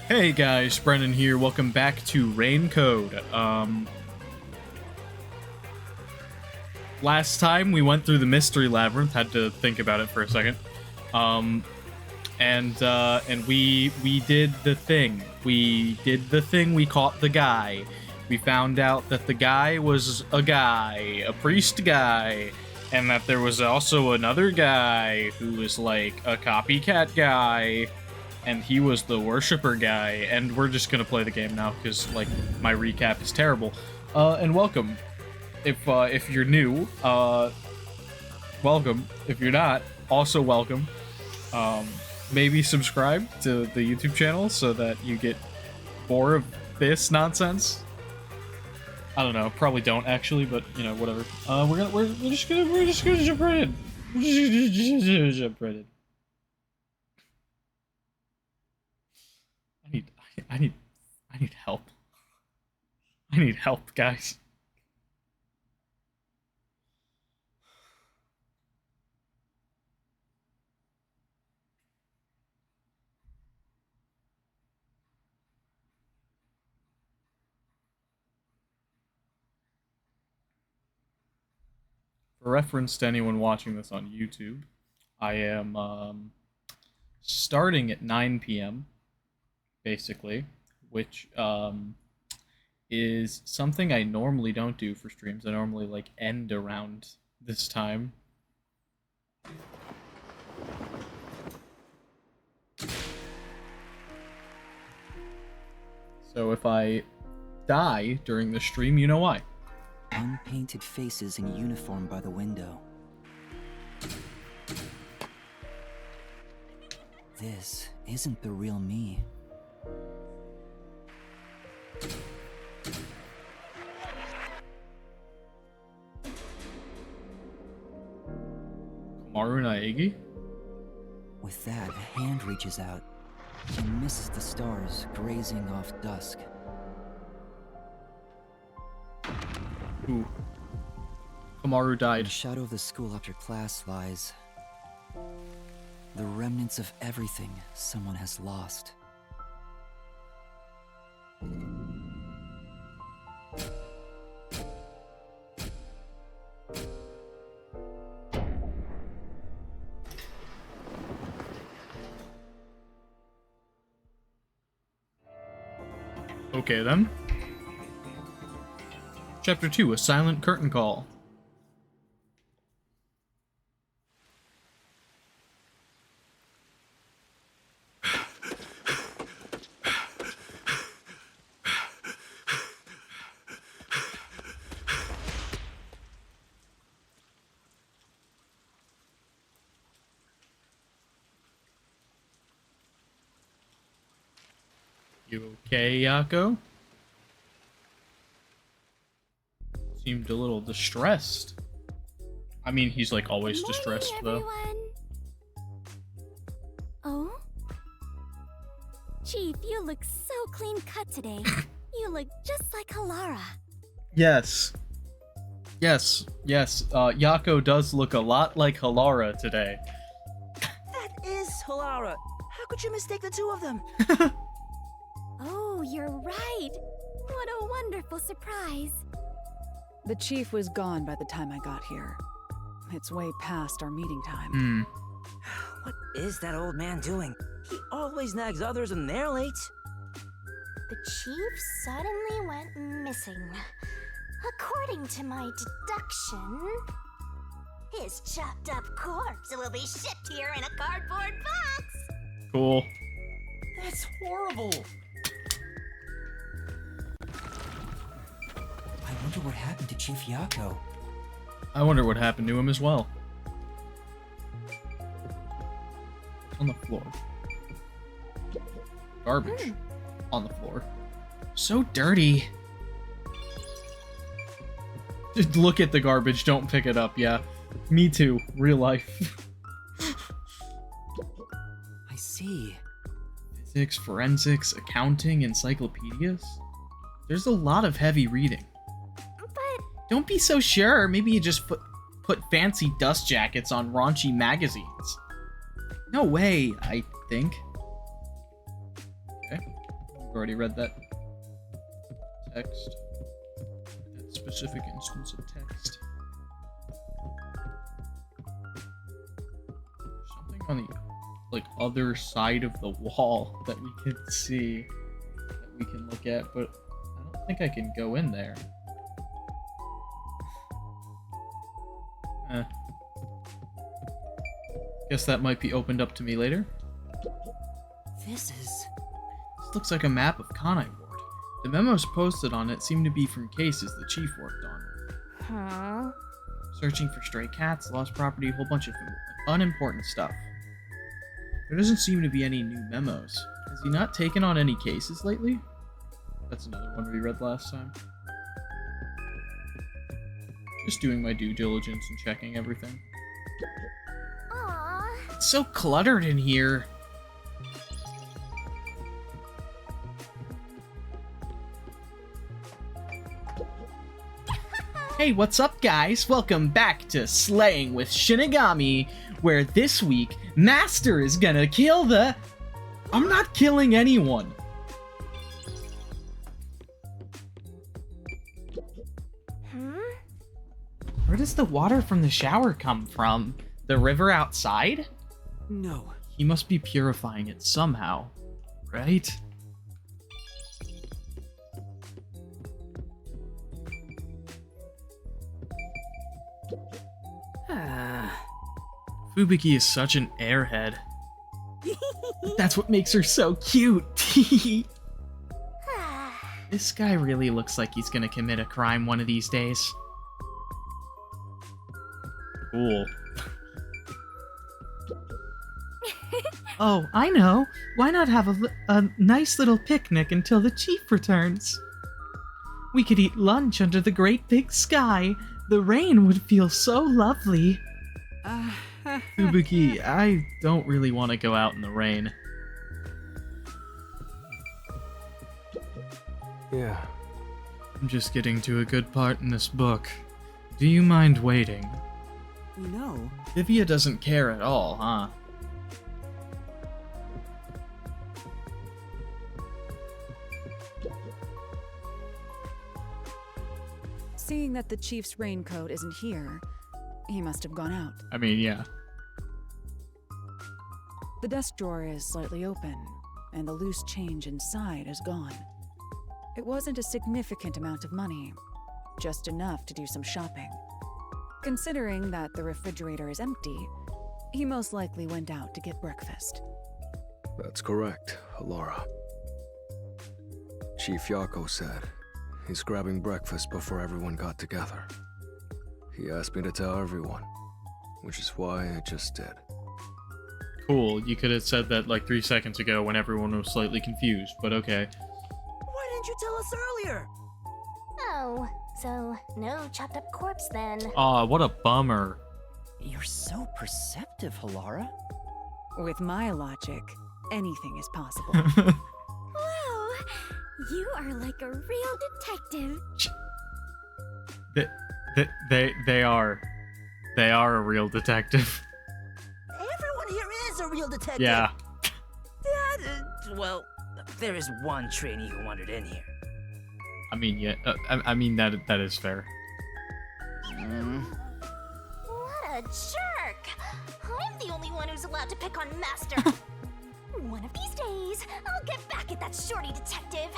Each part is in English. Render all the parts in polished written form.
Hey guys, Brennan here. Welcome back to Rain Code. Last time we went through the mystery labyrinth, had to think about it for a second. And we did the thing. We did the thing. We caught the guy. We found out that the guy was a guy, a priest guy, and that there was also another guy who was like a copycat guy. And he was the worshiper guy, and we're just gonna play the game now because like my recap is terrible. And welcome, if you're new, welcome. If you're not, also welcome. Maybe subscribe to the YouTube channel so that you get more of this nonsense. I don't know, probably don't actually, but you know, whatever. We're just gonna jump right in. Jump right in. I need help. I need help, guys. For reference to anyone watching this on YouTube, I am starting at 9 p.m. basically, which is something I normally don't do for streams. I normally like end around this time. So if I die during the stream, you know why. Unpainted faces in uniform by the window. This isn't the real me. Komaru Naegi? With that, a hand reaches out and misses the stars grazing off dusk. Ooh. Komaru In died. the shadow of the school after class lies the remnants of everything someone has lost. Okay then. Chapter 2, A Silent Curtain Call. You okay, Yako? Seemed a little distressed. I mean, he's like always distressed though. Oh? Chief, you look so clean cut today. You look just like Halara. Yes. Yes, yes. Yako does look a lot like Halara today. That is Halara. How could you mistake the two of them? Oh, you're right. What a wonderful surprise. The chief was gone by the time I got here. It's way past our meeting time. Hmm. What is that old man doing? He always nags others and they're late. The chief suddenly went missing. According to my deduction, his chopped up corpse will be shipped here in a cardboard box. Cool. That's horrible. I wonder what happened to Chief Yako. I wonder what happened to him as well. On the floor. Garbage. On the floor. So dirty. Just look at the garbage, don't pick it up, yeah. Me too, real life. I see. Physics, forensics, accounting, encyclopedias. There's a lot of heavy reading. But Don't be so sure. Maybe you just put fancy dust jackets on raunchy magazines. No way, I think. Okay. I've already read that text. That specific instance of text. There's something on the other side of the wall that we can see, that we can look at, but I don't think I can go in there. Guess that might be opened up to me later. This Looks like a map of Kanai Ward. The memos posted on it seem to be from cases the chief worked on. Huh? Searching for stray cats, lost property, a whole bunch of unimportant stuff. There doesn't seem to be any new memos. Has he not taken on any cases lately? That's another one we read last time. Just doing my due diligence and checking everything. Aww. It's so cluttered in here. Hey, what's up, guys? Welcome back to Slaying with Shinigami, where this week, Master is gonna kill the... I'm not killing anyone. Where does the water from the shower come from? The river outside? No. He must be purifying it somehow, right? Fubuki is such an airhead. That's what makes her so cute. This guy really looks like he's gonna commit a crime one of these days. Cool. Oh, I know. Why not have a nice little picnic until the chief returns? We could eat lunch under the great big sky. The rain would feel so lovely. Fubuki, I don't really want to go out in the rain. Yeah. I'm just getting to a good part in this book. Do you mind waiting? No. Vivia doesn't care at all, huh? Seeing that the chief's raincoat isn't here, he must have gone out. I mean, yeah. The desk drawer is slightly open, and the loose change inside is gone. It wasn't a significant amount of money, just enough to do some shopping. Considering that the refrigerator is empty, he most likely went out to get breakfast. That's correct, Laura. Chief Yako said he's grabbing breakfast before everyone got together. He asked me to tell everyone, which is why I just did. Cool, you could have said that like 3 seconds ago when everyone was slightly confused, but okay. Why didn't you tell us earlier? Oh, so no chopped up corpse then. Aw, what a bummer. You're so perceptive, Halara. With my logic, anything is possible. Wow, you are like a real detective. They are a real detective. Everyone here is a real detective. Yeah. Well, there is one trainee who wandered in here. I mean, yeah. I mean that is fair. What a jerk! I'm the only one who's allowed to pick on Master. One of these days, I'll get back at that shorty detective.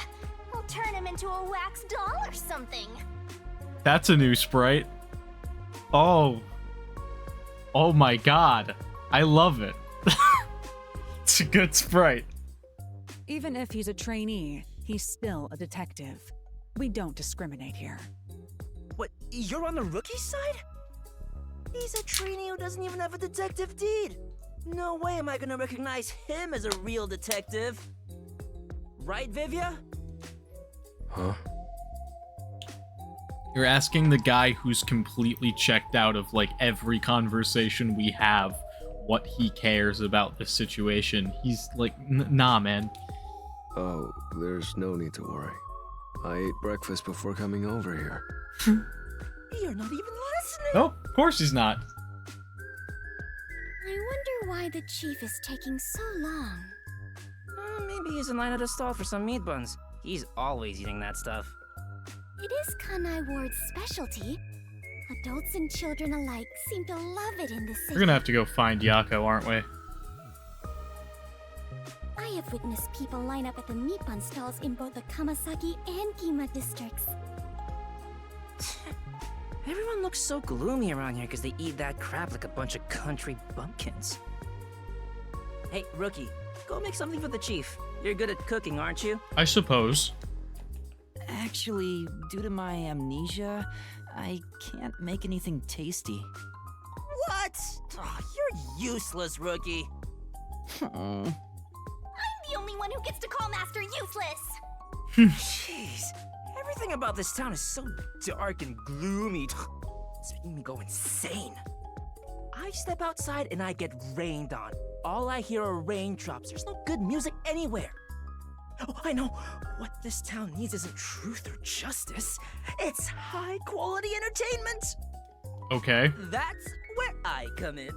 I'll turn him into a wax doll or something. That's a new sprite. Oh my god. I love it. It's a good sprite. Even if he's a trainee, he's still a detective. We don't discriminate here. What, you're on the rookie side? He's a trainee who doesn't even have a detective deed. No way am I gonna recognize him as a real detective. Right, Vivia? Huh? You're asking the guy who's completely checked out of like every conversation we have what he cares about this situation. He's like, nah, man. Oh, there's no need to worry. I ate breakfast before coming over here. You're not even listening. Nope, of course he's not. I wonder why the chief is taking so long. Maybe he's in line at a stall for some meat buns. He's always eating that stuff. It is Kanai Ward's specialty. Adults and children alike seem to love it in this city. We're gonna have to go find Yako, aren't we? I have witnessed people line up at the meat bun stalls in both the Kamasaki and Gima districts. Everyone looks so gloomy around here because they eat that crap like a bunch of country bumpkins. Hey, Rookie, go make something for the chief. You're good at cooking, aren't you? I suppose. Actually, due to my amnesia, I can't make anything tasty. What? Oh, you're useless, Rookie. I'm the only one who gets to call Master useless! Jeez, everything about this town is so dark and gloomy. It's making me go insane. I step outside and I get rained on. All I hear are raindrops. There's no good music anywhere. Oh, I know. What this town needs isn't truth or justice. It's high-quality entertainment. Okay. That's where I come in.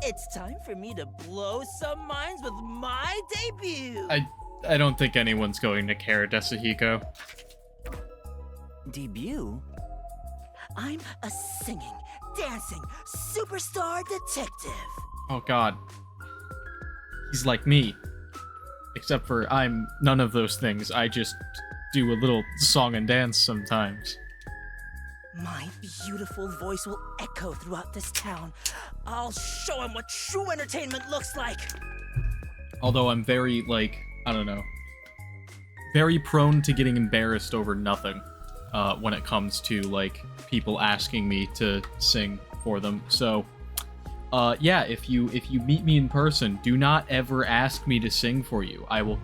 It's time for me to blow some minds with my debut. I don't think anyone's going to care, Desuhiko. Debut? I'm a singing, dancing superstar detective. Oh god. He's like me. Except for I'm none of those things. I just do a little song and dance sometimes. My beautiful voice will echo throughout this town. I'll show him what true entertainment looks like. Although I'm very, like, I don't know, very prone to getting embarrassed over nothing when it comes to, like, people asking me to sing for them. So, yeah, if you meet me in person, do not ever ask me to sing for you. I will,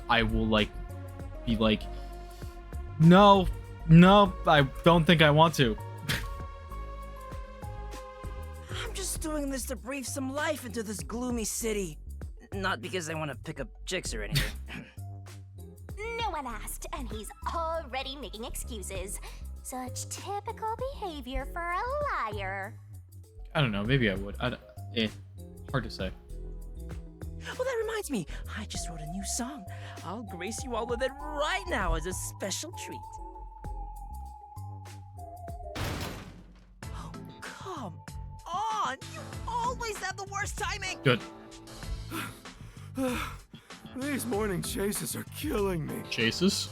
like, be like, no, I don't think I want to. I'm just doing this to breathe some life into this gloomy city. Not because I want to pick up chicks or anything. No one asked, and he's already making excuses. Such typical behavior for a liar. I don't know, maybe I would. Hard to say. Well, that reminds me. I just wrote a new song. I'll grace you all with it right now as a special treat. Oh, come on! You always have the worst timing! Good. These morning chases are killing me. Chases?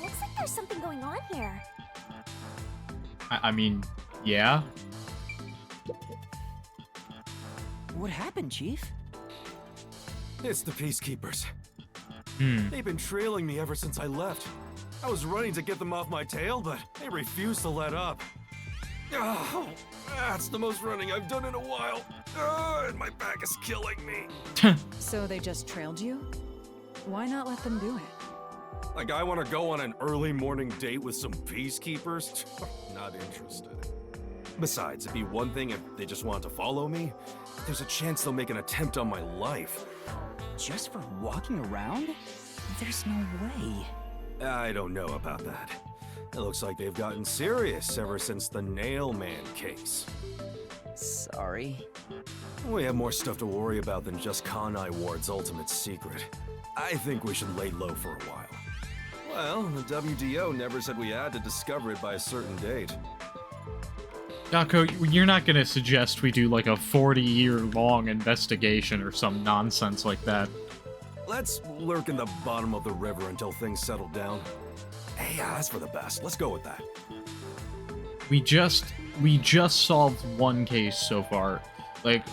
Looks like there's something going on here. I mean, yeah. What happened, Chief? It's the Peacekeepers. Hmm. They've been trailing me ever since I left. I was running to get them off my tail, but they refused to let up. Oh, that's the most running I've done in a while. And my back is killing me. So they just trailed you? Why not let them do it? Like I want to go on an early morning date with some Peacekeepers? Not interested. Besides, it'd be one thing if they just wanted to follow me. There's a chance they'll make an attempt on my life. Just for walking around? There's no way. I don't know about that. It looks like they've gotten serious ever since the Nail Man case. Sorry. We have more stuff to worry about than just Kanai Ward's ultimate secret. I think we should lay low for a while. Well, the WDO never said we had to discover it by a certain date. Yako, you're not gonna suggest we do like a 40-year-long investigation or some nonsense like that. Let's lurk in the bottom of the river until things settle down. Hey, that's for the best. Let's go with that. We just solved one case so far. Like,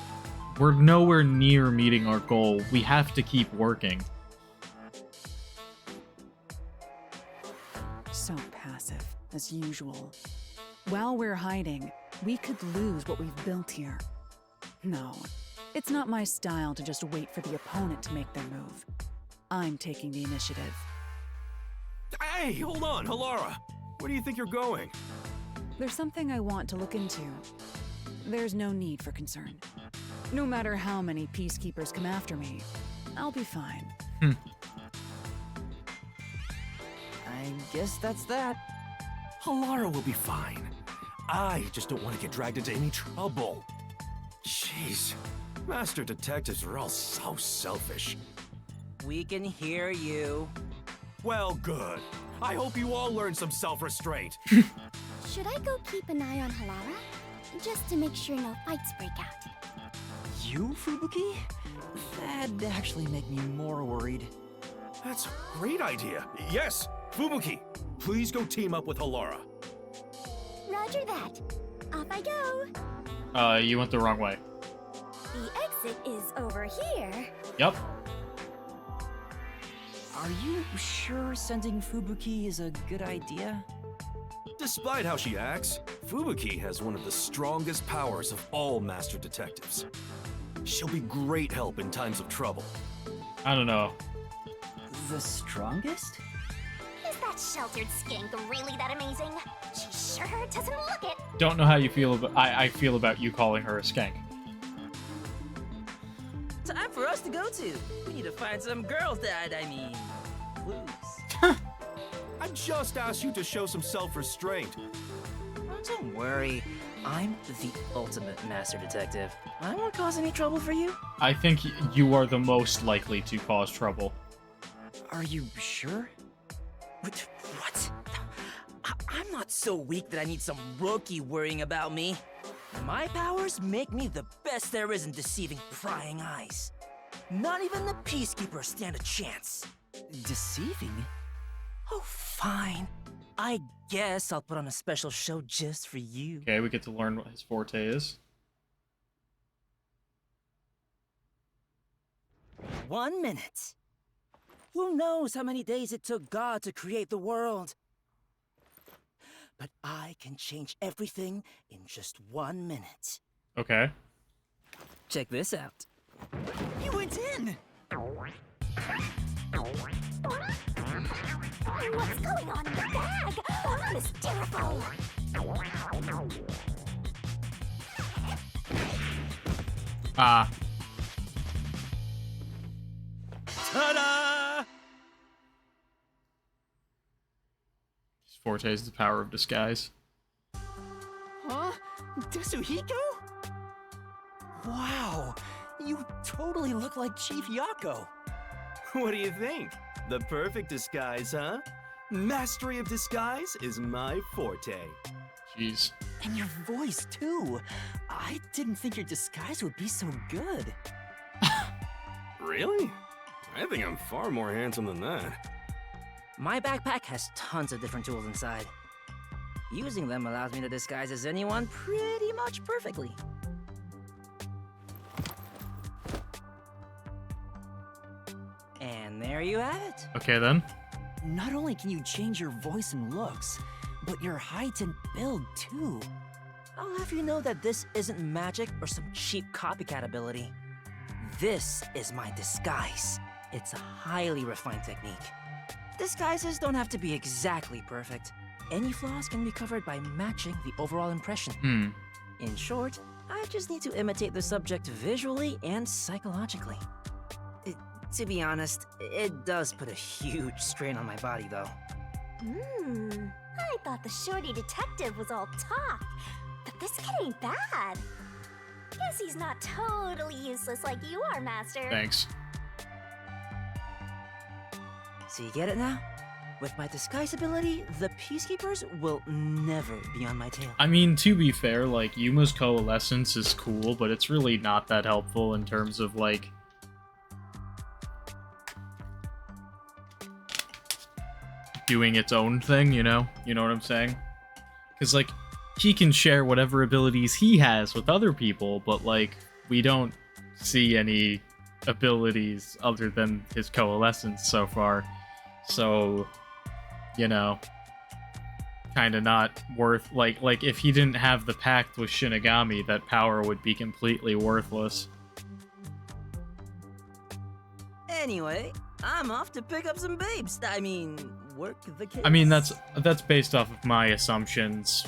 we're nowhere near meeting our goal. We have to keep working. So passive, as usual. While we're hiding, we could lose what we've built here. No, it's not my style to just wait for the opponent to make their move. I'm taking the initiative. Hey, hold on, Halara. Where do you think you're going? There's something I want to look into. There's no need for concern. No matter how many peacekeepers come after me, I'll be fine. I guess that's that. Halara will be fine. I just don't want to get dragged into any trouble. Jeez. Master detectives are all so selfish. We can hear you. Well, good. I hope you all learn some self-restraint. Should I go keep an eye on Halara? Just to make sure no fights break out. You, Fubuki? That'd actually make me more worried. That's a great idea. Yes, Fubuki, please go team up with Halara. Roger that. Off I go. You went the wrong way. The exit is over here. Yep. Are you sure sending Fubuki is a good idea? Despite how she acts, Fubuki has one of the strongest powers of all master detectives. She'll be great help in times of trouble. I don't know. The strongest? Is that sheltered skink really that amazing? She sure doesn't look it. Don't know how you feel about I feel about you calling her a skank. Time for us to go to. We need to find some girls that, clues. I just asked you to show some self-restraint. Oh, don't worry. I'm the ultimate master detective. I won't cause any trouble for you. I think you are the most likely to cause trouble. Are you sure? What? I'm not so weak that I need some rookie worrying about me. My powers make me the best there is in deceiving prying eyes. Not even the Peacekeepers stand a chance. Deceiving? Oh, fine. I guess I'll put on a special show just for you. Okay, we get to learn what his forte is. 1 minute. Who knows how many days it took God to create the world? But I can change everything in just 1 minute. Okay. Check this out. You went in! What's going on in the bag? I'm hysterical. Ta-da! His forte is the power of disguise. Huh? Desuhiko? Wow, you totally look like Chief Yako. What do you think? The perfect disguise, huh? Mastery of disguise is my forte. Jeez. And your voice, too. I didn't think your disguise would be so good. Really? I think I'm far more handsome than that. My backpack has tons of different tools inside. Using them allows me to disguise as anyone pretty much perfectly. And there you have it. Okay then. Not only can you change your voice and looks, but your height and build, too. I'll have you know that this isn't magic or some cheap copycat ability. This is my disguise. It's a highly refined technique. Disguises don't have to be exactly perfect. Any flaws can be covered by matching the overall impression. In short, I just need to imitate the subject visually and psychologically. To be honest, it does put a huge strain on my body, though. I thought the shorty detective was all talk, but this kid ain't bad. Guess he's not totally useless like you are, Master. Thanks. So you get it now? With my disguise ability, the Peacekeepers will never be on my tail. I mean, to be fair, like, Yuma's coalescence is cool, but it's really not that helpful in terms of, like, doing its own thing, you know? You know what I'm saying? Because, like, he can share whatever abilities he has with other people, but, like, we don't see any abilities other than his coalescence so far. So, you know, kind of not worth, like if he didn't have the pact with Shinigami, that power would be completely worthless. Anyway, I'm off to pick up some babes. Work the case. I mean, that's based off of my assumptions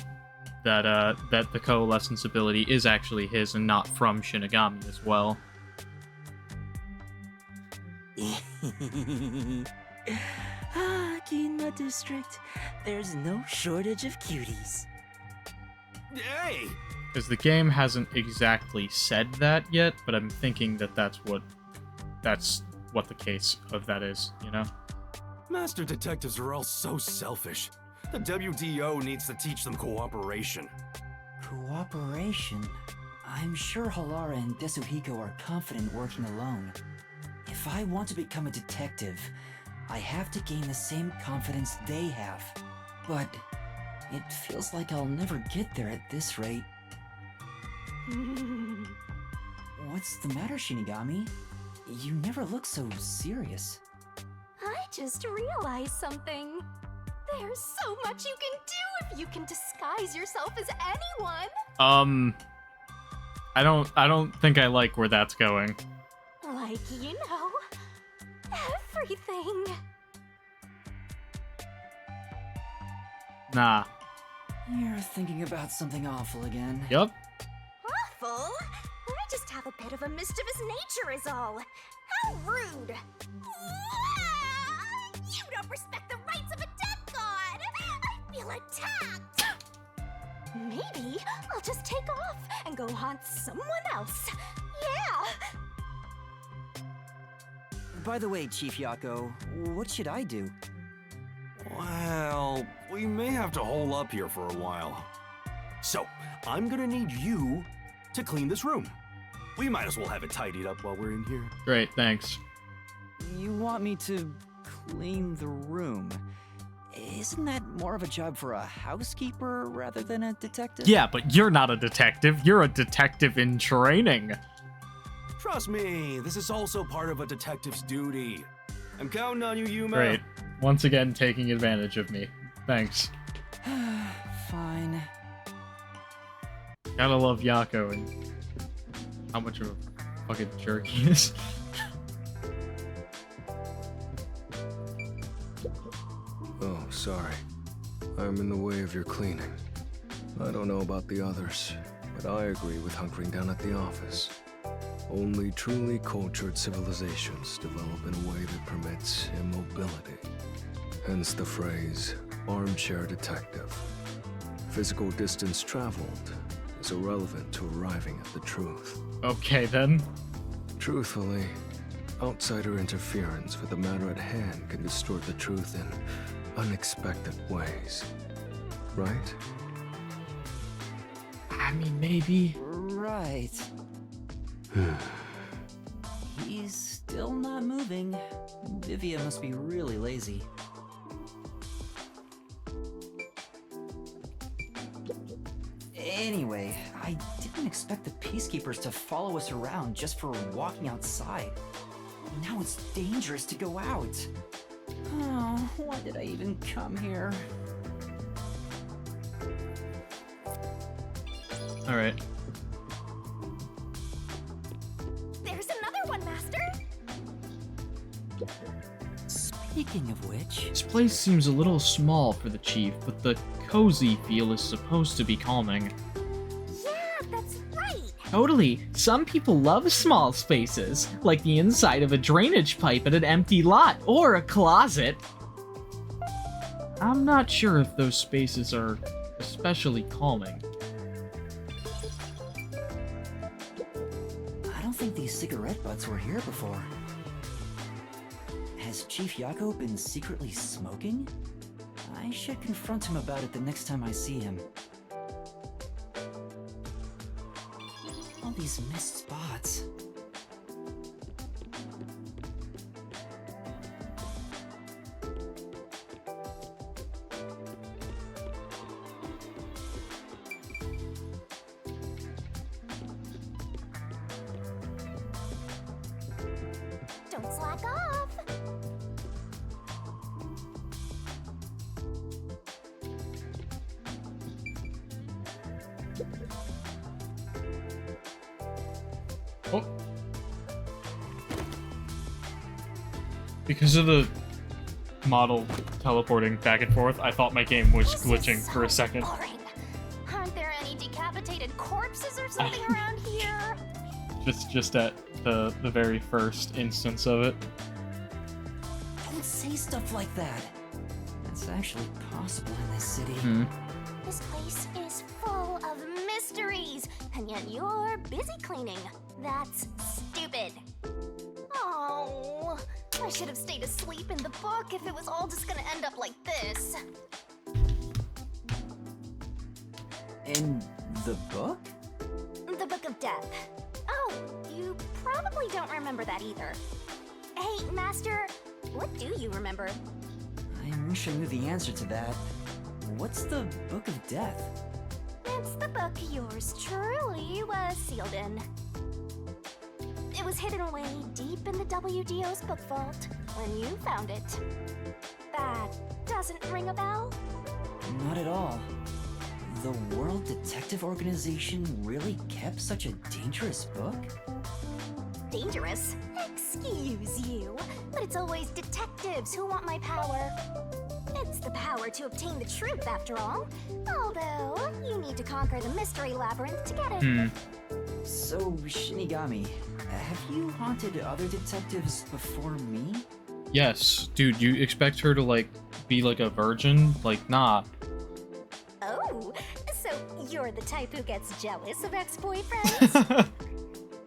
that that the coalescence ability is actually his and not from Shinigami as well. Kinma District, there's no shortage of cuties. Hey, Because the game hasn't exactly said that yet, but I'm thinking that that's what the case of that is, you know? Master detectives are all so selfish. The WDO needs to teach them cooperation. Cooperation? I'm sure Halara and Desuhiko are confident working alone. If I want to become a detective, I have to gain the same confidence they have. But it feels like I'll never get there at this rate. What's the matter, Shinigami? You never look so serious. I just realized something. There's so much you can do if you can disguise yourself as anyone. I don't think I like where that's going. Like, you know, everything. Nah. You're thinking about something awful again. Yep. Awful? I just have a bit of a mischievous nature is all. How rude. You don't respect the rights of a dead god. I feel attacked. Maybe I'll just take off and go haunt someone else. Yeah. By the way, Chief Yako, what should I do? Well, we may have to hole up here for a while. So, I'm gonna need you to clean this room. We might as well have it tidied up while we're in here. Great, thanks. You want me to clean the room? Isn't that more of a job for a housekeeper rather than a detective? Yeah, but you're not a detective. You're a detective in training. Trust me, this is also part of a detective's duty. I'm counting on you, Yuma. Great. Once again, taking advantage of me. Thanks. Fine. Gotta love Yako and how much of a fucking jerk he is. Oh, sorry. I'm in the way of your cleaning. I don't know about the others, but I agree with hunkering down at the office. Only truly cultured civilizations develop in a way that permits immobility. Hence the phrase, armchair detective. Physical distance traveled is irrelevant to arriving at the truth. Okay, then. Truthfully, outsider interference with the matter at hand can distort the truth in unexpected ways. Right? I mean, maybe. Right. He's still not moving. Vivia must be really lazy. Anyway, I didn't expect the peacekeepers to follow us around just for walking outside. Now it's dangerous to go out. Oh, why did I even come here? All right. There's another one, Master. Speaking of which... This place seems a little small for the chief, but the cozy feel is supposed to be calming. Yeah, that's right. Totally. Some people love small spaces, like the inside of a drainage pipe at an empty lot, or a closet. I'm not sure if those spaces are especially calming. I don't think these cigarette butts were here before. Has Chief Yako been secretly smoking? I should confront him about it the next time I see him. All these missed spots. Don't slack off. Oh. Because of the model teleporting back and forth, I thought my game was This glitching is for a so second. boring. Aren't there any decapitated corpses or something around here? Just at the very first instance of it. Don't say stuff like that. That's actually possible in this city. Hmm. This place is full of mysteries. and yet you're busy cleaning. That's stupid. Oh, I should have stayed asleep in the book if it was all just gonna end up like this. In the book? The Book of Death. Oh, you probably don't remember that either. Hey, Master, what do you remember? I wish I knew the answer to that. What's the Book of Death? It's the book yours truly was sealed in. It was hidden away deep in the WDO's book vault when you found it. That doesn't ring a bell? Not at all. The World Detective Organization really kept such a dangerous book? Dangerous? Excuse you, but it's always detectives who want my power. It's the power to obtain the truth, after all. Although, you need to conquer the mystery labyrinth to get it. So, Shinigami, have you haunted other detectives before me? Yes, dude, you expect her to, like, be like a virgin? Like, nah. Oh, so you're the type who gets jealous of ex-boyfriends?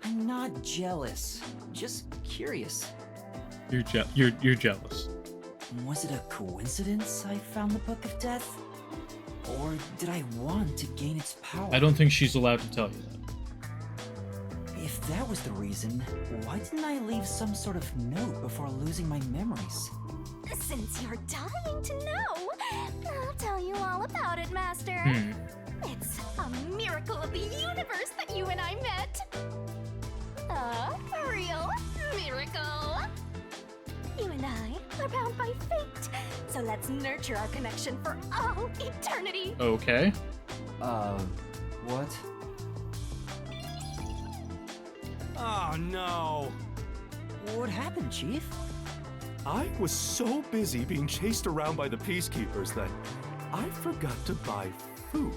I'm not jealous, just curious. You're jealous. Was it a coincidence I found the Book of Death? Or did I want to gain its power? I don't think she's allowed to tell you that. If that was the reason, why didn't I leave some sort of note before losing my memories? Since you're dying to know, I'll tell you all about it, Master. It's a miracle of the universe that you and I met. A real miracle. You and I are bound by fate, so let's nurture our connection for all eternity. Okay. What? Oh no! What happened, Chief? I was so busy being chased around by the peacekeepers that I forgot to buy food.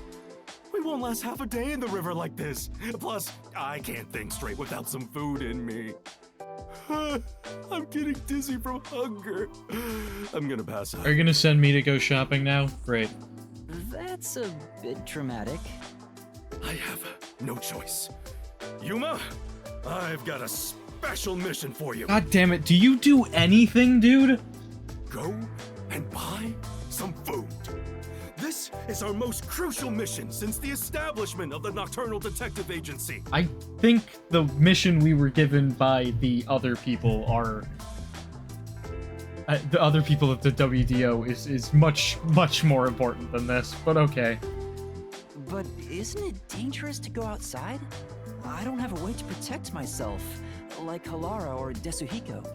We won't last half a day in the river like this. Plus, I can't think straight without some food in me. I'm getting dizzy from hunger. I'm gonna pass out. Are you gonna send me to go shopping now? Great. That's a bit dramatic. I have no choice. Yuma, I've got a special mission for you. God damn it, do you do anything, dude? Go and buy some food. This is our most crucial mission since the establishment of the Nocturnal Detective Agency. I think the mission we were given by the other people are... the other people of the WDO is much more important than this, but okay. But isn't it dangerous to go outside? I don't have a way to protect myself, like Halara or Desuhiko.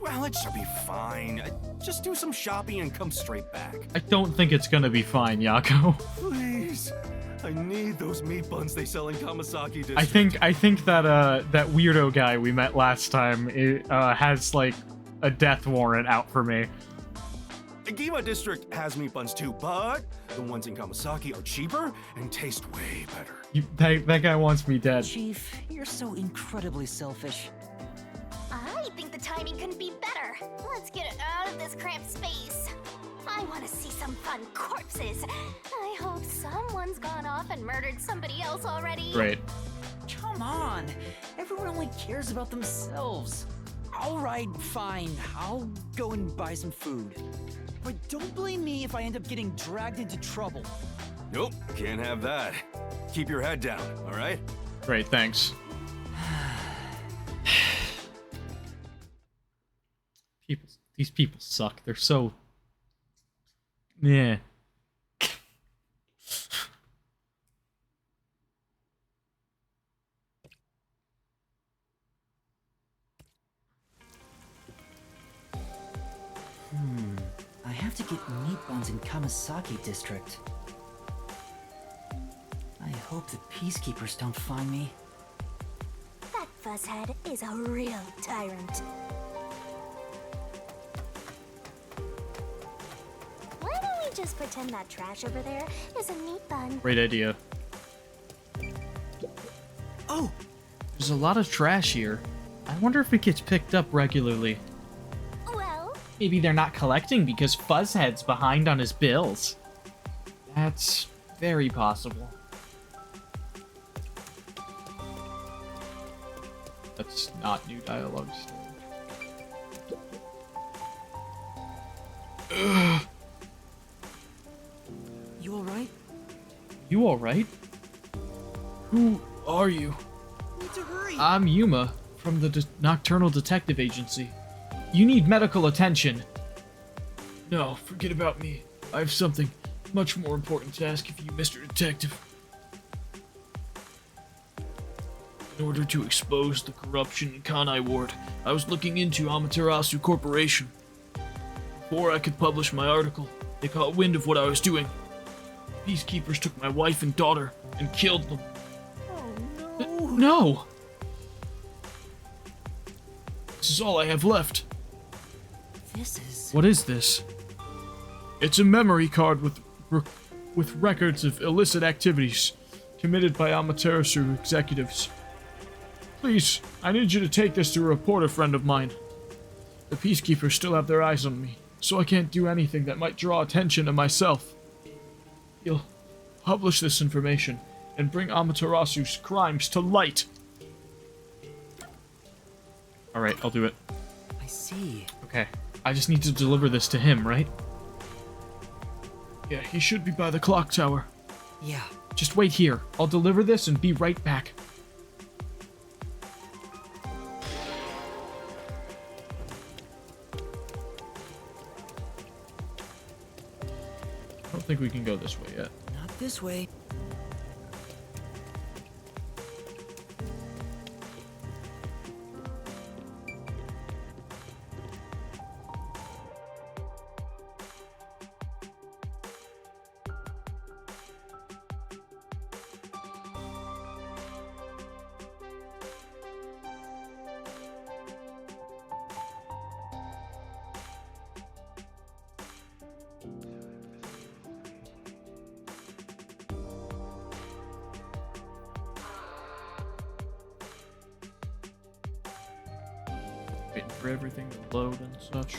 Well, it should be fine. Just do some shopping and come straight back. I don't think it's gonna be fine, Yako. Please. I need those meat buns they sell in Kamasaki District. I think that that weirdo guy we met last time has like a death warrant out for me. Gima District has meat buns too, but the ones in Kamasaki are cheaper and taste way better. That guy wants me dead. Chief, you're so incredibly selfish. I think the timing couldn't be better. Let's get it out of this cramped space. I want to see some fun corpses. I hope someone's gone off and murdered somebody else already. Great. Come on, everyone only cares about themselves. All right, fine, I'll go and buy some food. But don't blame me if I end up getting dragged into trouble. Nope, can't have that. Keep your head down, all right? Great, thanks. These people suck. They're so... Yeah. I have to get meat buns in Kamasaki District. I hope the peacekeepers don't find me. That fuzzhead is a real tyrant. Why don't we just pretend that trash over there is a meat bun? Great idea. Oh! There's a lot of trash here. I wonder if it gets picked up regularly. Well, Maybe they're not collecting because Fuzzhead's behind on his bills. That's very possible. That's not new dialogue still. You alright? You alright? Who are you? Need to hurry. I'm Yuma, from the Nocturnal Detective Agency. You need medical attention. No, forget about me. I have something much more important to ask of you, Mr. Detective. In order to expose the corruption in Kanai Ward, I was looking into Amaterasu Corporation. Before I could publish my article, they caught wind of what I was doing. Peacekeepers took my wife and daughter and killed them. Oh no. No! This is all I have left. This is... What is this? It's a memory card with records of illicit activities committed by Amaterasu executives. Please, I need you to take this to a reporter friend of mine. The Peacekeepers still have their eyes on me, so I can't do anything that might draw attention to myself. You'll publish this information and bring Amaterasu's crimes to light. Alright, I'll do it. I see. Okay, I just need to deliver this to him, right? Yeah, he should be by the clock tower. Yeah. Just wait here. I'll deliver this and be right back. I don't think we can go this way yet. Not this way. Waiting for everything to load and such.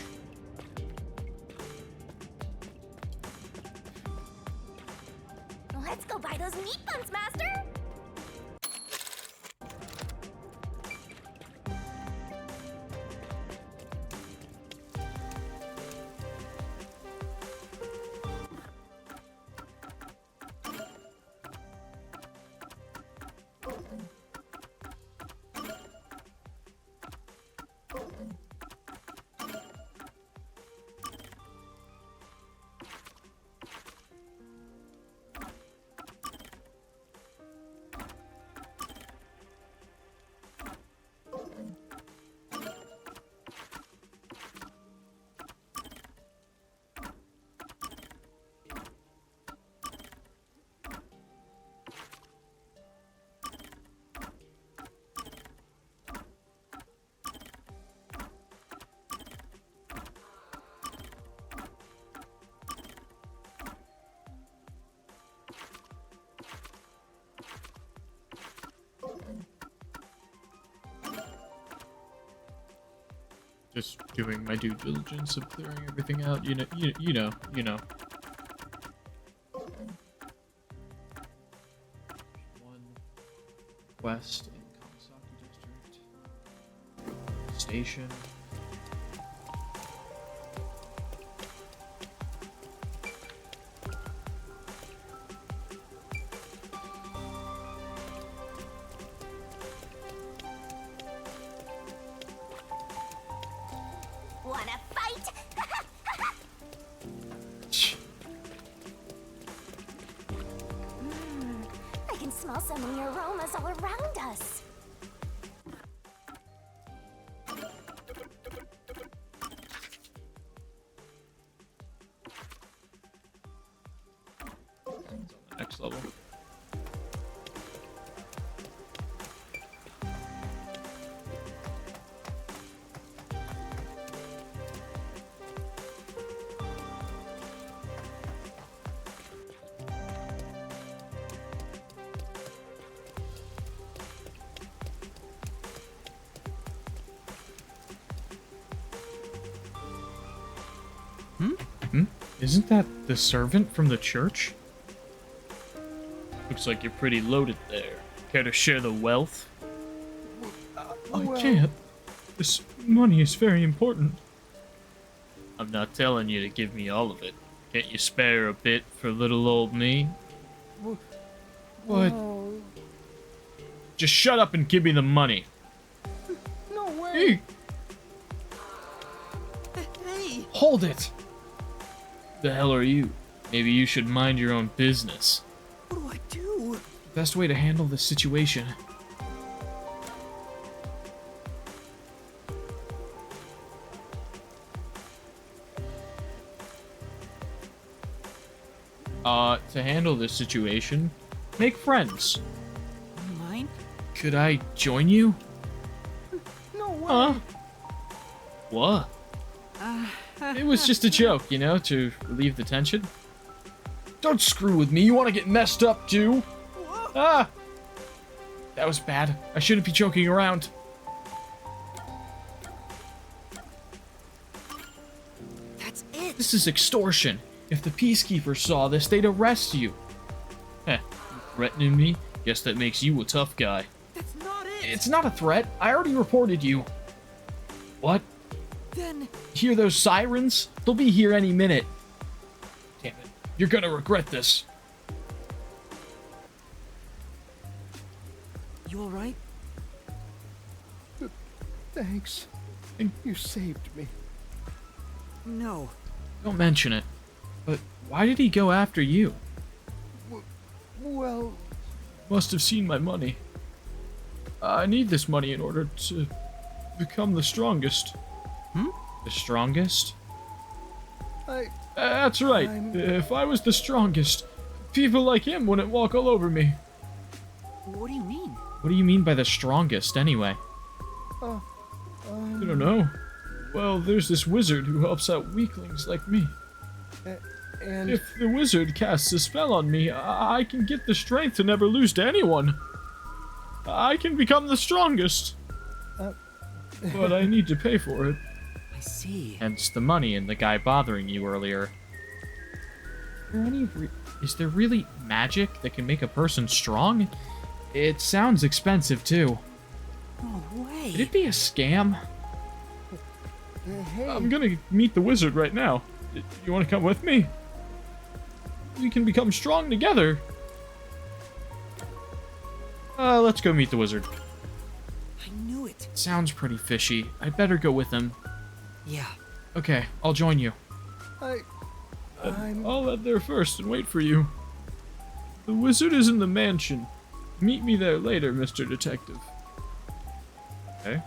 Let's go buy those meat buns, Master! Just doing my due diligence of clearing everything out. You know. One quest in Kamasaki District. Station. Wanna fight? I can smell so many aromas all around us. Next level. Isn't that the servant from the church? Looks like you're pretty loaded there. Care to share the wealth? I can't. This money is very important. I'm not telling you to give me all of it. Can't you spare a bit for little old me? What? Just shut up and give me the money. No way! Hey, Hey! hold it! The hell are you? Maybe you should mind your own business. What do I do? Best way to handle this situation. To handle this situation, make friends. Mine? Could I join you? No way! Huh? What? It was just a joke, you know, to relieve the tension. Don't screw with me, you want to get messed up too? Ah! That was bad. I shouldn't be joking around. That's it! This is extortion. If the Peacekeepers saw this, they'd arrest you. Heh, you threatening me? Guess that makes you a tough guy. That's not it! It's not a threat. I already reported you. What? Then... Hear those sirens? They'll be here any minute. Damn it. You're gonna regret this. You alright? Thanks. You saved me. No. Don't mention it. But why did he go after you? Well, Must have seen my money. I need this money in order to become the strongest. The strongest? That's right. If I was the strongest, people like him wouldn't walk all over me. What do you mean? What do you mean by the strongest, anyway? I don't know. Well, there's this wizard who helps out weaklings like me. and If the wizard casts a spell on me, I can get the strength to never lose to anyone. I can become the strongest. But I need to pay for it. I see. Hence the money and the guy bothering you earlier. Is there really magic that can make a person strong? It sounds expensive, too. No way. Could it be a scam? hey, I'm gonna meet the wizard right now. You wanna come with me? We can become strong together. Let's go meet the wizard. I knew it. Sounds pretty fishy. I'd better go with him. Yeah. Okay, I'll join you. I'm I'll head there first and wait for you. The wizard is in the mansion. Meet me there later, Mr. Detective. Okay.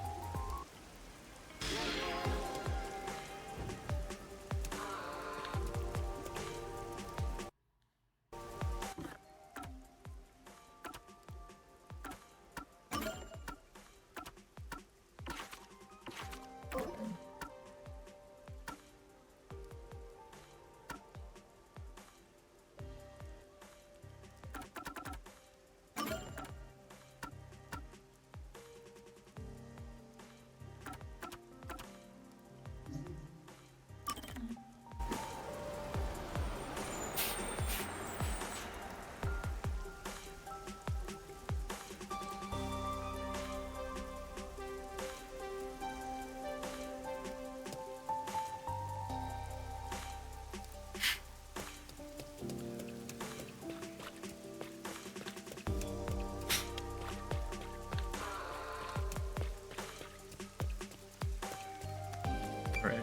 Alright.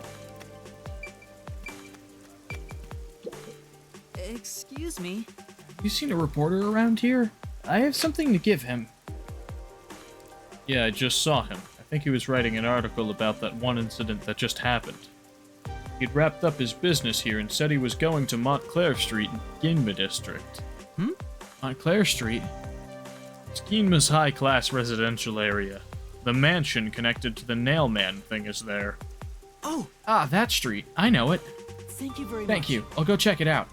Excuse me. You seen a reporter around here? I have something to give him. Yeah, I just saw him. I think he was writing an article about that one incident that just happened. He'd wrapped up his business here and said he was going to Montclair Street in Ginma District. Montclair Street? It's Ginma's high-class residential area. The mansion connected to the Nailman thing is there. Oh, Ah, that street. I know it. thank you very much. Thank you. I'll go check it out.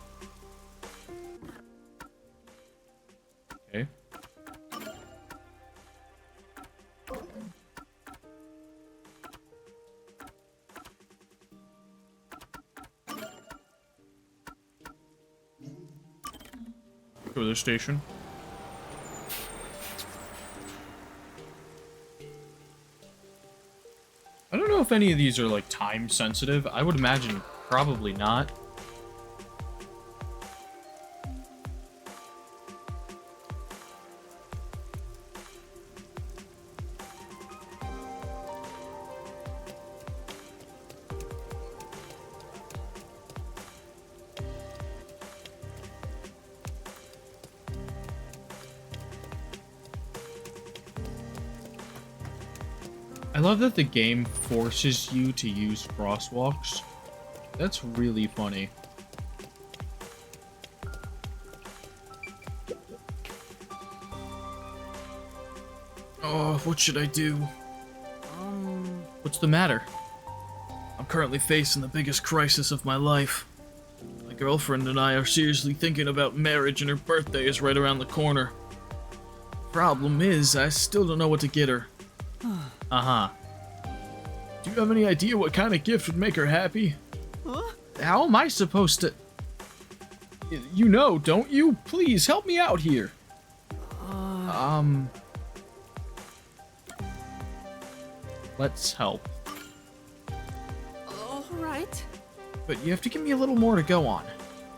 Okay. Go to the station. I don't know if any of these are like time sensitive. I would imagine probably not. I love that the game forces you to use crosswalks. That's really funny. Oh, what should I do? What's the matter? I'm currently facing the biggest crisis of my life. My girlfriend and I are seriously thinking about marriage, and her birthday is right around the corner. Problem is, I still don't know what to get her. Uh-huh. Do you have any idea what kind of gift would make her happy? Huh? How am I supposed to... You know, don't you? Please, help me out here. Let's help. Alright. But you have to give me a little more to go on.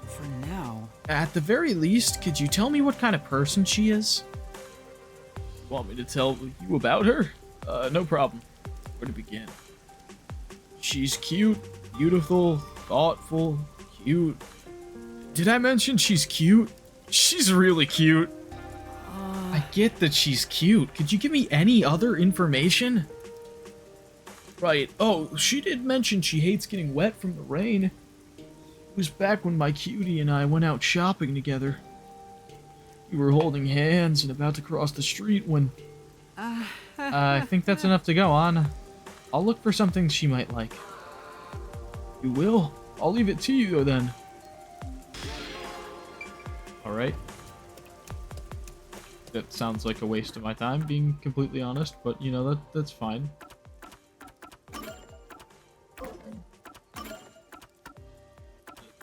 For now. At the very least, could you tell me what kind of person she is? Want me to tell you about her? No problem. Where to begin? She's cute, beautiful, thoughtful, cute. Did I mention she's cute? She's really cute. I get that she's cute. Could you give me any other information? Right. Oh, she did mention she hates getting wet from the rain. It was back when my cutie and I went out shopping together. We were holding hands and about to cross the street when... I think that's enough to go on. I'll look for something she might like. You will? I'll leave it to you then. Alright. That sounds like a waste of my time, being completely honest, but you know, that's fine.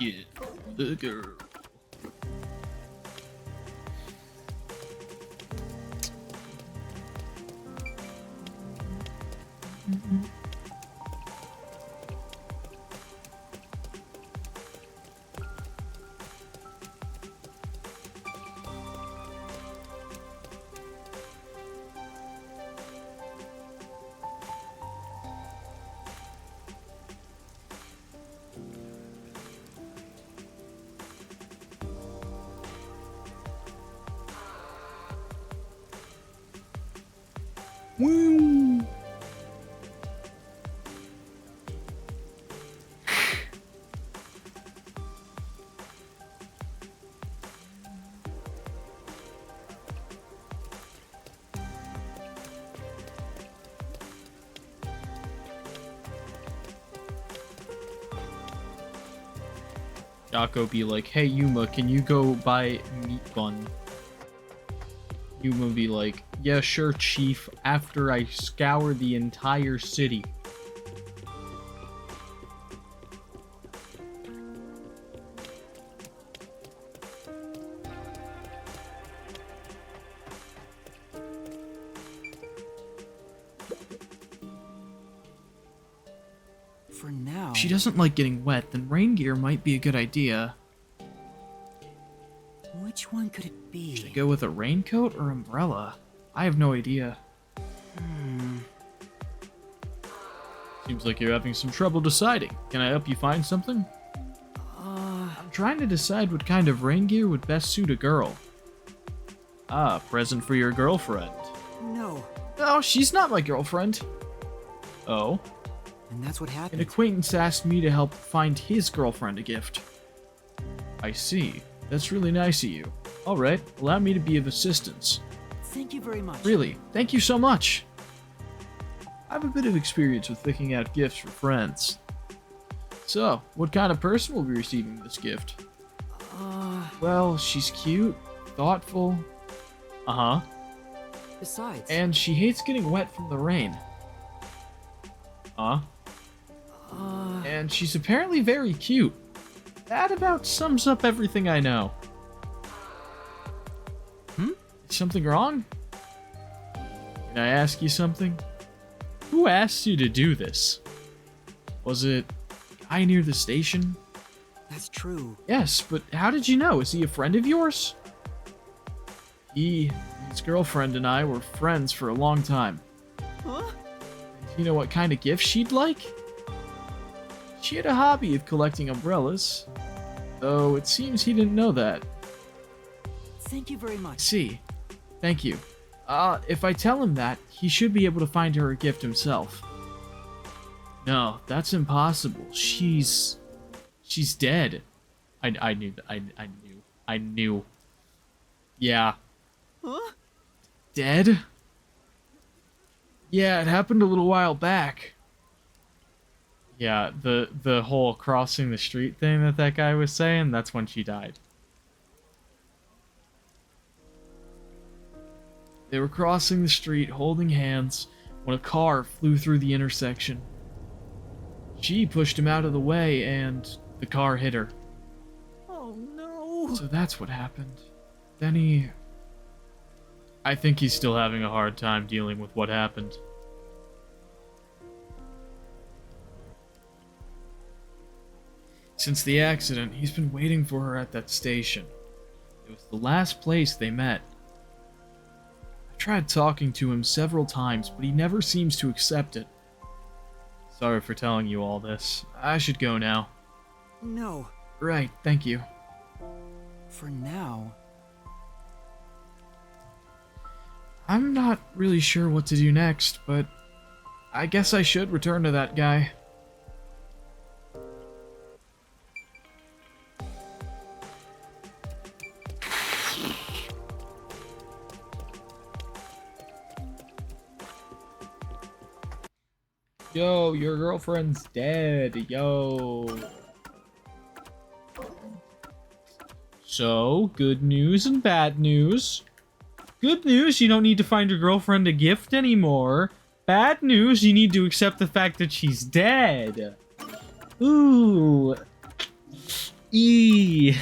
Yeah, the girl. Woo! Yako be like, hey Yuma, can you go buy meat bun? Yuma be like, yeah, sure, chief, after I scour the entire city. For now. If she doesn't like getting wet, then rain gear might be a good idea. Which one could it be? Should I go with a raincoat or umbrella? I have no idea. Seems like you're having some trouble deciding. Can I help you find something? I'm trying to decide what kind of rain gear would best suit a girl. Ah, present for your girlfriend. No. No, she's not my girlfriend. Oh? And that's what An happened. acquaintance asked me to help find his girlfriend a gift. I see. That's really nice of you. Alright, allow me to be of assistance. Thank you very much. Really, thank you so much. I have a bit of experience with picking out gifts for friends. So, what kind of person will be receiving this gift? Well, she's cute, thoughtful. Uh-huh. Besides. And she hates getting wet from the rain. And she's apparently very cute. That about sums up everything I know. Is something wrong? Can I ask you something? Who asked you to do this? Was it a guy near the station? That's true. Yes, but how did you know? Is he a friend of yours? His girlfriend and I were friends for a long time. Huh? You know what kind of gift she'd like? She had a hobby of collecting umbrellas, though it seems he didn't know that. Thank you very much. See, thank you. If I tell him that, he should be able to find her a gift himself. No, that's impossible. She's dead. I knew. Yeah. Huh? Dead? Yeah, it happened a little while back. Yeah, the whole crossing the street thing that guy was saying, that's when she died. They were crossing the street, holding hands, when a car flew through the intersection. She pushed him out of the way, and the car hit her. Oh no. So that's what happened. Then I think he's still having a hard time dealing with what happened. Since the accident, he's been waiting for her at that station. It was the last place they met. I tried talking to him several times, but he never seems to accept it. Sorry for telling you all this. I should go now. No. Right, thank you. For now. I'm not really sure what to do next, but I guess I should return to that guy. Yo, your girlfriend's dead, yo. So, good news and bad news. Good news, you don't need to find your girlfriend a gift anymore. Bad news, you need to accept the fact that she's dead. Ooh. Eee.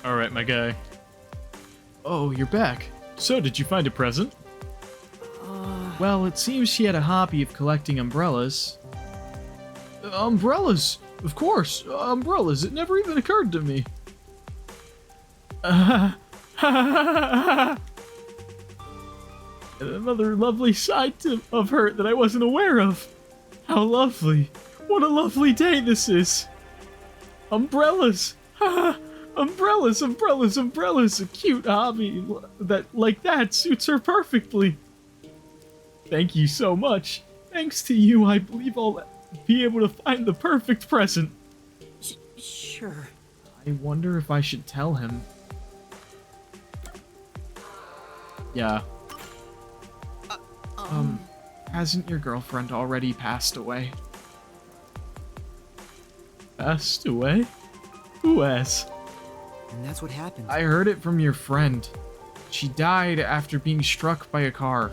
Alright, my guy. Oh, you're back. So, did you find a present? Well, it seems she had a hobby of collecting umbrellas. Umbrellas! Of course! Umbrellas! It never even occurred to me. Another lovely side of her that I wasn't aware of. How lovely. What a lovely day this is. Umbrellas! Umbrellas, umbrellas, umbrellas! A cute hobby like that suits her perfectly. Thank you so much. Thanks to you, I believe I'll be able to find the perfect present. Sure. I wonder if I should tell him. Yeah. Hasn't your girlfriend already passed away? Passed away? Who has? And that's what happened. I heard it from your friend. She died after being struck by a car.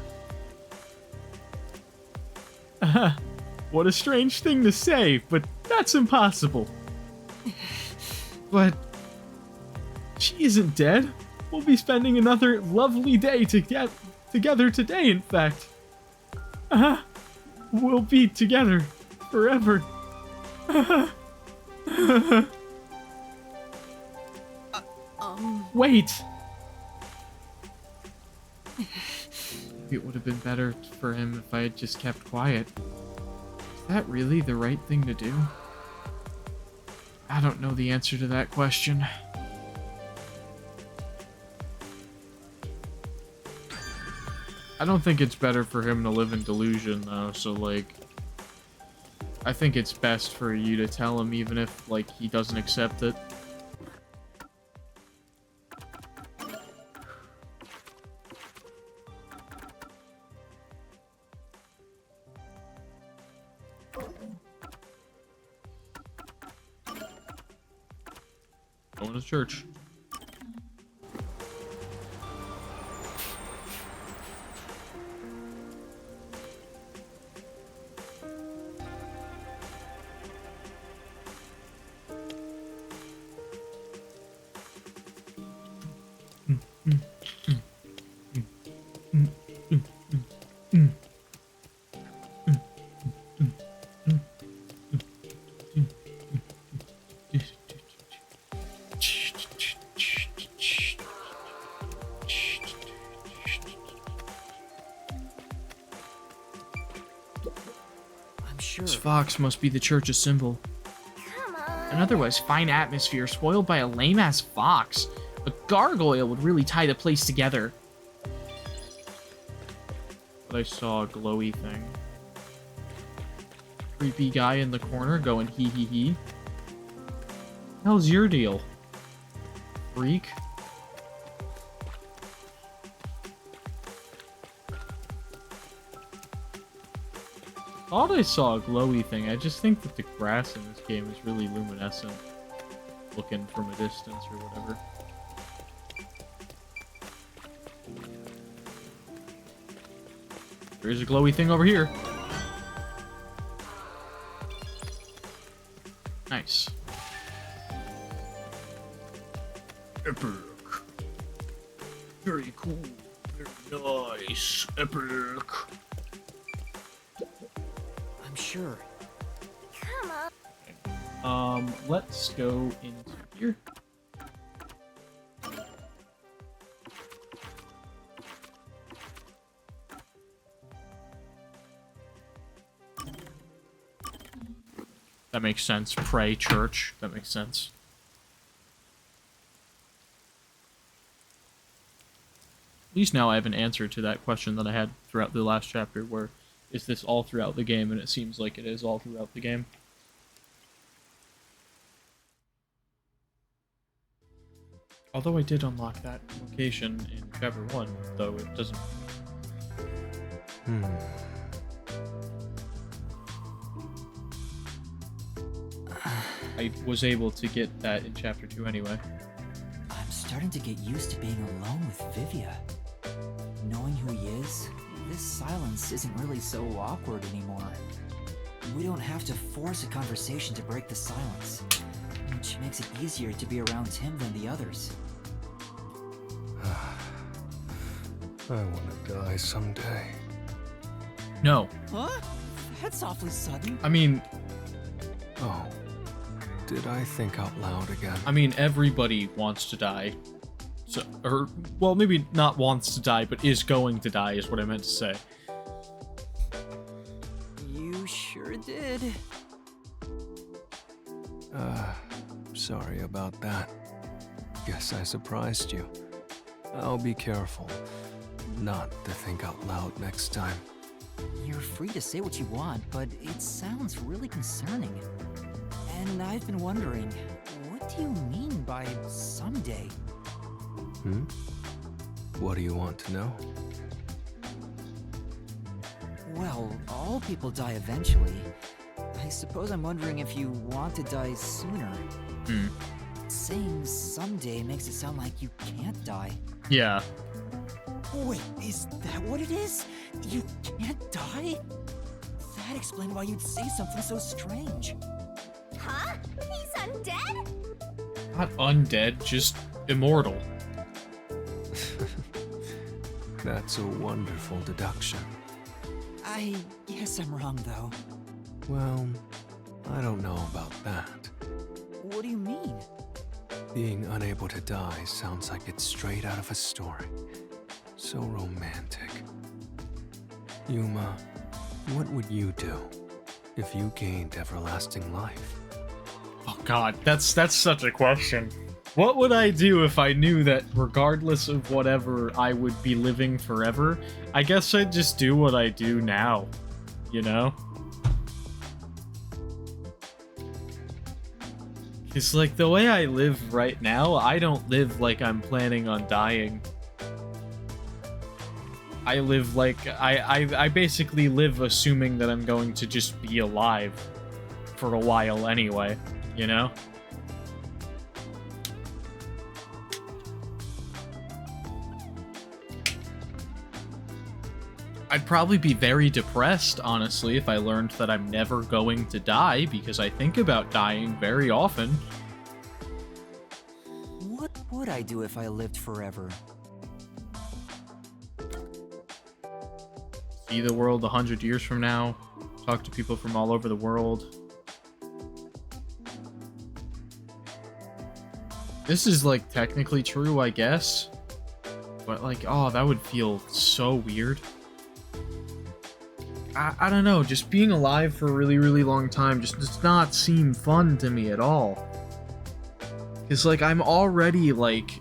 What a strange thing to say, but that's impossible. But she isn't dead. We'll be spending another lovely day together today, in fact. We'll be together forever. Wait! Maybe it would have been better for him if I had just kept quiet. Is that really the right thing to do? I don't know the answer to that question. I don't think it's better for him to live in delusion, though, so, like... I think it's best for you to tell him, even if, like, he doesn't accept it. Going to church. This fox must be the church's symbol. Come on. An otherwise fine atmosphere spoiled by a lame-ass fox. A gargoyle would really tie the place together. But I saw a glowy thing. Creepy guy in the corner going hee hee hee. How's your deal, freak? Thought I saw a glowy thing. I just think that the grass in this game is really luminescent. Looking from a distance or whatever. There's a glowy thing over here. Nice. Epic. Very cool. Very nice. Epic. I'm sure. Come on. Let's go into here. That makes sense. Pray church. That makes sense. At least now I have an answer to that question that I had throughout the last chapter, where is this all throughout the game? And it seems like it is all throughout the game. Although I did unlock that location in chapter 1, though it doesn't... I was able to get that in chapter 2 anyway. I'm starting to get used to being alone with Vivia. Knowing who he is, this silence isn't really so awkward anymore. We don't have to force a conversation to break the silence, which makes it easier to be around him than the others. I want to die someday. No. Huh? That's awfully sudden. I mean, Oh, did I think out loud again? everybody wants to die. So, or, well, maybe not wants to die, but is going to die is what I meant to say. You sure did. Sorry about that. Guess I surprised you. I'll be careful not to think out loud next time. You're free to say what you want, but it sounds really concerning. And I've been wondering, what do you mean by someday? What do you want to know? Well, all people die eventually. I suppose I'm wondering if you want to die sooner. Saying someday makes it sound like you can't die. Yeah. Wait, is that what it is? You can't die? That explained why you'd say something so strange. Huh? He's undead? Not undead, just immortal. That's a wonderful deduction. I guess I'm wrong, though. Well, I don't know about that. What do you mean? Being unable to die sounds like it's straight out of a story. So romantic. Yuma, what would you do if you gained everlasting life? Oh god, that's such a question. What would I do if I knew that regardless of whatever, I would be living forever? I guess I'd just do what I do now, you know? It's like the way I live right now, I don't live like I'm planning on dying. I live like I basically live assuming that I'm going to just be alive for a while anyway, you know? I'd probably be very depressed, honestly, if I learned that I'm never going to die, because I think about dying very often. What would I do if I lived forever? See the world 100 years from now, talk to people from all over the world. This is, like, technically true, I guess. But, like, oh, that would feel so weird. I don't know, just being alive for a really, really long time just does not seem fun to me at all. Because, like, I'm already, like,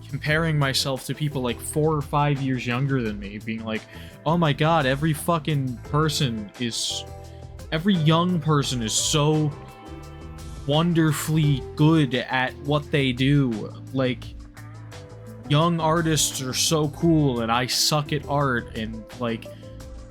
comparing myself to people, like, 4 or 5 years younger than me, being like, oh my god, every young person is so wonderfully good at what they do. Like, young artists are so cool, and I suck at art, and, like,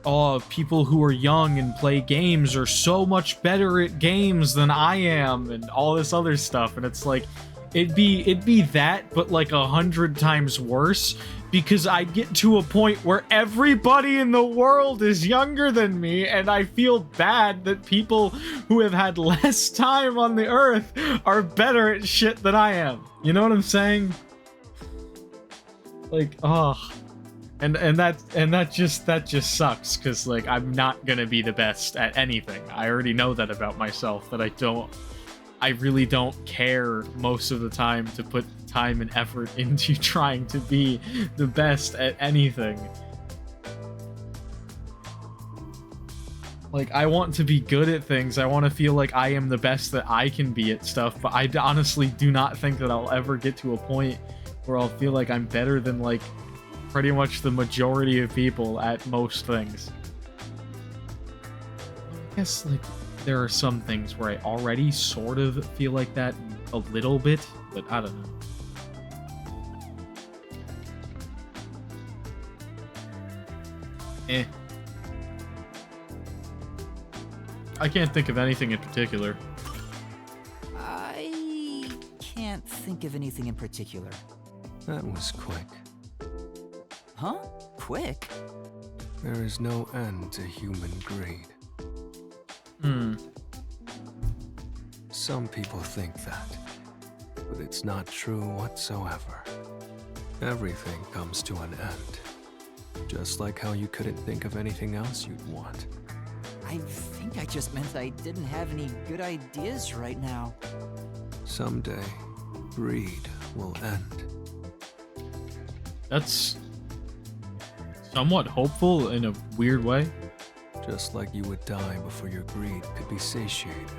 oh, people who are young and play games are so much better at games than I am, and all this other stuff. And it's like, it'd be that, but like 100 times worse, because I'd get to a point where everybody in the world is younger than me, and I feel bad that people who have had less time on the earth are better at shit than I am. You know what I'm saying? Like, oh. And that just sucks, because, like, I'm not gonna be the best at anything. I already know that about myself, that I really don't care most of the time to put time and effort into trying to be the best at anything. Like, I want to be good at things, I want to feel like I am the best that I can be at stuff, but I honestly do not think that I'll ever get to a point where I'll feel like I'm better than, like, pretty much the majority of people at most things. I guess, like, there are some things where I already sort of feel like that a little bit, but I don't know. I can't think of anything in particular. I can't think of anything in particular. That was quick. Huh? Quick? There is no end to human greed. Some people think that, but it's not true whatsoever. Everything comes to an end. Just like how you couldn't think of anything else you'd want. I think I just meant I didn't have any good ideas right now. Someday, greed will end. That's somewhat hopeful in a weird way. Just like you would die before your greed could be satiated.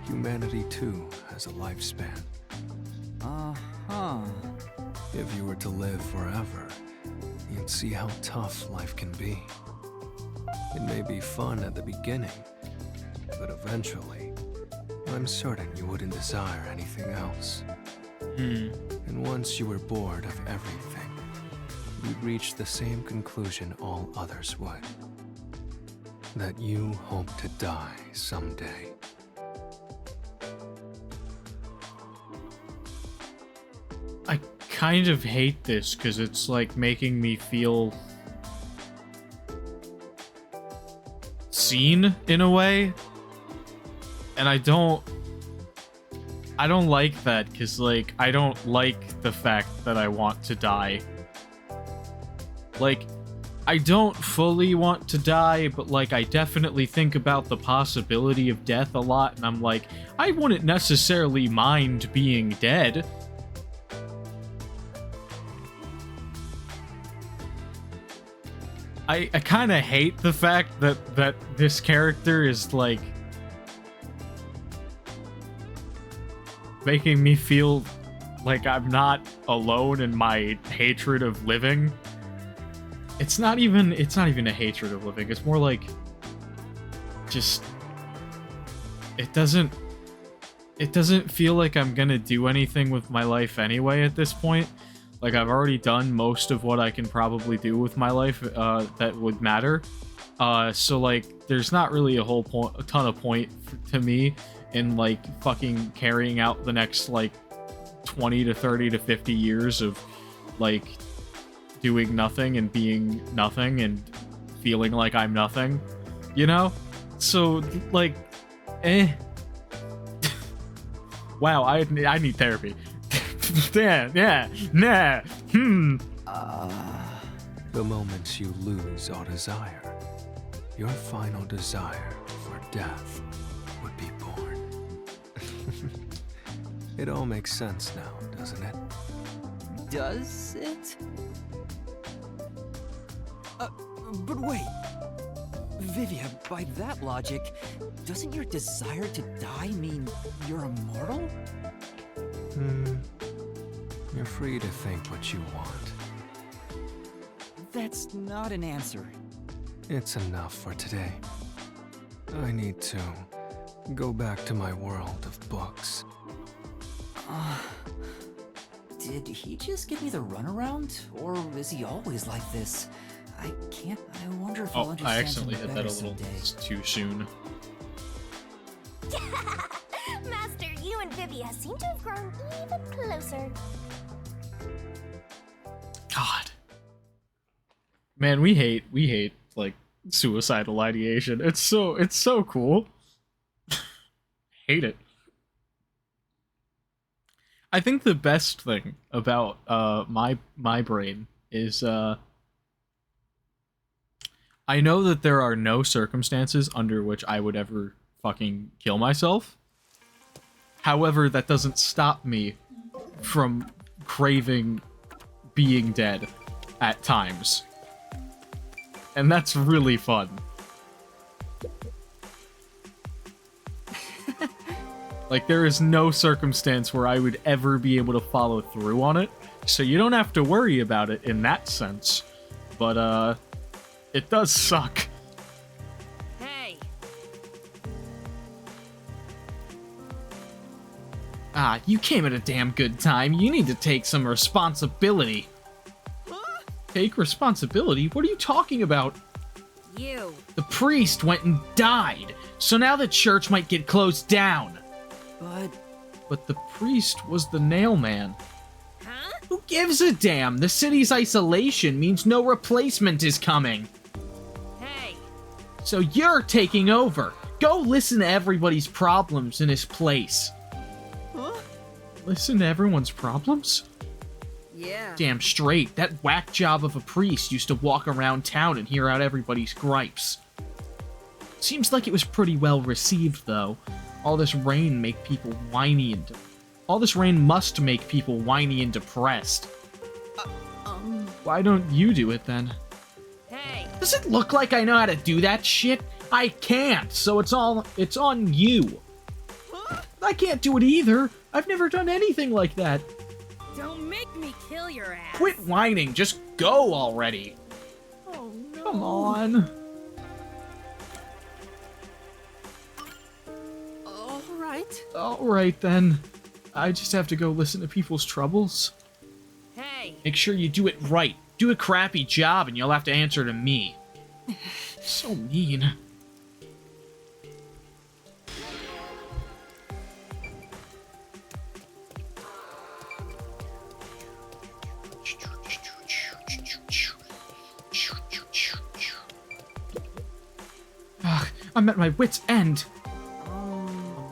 Humanity too has a lifespan. Uh-huh. If you were to live forever, you'd see how tough life can be. It may be fun at the beginning, but eventually, I'm certain you wouldn't desire anything else. And once you were bored of everything, you'd reach the same conclusion all others would. That you hope to die someday. I kind of hate this, because it's like making me feel seen in a way, and I don't like that, because, like, I don't like the fact that I want to die. Like, I don't fully want to die, but, like, I definitely think about the possibility of death a lot, and I'm like, I wouldn't necessarily mind being dead. I kind of hate the fact that this character is, like, making me feel like I'm not alone in my hatred of living. It's not even a hatred of living. It's more like, just, it doesn't it doesn't feel like I'm gonna do anything with my life anyway at this point. Like, I've already done most of what I can probably do with my life that would matter. So, like, there's not really a ton of point to me in, like, fucking carrying out the next, like, 20 to 30 to 50 years of, like, doing nothing and being nothing and feeling like I'm nothing, you know? So, like, Wow, I need therapy. Yeah, nah, The moments you lose all desire, your final desire for death would be born. It all makes sense now, doesn't it? Does it? But wait. Vivia, by that logic, doesn't your desire to die mean you're immortal? You're free to think what you want. That's not an answer. It's enough for today. I need to go back to my world of books. Did he just give me the runaround? Or is he always like this? I wonder if I'll Oh, understand I accidentally him hit that better a little someday. too soon. Master, you and Vivia seem to have grown even closer. God. Man, we hate like suicidal ideation. It's so cool. Hate it. I think the best thing about my brain is I know that there are no circumstances under which I would ever fucking kill myself. However, that doesn't stop me from craving being dead at times. And that's really fun. Like, there is no circumstance where I would ever be able to follow through on it, so you don't have to worry about it in that sense. But, it does suck. Hey! Ah, you came at a damn good time. You need to take some responsibility. Take responsibility? What are you talking about? You! The priest went and died, so now the church might get closed down. But the priest was the nail man. Huh? Who gives a damn? The city's isolation means no replacement is coming. Hey! So you're taking over. Go listen to everybody's problems in his place. Huh? Listen to everyone's problems? Yeah. Damn straight. That whack job of a priest used to walk around town and hear out everybody's gripes. Seems like it was pretty well received, though. All this rain must make people whiny and depressed. Why don't you do it then? Hey! Does it look like I know how to do that shit? I can't, so it's on you. I can't do it either. I've never done anything like that. Don't make me kill your ass! Quit whining, just go already. Oh no! Come on. Alright then. I just have to go listen to people's troubles. Hey! Make sure you do it right. Do a crappy job and you'll have to answer to me. So mean. Ugh, I'm at my wit's end.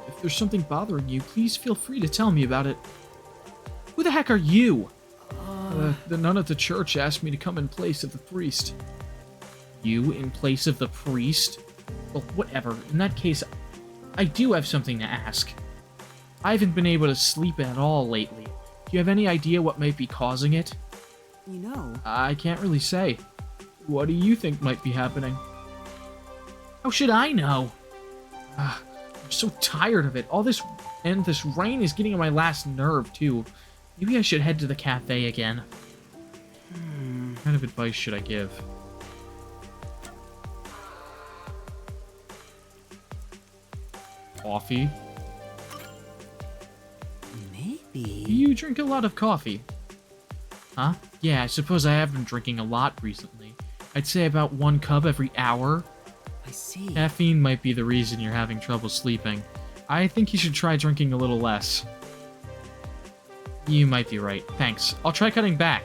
If there's something bothering you, please feel free to tell me about it. Who the heck are you? The nun at the church asked me to come in place of the priest. You in place of the priest? Well, whatever. In that case, I do have something to ask. I haven't been able to sleep at all lately. Do you have any idea what might be causing it? You know, I can't really say. What do you think might be happening? How should I know? I'm so tired of it. All this and this rain is getting on my last nerve, too. Maybe I should head to the cafe again. What kind of advice should I give? Coffee? You drink a lot of coffee. Huh? Yeah, I suppose I have been drinking a lot recently. I'd say about 1 cup every hour. I see. Caffeine might be the reason you're having trouble sleeping. I think you should try drinking a little less. You might be right. Thanks. I'll try cutting back.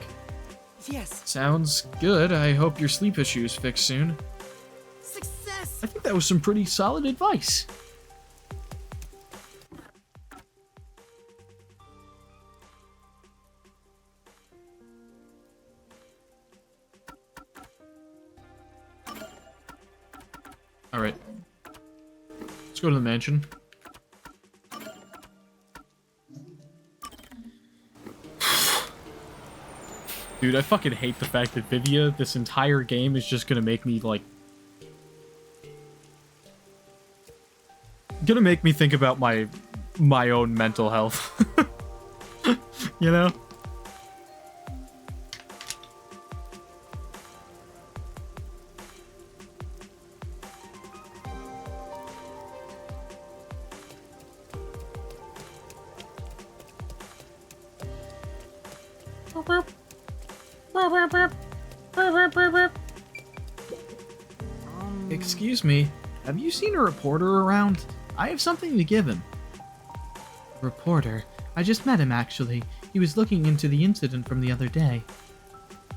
Yes. Sounds good. I hope your sleep issues fix soon. Success. I think that was some pretty solid advice. Alright. Let's go to the mansion. Dude, I fucking hate the fact that Vivia, this entire game, is just gonna make me, like... gonna make me think about my own mental health. You know? Excuse me, have you seen a reporter around? I have something to give him. Reporter? I just met him, actually. He was looking into the incident from the other day.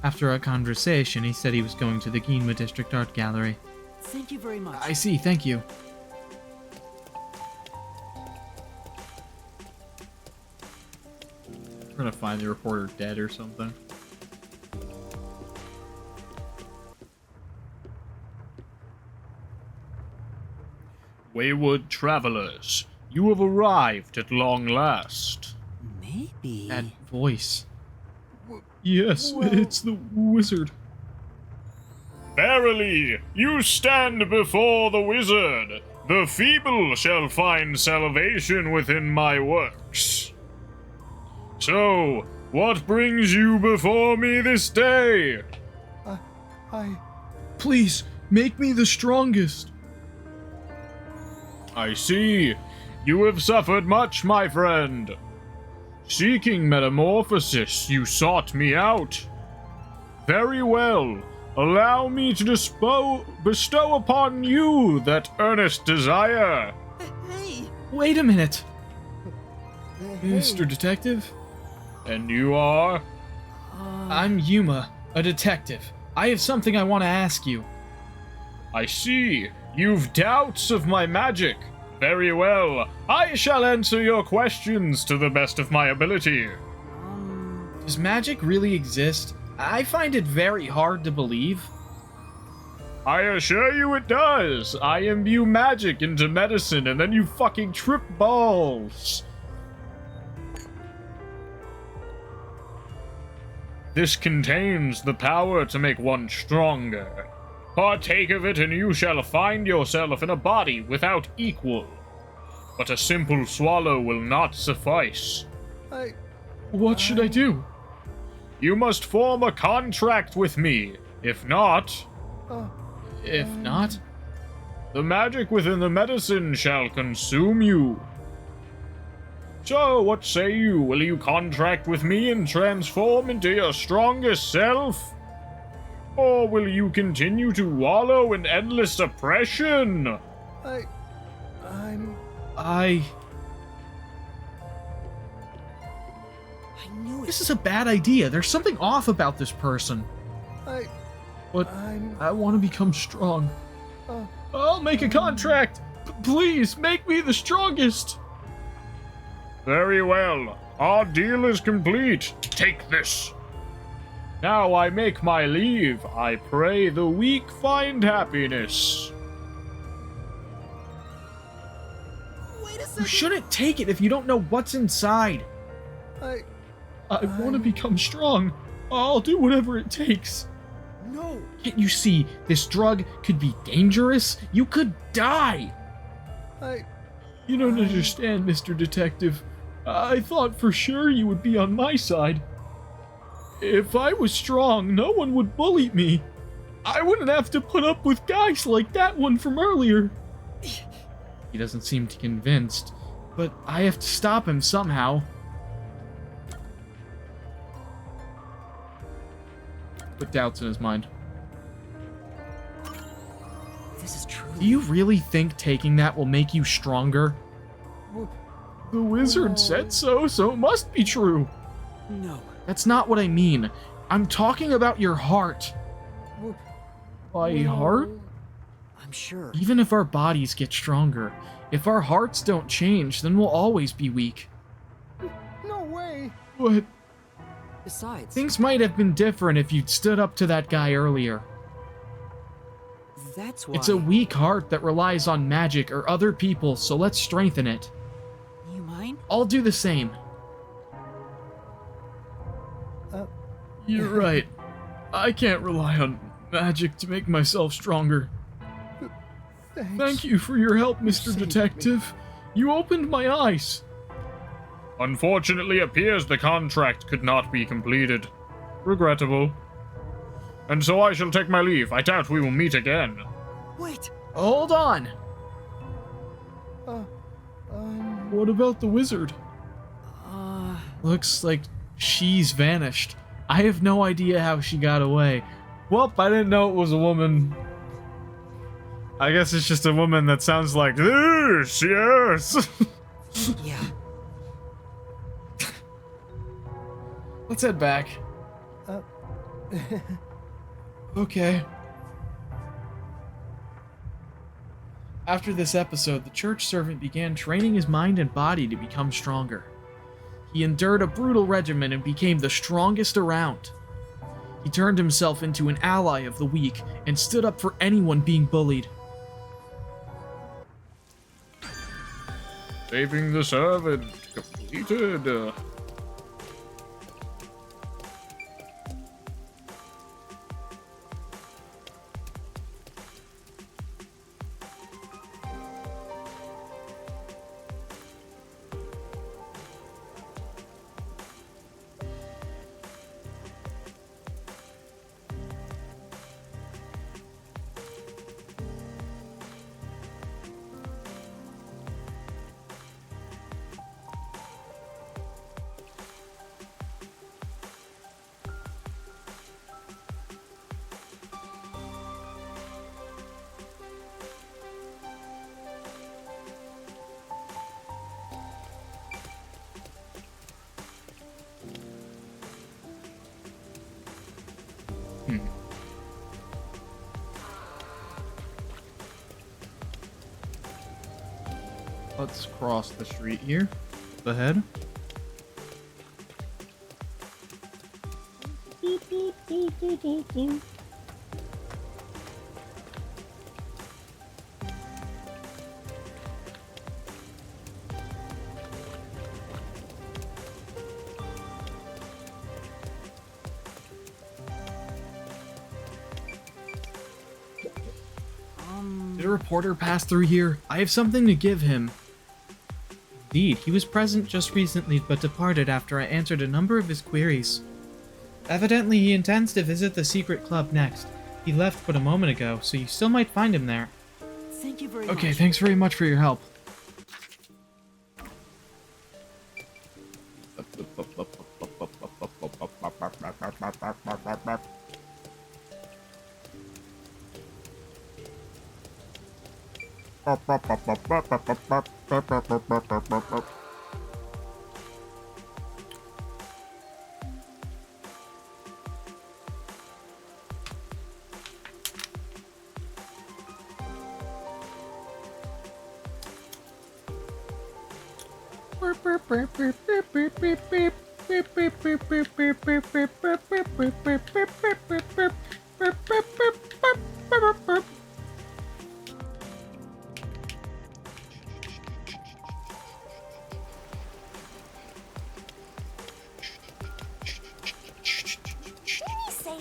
After our conversation, he said he was going to the Ginma District Art Gallery. Thank you very much. I see, thank you. I'm gonna find the reporter dead or something. Wayward travelers, you have arrived at long last. Maybe. That voice. Yes, it's the wizard. Verily, you stand before the wizard. The feeble shall find salvation within my works. So, what brings you before me this day? Please, make me the strongest. I see. You have suffered much, my friend. Seeking metamorphosis, you sought me out. Very well. Allow me to bestow upon you that earnest desire. Hey. Wait a minute. Mr. Detective? And you are? I'm Yuma, a detective. I have something I want to ask you. I see. You've doubts of my magic. Very well. I shall answer your questions to the best of my ability. Does magic really exist? I find it very hard to believe. I assure you it does. I imbue magic into medicine and then you fucking trip balls. This contains the power to make one stronger. Partake of it and you shall find yourself in a body without equal. But a simple swallow will not suffice. What should I do? You must form a contract with me. If not... If not? The magic within the medicine shall consume you. So, what say you? Will you contract with me and transform into your strongest self? Or will you continue to wallow in endless oppression? I knew it. This is a bad idea. There's something off about this person. But I want to become strong. I'll make a contract. Please, make me the strongest. Very well. Our deal is complete. Take this. Now I make my leave. I pray the weak find happiness. Wait a You second. shouldn't take it if you don't know what's inside. I want to become strong. I'll do whatever it takes. No. Can't you see this drug could be dangerous? You could die. You don't understand, Mr. Detective. I thought for sure you would be on my side. If I was strong, no one would bully me. I wouldn't have to put up with guys like that one from earlier. He doesn't seem convinced, but I have to stop him somehow. put doubts in his mind. This is true. Do you really think taking that will make you stronger? The wizard said so, so it must be true. No. That's not what I mean. I'm talking about your heart. By heart? I'm sure. Even if our bodies get stronger, if our hearts don't change, then we'll always be weak. No way! But Besides, things might have been different if you'd stood up to that guy earlier. that's why. It's a weak heart that relies on magic or other people, so let's strengthen it. You mind? I'll do the same. You're right. I can't rely on magic to make myself stronger. Thank you for your help, Mr. Detective. You opened my eyes. Unfortunately, appears the contract could not be completed. Regrettable. And so I shall take my leave. I doubt we will meet again. Wait. Hold on. What about the wizard? Looks like she's vanished. I have no idea how she got away. Well, I didn't know it was a woman. I guess it's just a woman that sounds like this, yes. Yeah. Let's head back. Okay. After this episode, the church servant began training his mind and body to become stronger. He endured a brutal regimen and became the strongest around. He turned himself into an ally of the weak and stood up for anyone being bullied. Saving the servant completed. Let's cross the street here. Ahead. Did a reporter pass through here? I have something to give him. Indeed, he was present just recently but departed after I answered a number of his queries. Evidently, he intends to visit the secret club next. He left but a moment ago, so you still might find him there. Thank you very much. Okay, thanks very much for your help.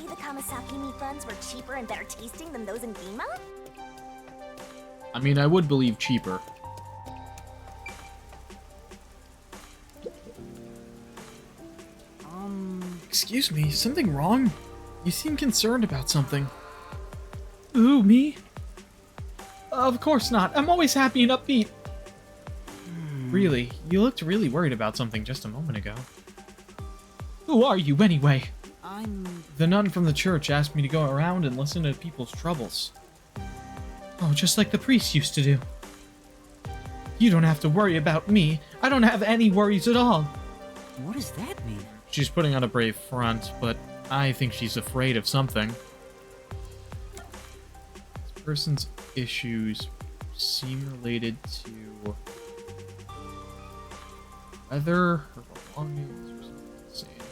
The Kamasaki meat buns were cheaper and better tasting than those in Gima? I mean, I would believe cheaper. Excuse me, something wrong? You seem concerned about something. Ooh, me? Of course not. I'm always happy and upbeat. Really, you looked really worried about something just a moment ago. Who are you, anyway? The nun from the church asked me to go around and listen to people's troubles. Oh, just like the priest used to do. You don't have to worry about me. I don't have any worries at all. What does that mean? She's putting on a brave front, but I think she's afraid of something. This person's issues seem related to whether her belongings or something unseen.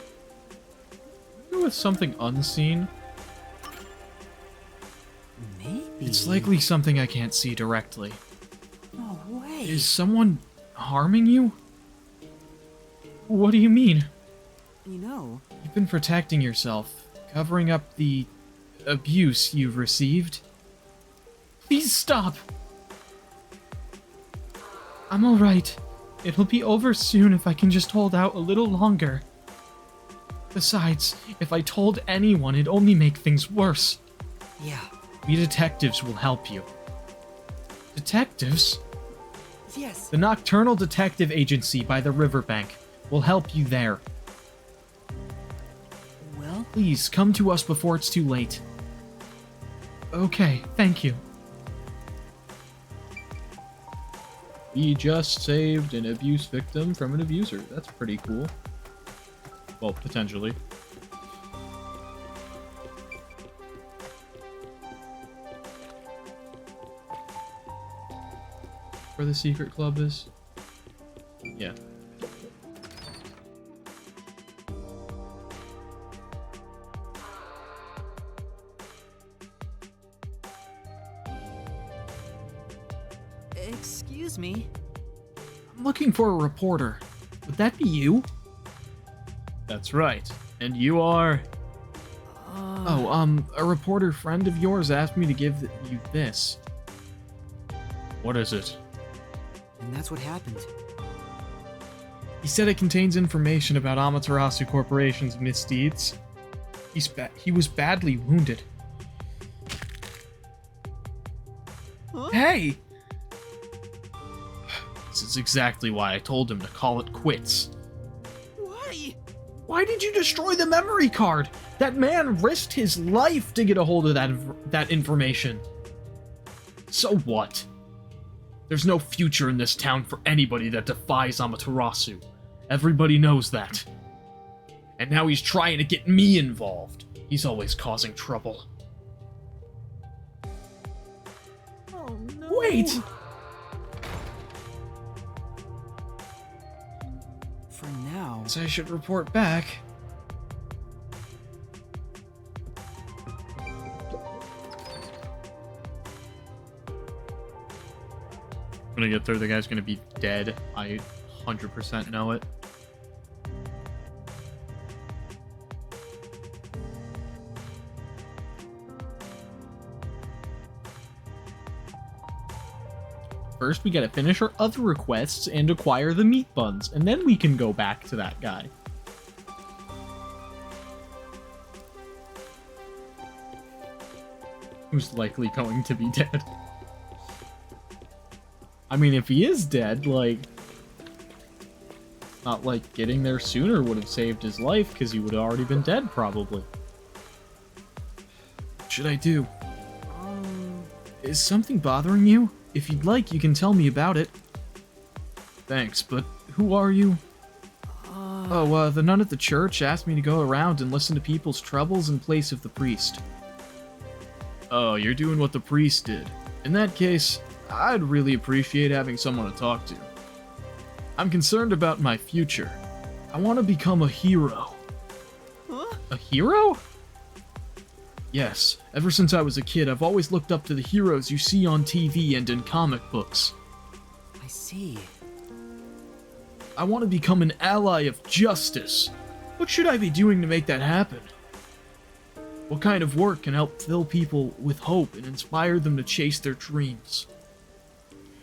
Maybe with something unseen? Maybe. It's likely something I can't see directly. No way. Is someone harming you? What do you mean? You know, You've been protecting yourself, covering up the abuse you've received. Please stop! I'm alright. It'll be over soon if I can just hold out a little longer. Besides, if I told anyone, it'd only make things worse. yeah. We detectives will help you. Detectives? Yes. The Nocturnal Detective Agency by the riverbank will help you there. Well, Please, come to us before it's too late. Okay, thank you. We just saved an abuse victim from an abuser. That's pretty cool. Well, potentially. Where the secret club is? Yeah. excuse me. I'm looking for a reporter. Would that be you? That's right. And you are... a reporter friend of yours asked me to give you this. What is it? And that's what happened. He said it contains information about Amaterasu Corporation's misdeeds. He was badly wounded. Huh? Hey! This is exactly why I told him to call it quits. Why? Why did you destroy the memory card? That man risked his life to get a hold of that information. So what? There's no future in this town for anybody that defies Amaterasu. Everybody knows that. And now he's trying to get me involved. He's always causing trouble. Oh no. Wait! For now. So I should report back. I'm gonna get through, the guy's gonna be dead. I 100% know it. First, we gotta finish our other requests and acquire the meat buns, and then we can go back to that guy. Who's likely going to be dead. I mean, if he is dead, like... Not like getting there sooner would have saved his life, because he would have already been dead, probably. What should I do? Is something bothering you? If you'd like, you can tell me about it. Thanks, but who are you? The nun at the church asked me to go around and listen to people's troubles in place of the priest. Oh, you're doing what the priest did. In that case, I'd really appreciate having someone to talk to. I'm concerned about my future. I want to become a hero. Huh? A hero? Yes, ever since I was a kid, I've always looked up to the heroes you see on TV and in comic books. I see. I want to become an ally of justice. What should I be doing to make that happen? What kind of work can help fill people with hope and inspire them to chase their dreams?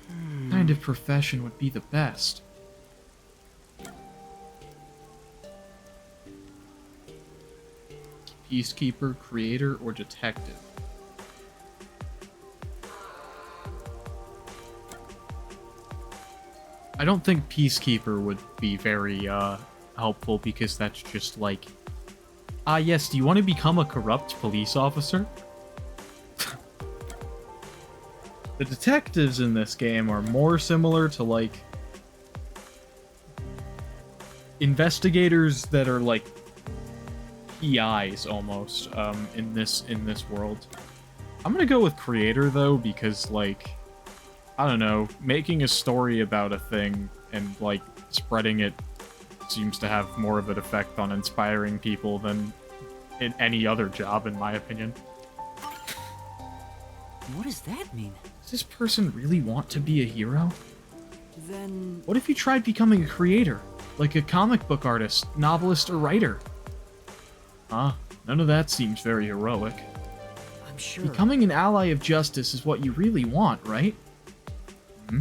What kind of profession would be the best? Peacekeeper, creator, or detective? I don't think Peacekeeper would be very helpful, because that's just like Ah, yes, do you want to become a corrupt police officer? The detectives in this game are more similar to, like, investigators that are, like, PIs, almost, in this world. I'm gonna go with creator, though, because, like, I don't know, making a story about a thing and, like, spreading it seems to have more of an effect on inspiring people than in any other job, in my opinion. What does that mean? Does this person really want to be a hero? Then... What if you tried becoming a creator? Like a comic book artist, novelist, or writer? Ah, none of that seems very heroic. I'm sure... Becoming an ally of justice is what you really want, right? Hmm?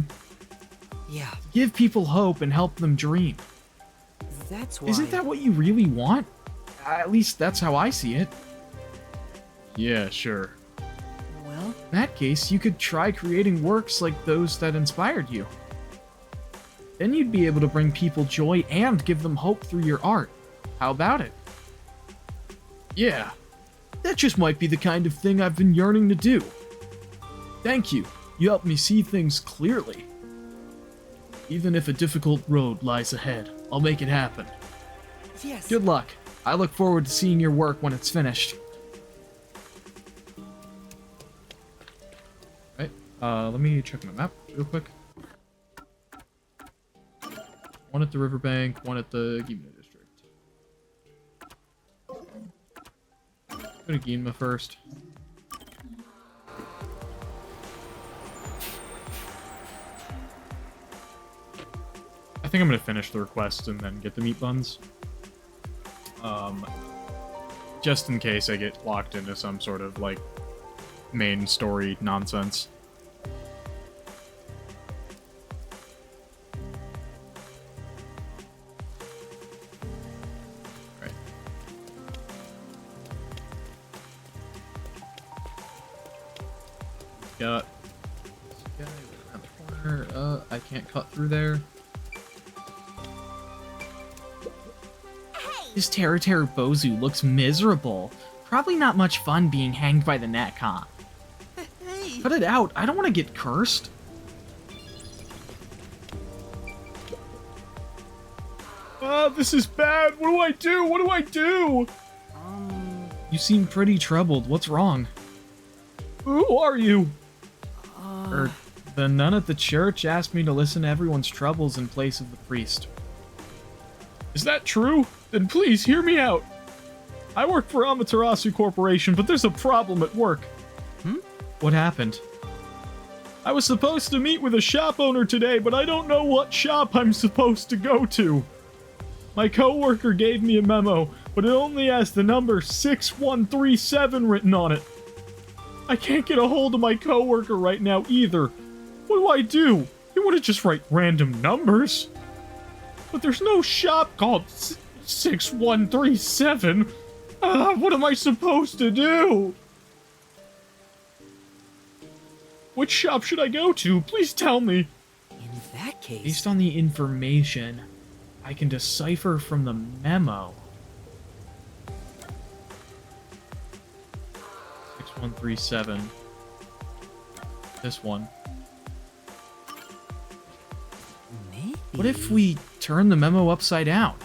Yeah, Give people hope and help them dream. that's why... Isn't that what you really want? At least that's how I see it. Yeah, sure. Well, In that case, you could try creating works like those that inspired you. Then you'd be able to bring people joy and give them hope through your art. How about it? Yeah, that just might be the kind of thing I've been yearning to do. Thank you. You helped me see things clearly. Even if a difficult road lies ahead, I'll make it happen. yes. Good luck. I look forward to seeing your work when it's finished. Right, let me check my map real quick. One at the riverbank, one at the Ginma district. Go to Ginma first. I think I'm gonna finish the request and then get the meat buns. Just in case I get locked into some sort of, like, main story nonsense. Right. Got this guy around the corner. I can't cut through there. This Terra Bozu looks miserable. Probably not much fun being hanged by the neck, huh? Hey! Cut it out. I don't want to get cursed. This is bad. What do I do? What do I do? You seem pretty troubled. What's wrong? Who are you? The nun at the church asked me to listen to everyone's troubles in place of the priest. Is that true? Then please hear me out. I work for Amaterasu Corporation, but there's a problem at work. What happened? I was supposed to meet with a shop owner today, but I don't know what shop I'm supposed to go to. My coworker gave me a memo, but it only has the number 6137 written on it. I can't get a hold of my coworker right now either. What do? He wouldn't just write random numbers. But there's no shop called 6137. What am I supposed to do? Which shop should I go to? Please tell me. In that case... Based on the information I can decipher from the memo. 6137. This one. Maybe... What if we turn the memo upside down?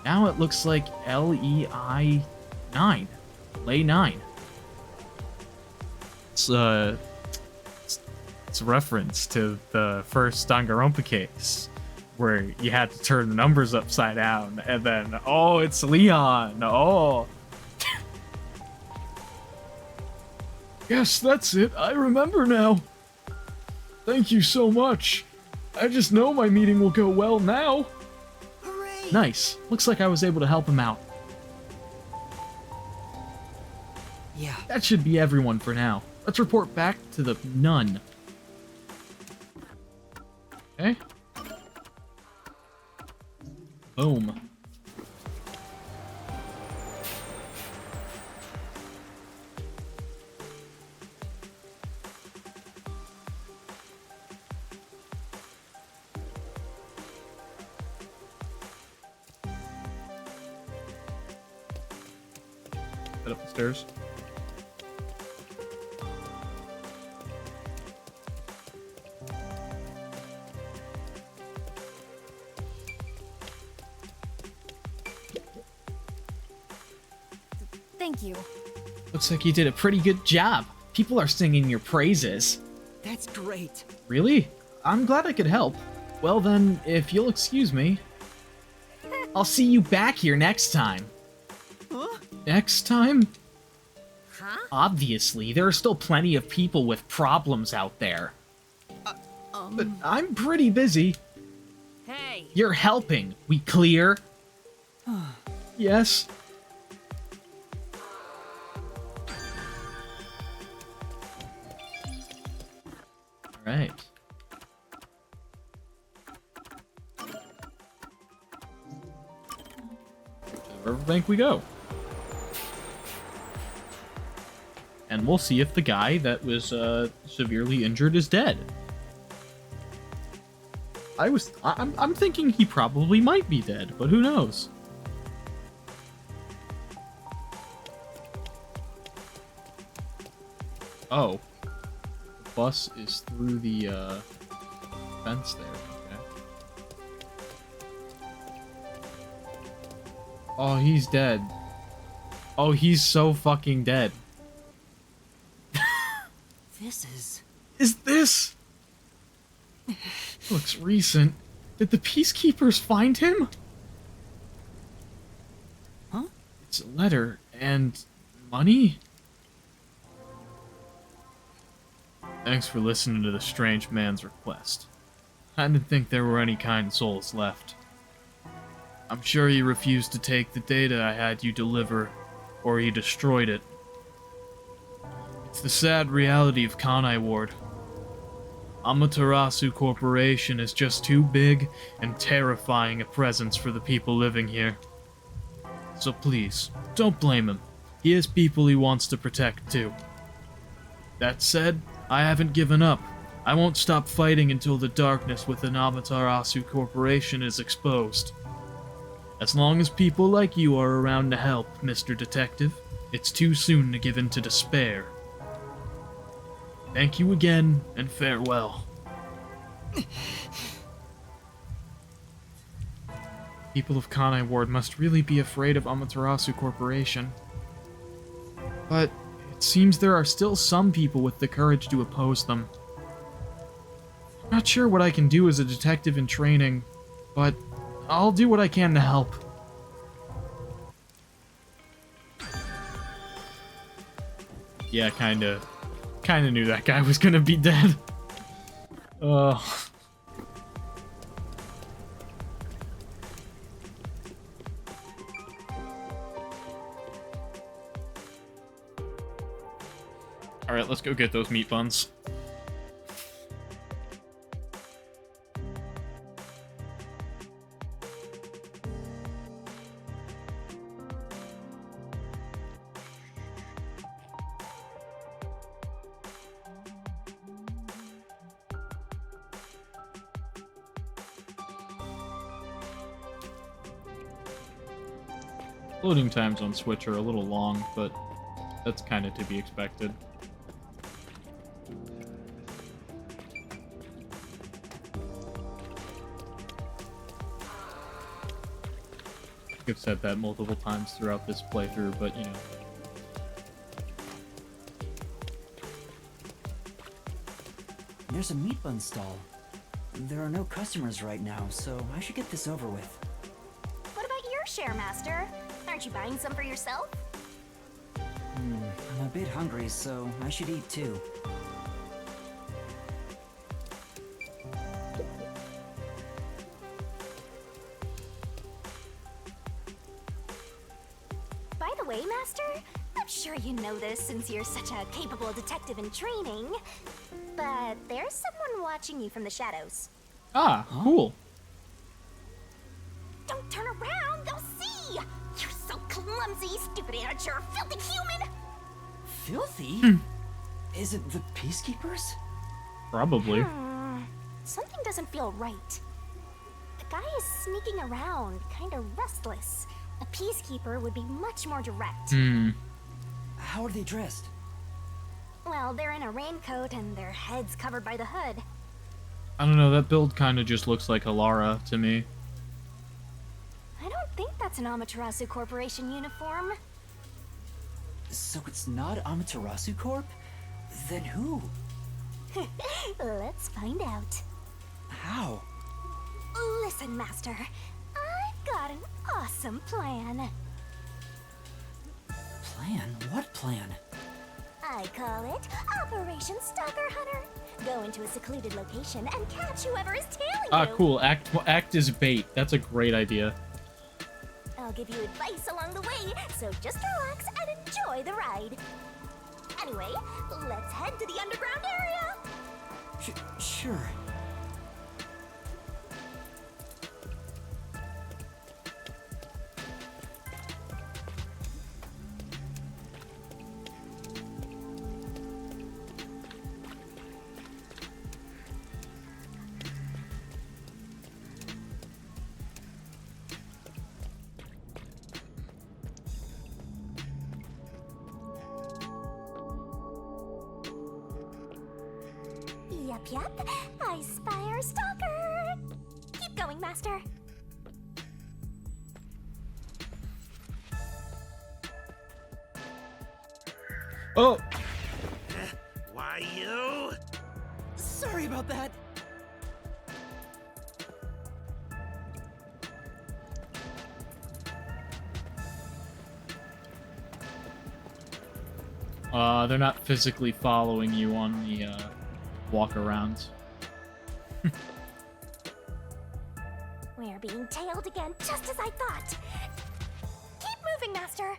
Now it looks like LEI 9. Lay 9. It's a reference to the first Danganronpa case, where you had to turn the numbers upside down, and then, oh, it's Leon. Oh. Yes, that's it. I remember now. Thank you so much. I just know my meeting will go well now. Hooray! Nice. Looks like I was able to help him out. Yeah. That should be everyone for now. Let's report back to the nun. Okay. Boom. Head up the stairs. Thank you. Looks like you did a pretty good job. People are singing your praises. That's great. Really? I'm glad I could help. Well then, if you'll excuse me, I'll see you back here next time. Huh? Next time? Huh? Obviously, there are still plenty of people with problems out there. But I'm pretty busy. Hey. You're helping. We clear? Yes? Alright. To the riverbank we go. And we'll see if the guy that was severely injured is dead. I'm thinking he probably might be dead, but who knows? Oh. The bus is through the fence there. Okay. Oh, he's dead. Oh, he's so fucking dead. Is this? Looks recent. Did the peacekeepers find him? Huh? It's a letter and money? Thanks for listening to the strange man's request. I didn't think there were any kind souls left. I'm sure you refused to take the data I had you deliver, or you destroyed it. It's the sad reality of Kanai Ward. Amaterasu Corporation is just too big and terrifying a presence for the people living here. So please, don't blame him. He has people he wants to protect too. That said, I haven't given up. I won't stop fighting until the darkness within Amaterasu Corporation is exposed. As long as people like you are around to help, Mr. Detective, it's too soon to give in to despair. Thank you again, and farewell. People of Kanai Ward must really be afraid of Amaterasu Corporation. But it seems there are still some people with the courage to oppose them. I'm not sure what I can do as a detective in training, but I'll do what I can to help. Yeah, kinda knew that guy was gonna be dead. Alright, let's go get those meat buns. Loading times on Switch are a little long, but that's kind of to be expected. I've said that multiple times throughout this playthrough, but you know. There's a meat bun stall. There are no customers right now, so I should get this over with. What about your share, Master? Aren't you buying some for yourself? I'm a bit hungry, so I should eat too. By the way, Master, I'm sure you know this since you're such a capable detective in training, but there's someone watching you from the shadows. Ah, cool. Don't turn around, they'll see! You're so clumsy, stupid amateur, filthy human! Filthy? Is it the peacekeepers? Probably. Something doesn't feel right. The guy is sneaking around, kinda restless. A peacekeeper would be much more direct. How are they dressed? Well, they're in a raincoat and their heads covered by the hood. I don't know, that build kind of just looks like Alara to me. I don't think that's an Amaterasu Corporation uniform. So it's not Amaterasu Corp? Then who? Let's find out. How? Listen, Master. I've got an awesome plan. Plan? What plan? I call it Operation Stalker Hunter. Go into a secluded location and catch whoever is tailing Ah, you. cool. Act as bait. That's a great idea. I'll give you advice along the way, so just relax and enjoy the ride. Anyway, let's head to the underground area. Sure. Yup. I spy our stalker. Keep going, Master. Oh! Why you? Sorry about that. They're not physically following you on the, walk-arounds. We're being tailed again, just as I thought. Keep moving, Master.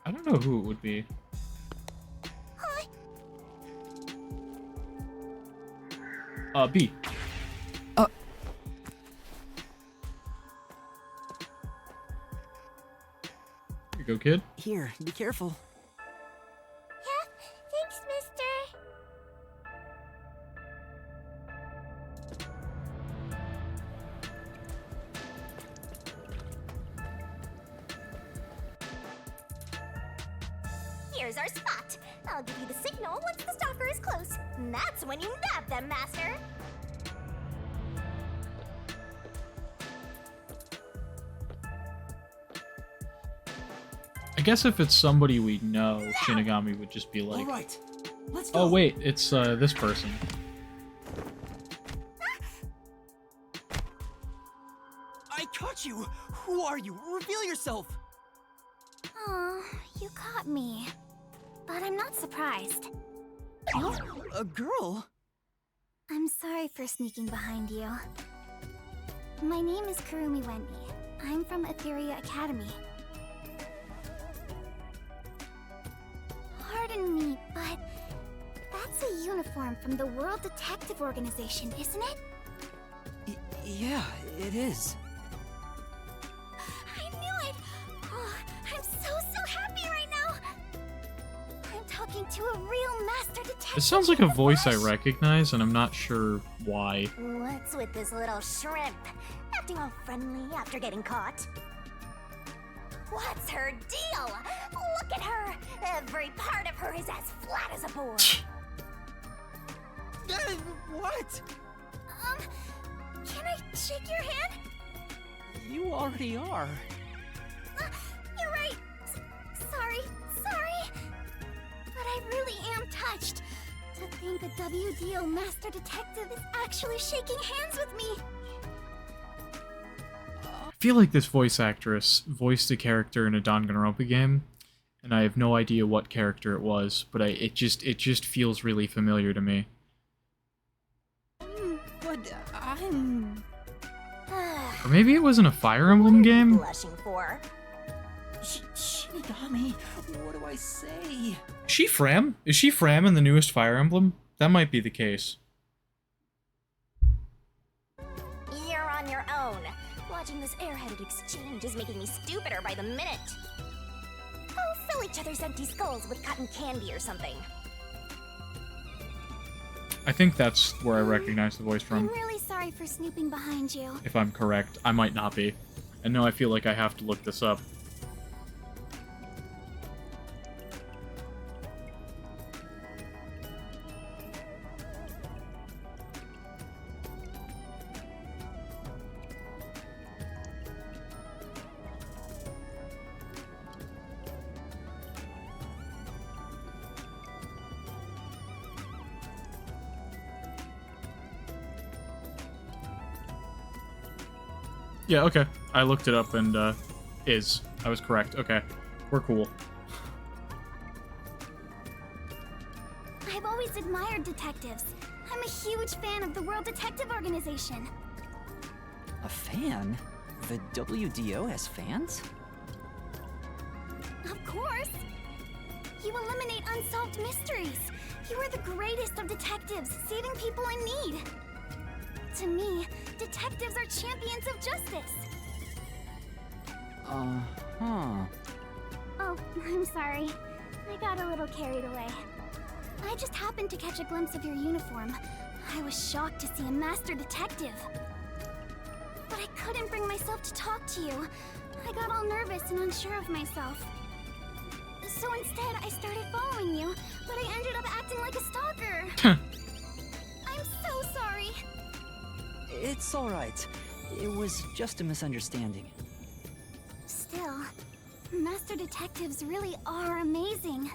I don't know who it would be. B. Here you go, kid. Here, be careful. Yeah, thanks, Mister. Here's our spot. I'll give you the signal once the stalker is close. And that's when you nab them, Master. I guess if it's somebody we know, Shinigami would just be like, All right, let's go. oh wait, it's this person. I caught you. Who are you? Reveal yourself. Oh, you caught me. But I'm not surprised. You're a girl. I'm sorry for sneaking behind you. My name is Kurumi Wendy. I'm from Etheria Academy. Pardon me, but that's a uniform from the World Detective Organization, isn't it? Yeah, it is. I knew it! Oh, I'm so happy right now! I'm talking to a real master detective. It sounds like a in the voice I flesh. recognize, and I'm not sure why. What's with this little shrimp? Acting all friendly after getting caught? What's her deal? Look at her! Every part of her is as flat as a board. What? Can I shake your hand? You already are. You're right. Sorry. But I really am touched. To think a WDO Master Detective is actually shaking hands with me. I feel like this voice actress voiced a character in a Danganronpa game, and I have no idea what character it was, but it just feels really familiar to me. But I'm... Or maybe it wasn't a Fire Emblem game? Blushing for. Shinigami, what do I say? Is she Fram? Is she Fram in the newest Fire Emblem? That might be the case. You're on your own. Watching this airheaded exchange is making me stupider by the minute. Go fill each other's empty skulls with cotton candy or something. I think that's where I recognize the voice I'm from. really sorry for snooping behind you. If I'm correct. I might not be. And no, I feel like I have to look this up. Yeah, okay. I looked it up and, I was correct. Okay. We're cool. I've always admired detectives. I'm a huge fan of the World Detective Organization. A fan? The WDO has fans? Of course! You eliminate unsolved mysteries. You are the greatest of detectives, saving people in need. To me, detectives are champions of justice. Uh-huh. Oh, I'm sorry. I got a little carried away. I just happened to catch a glimpse of your uniform. I was shocked to see a master detective. But I couldn't bring myself to talk to you. I got all nervous and unsure of myself. So instead, I started following you, but I ended up acting like a stalker. I'm so sorry. It's alright. It was just a misunderstanding. Still, master detectives really are amazing.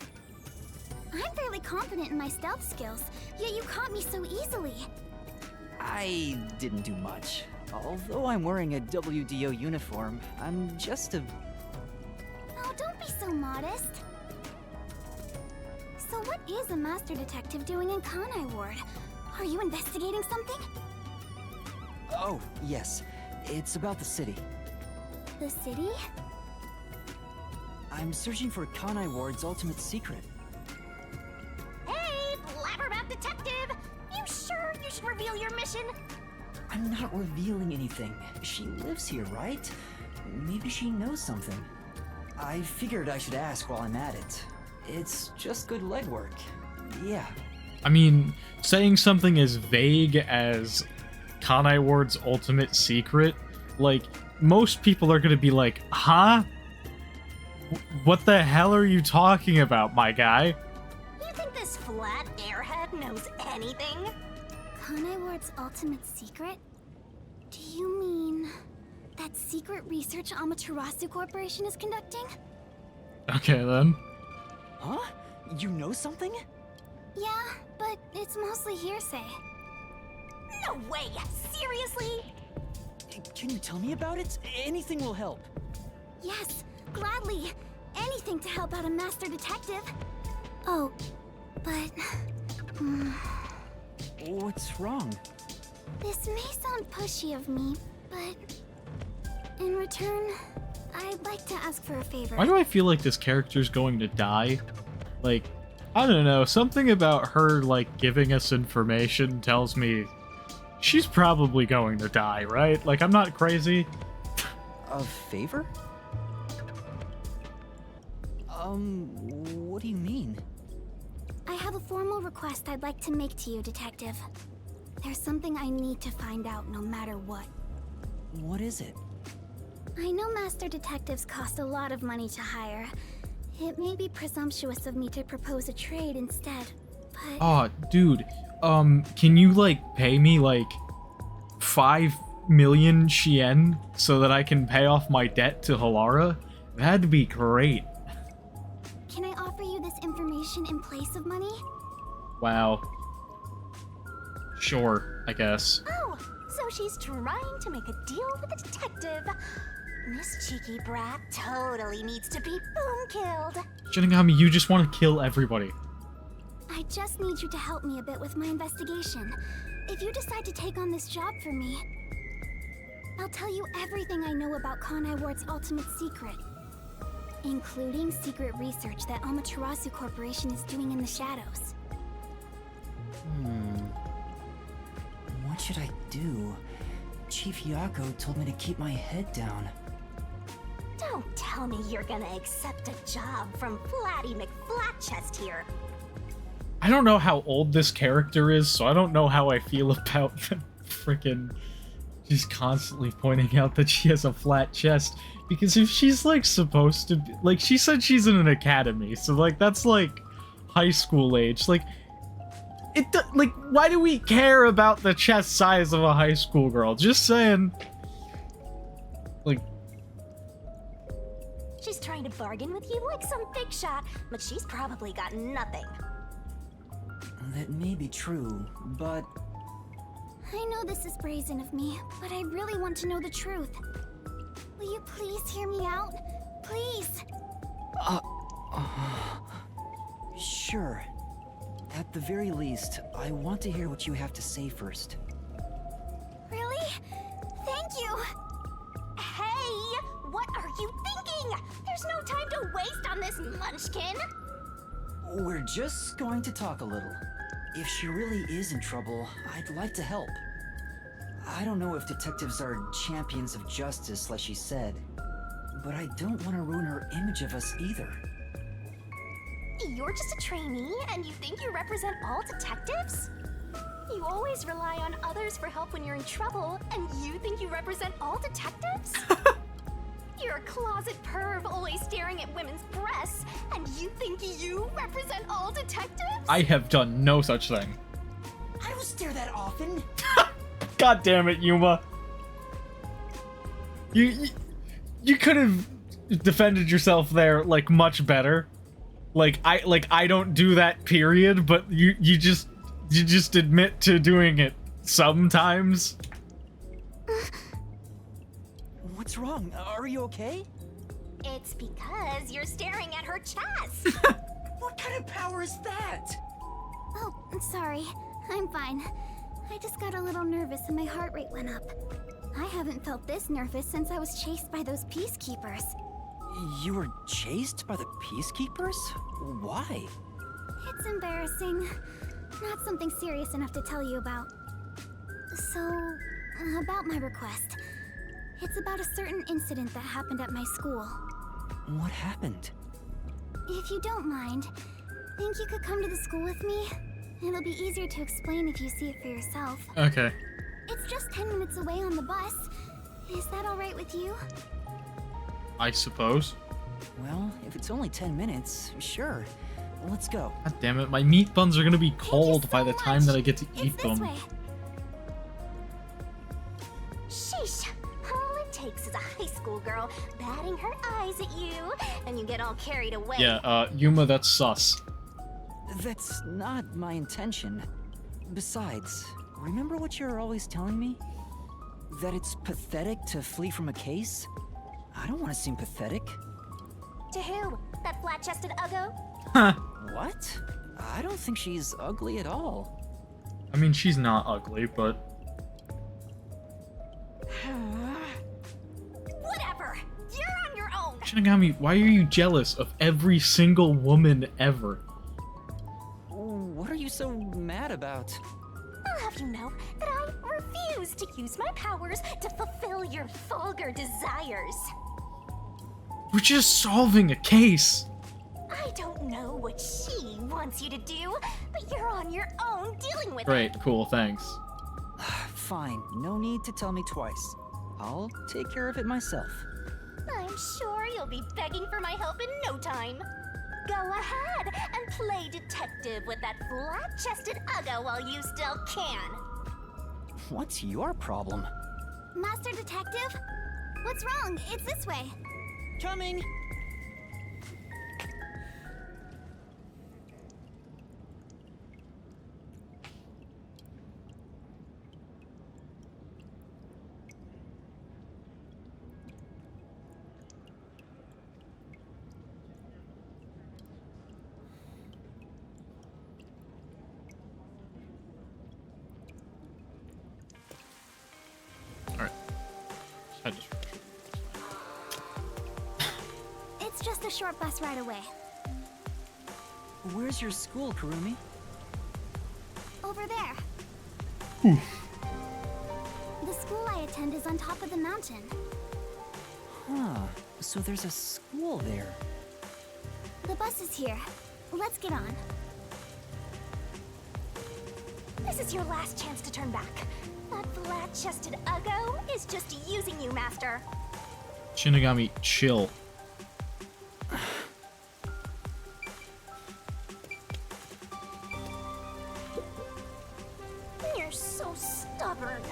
I'm fairly confident in my stealth skills, yet you caught me so easily. I didn't do much. Although I'm wearing a WDO uniform, I'm just a... Oh, don't be so modest. So what is a master detective doing in Kanai Ward? Are you investigating something? Oh, yes. It's about the city. The city? I'm searching for Kanai Ward's ultimate secret. Hey, blabbermouth detective! You sure you should reveal your mission? I'm not revealing anything. She lives here, right? Maybe she knows something. I figured I should ask while I'm at it. It's just good legwork. Yeah. I mean, saying something as vague as Kanai Ward's ultimate secret, like, most people are gonna be like, huh? What the hell are you talking about, my guy? You think this flat airhead knows anything? Kanai Ward's ultimate secret? Do you mean that secret research Amaterasu Corporation is conducting? Okay, then. Huh? You know something? Yeah, but it's mostly hearsay. No way! Seriously? Can you tell me about it? Anything will help. Yes, gladly. Anything to help out a master detective. Oh, but... What's wrong? This may sound pushy of me, but... in return, I'd like to ask for a favor. Why do I feel like this character's going to die? Like, I don't know, something about her, like, giving us information tells me she's probably going to die, right? Like, I'm not crazy. A favor? What do you mean? I have a formal request I'd like to make to you, Detective. There's something I need to find out no matter what. What is it? I know master detectives cost a lot of money to hire. It may be presumptuous of me to propose a trade instead, but... Aw, dude, can you, like, pay me, like, 5 million Shien so that I can pay off my debt to Halara? That'd be great. Can I offer you this information in place of money? Wow. Sure, I guess. Oh, so she's trying to make a deal with a detective. This cheeky brat totally needs to be boom killed. Shinigami, you just want to kill everybody. I just need you to help me a bit with my investigation. If you decide to take on this job for me, I'll tell you everything I know about Kanai Ward's ultimate secret, including secret research that Amaterasu Corporation is doing in the shadows. What should I do? Chief Yako told me to keep my head down. Don't tell me you're gonna accept a job from Flatty McFlatchest here. I don't know how old this character is, so I don't know how I feel about the freaking... She's constantly pointing out that she has a flat chest. Because if she's, like, supposed to be... Like, she said she's in an academy, so, like, that's, like, high school age. Like, like, why do we care about the chest size of a high school girl? Just saying. Like... She's trying to bargain with you like some big shot, but she's probably got nothing. That may be true, but I know this is brazen of me, but I really want to know the truth. Will you please hear me out? Please! sure. At the very least, I want to hear what you have to say first. Really? Thank you! Hey! What are you thinking? There's no time to waste on this munchkin! We're just going to talk a little. If she really is in trouble, I'd like to help. I don't know if detectives are champions of justice, like she said, but I don't want to ruin her image of us either. You're just a trainee, and you think you represent all detectives? You always rely on others for help when you're in trouble, and you think you represent all detectives? You're a closet perv always staring at women's breasts, and you think you represent all detectives? I have done no such thing. I don't stare that often. God damn it, Yuma. You could have defended yourself there, like, much better. Like I don't do that, period, but you just admit to doing it sometimes. What's wrong? Are you okay? It's because you're staring at her chest. What kind of power is that? Oh, sorry. I'm fine. I just got a little nervous and my heart rate went up. I haven't felt this nervous since I was chased by those peacekeepers. You were chased by the peacekeepers? Why? It's embarrassing. Not something serious enough to tell you about. So, about my request. It's about a certain incident that happened at my school. What happened? If you don't mind, think you could come to the school with me? It'll be easier to explain if you see it for yourself. Okay. It's just 10 minutes away on the bus. Is that alright with you? I suppose. Well, if it's only 10 minutes, sure. Let's go. God damn it, my meat buns are gonna be cold so by the time much. that I get to eat It's them. this way. Sheesh. All it takes is a high school girl batting her eyes at you, and you get all carried away. Yeah, Yuma, that's sus. That's not my intention. Besides, remember what you're always telling me? That it's pathetic to flee from a case? I don't want to seem pathetic. To who? That flat-chested uggo? Huh. What? I don't think she's ugly at all. I mean, she's not ugly, but... Whatever. You're on your own. Shinigami, why are you jealous of every single woman ever? What are you so mad about? I'll have you know that I refuse to use my powers to fulfill your vulgar desires. We're just solving a case. I don't know what she wants you to do, but you're on your own dealing with Great, it. cool, thanks. Fine, no need to tell me twice. I'll take care of it myself. I'm sure you'll be begging for my help in no time. Go ahead and play detective with that flat-chested uggo while you still can. What's your problem? Master Detective? What's wrong? It's this way. Coming! Alright. I just... It's just a short bus ride away. Where's your school, Kurumi? Over there. The school I attend is on top of the mountain. Huh, so there's a school there. The bus is here. Let's get on. This is your last chance to turn back. That flat-chested Uggo is just using you, Master. Shinigami, chill. You're so stubborn.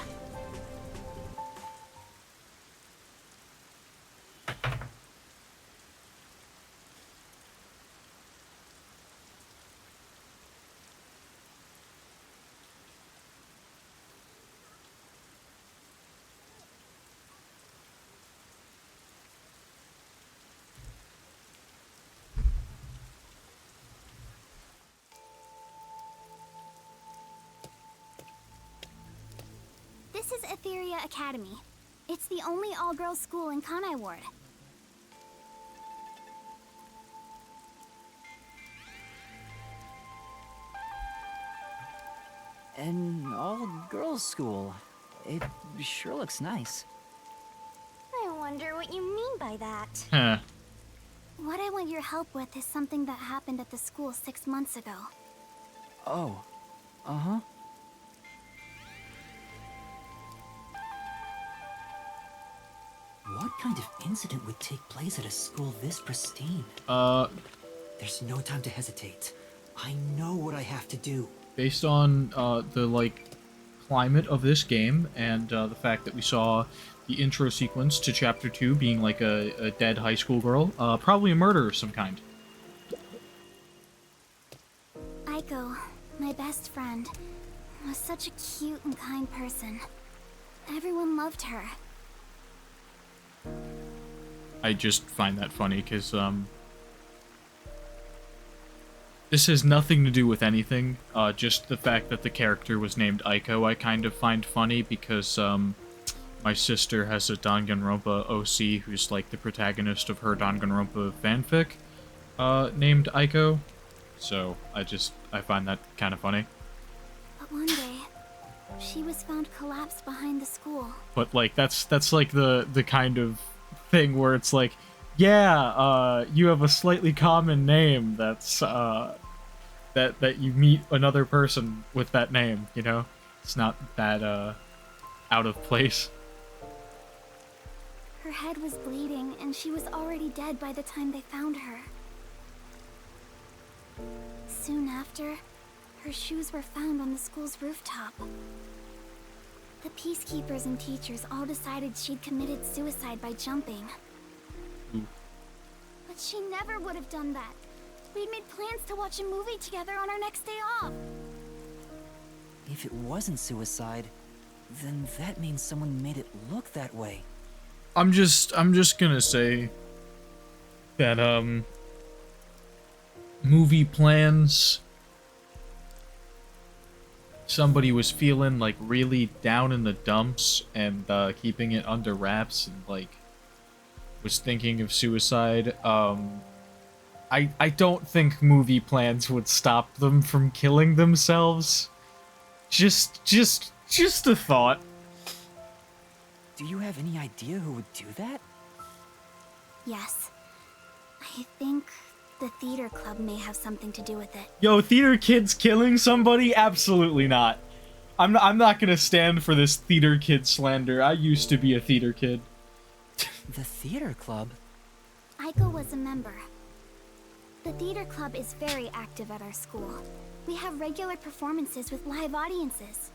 This is Etheria Academy. It's the only all-girls school in Kanai Ward. An all-girls school. It sure looks nice. I wonder what you mean by that. Huh. What I want your help with is something that happened at the school 6 months ago. Oh. Uh-huh. What kind of incident would take place at a school this pristine? There's no time to hesitate. I know what I have to do. Based on the like climate of this game and the fact that we saw the intro sequence to Chapter 2 being like a dead high school girl, probably a murder of some kind. Aiko, my best friend, was such a cute and kind person. Everyone loved her. I just find that funny because this has nothing to do with anything. Just the fact that the character was named Aiko I kind of find funny because my sister has a Danganronpa OC who's like the protagonist of her Danganronpa fanfic named Aiko. So I find that kind of funny. But one day, she was found collapsed behind the school. But like that's like the kind of thing where it's like, yeah, you have a slightly common name that's that you meet another person with that name, you know? It's not that out of place. Her head was bleeding, and she was already dead by the time they found her. Soon after, her shoes were found on the school's rooftop. The peacekeepers and teachers all decided she'd committed suicide by jumping. But she never would have done that. We'd made plans to watch a movie together on our next day off. If it wasn't suicide, then that means someone made it look that way. I'm just gonna say that movie plans, somebody was feeling like really down in the dumps and keeping it under wraps and like was thinking of suicide. I don't think movie plans would stop them from killing themselves. Just a thought. Do you have any idea who would do that? Yes. I think the theater club may have something to do with it. Yo, theater kids killing somebody? Absolutely not. I'm not gonna stand for this theater kid slander. I used to be a theater kid. The theater club? Aiko was a member. The theater club is very active at our school. We have regular performances with live audiences.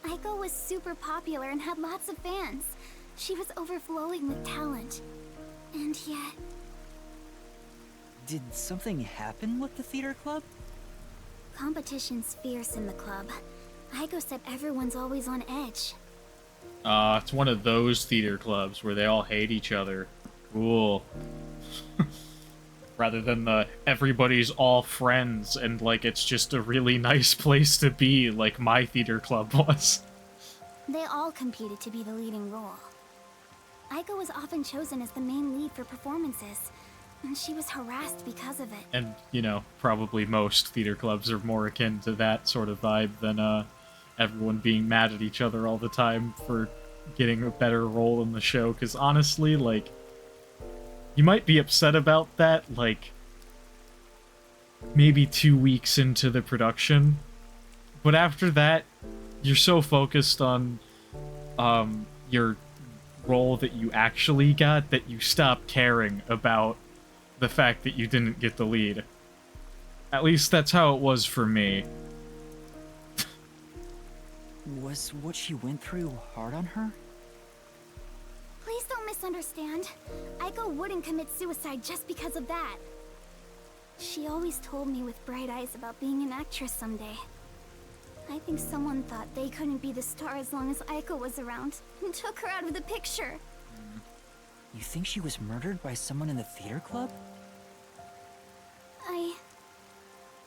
Aiko was super popular and had lots of fans. She was overflowing with talent. And yet... Did something happen with the theater club? Competition's fierce in the club. Aiko said everyone's always on edge. It's one of those theater clubs where they all hate each other. Cool. Rather than the everybody's all friends and like it's just a really nice place to be like my theater club was. They all competed to be the leading role. Aiko was often chosen as the main lead for performances, and she was harassed because of it. And, you know, probably most theater clubs are more akin to that sort of vibe than everyone being mad at each other all the time for getting a better role in the show, because honestly, like, you might be upset about that, like, maybe 2 weeks into the production, But after that, you're so focused on your role that you actually got that you stop caring about the fact that you didn't get the lead. At least that's how it was for me. Was what she went through hard on her? Please don't misunderstand. Aiko wouldn't commit suicide just because of that. She always told me with bright eyes about being an actress someday. I think someone thought they couldn't be the star as long as Aiko was around, and took her out of the picture. You think she was murdered by someone in the theater club? I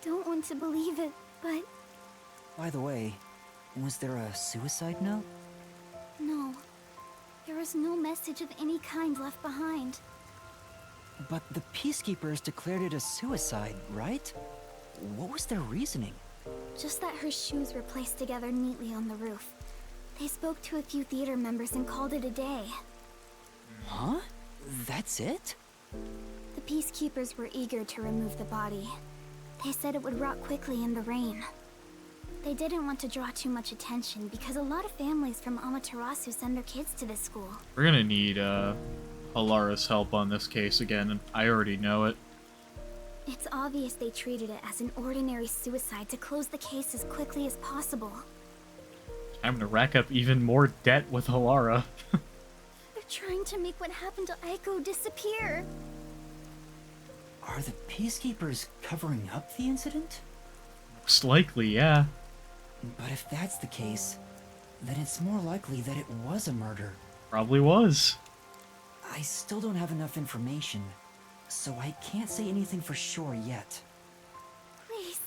don't want to believe it, but By the way, was there a suicide note? no. There was no message of any kind left behind. But the Peacekeepers declared it a suicide, right? What was their reasoning? Just that her shoes were placed together neatly on the roof. They spoke to a few theater members and called it a day. Huh? That's it? The Peacekeepers were eager to remove the body. They said it would rot quickly in the rain. They didn't want to draw too much attention because a lot of families from Amaterasu send their kids to this school. We're gonna need Halara's help on this case again, and I already know it. It's obvious they treated it as an ordinary suicide to close the case as quickly as possible. I'm gonna rack up even more debt with Halara. They're trying to make what happened to Aiko disappear. Are the Peacekeepers covering up the incident? Most likely, yeah. But if that's the case, then it's more likely that it was a murder. Probably was. I still don't have enough information, so I can't say anything for sure yet. Please,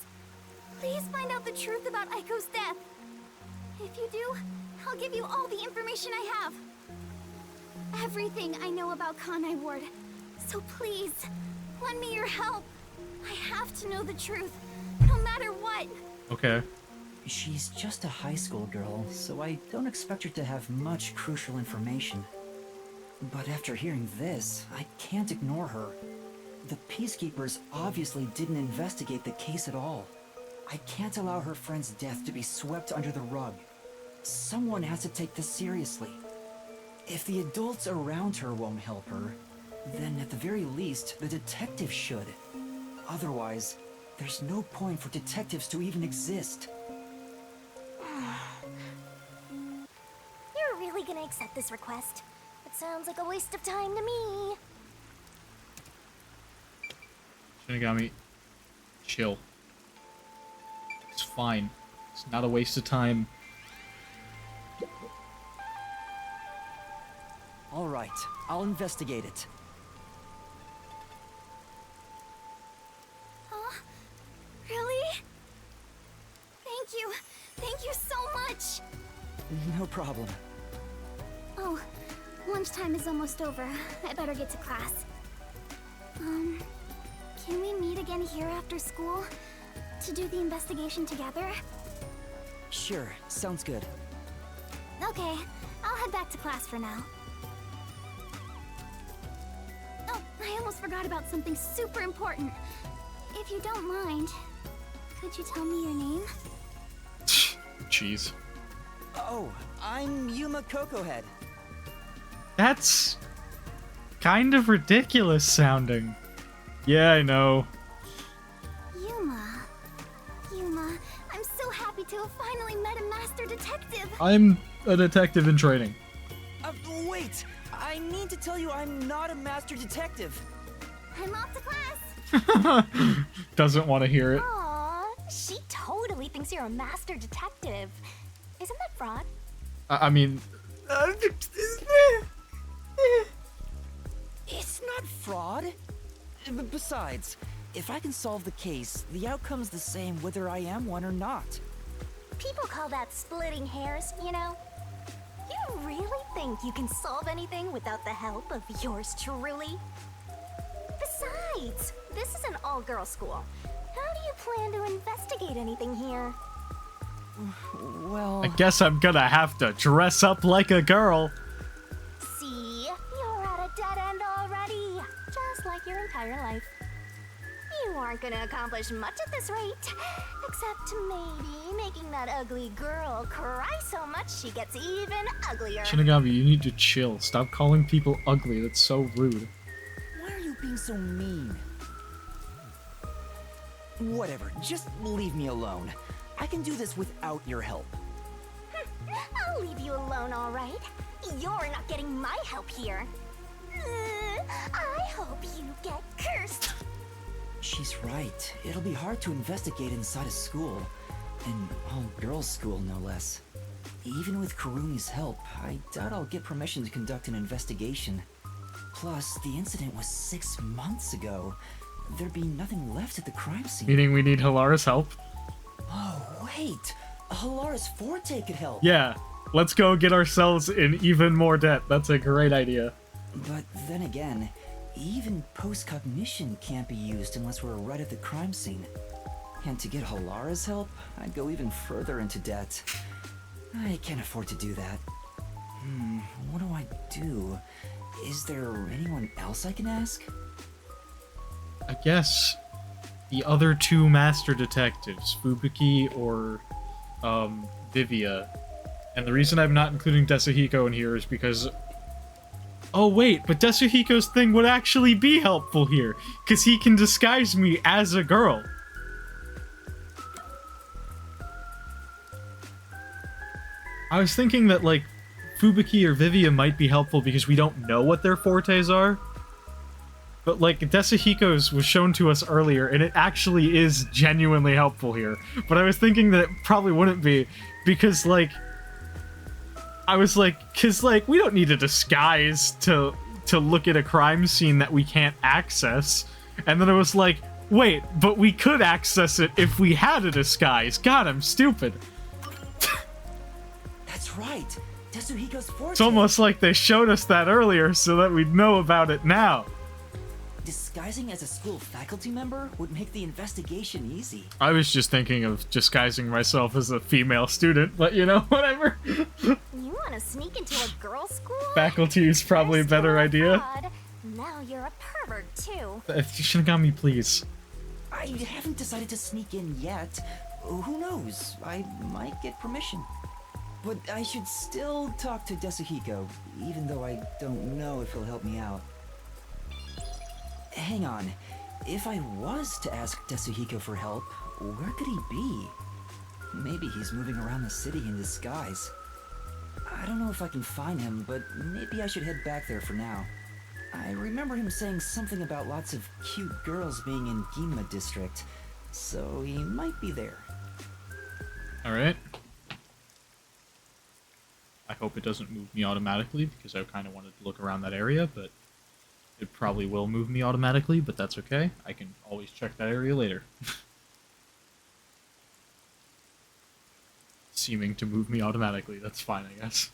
please find out the truth about Aiko's death. If you do, I'll give you all the information I have. Everything I know about Kanai Ward. So please, lend me your help. I have to know the truth, no matter what. Okay. She's just a high school girl, so I don't expect her to have much crucial information. But after hearing this, I can't ignore her. The Peacekeepers obviously didn't investigate the case at all. I can't allow her friend's death to be swept under the rug. Someone has to take this seriously. If the adults around her won't help her, then at the very least, the detective should. Otherwise, there's no point for detectives to even exist. You're really gonna accept this request? It sounds like a waste of time to me. Shinigami, chill. It's fine. It's not a waste of time. All right, I'll investigate it. Really? Thank you. Thank you so much. No problem. Oh, lunchtime is almost over. I better get to class. Can we meet again here after school? To do the investigation together? Sure, sounds good. Okay, I'll head back to class for now. Oh, I almost forgot about something super important. If you don't mind, could you tell me your name? Jeez. Oh, I'm Yuma Cocohead. That's kind of ridiculous sounding. Yeah, I know. Yuma. Yuma, I'm so happy to have finally met a master detective. I'm a detective in training. Wait! I need to tell you I'm not a master detective. I'm off to class. Doesn't want to hear it. Aw, she totally thinks you're a master detective. Isn't that fraud? I mean... It's not fraud. Besides, if I can solve the case, the outcome's the same whether I am one or not. People call that splitting hairs, you know? You really think you can solve anything without the help of yours truly? Besides, this is an all-girl school. How do you plan to investigate anything here? Well... I guess I'm gonna have to dress up like a girl. See? You're at a dead end already. Just like your entire life. You aren't gonna accomplish much at this rate. Except maybe making that ugly girl cry so much she gets even uglier. Shinigami, you need to chill. Stop calling people ugly. That's so rude. Why are you being so mean? Whatever, just leave me alone. I can do this without your help. I'll leave you alone, all right? You're not getting my help here. I hope you get cursed. She's right. It'll be hard to investigate inside a school. An all-girls school, no less. Even with Kurumi's help, I doubt I'll get permission to conduct an investigation. Plus, the incident was 6 months ago. There'd be nothing left at the crime scene. Meaning we need Hilara's help? Oh, wait! Hilara's forte could help! Yeah. Let's go get ourselves in even more debt. That's a great idea. But then again, even post-cognition can't be used unless we're right at the crime scene. And to get Hilara's help, I'd go even further into debt. I can't afford to do that. What do I do? Is there anyone else I can ask? I guess the other two master detectives, Fubuki or Vivia. And the reason I'm not including Desuhiko in here is because... Oh wait, but Desuhiko's thing would actually be helpful here, because he can disguise me as a girl. I was thinking that, like, Fubuki or Vivia might be helpful because we don't know what their fortes are. But, like, Desuhiko's was shown to us earlier, and it actually is genuinely helpful here. But I was thinking that it probably wouldn't be, because, like... I was like, because, like, we don't need a disguise to look at a crime scene that we can't access. And then I was like, wait, but we could access it if we had a disguise. God, I'm stupid. That's right! Desuhiko's forte! It's almost like they showed us that earlier so that we'd know about it now. Disguising as a school faculty member would make the investigation easy. I was just thinking of disguising myself as a female student, but you know, whatever. You want to sneak into a girls' school? Faculty is probably a First better you were a idea. fraud, now you're a pervert too. Shinigami, please. I haven't decided to sneak in yet. Who knows? I might get permission. But I should still talk to Desuhiko, even though I don't know if he'll help me out. Hang on. If I was to ask Desuhiko for help, where could he be? Maybe he's moving around the city in disguise. I don't know if I can find him, but maybe I should head back there for now. I remember him saying something about lots of cute girls being in Ginma district, so he might be there. Alright. I hope it doesn't move me automatically, because I kind of wanted to look around that area, but it probably will move me automatically, but that's okay. I can always check that area later. Seeming to move me automatically, that's fine, I guess.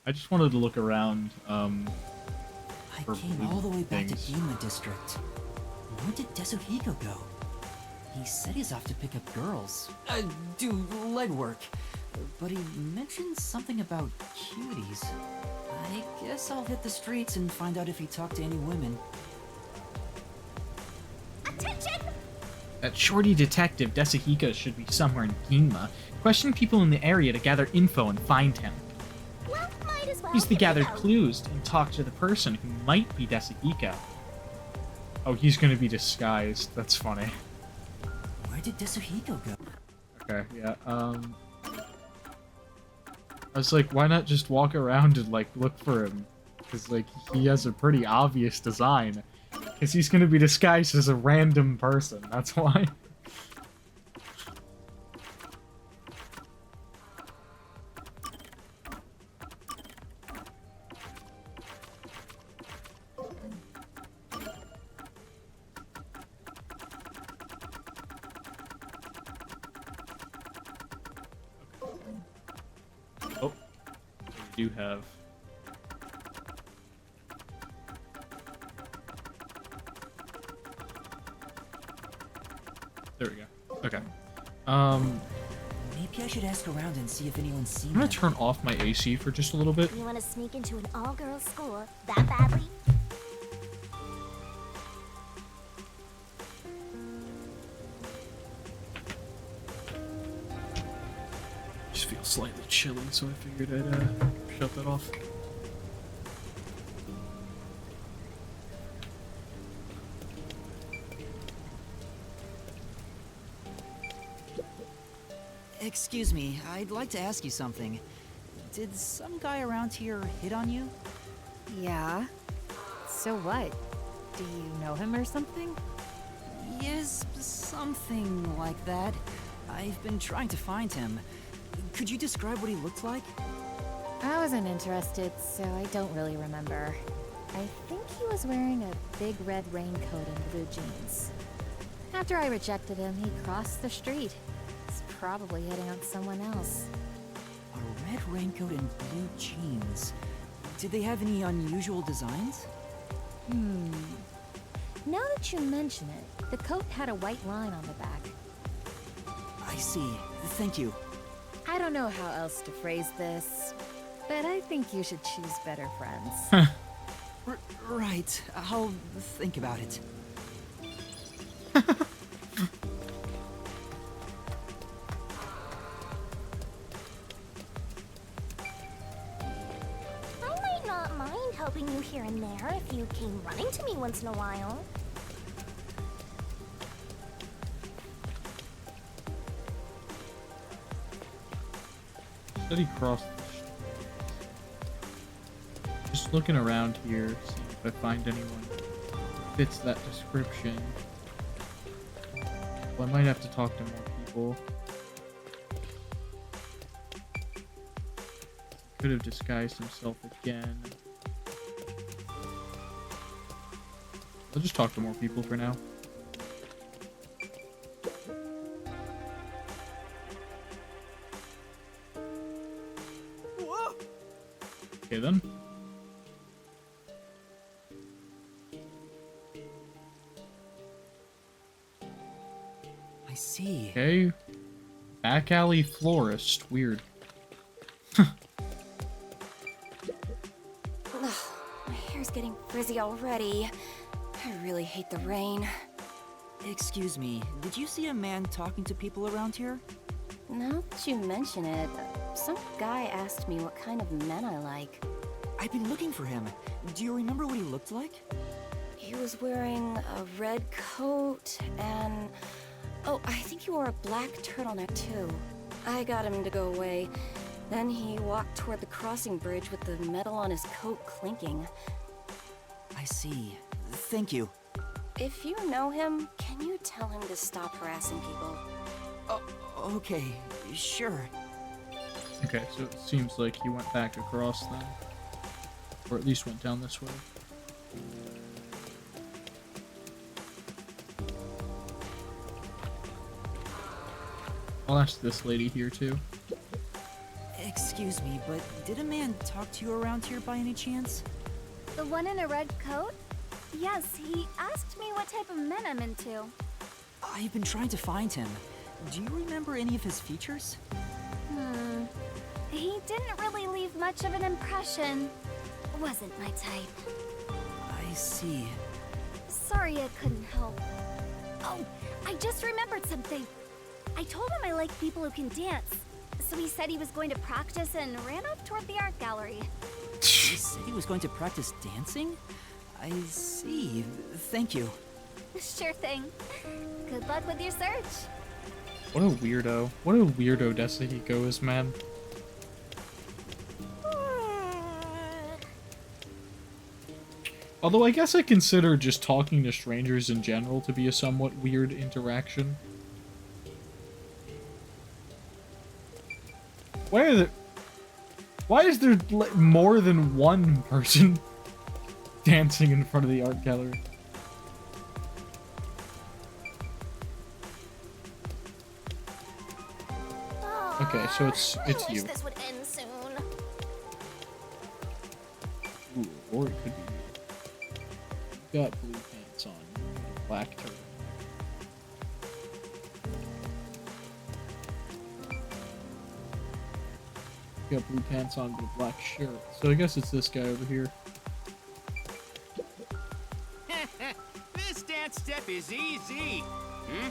I just wanted to look around, I for came all the way back to things. Ginma district. Where did Desuhiko go? He said he's off to pick up girls. Do legwork. But he mentioned something about cuties. I guess I'll hit the streets and find out if he talked to any women. Attention! That shorty detective Desuhiko should be somewhere in Ginma. Question people in the area to gather info and find him. Well, might as well. Use to hit gather it out. clues and talk to the person who might be Desuhiko. Oh, he's gonna be disguised. That's funny. Where did Desuhiko go? Okay, yeah, I was like, why not just walk around and, like, look for him? Because, like, he has a pretty obvious design. Because he's gonna be disguised as a random person, that's why. Oh, we do have... There we go. Okay. Maybe Maybe I should ask around and see if anyone's seen I'm gonna them. turn off my AC for just a little bit. You want to sneak into an all-girls school that badly? Just feels slightly chilly, so I figured I'd shut that off. Excuse me, I'd like to ask you something. Did some guy around here hit on you? Yeah. So what? Do you know him or something? Yes, something like that. I've been trying to find him. Could you describe what he looked like? I wasn't interested, so I don't really remember. I think he was wearing a big red raincoat and blue jeans. After I rejected him, he crossed the street. He's probably hitting on someone else. A red raincoat and blue jeans. Did they have any unusual designs? Now that you mention it, the coat had a white line on the back. I see. Thank you. I don't know how else to phrase this, but I think you should choose better friends. Right. I'll think about it. I might not mind helping you here and there if you came running to me once in a while. Said he crossed the street. Just looking around here, seeing if I find anyone who fits that description. Well, I might have to talk to more people. Could have disguised himself again. I'll just talk to more people for now. Whoa! Okay then. I see. Okay. Back alley florist. Weird. My hair's getting frizzy already. I really hate the rain. Excuse me, did you see a man talking to people around here? Now that you mention it, some guy asked me what kind of men I like. I've been looking for him. Do you remember what he looked like? He was wearing a red coat and... oh, I think he wore a black turtleneck too. I got him to go away. Then he walked toward the crossing bridge with the metal on his coat clinking. I see. Thank you. If you know him, can you tell him to stop harassing people? Oh, okay, sure. Okay, so it seems like he went back across then. Or at least went down this way. I'll ask this lady here too. Excuse me, but did a man talk to you around here by any chance? The one in a red coat? Yes, he asked me what type of men I'm into. I've been trying to find him. Do you remember any of his features? He didn't really leave much of an impression. Wasn't my type. I see. Sorry I couldn't help. Oh, I just remembered something. I told him I like people who can dance. So he said he was going to practice and ran off toward the art gallery. He said he was going to practice dancing? I see. Thank you. Sure thing. Good luck with your search. What a weirdo. What a weirdo Desuhiko is, man. Although I guess I consider just talking to strangers in general to be a somewhat weird interaction. Why is there more than one person dancing in front of the art gallery? Okay, so it's I wish you. this would end soon. Ooh, or it could be you. You got blue pants on, black turtle. He got blue pants on with a black shirt. So I guess it's this guy over here. This dance step is easy. Hmm?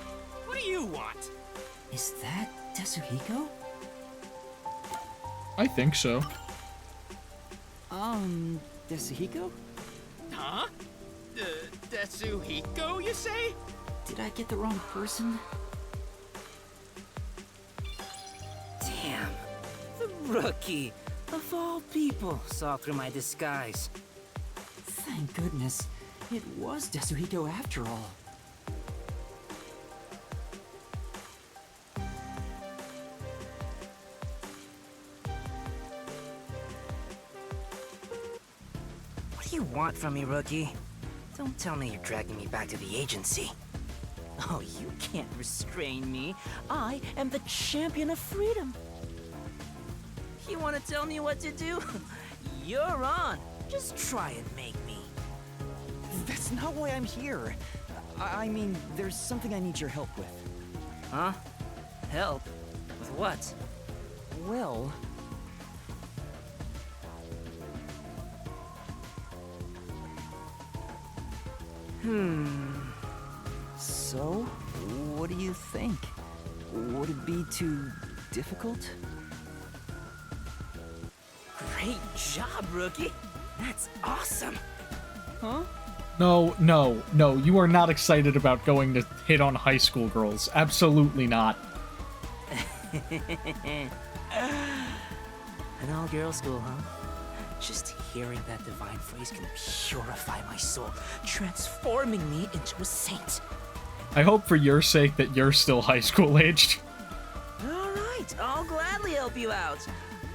What do you want? Is that Desuhiko? I think so. Desuhiko? Huh? Desuhiko, you say? Did I get the wrong person? Damn. The rookie, of all people, saw through my disguise. Thank goodness. It was Desuhiko after all. What do you want from me, rookie? Don't tell me you're dragging me back to the agency. Oh, you can't restrain me. I am the champion of freedom. You want to tell me what to do? You're on. Just try and make me. That's not why I'm here. I mean, there's something I need your help with. Huh? Help? With what? Well... So, what do you think? Would it be too difficult? Great job, rookie. That's awesome. Huh? No, no, no. You are not excited about going to hit on high school girls. Absolutely not. An all-girl school, huh? Just hearing that divine phrase can purify my soul, transforming me into a saint. I hope for your sake that you're still high school aged. All right, I'll gladly help you out.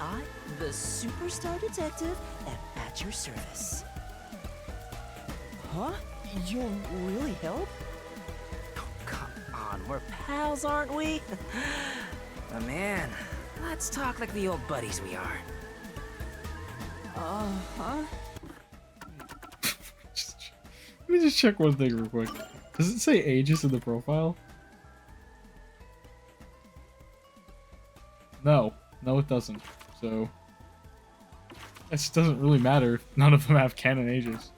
I'm the superstar detective and at your service. Huh? You'll really help? Oh, come on, we're pals, aren't we? But man, let's talk like the old buddies we are. Huh? Let me just check one thing real quick. Does it say ages in the profile? No. No, it doesn't. So... it doesn't really matter if none of them have canon ages.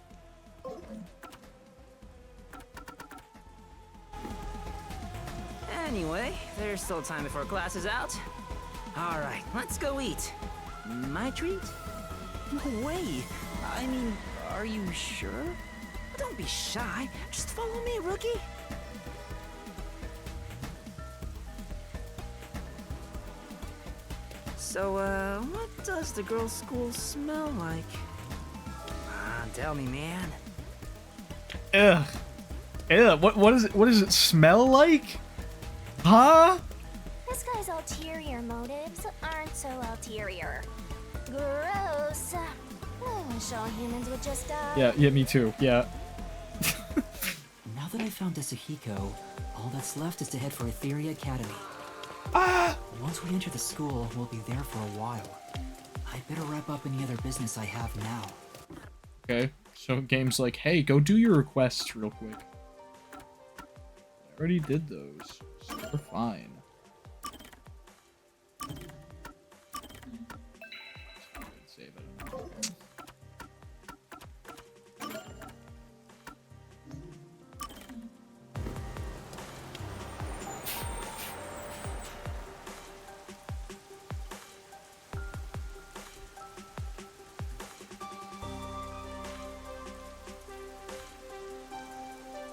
Anyway, there's still time before class is out. All right, let's go eat. My treat? No way. I mean, are you sure? Don't be shy. Just follow me, rookie. So, what does the girls' school smell like? Come on, tell me, man. Ugh. Ugh. What does it smell like? Huh? This guy's ulterior motives aren't so ulterior. Gross. I wish all humans would just die. Yeah, me too. Yeah. Now that I've found Desuhiko, all that's left is to head for Etheria Academy. Once we enter the school, we'll be there for a while. I'd better wrap up any other business I have now. Okay. So game's like, hey, go do your requests real quick. I already did those, so we're fine. Save it.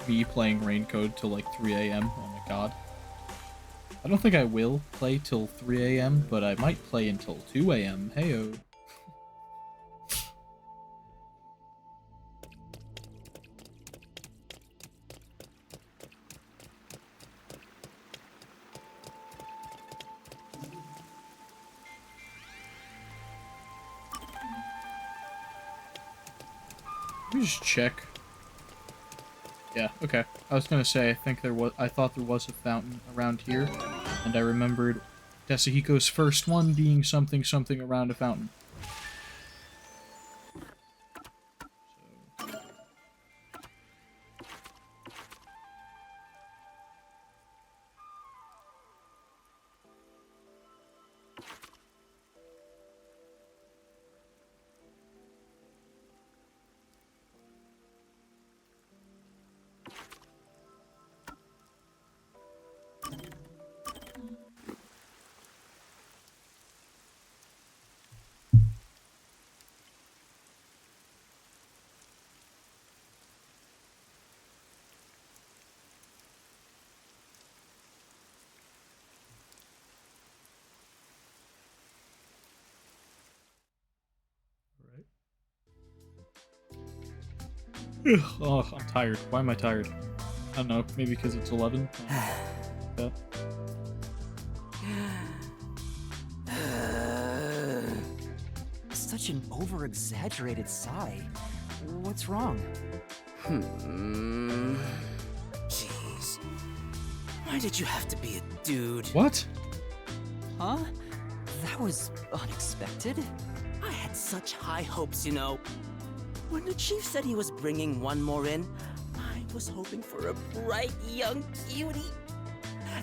Me playing Raincoat till like 3 a.m. Oh my god. I don't think I will play till 3 a.m., but I might play until 2 a.m. Heyo. Let me just check. Yeah, okay. I was gonna say, I thought there was a fountain around here, and I remembered Desuhiko's first one being something around a fountain. So. Oh, I'm tired. Why am I tired? I don't know. Maybe because it's 11. Yeah. Such an over-exaggerated sigh. What's wrong? Jeez. Why did you have to be a dude? What? Huh? That was unexpected. I had such high hopes, you know. When the chief said he was bringing one more in, I was hoping for a bright young cutie.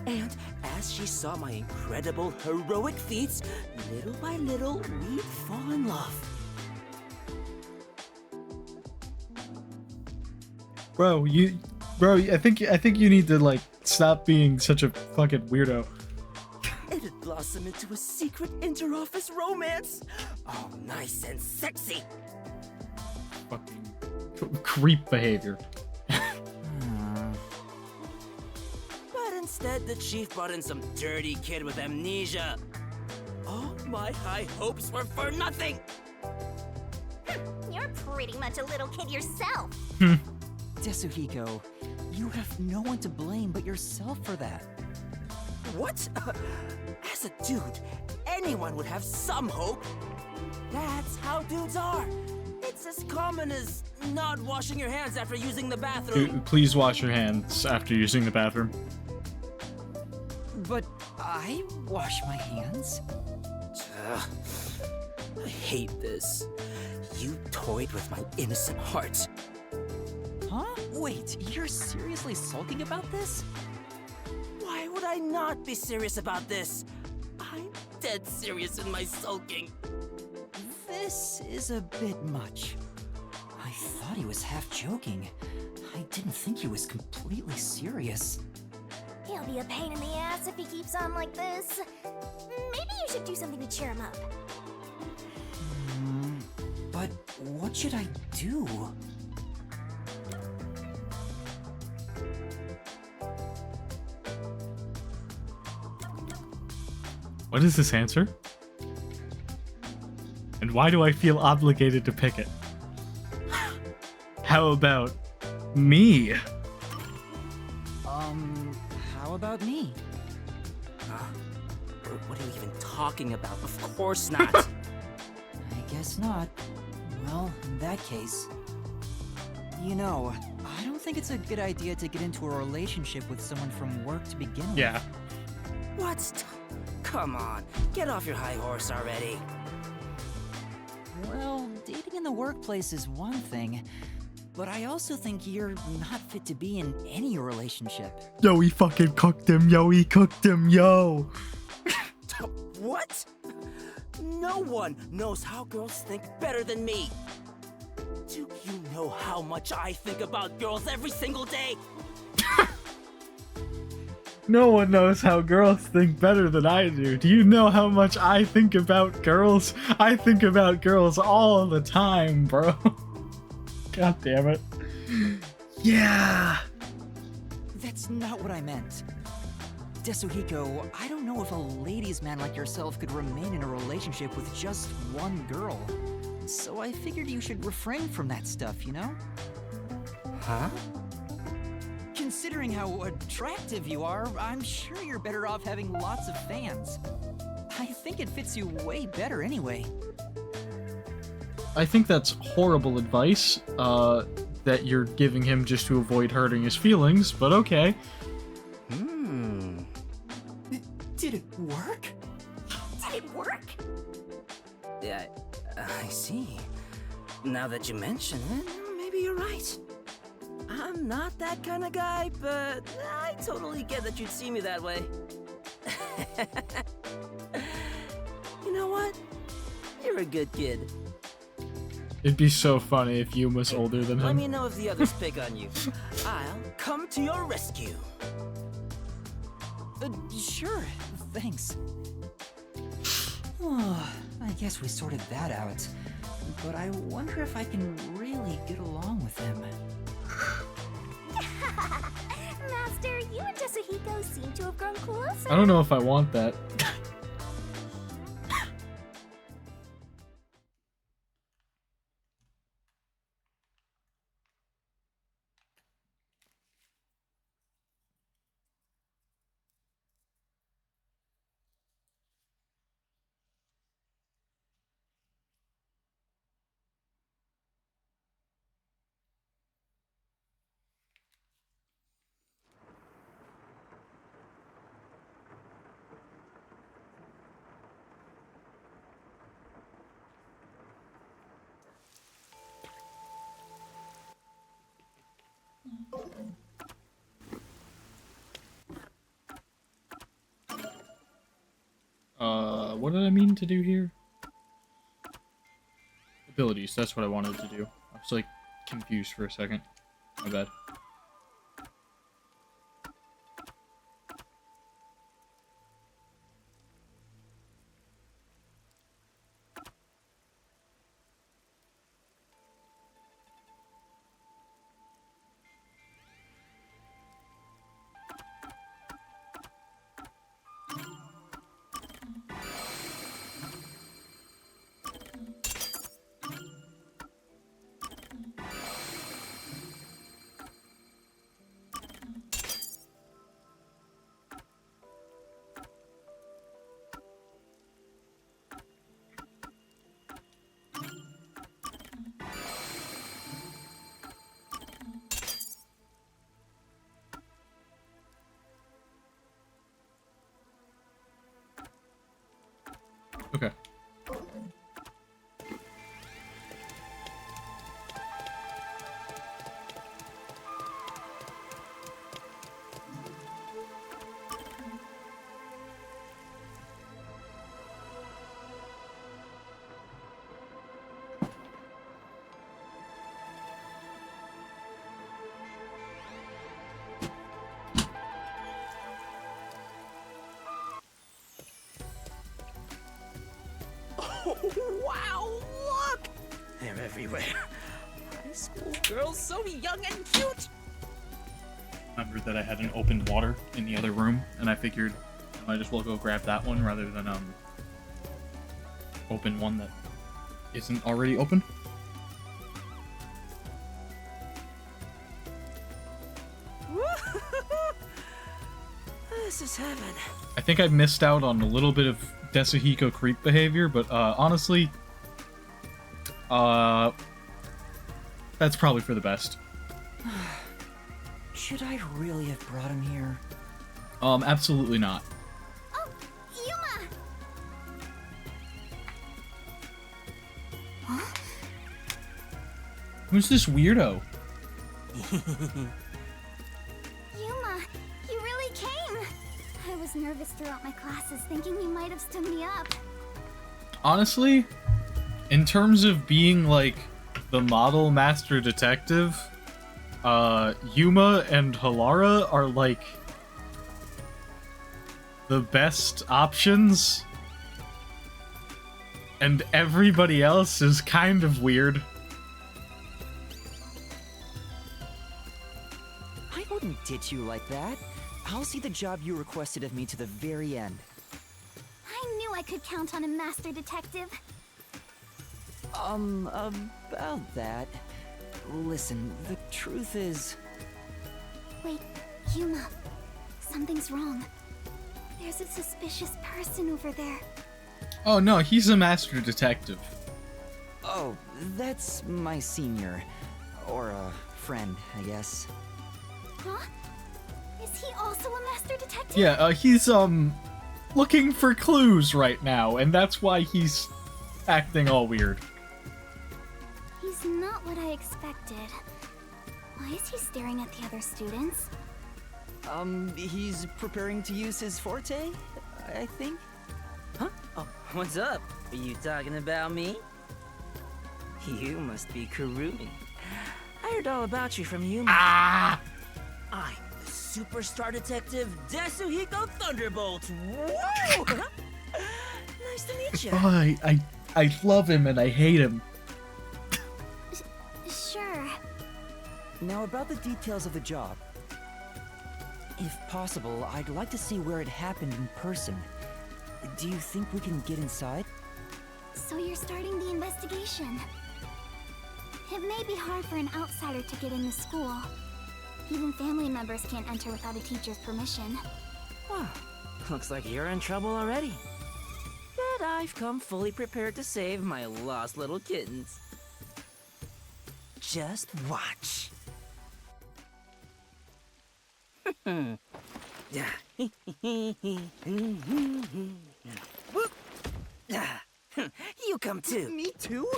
And as she saw my incredible heroic feats, little by little, we'd fall in love. Bro, I think you need to like stop being such a fucking weirdo. It had blossomed into a secret inter-office romance. Oh, nice and sexy. Fucking creep behavior. But instead, the chief brought in some dirty kid with amnesia. All my high hopes were for nothing. You're pretty much a little kid yourself. Desuhiko, you have no one to blame but yourself for that. What? As a dude, anyone would have some hope. That's how dudes are. It's as common as not washing your hands after using the bathroom. Dude, please wash your hands after using the bathroom. But I wash my hands. Ugh. I hate this. You toyed with my innocent heart. Huh? Wait, you're seriously sulking about this? Why would I not be serious about this? I'm dead serious in my sulking. This is a bit much. I thought he was half joking. I didn't think he was completely serious. He'll be a pain in the ass if he keeps on like this. Maybe you should do something to cheer him up. But what should I do? What is this answer? And why do I feel obligated to pick it? How about me? How about me? What are you even talking about? Of course not. I guess not. Well, in that case... You know, I don't think it's a good idea to get into a relationship with someone from work to begin with. Yeah. What? Come on, get off your high horse already. Well, dating in the workplace is one thing, but I also think you're not fit to be in any relationship. Yo, he fucking cooked him. Yo, he cooked him. Yo. What? No one knows how girls think better than me. Do you know how much I think about girls every single day? No one knows how girls think better than I do. Do you know how much I think about girls? I think about girls all the time, bro. God damn it. Yeah. That's not what I meant. Desuhiko, I don't know if a ladies' man like yourself could remain in a relationship with just one girl. So I figured you should refrain from that stuff, you know? Huh? Considering how attractive you are, I'm sure you're better off having lots of fans. I think it fits you way better anyway. I think that's horrible advice, that you're giving him just to avoid hurting his feelings, but okay. Did it work? Did it work? Yeah, I see. Now that you mention it, maybe you're right. I'm not that kind of guy, but I totally get that you'd see me that way. You know what? You're a good kid. It'd be so funny if Yum was older than Let him. me know if the others pick on you. I'll come to your rescue. Sure, thanks. Oh, I guess we sorted that out. But I wonder if I can really get along with him. Master, you and Desuhiko seem to have grown closer. I don't know if I want that. What did I mean to do here? Abilities, that's what I wanted to do. I was like confused for a second. My bad. Okay. Wow, look! They're everywhere. High school girls so young and cute! Remembered that I had an open water in the other room, and I figured I might as well go grab that one rather than open one that isn't already open. This is heaven. I think I missed out on a little bit of Desuhiko creep behavior, but honestly, that's probably for the best. Should I really have brought him here? Absolutely not. Oh, Yuma! Huh? Who's this weirdo? Yuma, you really came! I was nervous throughout my classes, thinking you might have stood me up. Honestly, in terms of being like the model master detective, Yuma and Halara are like the best options, and everybody else is kind of weird. I wouldn't ditch you like that. I'll see the job you requested of me to the very end. I knew I could count on a master detective. About that. Listen, the truth is... Wait, Yuma. Something's wrong. There's a suspicious person over there. Oh no, he's a master detective. Oh, that's my senior. Or a friend, I guess. Huh? Is he also a master detective? Yeah, he's looking for clues right now, and that's why he's acting all weird. He's not what I expected. Why is he staring at the other students? He's preparing to use his forte, I think? Huh? Oh, what's up? Are you talking about me? You must be Kurumi. I heard all about you from Yuma. Ah! I'm the superstar detective Desuhiko Thunderbolt. Whoa! Nice to meet you. Oh, I love him and I hate him. Sure. Now about the details of the job. If possible, I'd like to see where it happened in person. Do you think we can get inside? So you're starting the investigation. It may be hard for an outsider to get into school. Even family members can't enter without a teacher's permission. Wow, looks like you're in trouble already. But I've come fully prepared to save my lost little kittens. Just watch. You come too. Me too?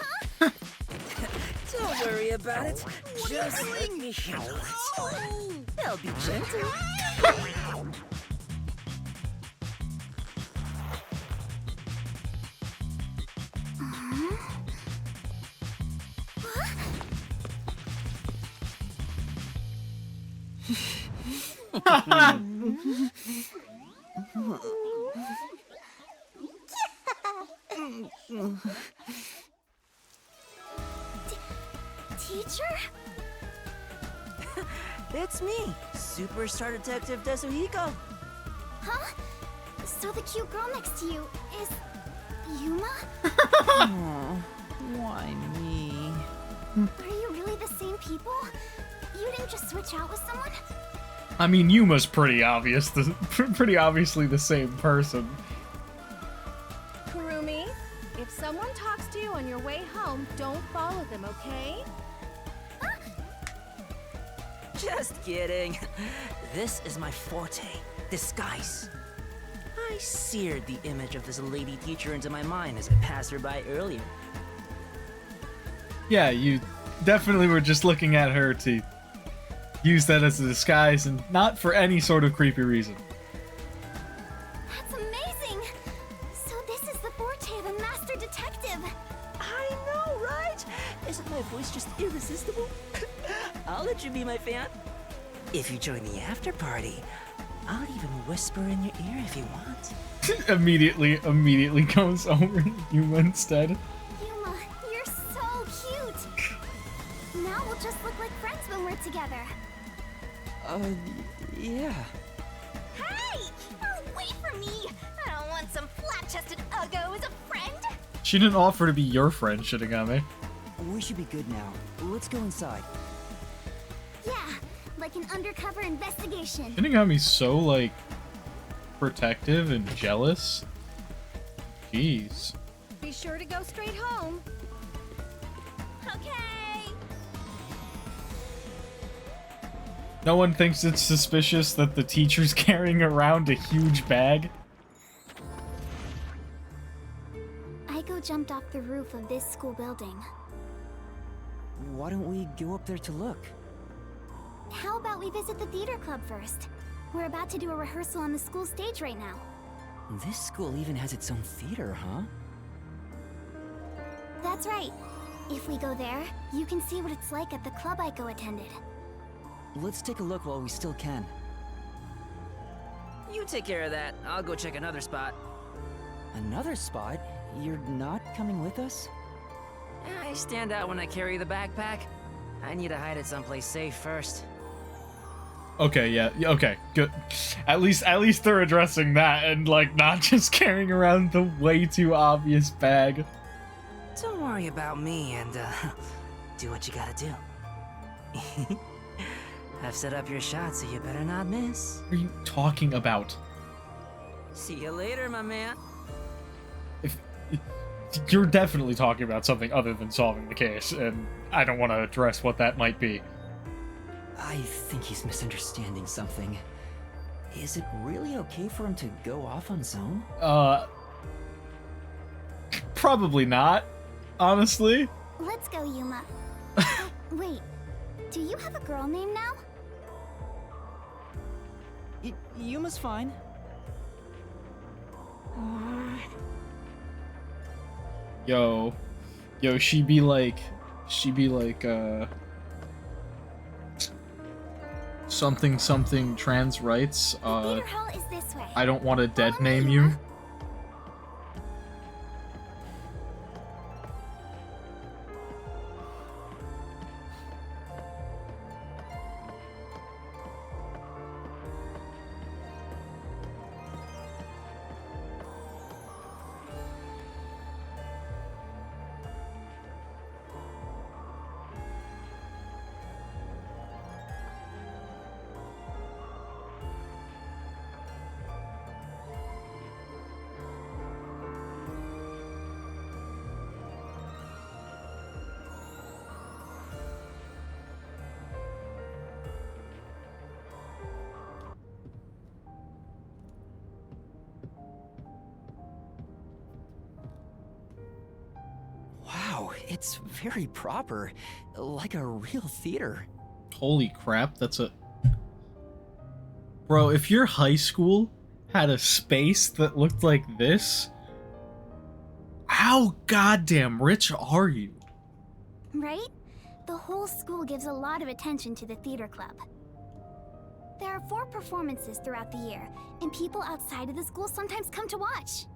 Don't worry about it. Just let me handle it. I'll be gentle. Teacher? It's me, Superstar Detective Desuhiko. Huh? So the cute girl next to you is Yuma? Aw, why me? Are you really the same people? You didn't just switch out with someone? I mean, Yuma's pretty obvious, pretty obviously the same person. Kurumi, if someone talks to you on your way home, don't follow them, okay? Just kidding. This is my forte, disguise. I seared the image of this lady teacher into my mind as I passed her by earlier. Yeah, you definitely were just looking at her to use that as a disguise and not for any sort of creepy reason. That's amazing! So this is the forte of a master detective. I know, right? Isn't my voice just irresistible? I'll let you be my fan. If you join the after party, I'll even whisper in your ear if you want. immediately goes over to Yuma instead. Yuma, you're so cute! Now we'll just look like friends when we're together. Yeah. Hey! Wait for me! I don't want some flat-chested uggo as a friend! She didn't offer to be your friend, Shinigami. We should be good now. Let's go inside. Yeah, like an undercover investigation. Shinigami's so, like, protective and jealous. Jeez. Be sure to go straight home. Okay! No one thinks it's suspicious that the teacher's carrying around a huge bag? Aiko jumped off the roof of this school building. Why don't we go up there to look? How about we visit the theater club first? We're about to do a rehearsal on the school stage right now. This school even has its own theater, huh? That's right. If we go there, you can see what it's like at the club Aiko attended. Let's take a look while we still can. You take care of that. I'll go check another spot. Another spot? You're not coming with us? I stand out when I carry the backpack. I need to hide it someplace safe first. Okay, yeah, okay, good. At least they're addressing that and, like, not just carrying around the way too obvious bag. Don't worry about me and, do what you gotta do. I've set up your shot, so you better not miss. What are you talking about? See you later, my man. If you're definitely talking about something other than solving the case, and I don't want to address what that might be. I think he's misunderstanding something. Is it really okay for him to go off on his own? Probably not, honestly. Let's go, Yuma. Wait, do you have a girl name now? Yuma's fine. Yo, she be like, something trans rights. The theater hall is this way. I don't want to dead Follow me, name Yuma. you. Wow, it's very proper. Like a real theater. Holy crap, that's a... Bro, if your high school had a space that looked like this, how goddamn rich are you? Right? The whole school gives a lot of attention to the theater club. There are 4 performances throughout the year, and people outside of the school sometimes come to watch.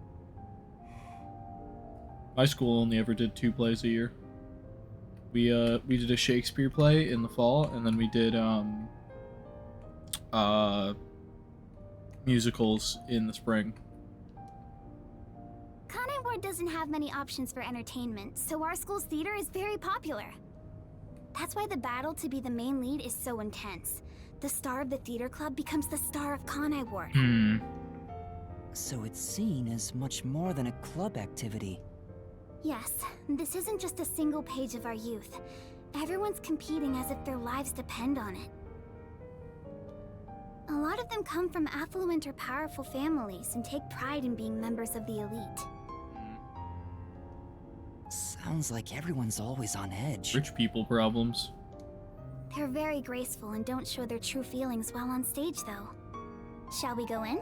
My school only ever did 2 plays a year. We did a Shakespeare play in the fall, and then we did musicals in the spring. Kanai Ward doesn't have many options for entertainment, so our school's theater is very popular. That's why the battle to be the main lead is so intense. The star of the theater club becomes the star of Kanai Ward. So it's seen as much more than a club activity. Yes, this isn't just a single page of our youth. Everyone's competing as if their lives depend on it. A lot of them come from affluent or powerful families and take pride in being members of the elite. Sounds like everyone's always on edge. Rich people problems. They're very graceful and don't show their true feelings while on stage, though. Shall we go in?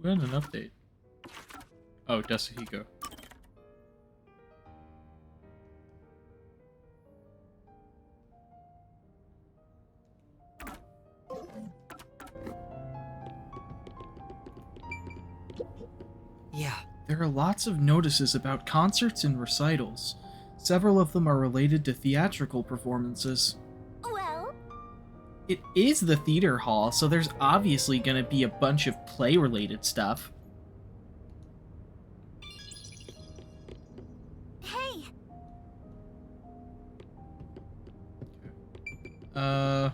We had an update. Oh, Desuhiko. Yeah. There are lots of notices about concerts and recitals. Several of them are related to theatrical performances. Well, It is the theater hall, so there's obviously gonna be a bunch of play-related stuff. hey!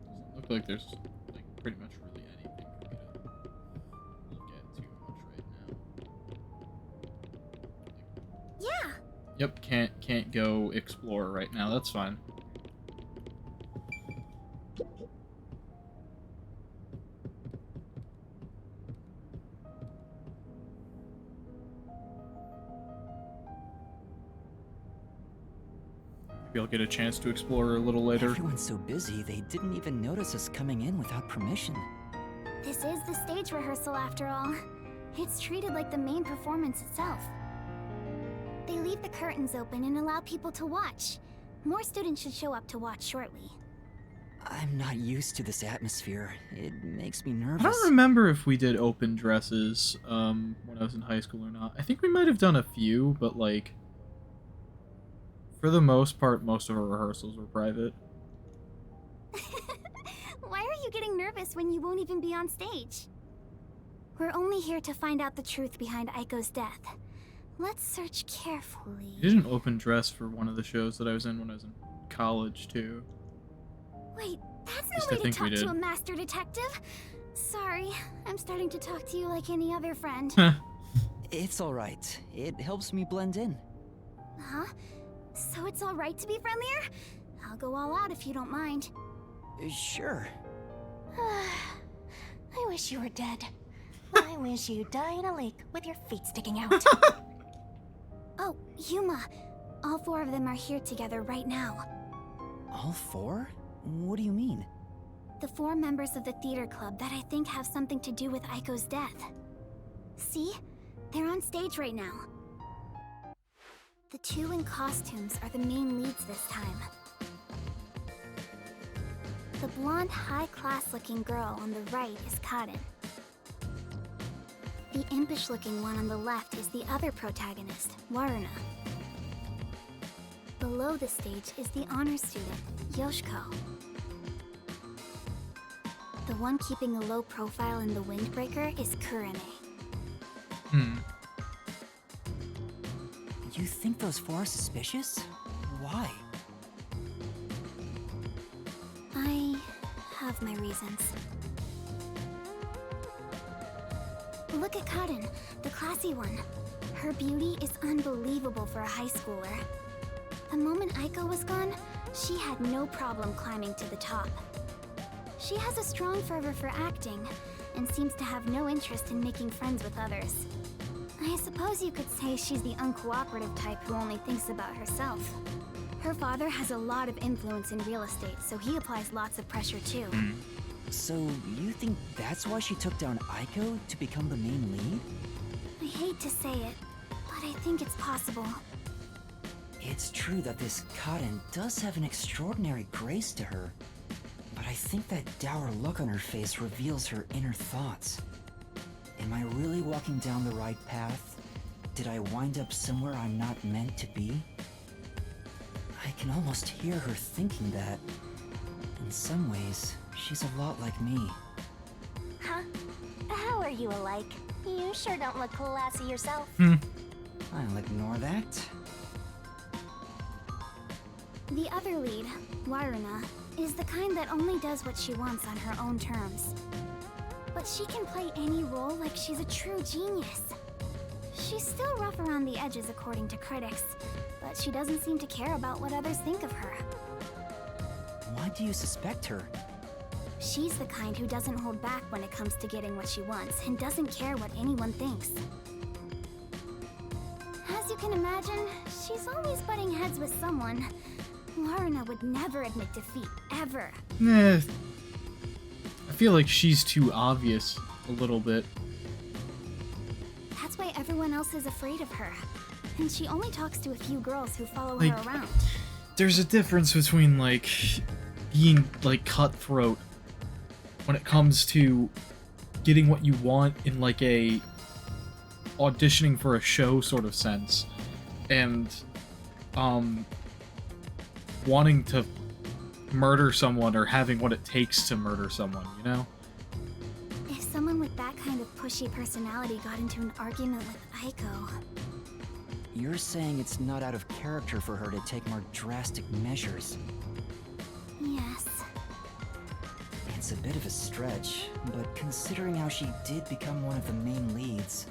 Doesn't look like there's like pretty much really anything for me to look at too much right now. Yeah! Yep, can't go explore right now. That's fine. Maybe I'll get a chance to explore a little later. Everyone's so busy, they didn't even notice us coming in without permission. This is the stage rehearsal after all. It's treated like the main performance itself. They leave the curtains open and allow people to watch. More students should show up to watch shortly. I'm not used to this atmosphere. It makes me I nervous. don't remember if we did open dresses when I was in high school or not. I think we might have done a few, but like for the most part, most of our rehearsals were private. Why are you getting nervous when you won't even be on stage? We're only here to find out the truth behind Aiko's death. Let's search carefully. I did an open dress for one of the shows that I was in when I was in college too. Wait, that's Least no I way to think we talk to did. a master detective. Sorry, I'm starting to talk to you like any other friend. It's alright. It helps me blend in. Huh? So it's alright to be friendlier? I'll go all out if you don't mind. Sure. I wish you were dead. I wish you'd die in a lake with your feet sticking out. Oh, Yuma. All 4 of them are here together right now. All 4? What do you mean? The 4 members of the theater club that I think have something to do with Aiko's death. See? They're on stage right now. The 2 in costumes are the main leads this time. The blonde, high-class looking girl on the right is Kaden. The impish looking one on the left is the other protagonist, Waruna. Below the stage is the honor student, Yoshiko. The one keeping a low profile in the windbreaker is Kurumi. You think those 4 are suspicious? Why? I have my reasons. Look at Kaden, the classy one. Her beauty is unbelievable for a high schooler. The moment Aiko was gone, she had no problem climbing to the top. She has a strong fervor for acting, and seems to have no interest in making friends with others. I suppose you could say she's the uncooperative type who only thinks about herself. Her father has a lot of influence in real estate, so he applies lots of pressure too. So, you think that's why she took down Aiko to become the main lead? I hate to say it, but I think it's possible. It's true that this Karen does have an extraordinary grace to her, but I think that dour look on her face reveals her inner thoughts. Am I really walking down the right path? Did I wind up somewhere I'm not meant to be? I can almost hear her thinking that. In some ways, she's a lot like me. Huh? How are you alike? You sure don't look classy yourself. I'll ignore that. The other lead, Waruna, is the kind that only does what she wants on her own terms. But she can play any role like she's a true genius. She's still rough around the edges according to critics, but she doesn't seem to care about what others think of her. Why do you suspect her? She's the kind who doesn't hold back when it comes to getting what she wants and doesn't care what anyone thinks. As you can imagine, she's always butting heads with someone. Waruna would never admit defeat, ever. I feel like she's too obvious a little bit. That's why everyone else is afraid of her. And she only talks to a few girls who follow Like, her around. There's a difference between, like, being, like, cutthroat when it comes to getting what you want in, like, a auditioning for a show sort of sense, and, wanting to murder someone or having what it takes to murder someone, you know? If someone with that kind of pushy personality got into an argument with Aiko... You're saying it's not out of character for her to take more drastic measures. Yes. It's a bit of a stretch, but considering how she did become one of the main leads,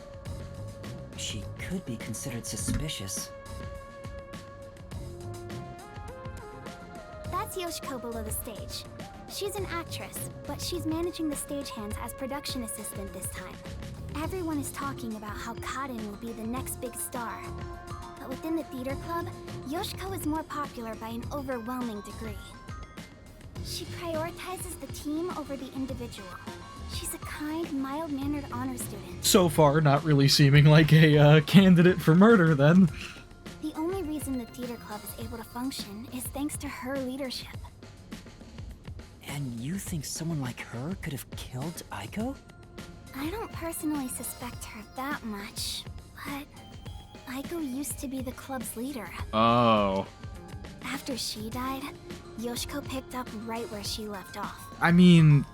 she could be considered suspicious. That's Yoshiko below the stage. She's an actress, but she's managing the stagehands as production assistant this time. Everyone is talking about how Karin will be the next big star. But within the theater club, Yoshiko is more popular by an overwhelming degree. She prioritizes the team over the individual. She's a kind, mild-mannered honor student. So far, not really seeming like a candidate for murder, then. The only reason the theater club is able to function is thanks to her leadership. And you think someone like her could have killed Aiko? I don't personally suspect her that much, but Aiko used to be the club's leader. Oh. After she died, Yoshiko picked up right where she left off. I mean,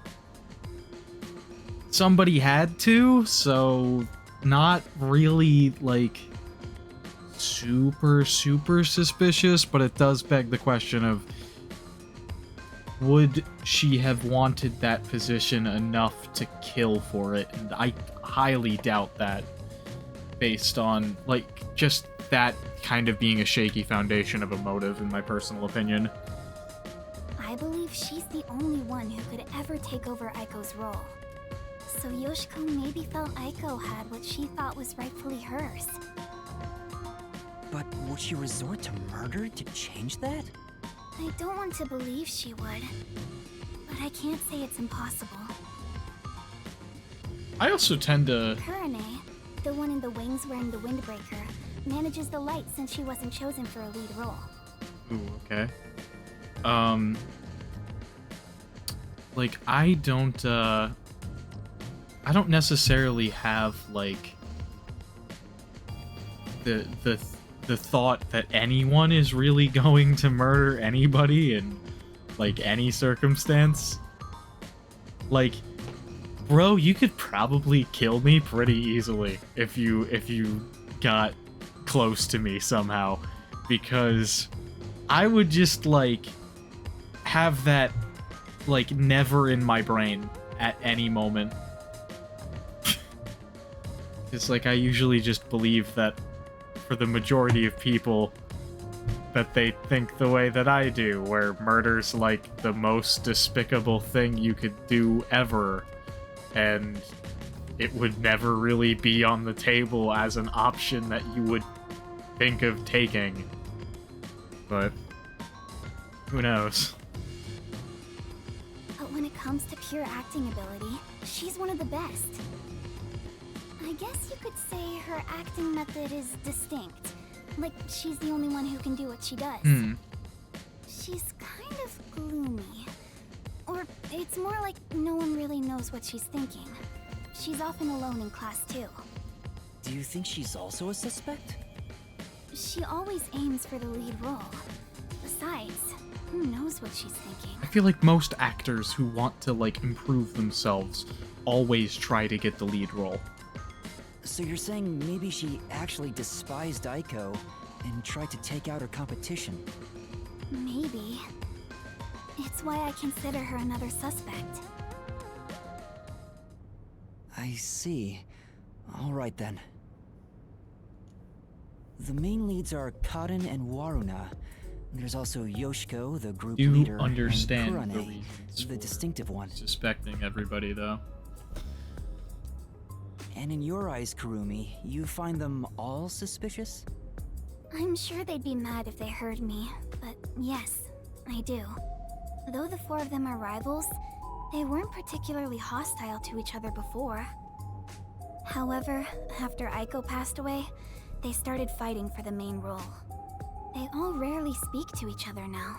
somebody had to, so not really, like, super suspicious, but it does beg the question of, would she have wanted that position enough to kill for it? And I highly doubt that, based on, like, just that kind of being a shaky foundation of a motive, in my personal opinion. I believe she's the only one who could ever take over Aiko's role. So Yoshiko maybe felt Aiko had what she thought was rightfully hers. But would she resort to murder to change that? I don't want to believe she would, but I can't say it's impossible. I also tend to... Kurane, the one in the wings wearing the windbreaker, manages the light since she wasn't chosen for a lead role. Ooh, okay. Like, I don't necessarily have, like, the thought that anyone is really going to murder anybody in, like, any circumstance. Like, bro, you could probably kill me pretty easily if you got close to me somehow, because I would just, like, have that, like, never in my brain at any moment. It's like I usually just believe that for the majority of people that they think the way that I do, where murder's like the most despicable thing you could do ever. and it would never really be on the table as an option that you would think of taking. But who knows? But when it comes to pure acting ability, she's one of the best. I guess you could say her acting method is distinct. Like, she's the only one who can do what she does. She's kind of gloomy. Or it's more like no one really knows what she's thinking. She's often alone in class too. Do you think she's also a suspect? She always aims for the lead role. Besides, who knows what she's thinking? I feel like most actors who want to, like, improve themselves always try to get the lead role. So you're saying maybe she actually despised Aiko and tried to take out her competition? Maybe. It's why I consider her another suspect. I see. Alright then. The main leads are Kaden and Waruna. There's also Yoshiko, the group You leader, understand and the Kurane, reasons the for distinctive one. Suspecting everybody, though. And in your eyes, Kurumi, you find them all suspicious? I'm sure they'd be mad if they heard me, but yes, I do. Though the four of them are rivals, they weren't particularly hostile to each other before. However, after Aiko passed away, they started fighting for the main role. They all rarely speak to each other now.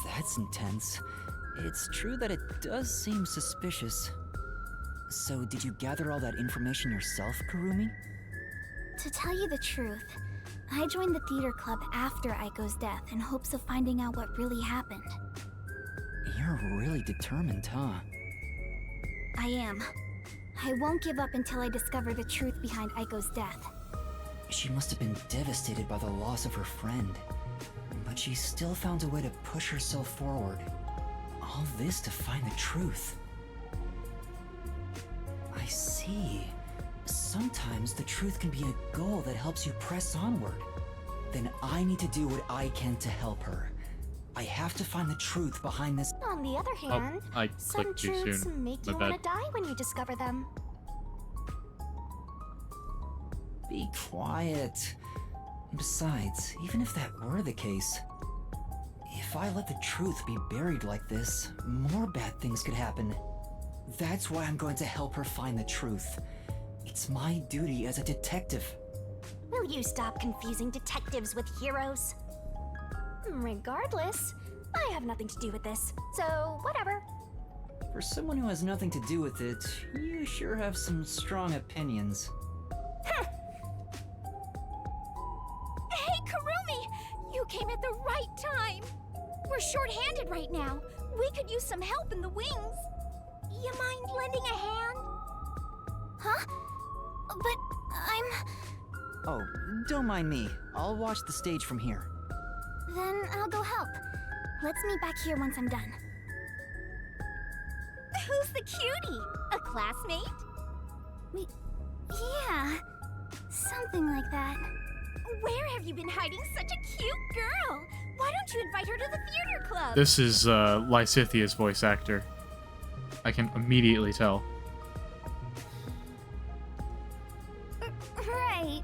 That's intense. It's true that it does seem suspicious. So, did you gather all that information yourself, Kurumi? To tell you the truth, I joined the theater club after Aiko's death in hopes of finding out what really happened. You're really determined, huh? I am. I won't give up until I discover the truth behind Aiko's death. She must have been devastated by the loss of her friend. But she still found a way to push herself forward. All this to find the truth. I see. Sometimes the truth can be a goal that helps you press onward. Then I need to do what I can to help her. I have to find the truth behind this. On the other hand, I some clicked too truths soon. make My you bad. want to die when you discover them. Be quiet. Besides, even if that were the case, if I let the truth be buried like this, more bad things could happen. That's why I'm going to help her find the truth. It's my duty as a detective. Will you stop confusing detectives with heroes? Regardless, I have nothing to do with this, so whatever. For someone who has nothing to do with it, you sure have some strong opinions. Hey, Kurumi! You came at the right time! We're short-handed right now. We could use some help in the wings. You mind lending a hand? Huh? But I'm... Oh, don't mind me. I'll watch the stage from here. Then I'll go help. Let's meet back here once I'm done. Who's the cutie? A classmate? Yeah, something like that. Where have you been hiding such a cute girl? Why don't you invite her to the theater club? This is Lysithia's voice actor. I can immediately tell. Right.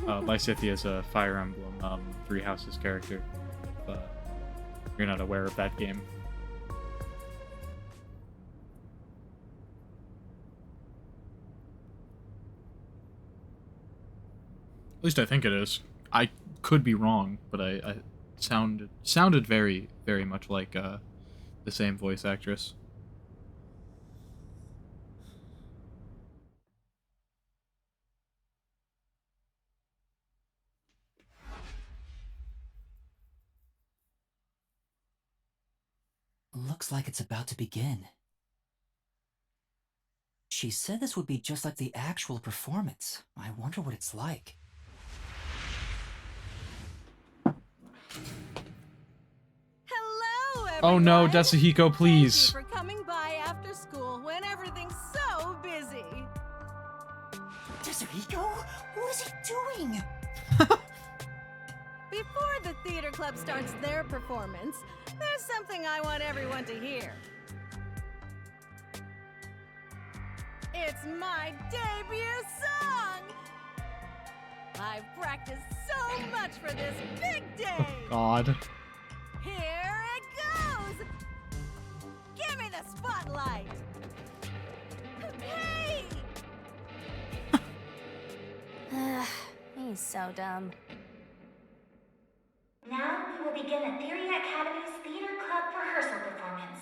Lysithia's a Fire Emblem Three Houses character, but you're not aware of that game. At least I think it is. I could be wrong, but I sounded very, very much like the same voice actress. Looks like it's about to begin. She said this would be just like the actual performance. I wonder what it's like. Hello, everyone! Oh no, Desuhiko, please. Thank you for coming by after school when everything's so busy. Desuhiko? What is he doing? Before the theater club starts their performance, there's something I want everyone to hear. It's my debut song! I've practiced so much for this big day! God. Here it goes! Give me the spotlight! Hey! He's so dumb. Now we will begin Etheria Academy's Theater Club rehearsal performance.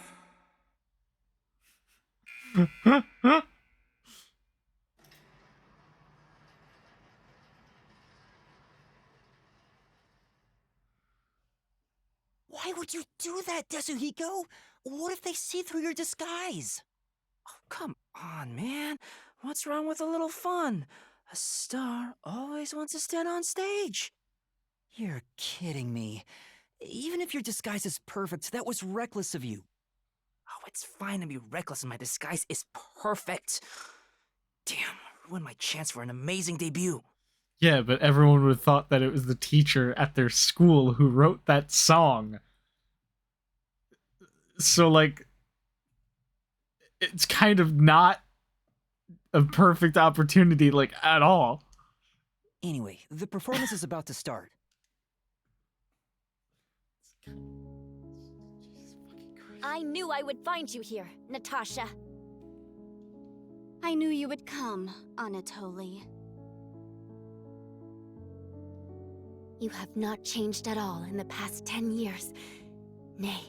Why would you do that, Desuhiko? What if they see through your disguise? Oh, come on, man. What's wrong with a little fun? A star always wants to stand on stage. You're kidding me. Even if your disguise is perfect, that was reckless of you. Oh, it's fine to be reckless and my disguise is perfect. Damn, ruined my chance for an amazing debut. Yeah, but everyone would have thought that it was the teacher at their school who wrote that song. So, like, it's kind of not a perfect opportunity, like, at all. Anyway, the performance is about to start. I knew I would find you here, Natasha. I knew you would come, Anatoly. You have not changed at all in the past 10 years. Nay,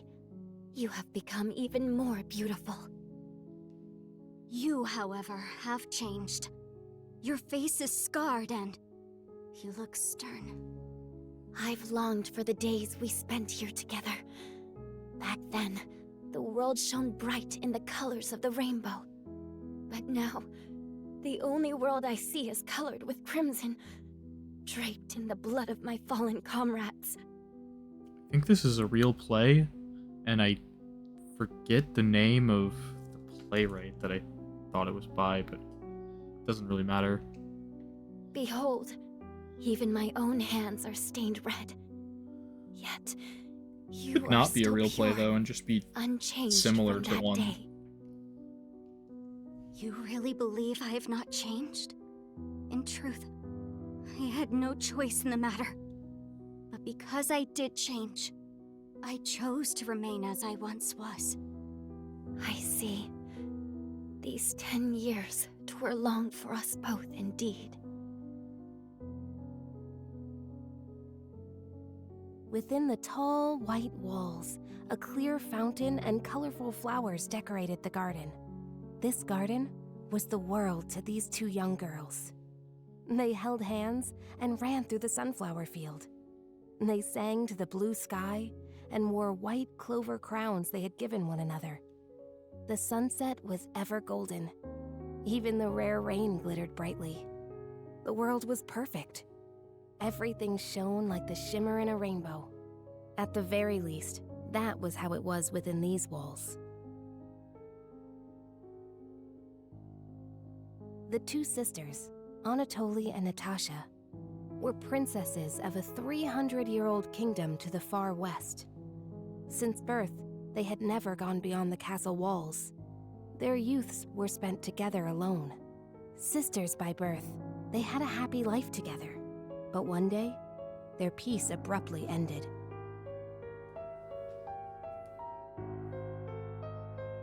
you have become even more beautiful. You, however, have changed. Your face is scarred and you look stern. I've longed for the days we spent here together. Back then, the world shone bright in the colors of the rainbow. But now, the only world I see is colored with crimson, draped in the blood of my fallen comrades. I think this is a real play, and I forget the name of the playwright that I thought it was by, but it doesn't really matter. Behold, even my own hands are stained red. Yet, you Could are not be a still real play, pure, though, and just be unchanged similar from to that one. day. You really believe I have not changed? In truth, I had no choice in the matter. But because I did change, I chose to remain as I once was. I see. These 10 years twere long for us both indeed. Within the tall, white walls, a clear fountain and colorful flowers decorated the garden. This garden was the world to these two young girls. They held hands and ran through the sunflower field. They sang to the blue sky and wore white clover crowns they had given one another. The sunset was ever golden. Even the rare rain glittered brightly. The world was perfect. Everything shone like the shimmer in a rainbow. At the very least, that was how it was within these walls. The two sisters, Anatoly and Natasha, were princesses of a 300-year-old kingdom to the far west. Since birth, they had never gone beyond the castle walls. Their youths were spent together alone. Sisters by birth, they had a happy life together. But one day, their peace abruptly ended.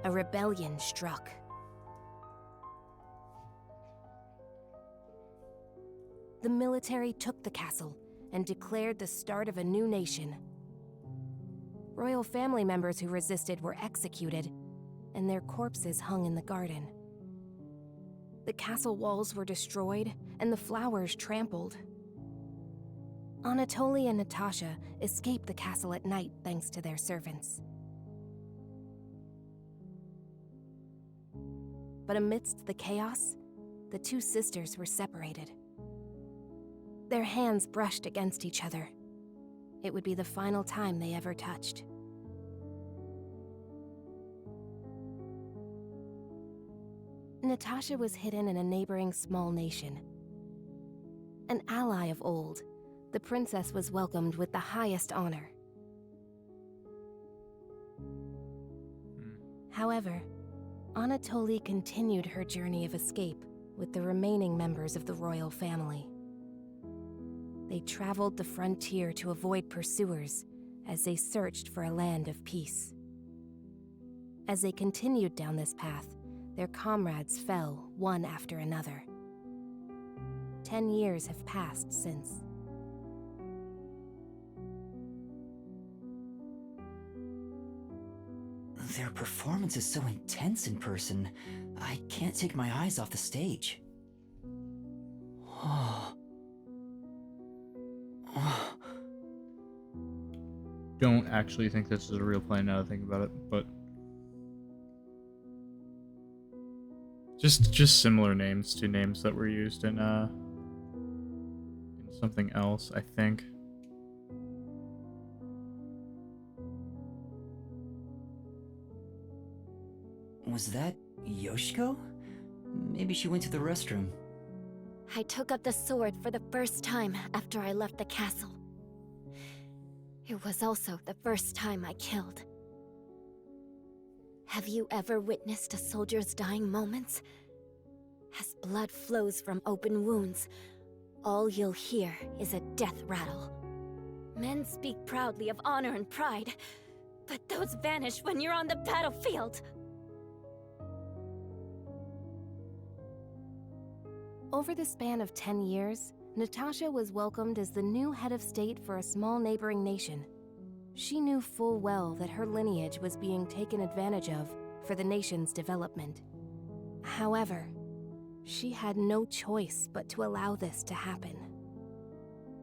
A rebellion struck. The military took the castle and declared the start of a new nation. Royal family members who resisted were executed, and their corpses hung in the garden. The castle walls were destroyed, and the flowers trampled. Anatoly and Natasha escaped the castle at night thanks to their servants. But amidst the chaos, the two sisters were separated. Their hands brushed against each other. It would be the final time they ever touched. Natasha was hidden in a neighboring small nation. An ally of old, the princess was welcomed with the highest honor. However, Anatoly continued her journey of escape with the remaining members of the royal family. They traveled the frontier to avoid pursuers as they searched for a land of peace. As they continued down this path, their comrades fell one after another. 10 years have passed since. Their performance is so intense in person, I can't take my eyes off the stage. Don't actually think this is a real play now that I think about it, but just similar names to names that were used in something else, I think. Was that Yoshiko? Maybe she went to the restroom. I took up the sword for the first time after I left the castle. It was also the first time I killed. Have you ever witnessed a soldier's dying moments? As blood flows from open wounds, all you'll hear is a death rattle. Men speak proudly of honor and pride, but those vanish when you're on the battlefield. Over the span of 10 years, Natasha was welcomed as the new head of state for a small neighboring nation. She knew full well that her lineage was being taken advantage of for the nation's development. However, she had no choice but to allow this to happen.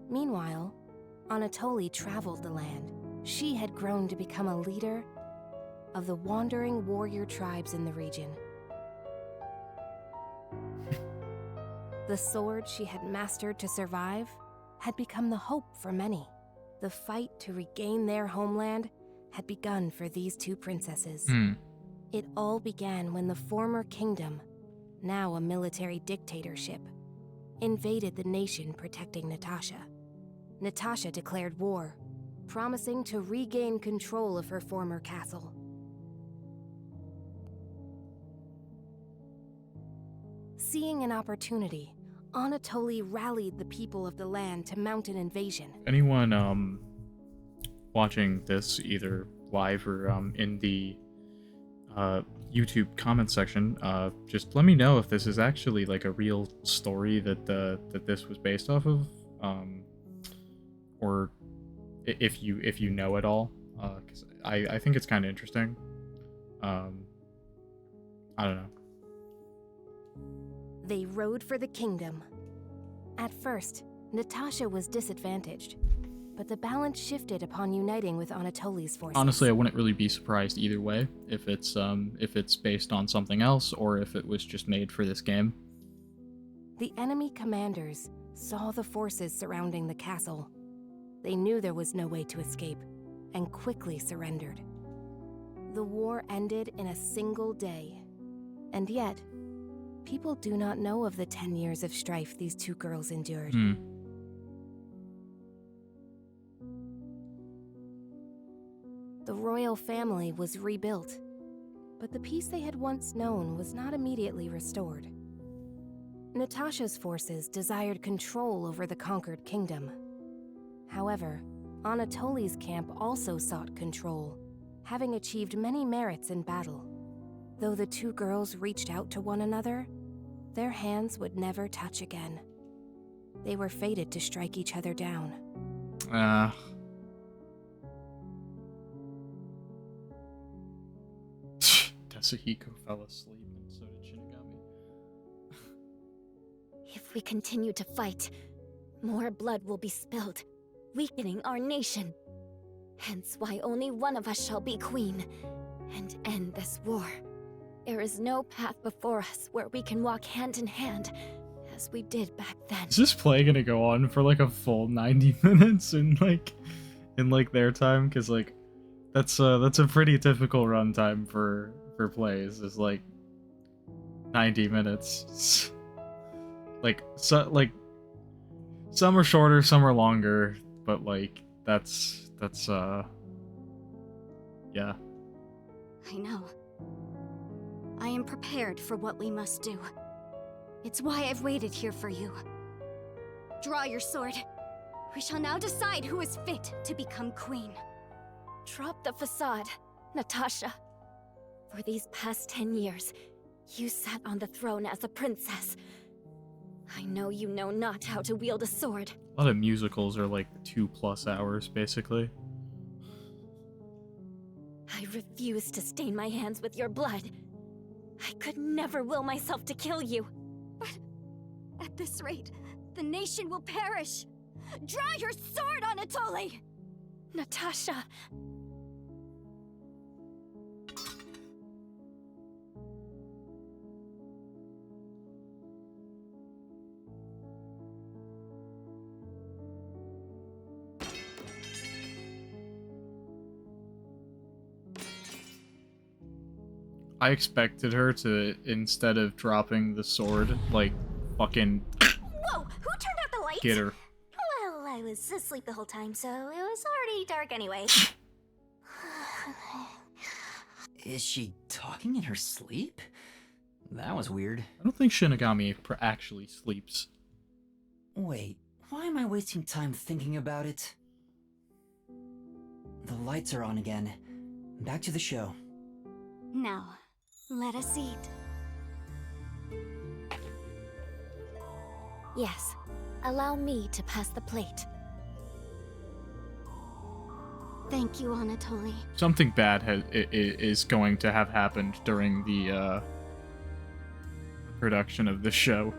Meanwhile, Anatoly traveled the land. She had grown to become a leader of the wandering warrior tribes in the region. The sword she had mastered to survive had become the hope for many. The fight to regain their homeland had begun for these two princesses. It all began when the former kingdom, now a military dictatorship, invaded the nation protecting Natasha. Natasha declared war, promising to regain control of her former castle. Seeing an opportunity, Anatoly rallied the people of the land to mount an invasion. Anyone watching this either live or in the YouTube comment section, just let me know if this is actually like a real story that that this was based off of, or if you know it all, because I think it's kind of interesting. I don't know. They rode for the kingdom. At first, Natasha was disadvantaged, but the balance shifted upon uniting with Anatoly's forces. Honestly, I wouldn't really be surprised either way if it's based on something else or if it was just made for this game. The enemy commanders saw the forces surrounding the castle. They knew there was no way to escape and quickly surrendered. The war ended in a single day, and yet, people do not know of the 10 years of strife these two girls endured. The royal family was rebuilt, but the peace they had once known was not immediately restored. Natasha's forces desired control over the conquered kingdom. However, Anatoly's camp also sought control, having achieved many merits in battle. Though the two girls reached out to one another, their hands would never touch again. They were fated to strike each other down. Desuhiko fell asleep and so did Shinigami. If we continue to fight, more blood will be spilled, weakening our nation. Hence why only one of us shall be queen and end this war. There is no path before us where we can walk hand in hand, as we did back then. Is this play gonna go on for like a full 90 minutes in their time? Because like that's a pretty typical runtime for plays, is like 90 minutes. Like some are shorter, some are longer, but like that's yeah. I know. I am prepared for what we must do. It's why I've waited here for you. Draw your sword. We shall now decide who is fit to become queen. Drop the facade, Natasha. For these past 10 years, you sat on the throne as a princess. I know you know not how to wield a sword. A lot of musicals are like 2+ hours, basically. I refuse to stain my hands with your blood. I could never will myself to kill you. But at this rate, the nation will perish. Draw your sword, Anatoly! Natasha. I expected her to, instead of dropping the sword, like, fucking Whoa! Who turned out the lights? get her. Well, I was asleep the whole time, so it was already dark anyway. Is she talking in her sleep? That was weird. I don't think Shinigami actually sleeps. Wait, why am I wasting time thinking about it? The lights are on again. Back to the show. Now, let us eat. Yes, allow me to pass the plate. Thank you, Anatoly. Something bad is going to have happened during the production of the show.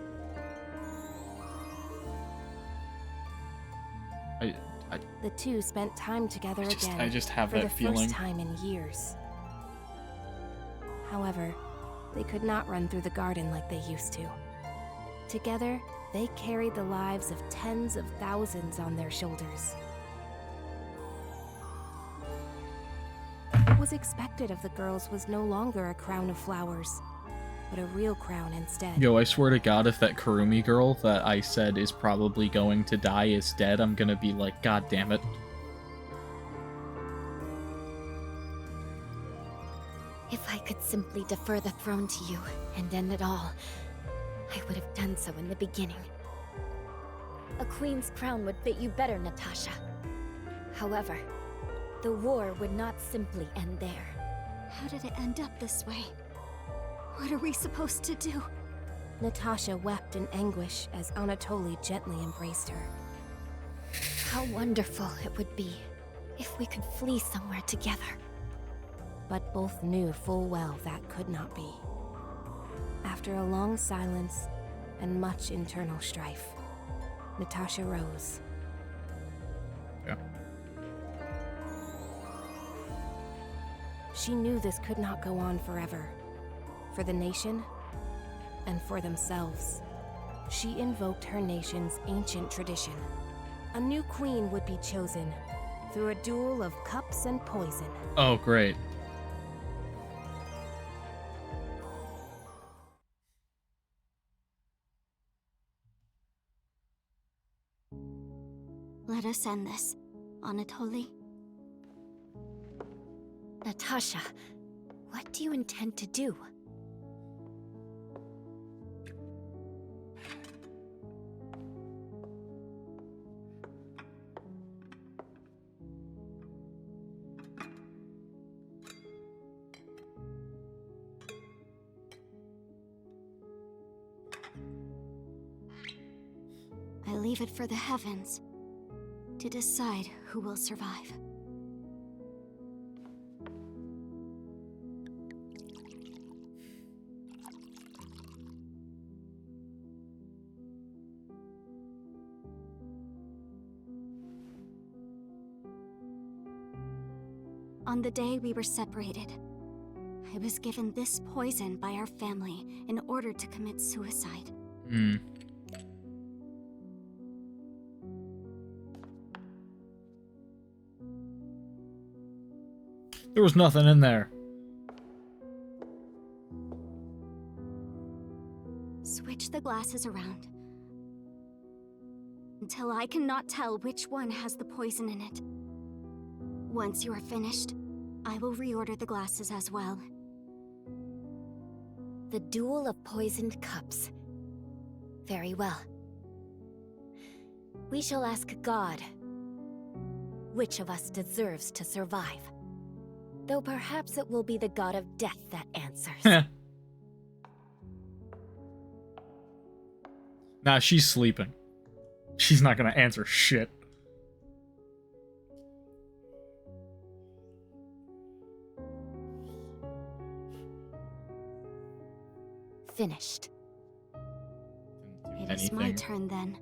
The two spent time together again. I just have for that the feeling. first time in years. However, they could not run through the garden like they used to. Together, they carried the lives of tens of thousands on their shoulders. What was expected of the girls was no longer a crown of flowers, but a real crown instead. Yo, I swear to God, if that Kurumi girl that I said is probably going to die is dead, I'm gonna be like, God damn it. If I could simply defer the throne to you and end it all, I would have done so in the beginning. A queen's crown would fit you better, Natasha. However, the war would not simply end there. How did it end up this way? What are we supposed to do? Natasha wept in anguish as Anatoly gently embraced her. How wonderful it would be if we could flee somewhere together. But both knew full well that could not be. After a long silence and much internal strife, Natasha rose. Yeah. She knew this could not go on forever. For the nation, and for themselves. She invoked her nation's ancient tradition. A new queen would be chosen through a duel of cups and poison. Oh, great. Let us end this, Anatoly. Natasha, what do you intend to do? I leave it for the heavens to decide who will survive. On the day we were separated, I was given this poison by our family in order to commit suicide. Hmm. There was nothing in there. Switch the glasses around until I cannot tell which one has the poison in it. Once you are finished, I will reorder the glasses as well. The Duel of Poisoned Cups. Very well. We shall ask God which of us deserves to survive. Though perhaps it will be the god of death that answers. Nah, she's sleeping. She's not gonna answer shit. Finished. It is my turn then.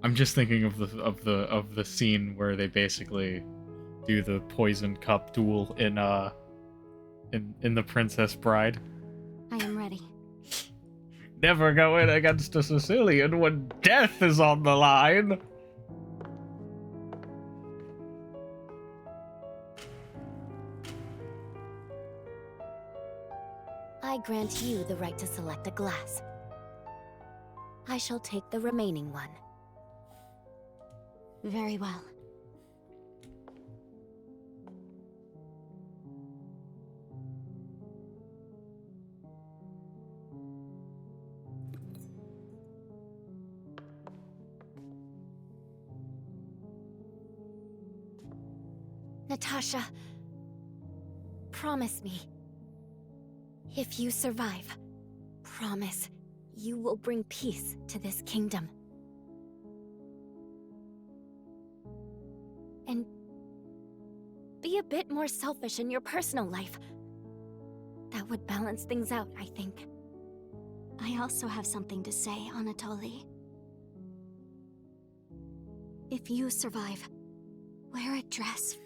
I'm just thinking of the scene where they basically do the poison cup duel in The Princess Bride. I am ready. Never go in against a Sicilian when death is on the line. I grant you the right to select a glass. I shall take the remaining one. Very well. Natasha, promise me. If you survive, promise you will bring peace to this kingdom. And be a bit more selfish in your personal life. That would balance things out, I think. I also have something to say, Anatoly. If you survive, wear a dress.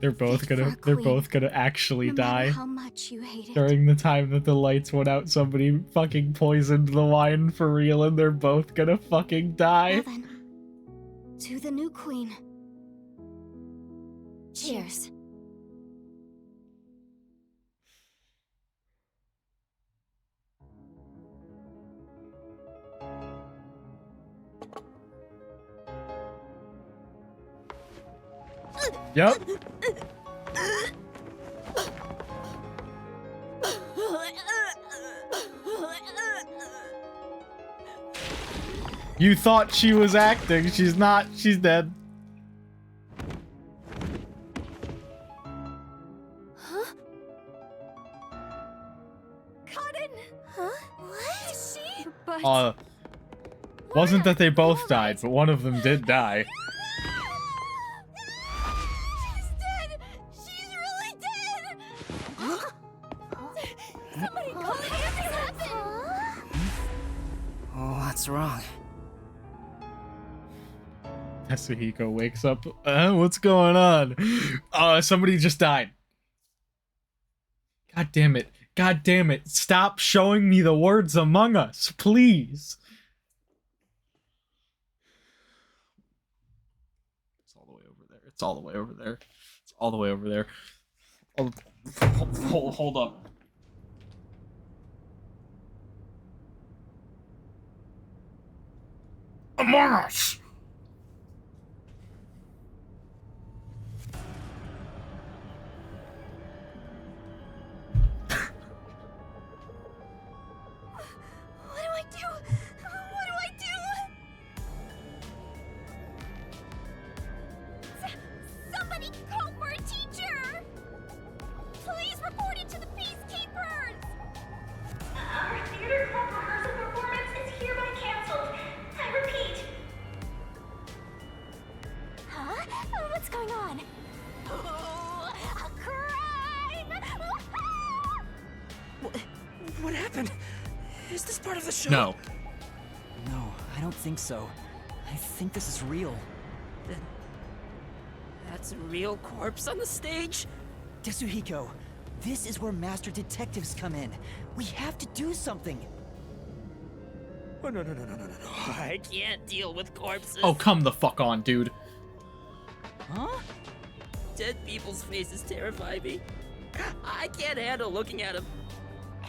They're both gonna actually die. No matter how much you hate it. During the time that the lights went out, somebody fucking poisoned the wine for real, and they're both gonna fucking die. Well then, to the new queen. Cheers. Yep. You thought she was acting. She's not. She's dead. Huh? Cotton! Huh? What? Is she? But... Wasn't that they both died, but one of them did die. She's dead! She's really dead! Somebody call the ambulance! What's wrong? Desuhiko wakes up. What's going on? Somebody just died. God damn it. God damn it. Stop showing me the words Among Us, please. It's all the way over there. It's all the way over there. It's all the way over there. Oh, hold up. Among Us! Somebody call for a teacher! Please report it to the peacekeepers! Our theater club rehearsal performance is hereby canceled. I repeat. Huh? What's going on? Oh, a crime! What happened? Is this part of the show? No. No, I don't think so. I think this is real. That's a real corpse on the stage? Desuhiko, this is where master detectives come in. We have to do something. Oh, no. I can't deal with corpses. Oh, come the fuck on, dude. Huh? Dead people's faces terrify me. I can't handle looking at them.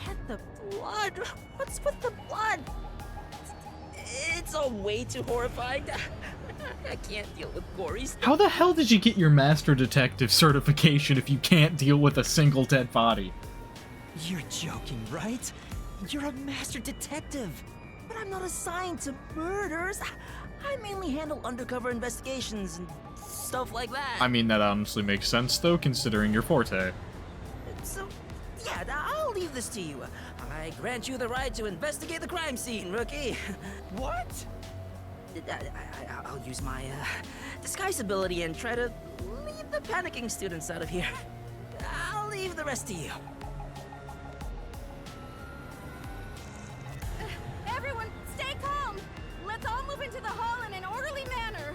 And the blood. What's with the blood? It's all way too horrifying. I can't deal with gory stuff. How the hell did you get your Master Detective certification if you can't deal with a single dead body? You're joking, right? You're a master detective. But I'm not assigned to murders. I mainly handle undercover investigations and stuff like that. I mean, that honestly makes sense, though, considering your forte. So, yeah, I'll leave this to you. I grant you the right to investigate the crime scene, rookie. What? I'll use my disguise ability and try to leave the panicking students out of here. I'll leave the rest to you. Everyone, stay calm! Let's all move into the hall in an orderly manner.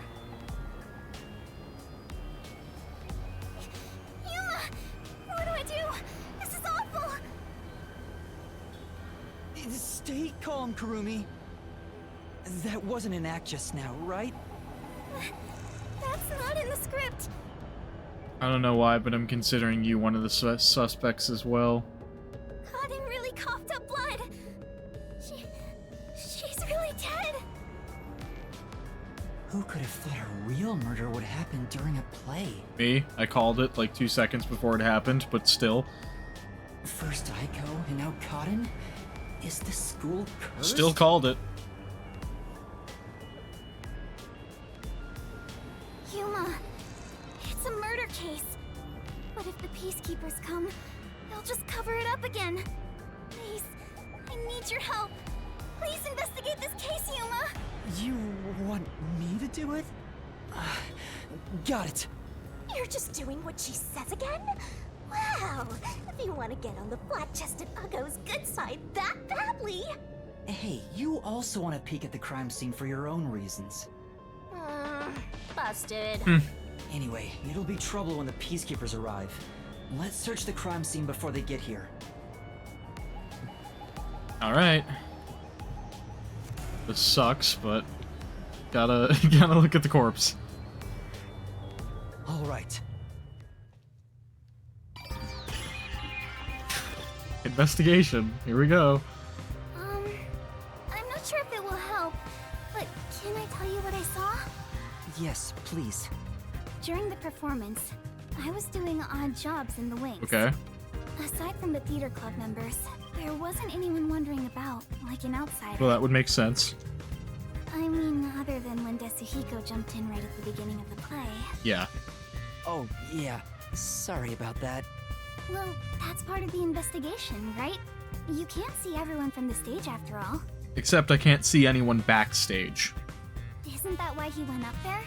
Yuma! What do I do? This is awful! Stay calm, Kurumi. That wasn't an act just now, right? That's not in the script. I don't know why, but I'm considering you one of the suspects as well. Cotton really coughed up blood. She's really dead. Who could have thought a real murder would happen during a play? Me? I called it like 2 seconds before it happened, but still. First Aiko, and now Cotton? Is this school cursed? Still called it. Yuma, it's a murder case. But if the peacekeepers come, they'll just cover it up again. Please, I need your help. Please investigate this case, Yuma. You want me to do it? Got it. You're just doing what she says again? Wow, if you want to get on the flat-chested Uggo's good side that badly. Hey, you also want to peek at the crime scene for your own reasons. Busted. Anyway, it'll be trouble when the peacekeepers arrive. Let's search the crime scene before they get here. Alright. This sucks, but gotta look at the corpse. Alright. Investigation. Here we go. I'm not sure if it will help, but can I tell you what I saw? Yes, please. During the performance, I was doing odd jobs in the wings. Okay. Aside from the theater club members, there wasn't anyone wandering about, like an outsider. Well, that would make sense. I mean, other than when Desuhiko jumped in right at the beginning of the play. Yeah. Oh, yeah. Sorry about that. Well, that's part of the investigation, right? You can't see everyone from the stage after all. Except I can't see anyone backstage. Isn't that why he went up there?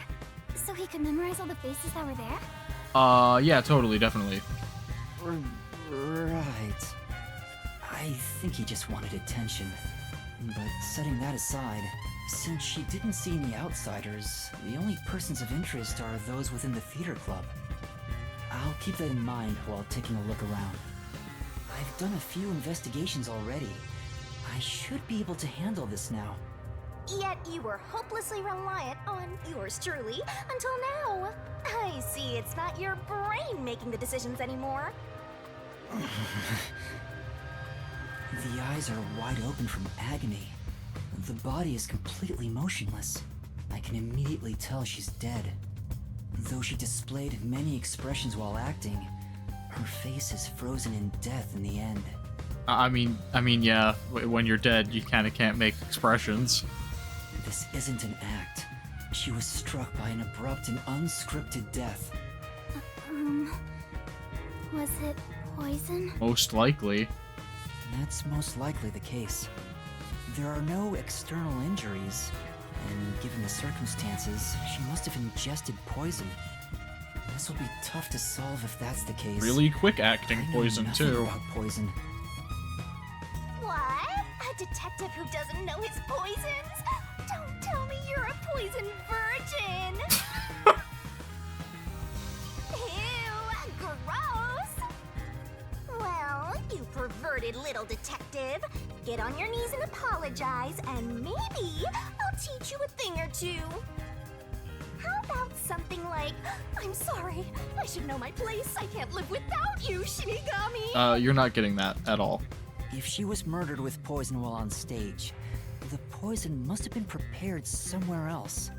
So he could memorize all the faces that were there? Yeah, totally, definitely. Right. I think he just wanted attention. But setting that aside, since she didn't see any outsiders, the only persons of interest are those within the theater club. I'll keep that in mind while taking a look around. I've done a few investigations already. I should be able to handle this now. Yet you were hopelessly reliant on yours truly until now. I see it's not your brain making the decisions anymore. The eyes are wide open from agony. The body is completely motionless. I can immediately tell she's dead. Though she displayed many expressions while acting, her face is frozen in death in the end. I mean, yeah, when you're dead, you kind of can't make expressions. This isn't an act. She was struck by an abrupt and unscripted death. Was it poison? Most likely. That's most likely the case. There are no external injuries, and given the circumstances, she must have ingested poison. This will be tough to solve if that's the case. Really quick acting poison, nothing too. about poison. What? A detective who doesn't know his poisons? Don't tell me you're a poison virgin! Ew, gross! Well, you perverted little detective. Get on your knees and apologize, and maybe I'll teach you a thing or two. How about something like, I'm sorry, I should know my place. I can't live without you, Shinigami. You're not getting that at all. If she was murdered with poison while on stage, the poison must have been prepared somewhere else.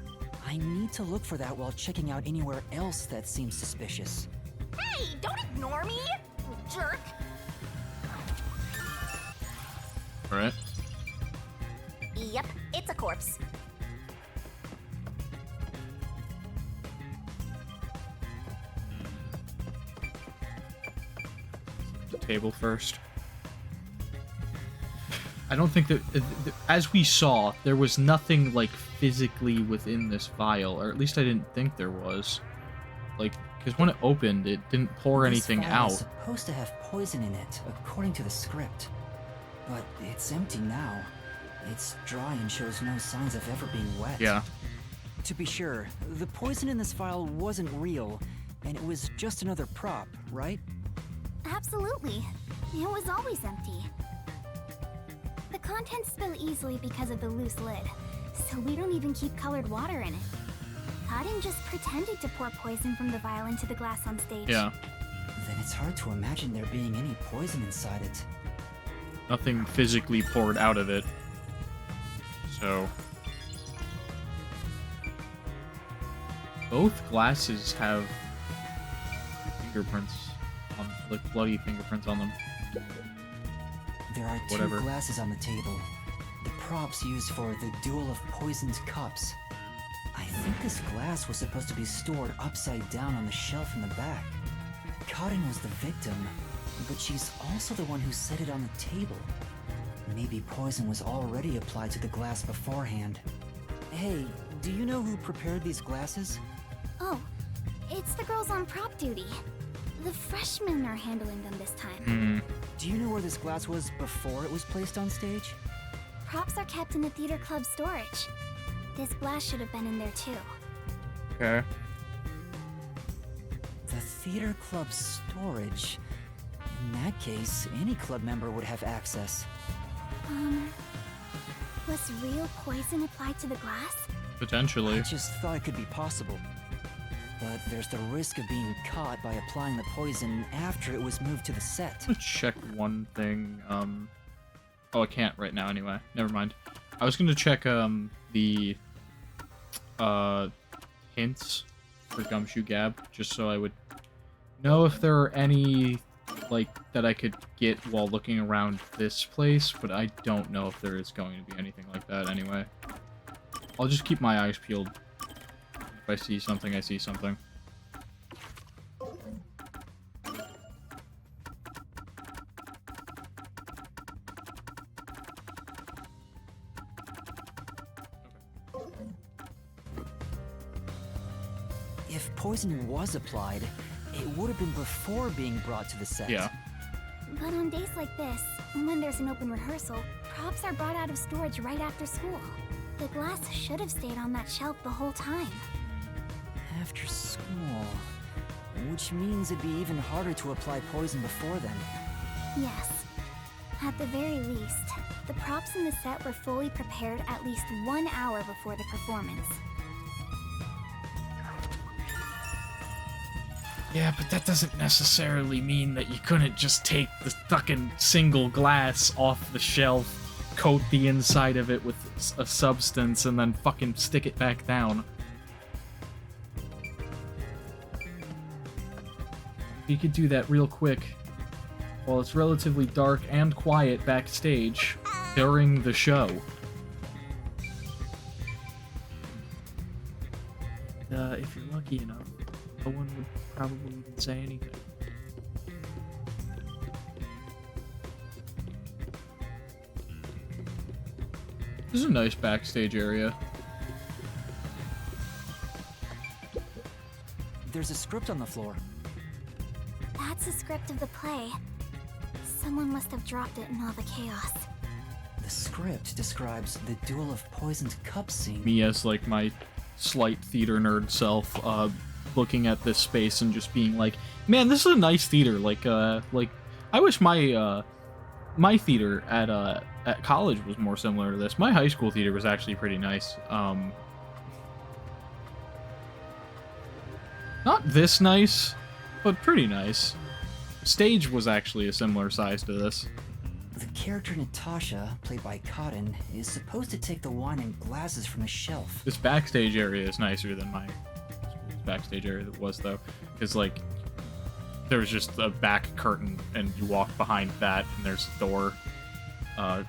I need to look for that while checking out anywhere else that seems suspicious. Hey, don't ignore me, jerk. Alright. Yep, it's a corpse. The table first. I don't think that, as we saw, there was nothing, like, physically within this vial, or at least I didn't think there was. Like, because when it opened, it didn't pour anything This vial out. is supposed to have poison in it, according to the script. But it's empty now. It's dry and shows no signs of ever being wet. Yeah. To be sure, the poison in this vial wasn't real, and it was just another prop, right? Absolutely. It was always empty. The contents spill easily because of the loose lid, so we don't even keep colored water in it. Cotton just pretended to pour poison from the vial into the glass on stage. Yeah. Then it's hard to imagine there being any poison inside it. Nothing physically poured out of it. So... both glasses have fingerprints on, like, bloody fingerprints on them. There are Whatever. two glasses on the table. The props used for the duel of poisoned cups. I think this glass was supposed to be stored upside down on the shelf in the back. Cotton was the victim, but she's also the one who set it on the table. Maybe poison was already applied to the glass beforehand. Hey, do you know who prepared these glasses? Oh, it's the girls on prop duty. The freshmen are handling them this time. Do you know where this glass was before it was placed on stage? Props are kept in the theater club storage. This glass should have been in there too. Okay. The theater club storage? In that case, any club member would have access. Was real poison applied to the glass? Potentially. I just thought it could be possible. But there's the risk of being caught by applying the poison after it was moved to the set. Let's check one thing. Oh, I can't right now anyway. Never mind. I was gonna check the hints for Gumshoe Gab, just so I would know if there are any, like, that I could get while looking around this place, but I don't know if there is going to be anything like that anyway. I'll just keep my eyes peeled. If I see something, I see something. If poison was applied, it would have been before being brought to the set. Yeah. But on days like this, when there's an open rehearsal, props are brought out of storage right after school. The glass should have stayed on that shelf the whole time. After school. Which means it'd be even harder to apply poison before then. Yes. At the very least, the props in the set were fully prepared at least 1 hour before the performance. Yeah, but that doesn't necessarily mean that you couldn't just take the fucking single glass off the shelf, coat the inside of it with a substance, and then fucking stick it back down. You could do that real quick while it's relatively dark and quiet backstage during the show. If you're lucky enough, no one would probably even say anything. This is a nice backstage area. There's a script on the floor. That's a script of the play. Someone must have dropped it in all the chaos. The script describes the duel of poisoned cups scene. Me as, like, my slight theater nerd self, looking at this space and just being like, man, this is a nice theater. Like, I wish my, my theater at college was more similar to this. My high school theater was actually pretty nice. Not this nice, but pretty nice. Stage was actually a similar size to this. The character Natasha, played by Cotton, is supposed to take the wine and glasses from the shelf. This backstage area is nicer than my backstage area was, though, because like there was just a back curtain and you walk behind that and there's a door. After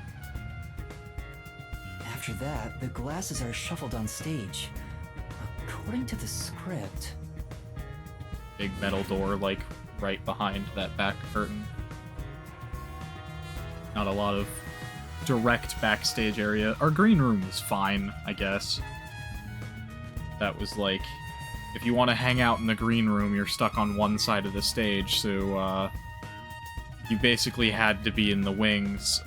that, the glasses are shuffled on stage. According to the script... Big metal door, like, right behind that back curtain. Not a lot of direct backstage area. Our green room was fine, I guess. That was like, if you want to hang out in the green room, you're stuck on one side of the stage, so, you basically had to be in the wings.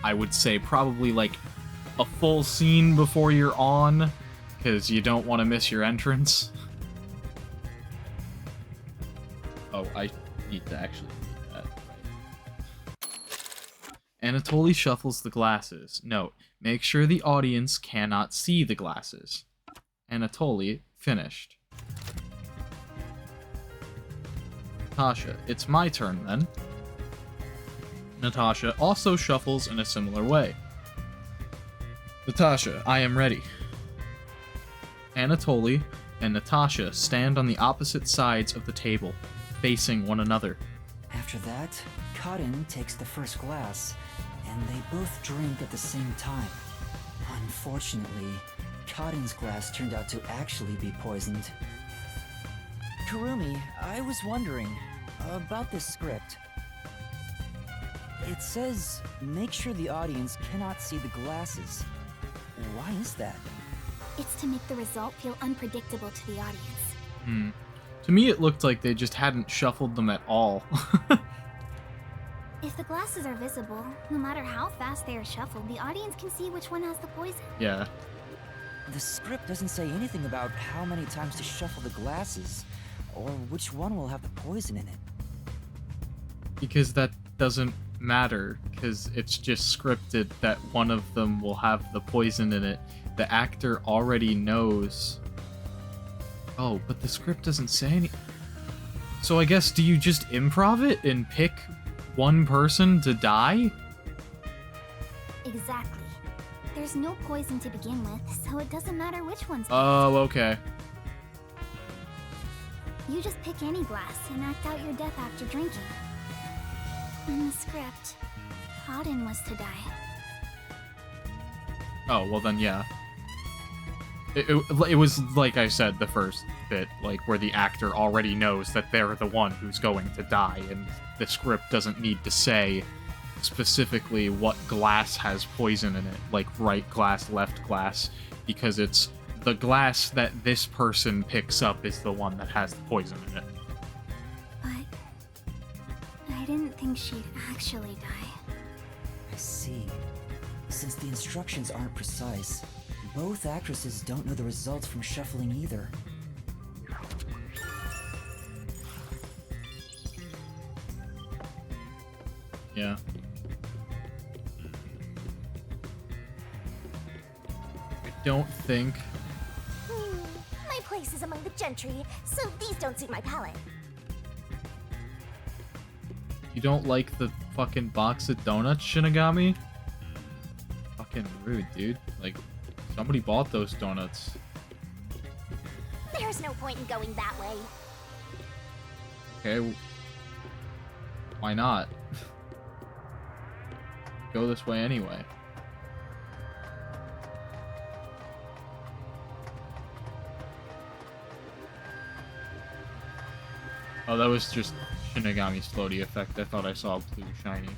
I would say probably, like, a full scene before you're on, because you don't want to miss your entrance. Oh, I need to actually read that. Anatoly shuffles the glasses. Note, make sure the audience cannot see the glasses. Anatoly finished. Natasha, it's my turn then. Natasha also shuffles in a similar way. Natasha, I am ready. Anatoly and Natasha stand on the opposite sides of the table, facing one another. After that, Cotton takes the first glass, and they both drink at the same time. Unfortunately, Cotton's glass turned out to actually be poisoned. Kurumi, I was wondering about this script. It says, make sure the audience cannot see the glasses. Why is that? It's to make the result feel unpredictable to the audience. To me, it looked like they just hadn't shuffled them at all. If the glasses are visible, no matter how fast they are shuffled, the audience can see which one has the poison. Yeah. The script doesn't say anything about how many times to shuffle the glasses, or which one will have the poison in it. Because that doesn't matter, because it's just scripted that one of them will have the poison in it. The actor already knows. Oh, but the script doesn't say any. So I guess, do you just improv it and pick one person to die? Exactly. There's no poison to begin with, so it doesn't matter which one's Oh, okay. You just pick any glass and act out your death after drinking. In the script, Cotton was to die. Oh, well then, yeah. It was, like I said, the first bit, like, where the actor already knows that they're the one who's going to die, and the script doesn't need to say specifically what glass has poison in it, like right glass, left glass, because it's the glass that this person picks up is the one that has the poison in it. But I didn't think she'd actually die. I see. Since the instructions aren't precise, both actresses don't know the results from shuffling either. Yeah. I don't think... My place is among the gentry, so these don't suit my palate. You don't like the fucking box of donuts, Shinigami? Fucking rude, dude. Like, somebody bought those donuts. There's no point in going that way. Okay. Why not? Go this way anyway. Oh, that was just Shinigami's floaty effect. I thought I saw blue shiny.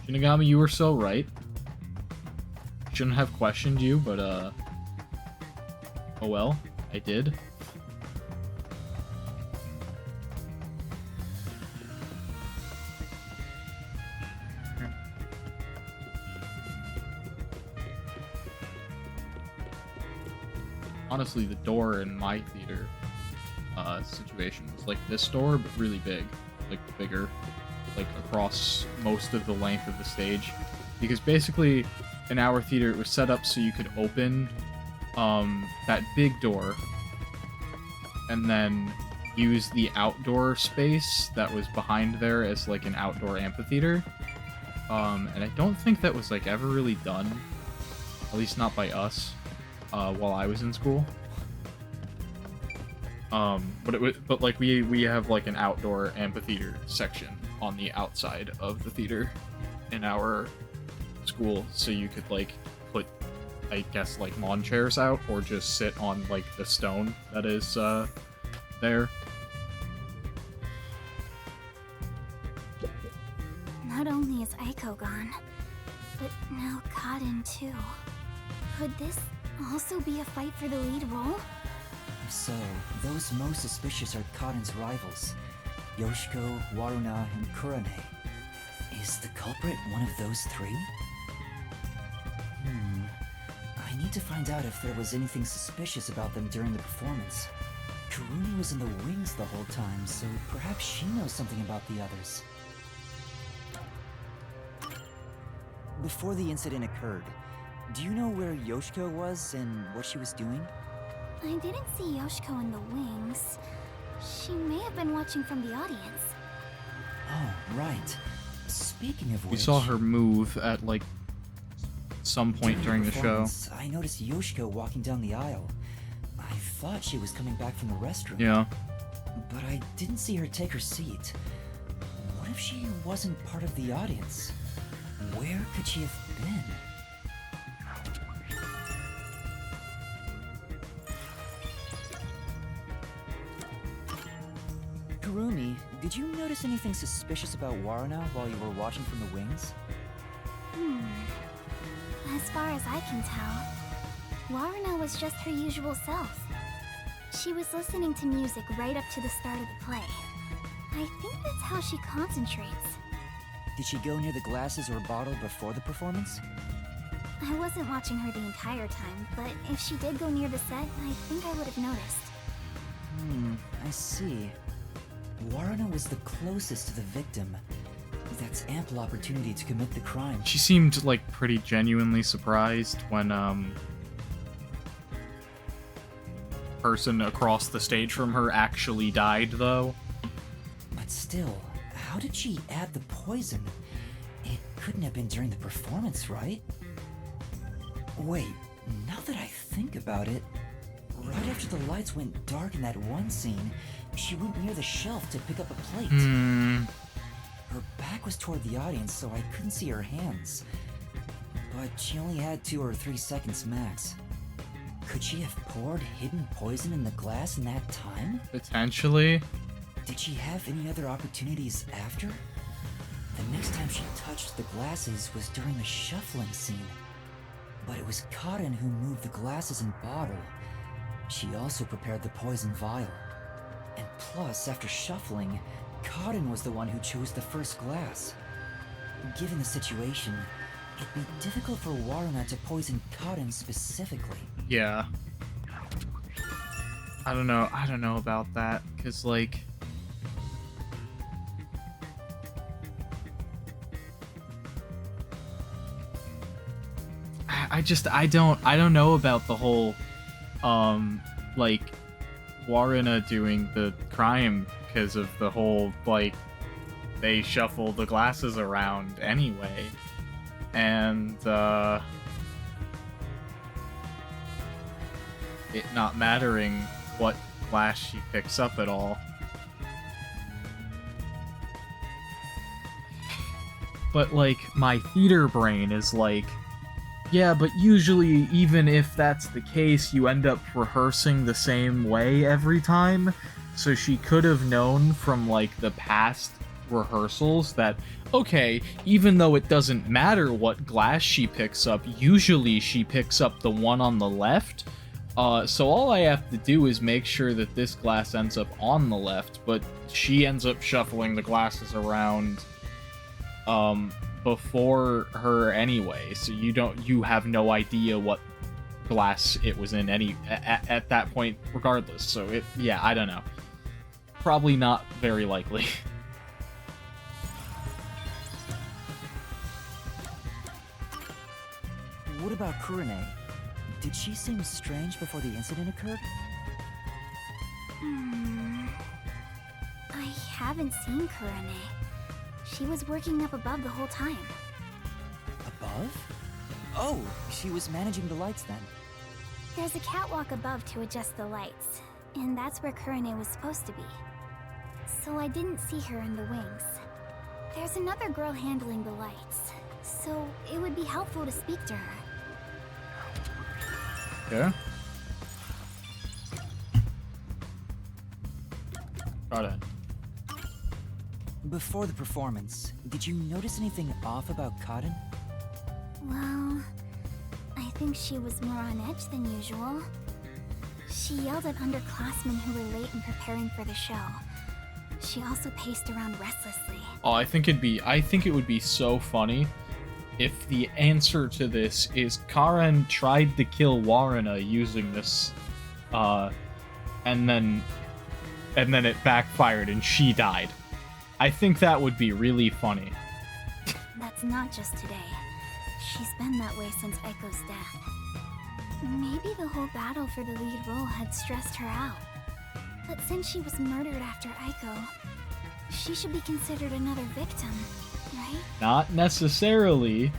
Shinigami, you were so right. Shouldn't have questioned you, but oh well, I did. Honestly, the door in my theater situation was like this door, but really big, like bigger, like across most of the length of the stage. Because basically, in our theater, it was set up so you could open that big door, and then use the outdoor space that was behind there as like an outdoor amphitheater. And I don't think that was like ever really done, at least not by us, while I was in school. But like we have like an outdoor amphitheater section on the outside of the theater in our school, so you could like put, I guess, like lawn chairs out or just sit on like the stone that is there. Not only is Aiko gone, but now Kaden too. Could this also be a fight for the lead role? So, those most suspicious are Kaden's rivals, Yoshiko, Waruna, and Kurane. Is the culprit one of those three? I need to find out if there was anything suspicious about them during the performance. Kurumi was in the wings the whole time, so perhaps she knows something about the others. Before the incident occurred, do you know where Yoshiko was and what she was doing? I didn't see Yoshiko in the wings. She may have been watching from the audience. Oh, right. Speaking of which... We saw her move at like some point during the show. I noticed Yoshiko walking down the aisle. I thought she was coming back from the restroom. Yeah. But I didn't see her take her seat. What if she wasn't part of the audience? Where could she have been? Kurumi, did you notice anything suspicious about Waruna while you were watching from the wings? As far as I can tell, Waruna was just her usual self. She was listening to music right up to the start of the play. I think that's how she concentrates. Did she go near the glasses or bottle before the performance? I wasn't watching her the entire time, but if she did go near the set, I think I would have noticed. I see. Waruna was the closest to the victim. That's ample opportunity to commit the crime. She seemed like pretty genuinely surprised when person across the stage from her actually died, though. But still, how did she add the poison? It couldn't have been during the performance, right? Wait, now that I think about it, right after the lights went dark in that one scene, she went near the shelf to pick up a plate. Her back was toward the audience, so I couldn't see her hands. But she only had 2 or 3 seconds max. Could she have poured hidden poison in the glass in that time? Potentially. Did she have any other opportunities after? The next time she touched the glasses was during the shuffling scene. But it was Kaden who moved the glasses and bottle. She also prepared the poison vial. And plus, after shuffling, Kaden was the one who chose the first glass. Given the situation, it'd be difficult for Waruna to poison Kaden specifically. Yeah. I don't know about that, because like... I don't know about the whole, like, Waruna doing the crime because of the whole, like, they shuffle the glasses around anyway. And, it not mattering what glass she picks up at all. But, like, my theater brain is like, yeah, but usually, even if that's the case, you end up rehearsing the same way every time. So she could have known from, like, the past rehearsals that, okay, even though it doesn't matter what glass she picks up, usually she picks up the one on the left. So all I have to do is make sure that this glass ends up on the left, but she ends up shuffling the glasses around, before her anyway, so you have no idea what glass it was in at that point regardless. So yeah, I don't know. Probably not very likely. What about Kurane? Did she seem strange before the incident occurred? haven't seen Kurumi. She was working up above the whole time. Above? Oh, she was managing the lights then. There's a catwalk above to adjust the lights, and that's where Kurumi was supposed to be. So I didn't see her in the wings. There's another girl handling the lights, so it would be helpful to speak to her. Okay. Got it. Before the performance, did you notice anything off about Cotton? Well, I think she was more on edge than usual. She yelled at underclassmen who were late in preparing for the show. She also paced around restlessly. Oh, I think it would be so funny if the answer to this is Karen tried to kill Warrena using this, and then it backfired and she died. I think that would be really funny. That's not just today. She's been that way since Eiko's death. Maybe the whole battle for the lead role had stressed her out. But since she was murdered after Eiko, she should be considered another victim, right? Not necessarily.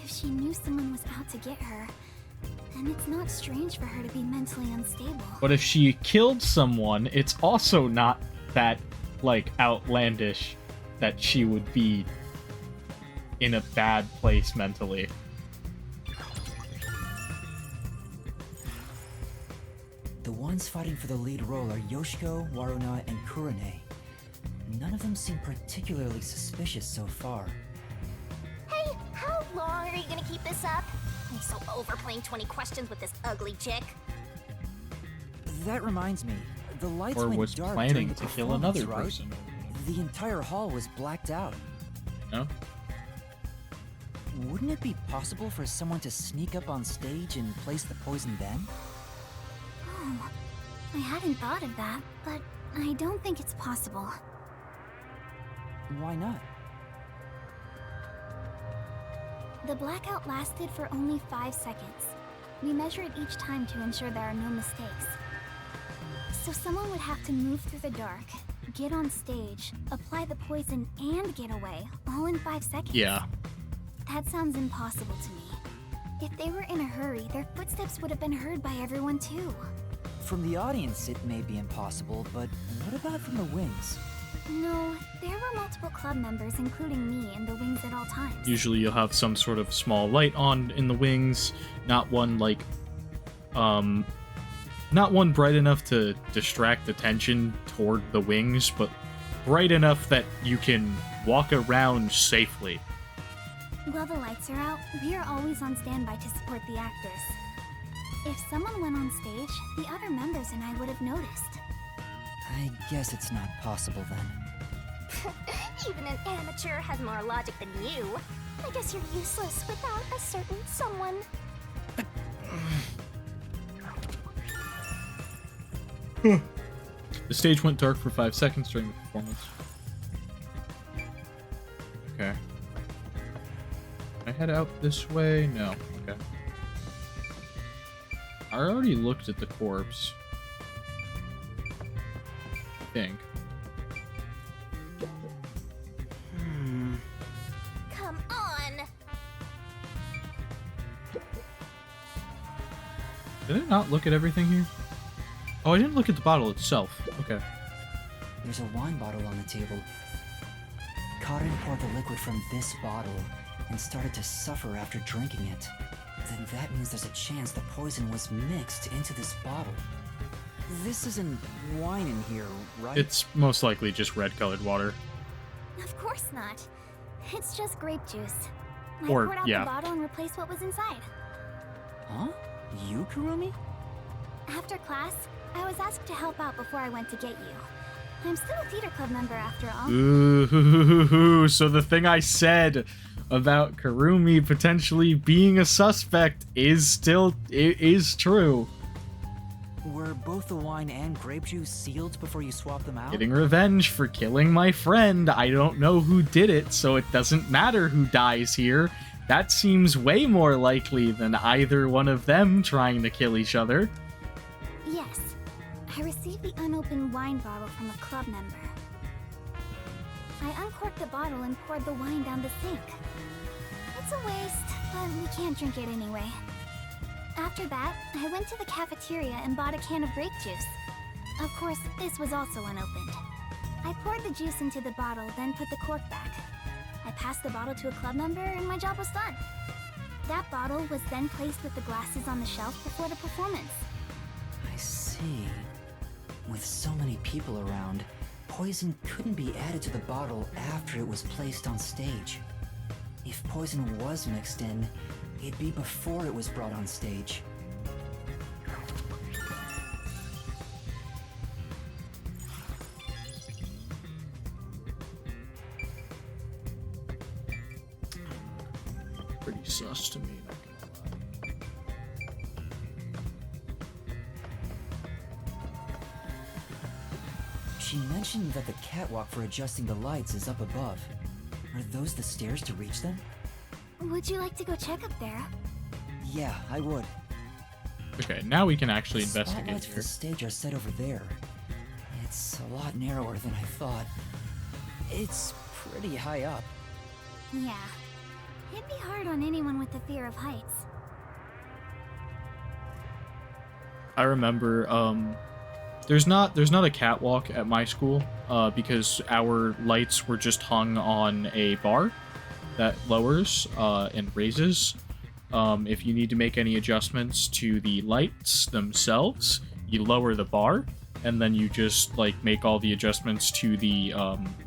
If she knew someone was out to get her, then it's not strange for her to be mentally unstable. But if she killed someone, it's also not that, like, outlandish that she would be in a bad place mentally. The ones fighting for the lead role are Yoshiko, Waruna, and Kurune. None of them seem particularly suspicious so far. Hey, how long are you gonna keep this up? I'm so over playing 20 questions with this ugly chick. That reminds me, the lights Or went was dark planning during the to kill performance, another right? person. The entire hall was blacked out. No? Wouldn't it be possible for someone to sneak up on stage and place the poison then? Oh, I hadn't thought of that, but I don't think it's possible. Why not? The blackout lasted for only 5 seconds. We measure it each time to ensure there are no mistakes. So someone would have to move through the dark, get on stage, apply the poison, and get away, all in 5 seconds. Yeah. That sounds impossible to me. If they were in a hurry, their footsteps would have been heard by everyone too. From the audience, it may be impossible, but what about from the wings? No, there were multiple club members, including me, in the wings at all times. Usually you'll have some sort of small light on in the wings, not one like not one bright enough to distract attention toward the wings, but bright enough that you can walk around safely. While the lights are out, we are always on standby to support the actors. If someone went on stage, the other members and I would have noticed. I guess it's not possible then. Even an amateur has more logic than you. I guess you're useless without a certain someone. The stage went dark for 5 seconds during the performance. Okay. Can I head out this way? No. Okay. I already looked at the corpse. I think. Come on! Did I not look at everything here? Oh, I didn't look at the bottle itself. Okay. There's a wine bottle on the table. Karin poured the liquid from this bottle and started to suffer after drinking it. Then that means there's a chance the poison was mixed into this bottle. This isn't wine in here, right? It's most likely just red-colored water. Of course not. It's just grape juice. I Or, poured out yeah. the bottle and replaced what was inside. Huh? You, Kurumi? After class, I was asked to help out before I went to get you. I'm still a theater club member after all. Ooh, so the thing I said about Kurumi potentially being a suspect is true. Were both the wine and grape juice sealed before you swapped them out? Getting revenge for killing my friend. I don't know who did it, so it doesn't matter who dies here. That seems way more likely than either one of them trying to kill each other. Yes. I received the unopened wine bottle from a club member. I uncorked the bottle and poured the wine down the sink. It's a waste, but we can't drink it anyway. After that, I went to the cafeteria and bought a can of grape juice. Of course, this was also unopened. I poured the juice into the bottle, then put the cork back. I passed the bottle to a club member and my job was done. That bottle was then placed with the glasses on the shelf before the performance. I see. With so many people around, poison couldn't be added to the bottle after it was placed on stage. If poison was mixed in, it'd be before it was brought on stage. Pretty sus to me, not gonna lie. She mentioned that the catwalk for adjusting the lights is up above. Are those the stairs to reach them? Would you like to go check up there? Yeah, I would. Okay, now we can actually The investigate spotlights for here. the stage are set over there. It's a lot narrower than I thought. It's pretty high up. Yeah. It'd be hard on anyone with the fear of heights. I remember, there's not a catwalk at my school, because our lights were just hung on a bar that lowers and raises. If you need to make any adjustments to the lights themselves, you lower the bar, and then you just like make all the adjustments to the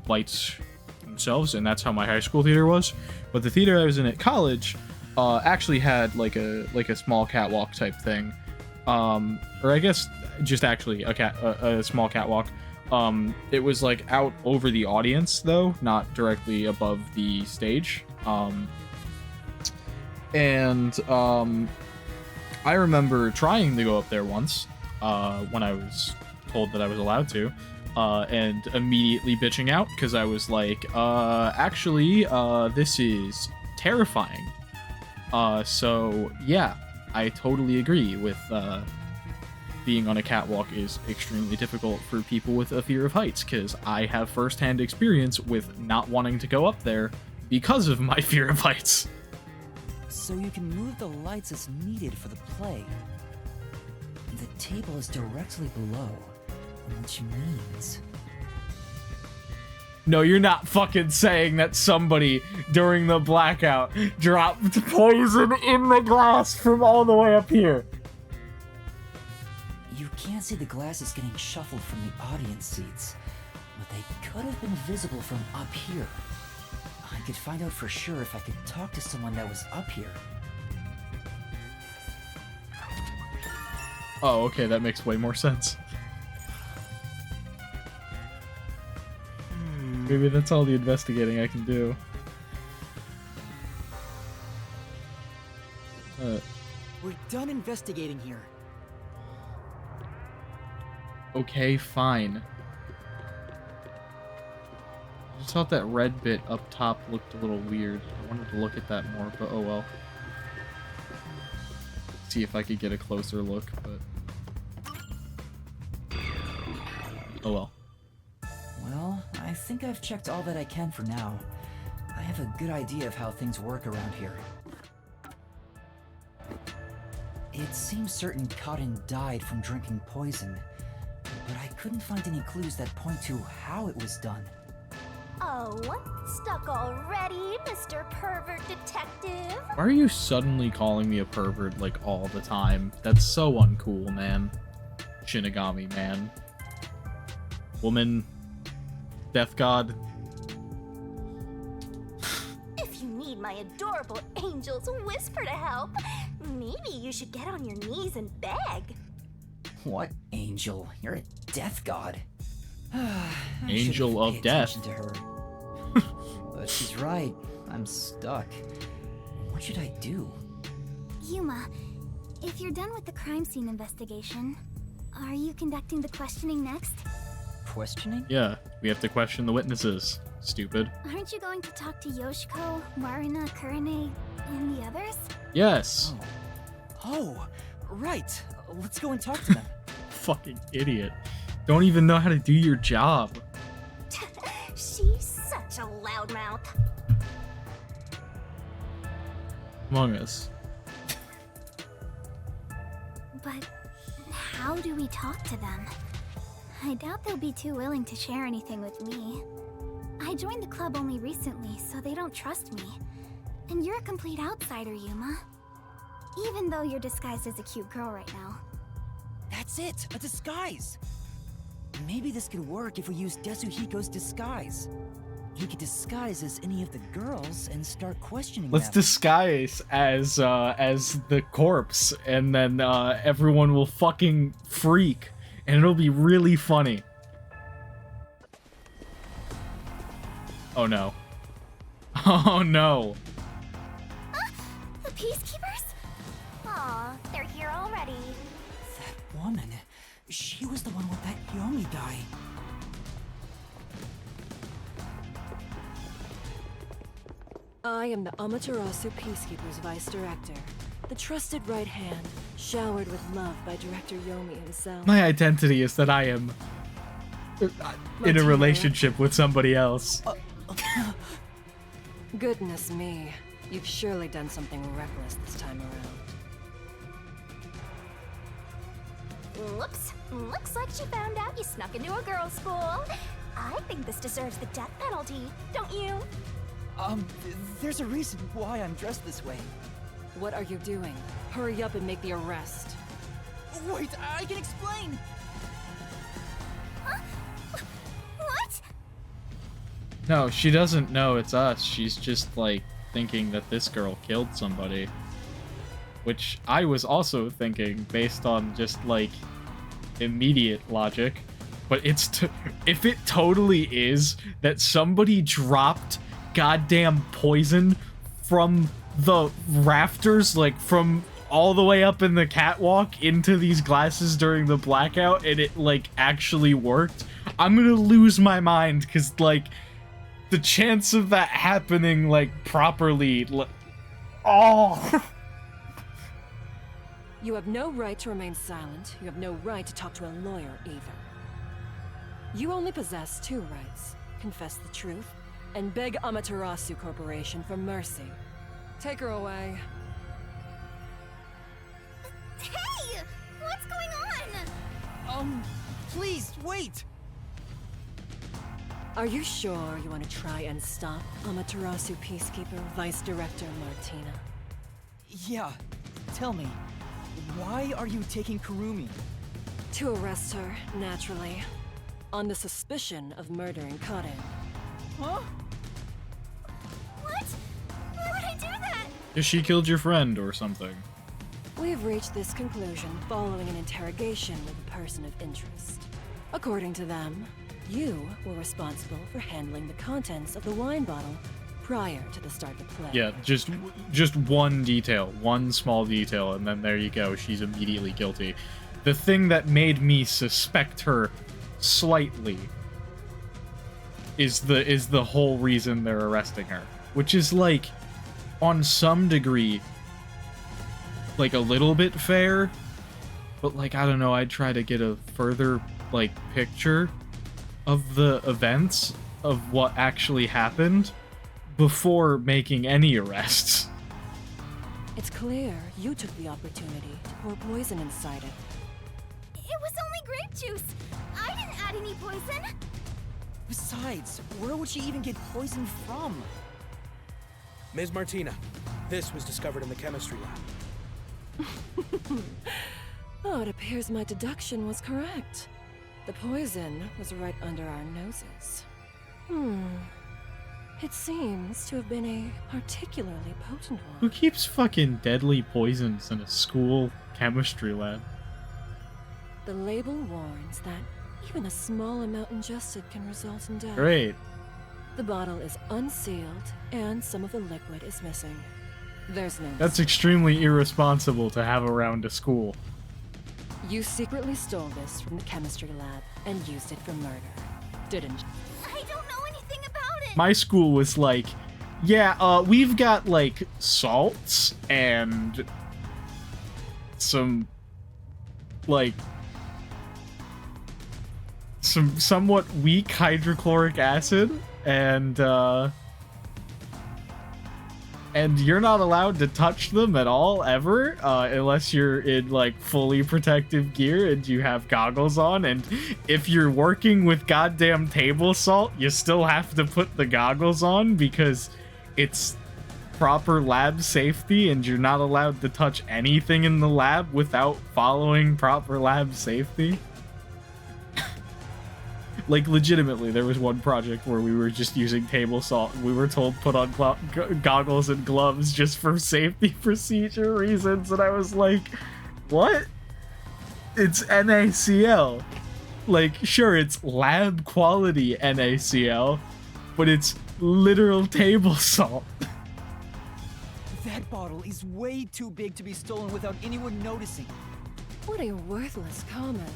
lights themselves, and that's how my high school theater was. But the theater I was in at college actually had like a small catwalk type thing, or I guess just actually a small catwalk. It was like out over the audience though, not directly above the stage. I remember trying to go up there once when I was told that I was allowed to, and immediately bitching out because I was like, actually, this is terrifying. So yeah, I totally agree with being on a catwalk is extremely difficult for people with a fear of heights, because I have firsthand experience with not wanting to go up there because of my fear of heights. So you can move the lights as needed for the play. The table is directly below, which means... No, you're not fucking saying that somebody during the blackout dropped poison in the glass from all the way up here. You can't see the glasses getting shuffled from the audience seats, but they could have been visible from up here. I could find out for sure if I could talk to someone that was up here. Oh, okay, that makes way more sense. Maybe that's all the investigating I can do. We're done investigating here. Okay, fine. I just thought that red bit up top looked a little weird. I wanted to look at that more, but oh well. See if I could get a closer look, but... oh well. Well, I think I've checked all that I can for now. I have a good idea of how things work around here. It seems certain Cotton died from drinking poison, but I couldn't find any clues that point to how it was done. Oh, stuck already, Mr. Pervert Detective? Why are you suddenly calling me a pervert, like, all the time? That's so uncool, man. Shinigami, man. Woman. Death God. If you need my adorable angel's whisper to help, maybe you should get on your knees and beg. What angel? You're a death god. Angel of death. To her. But she's right. I'm stuck. What should I do? Yuma, if you're done with the crime scene investigation, are you conducting the questioning next? Questioning? Yeah, we have to question the witnesses. Stupid. Aren't you going to talk to Yoshiko, Marina, Kurane, and the others? Yes. Oh, right. Let's go and talk to them. fucking idiot. Don't even know how to do your job. She's such a loudmouth. Among Us. But how do we talk to them? I doubt they'll be too willing to share anything with me. I joined the club only recently, so they don't trust me. And you're a complete outsider, Yuma. Even though you're disguised as a cute girl right now. That's it, a disguise. Maybe this could work if we use Desuhiko's disguise. He could disguise as any of the girls and start questioning Let's them. disguise as the corpse, and then everyone will fucking freak, and it'll be really funny. Oh no. Oh no. The Peacekeepers? Aw, they're here already. That woman, she was the one with that Yomi guy. I am the Amaterasu Peacekeepers Vice Director, the trusted right hand, showered with love by Director Yomi himself. My identity is that I am in a relationship with somebody else. Goodness me, you've surely done something reckless this time around. Whoops. Looks like she found out you snuck into a girls' school. I think this deserves the death penalty, don't you? There's a reason why I'm dressed this way. What are you doing? Hurry up and make the arrest. Wait, I can explain! What? No, she doesn't know it's us. She's just, like, thinking that this girl killed somebody. Which I was also thinking, based on just, like, immediate logic. But it's if it totally is that somebody dropped goddamn poison from the rafters, like, from all the way up in the catwalk into these glasses during the blackout, and it, like, actually worked, I'm gonna lose my mind, because, like, the chance of that happening, like, properly, oh! You have no right to remain silent. You have no right to talk to a lawyer, either. You only possess two rights. Confess the truth, and beg Amaterasu Corporation for mercy. Take her away. Hey! What's going on? Please, wait! Are you sure you want to try and stop Amaterasu Peacekeeper Vice Director Martina? Yeah, tell me, why are you taking Kurumi? To arrest her, naturally. On the suspicion of murdering Kaden. Huh? What? Why would I do that? Because she killed your friend or something. We've reached this conclusion following an interrogation with a person of interest. According to them, you were responsible for handling the contents of the wine bottle prior to the start of the play. Yeah, just one detail, one small detail, and then there you go, she's immediately guilty. The thing that made me suspect her slightly is the whole reason they're arresting her, which is, like, on some degree, like, a little bit fair, but, like, I don't know, I'd try to get a further, like, picture of the events of what actually happened before making any arrests. It's clear you took the opportunity to pour poison inside it. It was only grape juice. I didn't add any poison. Besides, where would she even get poison from? Ms. Martina, this was discovered in the chemistry lab. Oh, it appears my deduction was correct. The poison was right under our noses. It seems to have been a particularly potent one. Who keeps fucking deadly poisons in a school chemistry lab? The label warns that even a small amount ingested can result in death. Great. The bottle is unsealed, and some of the liquid is missing. There's no... That's extremely irresponsible to have around a school. You secretly stole this from the chemistry lab and used it for murder, didn't you? I don't know anything about it. My school was like, yeah, we've got, like, salts and some, like, some somewhat weak hydrochloric acid, and you're not allowed to touch them at all ever, unless you're in like fully protective gear and you have goggles on. And if you're working with goddamn table salt, you still have to put the goggles on because it's proper lab safety, and you're not allowed to touch anything in the lab without following proper lab safety. Like, legitimately, there was one project where we were just using table salt, and we were told put on goggles and gloves just for safety procedure reasons, and I was like, what? It's NaCl. Like, sure, it's lab quality NaCl, but it's literal table salt. That bottle is way too big to be stolen without anyone noticing. What a worthless comment.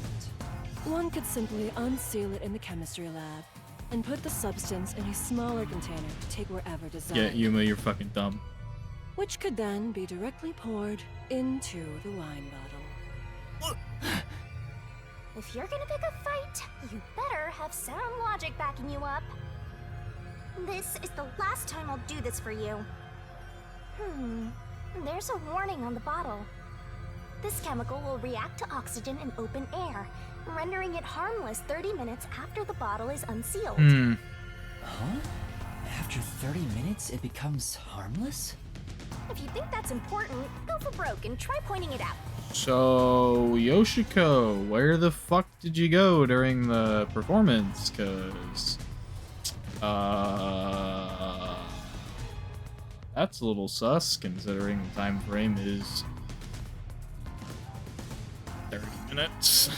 One could simply unseal it in the chemistry lab and put the substance in a smaller container to take wherever desired. Yeah, Yuma, you're fucking dumb. Which could then be directly poured into the wine bottle. If you're gonna pick a fight, you better have sound logic backing you up. This is the last time I'll do this for you. There's a warning on the bottle. This chemical will react to oxygen in open air, rendering it harmless 30 minutes after the bottle is unsealed. Huh? After 30 minutes, it becomes harmless? If you think that's important, go for broke and try pointing it out. So, Yoshiko, where the fuck did you go during the performance? Cause, that's a little sus, considering the time frame is 30 minutes.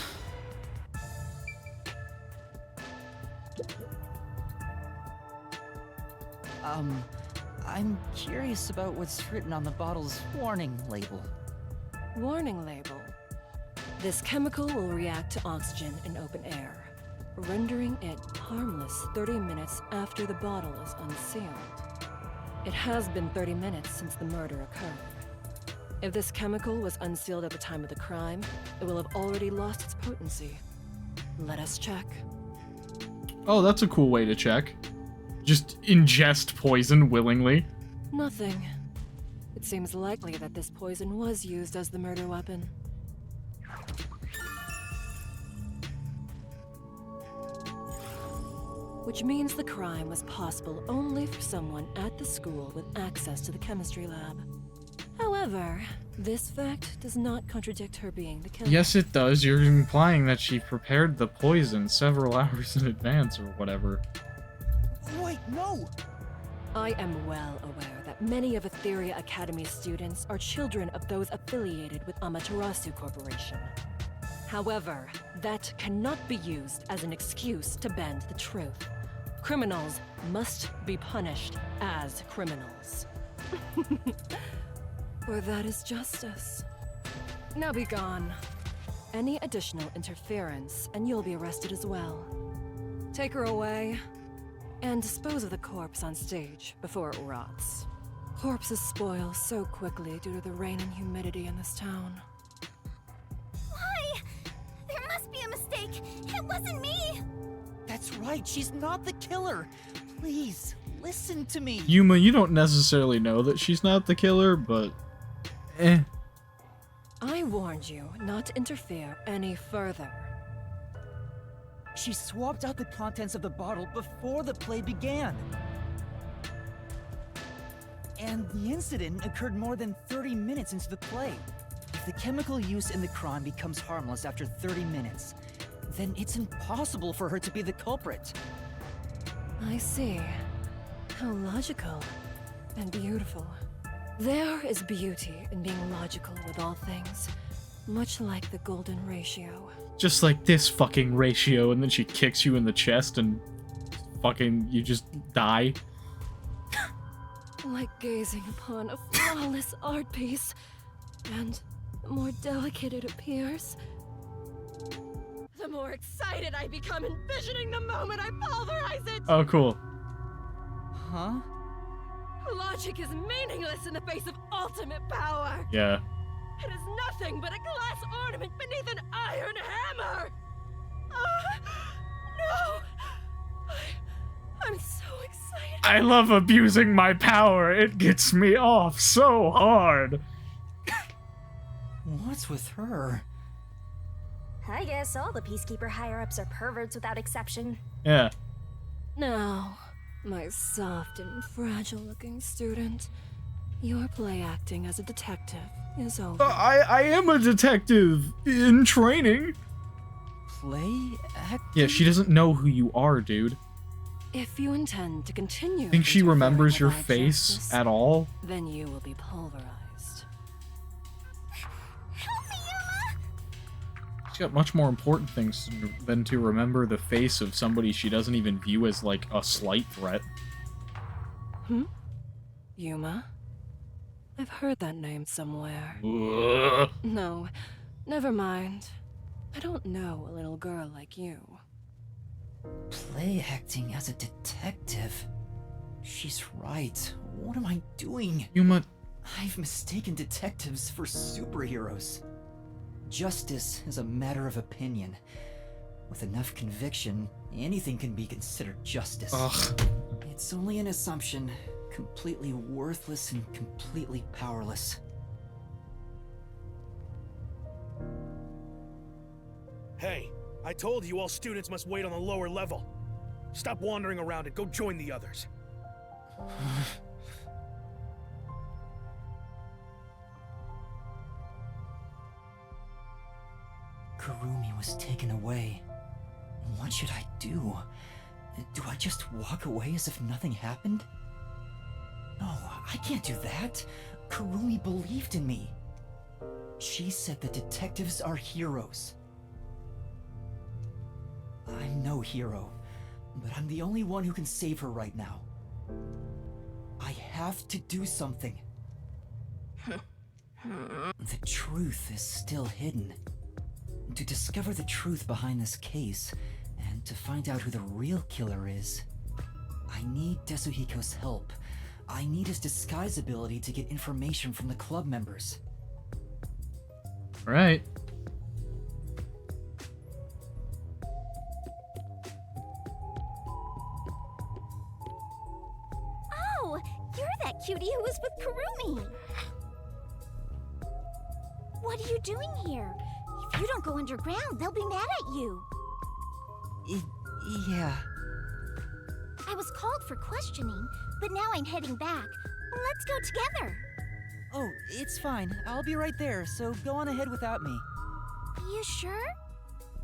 I'm curious about what's written on the bottle's warning label. Warning label. This chemical will react to oxygen in open air, rendering it harmless 30 minutes after the bottle is unsealed. It has been 30 minutes since the murder occurred. If this chemical was unsealed at the time of the crime, it will have already lost its potency. Let us check. Oh, that's a cool way to check. Just ingest poison willingly. Nothing. It seems likely that this poison was used as the murder weapon. Which means the crime was possible only for someone at the school with access to the chemistry lab. However, this fact does not contradict her being the killer. Yes, it does. You're implying that she prepared the poison several hours in advance or whatever. Wait, no! I am well aware that many of Etheria Academy students are children of those affiliated with Amaterasu Corporation. However, that cannot be used as an excuse to bend the truth. Criminals must be punished as criminals. For that is justice. Now be gone. Any additional interference, and you'll be arrested as well. Take her away, and dispose of the corpse on stage before it rots. Corpses spoil so quickly due to the rain and humidity in this town. Why? There must be a mistake. It wasn't me. That's right, she's not the killer. Please, listen to me. Yuma, you don't necessarily know that she's not the killer, but... I warned you not to interfere any further. She swapped out the contents of the bottle before the play began. And the incident occurred more than 30 minutes into the play. If the chemical use in the crime becomes harmless after 30 minutes, then it's impossible for her to be the culprit. I see. How logical and beautiful. There is beauty in being logical with all things, much like the golden ratio. Just like this fucking ratio, and then she kicks you in the chest and fucking you just die. Like gazing upon a flawless art piece, and the more delicate it appears, the more excited I become envisioning the moment I pulverize it! Oh, cool. Huh? Logic is meaningless in the face of ultimate power! Yeah. It is nothing but a glass ornament beneath an iron hammer! Oh, I'm so excited. I love abusing my power. It gets me off so hard. What's with her? I guess all the Peacekeeper higher-ups are perverts without exception. Yeah. Now, my soft and fragile-looking student, your play acting as a detective is over. I am a detective in training. Play acting? Yeah, she doesn't know who you are, dude. If you intend to continue, Think she interfering remembers with your my face justice, at all? then you will be pulverized. She's got much more important things than to remember the face of somebody she doesn't even view as, like, a slight threat. Yuma? I've heard that name somewhere. Ugh. No, never mind. I don't know a little girl like you. Play acting as a detective? She's right. What am I doing? Yuma... I've mistaken detectives for superheroes. Justice is a matter of opinion. With enough conviction, anything can be considered justice. Ugh. It's only an assumption, completely worthless and completely powerless. Hey, I told you all students must wait on the lower level. Stop wandering around and go join the others. Kurumi was taken away. What should I do? Do I just walk away as if nothing happened? No, I can't do that. Kurumi believed in me. She said that detectives are heroes. I'm no hero, but I'm the only one who can save her right now. I have to do something. The truth is still hidden. To discover the truth behind this case, and to find out who the real killer is, I need Desuhiko's help. I need his disguise ability to get information from the club members. Right. Oh, you're that cutie who was with Kurumi. What are you doing here? If you don't go underground, they'll be mad at you. Yeah. I was called for questioning, but now I'm heading back. Let's go together. Oh, it's fine. I'll be right there, so go on ahead without me. You sure?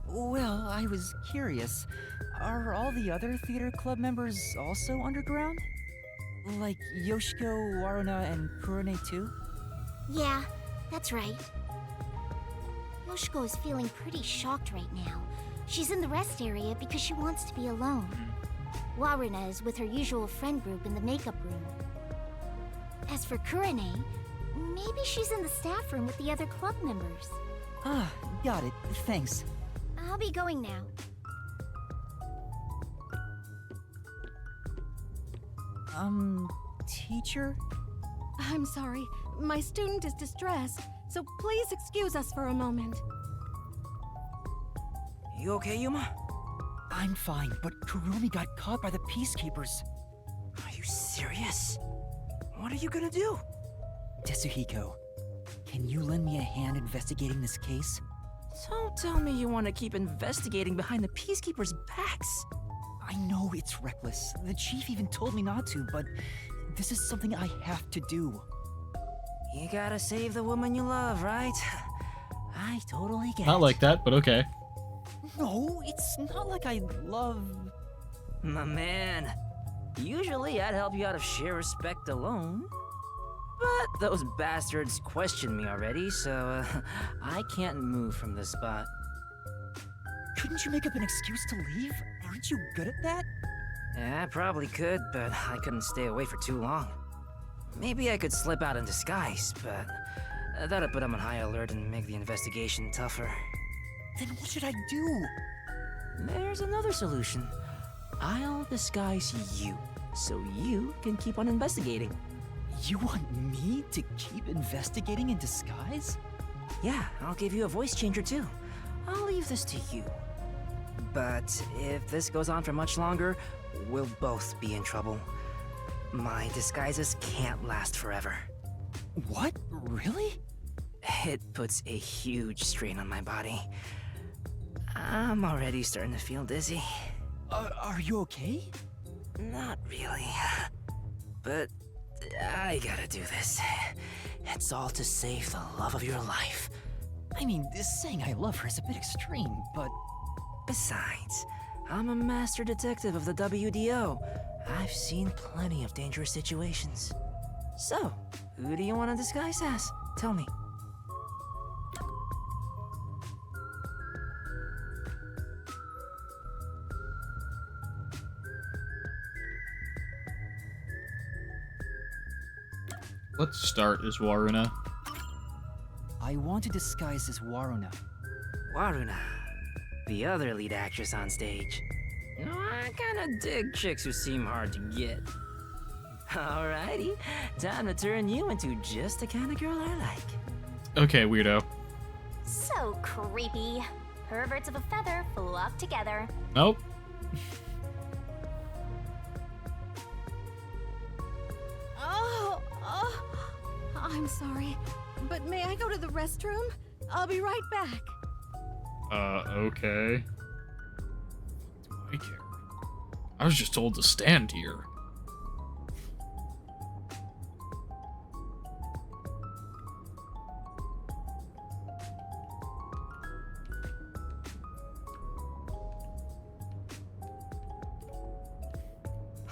Well, I was curious. Are all the other theater club members also underground? Like Yoshiko, Waruna, and Kurone too? Yeah, that's right. Yoshiko is feeling pretty shocked right now. She's in the rest area because she wants to be alone. Waruna is with her usual friend group in the makeup room. As for Kurone, maybe she's in the staff room with the other club members. Ah, got it. Thanks. I'll be going now. Teacher? I'm sorry. My student is distressed, so please excuse us for a moment. You okay, Yuma? I'm fine, but Kurumi got caught by the Peacekeepers. Are you serious? What are you gonna do? Desuhiko, can you lend me a hand investigating this case? Don't tell me you want to keep investigating behind the Peacekeepers' backs. I know it's reckless. The chief even told me not to, but this is something I have to do. You gotta save the woman you love, right? I totally get it. Not like that, but okay. No, it's not like I love... My man. Usually I'd help you out of sheer respect alone. But those bastards questioned me already, so I can't move from this spot. Couldn't you make up an excuse to leave? Aren't you good at that? Yeah, I probably could, but I couldn't stay away for too long. Maybe I could slip out in disguise, but that'd put them on high alert and make the investigation tougher. Then what should I do? There's another solution. I'll disguise you, so you can keep on investigating. You want me to keep investigating in disguise? Yeah, I'll give you a voice changer too. I'll leave this to you. But if this goes on for much longer, we'll both be in trouble. My disguises can't last forever. What? Really? It puts a huge strain on my body. I'm already starting to feel dizzy. Are you okay? Not really. But I gotta do this. It's all to save the love of your life. I mean, saying I love her is a bit extreme, but... Besides, I'm a master detective of the WDO. I've seen plenty of dangerous situations. So, who do you want to disguise as? Tell me. Let's start as Waruna. I want to disguise as Waruna. Waruna, the other lead actress on stage. You know, I kinda dig chicks who seem hard to get. Alrighty, time to turn you into just the kind of girl I like. Okay, weirdo. So creepy. Perverts of a feather flock together. Nope. I'm sorry, but may I go to the restroom? I'll be right back. Okay. I care. I was just told to stand here.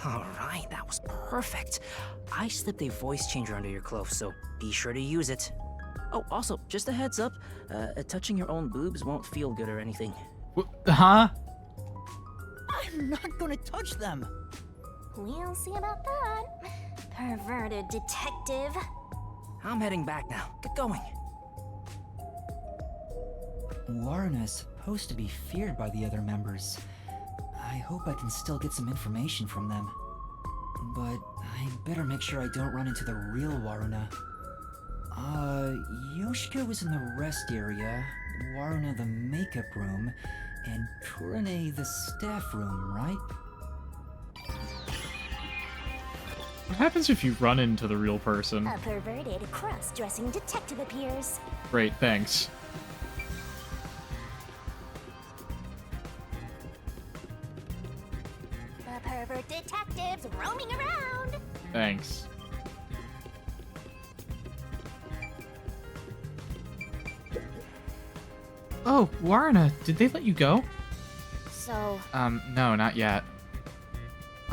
Alright, that was perfect. I slipped a voice changer under your clothes, so be sure to use it. Oh, also, just a heads up, touching your own boobs won't feel good or anything. Huh? I'm not gonna touch them! We'll see about that. Perverted detective. I'm heading back now. Get going. Waruna is supposed to be feared by the other members. I hope I can still get some information from them. But I better make sure I don't run into the real Waruna. Yoshiko was in the rest area, Waruna the makeup room, and Kurumi the staff room, right? What happens if you run into the real person? A perverted cross-dressing detective appears. Great, thanks. The pervert detectives roaming around. Thanks. Oh, Waruna, did they let you go? So... No, not yet.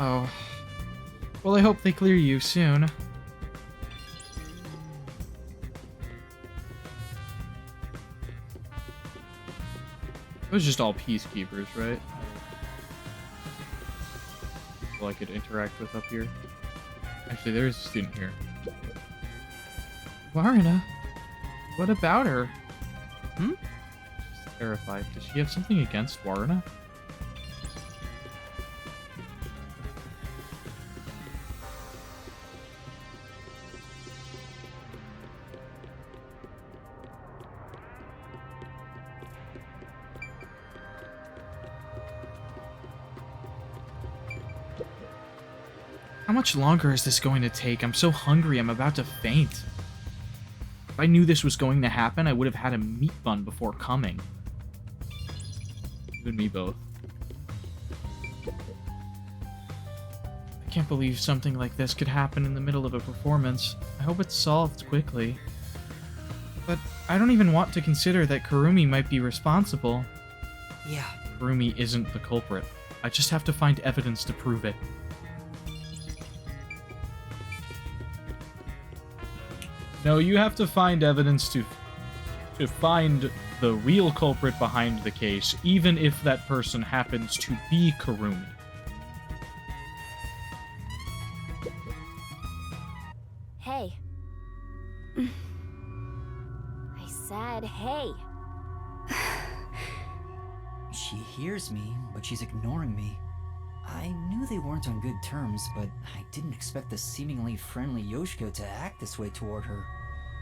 Oh. Well, I hope they clear you soon. It was just all peacekeepers, right? People I could interact with up here. Actually, there's a student here. Waruna, what about her? Hmm? She's terrified. Does she have something against Waruna? How much longer is this going to take? I'm so hungry, I'm about to faint. If I knew this was going to happen, I would have had a meat bun before coming. You and me both. I can't believe something like this could happen in the middle of a performance. I hope it's solved quickly. But I don't even want to consider that Kurumi might be responsible. Yeah. Kurumi isn't the culprit. I just have to find evidence to prove it. No, you have to find evidence to find the real culprit behind the case, even if that person happens to be Kurumi. Hey. I said hey. She hears me, but she's ignoring me. I knew they weren't on good terms, but I didn't expect the seemingly friendly Yoshiko to act this way toward her.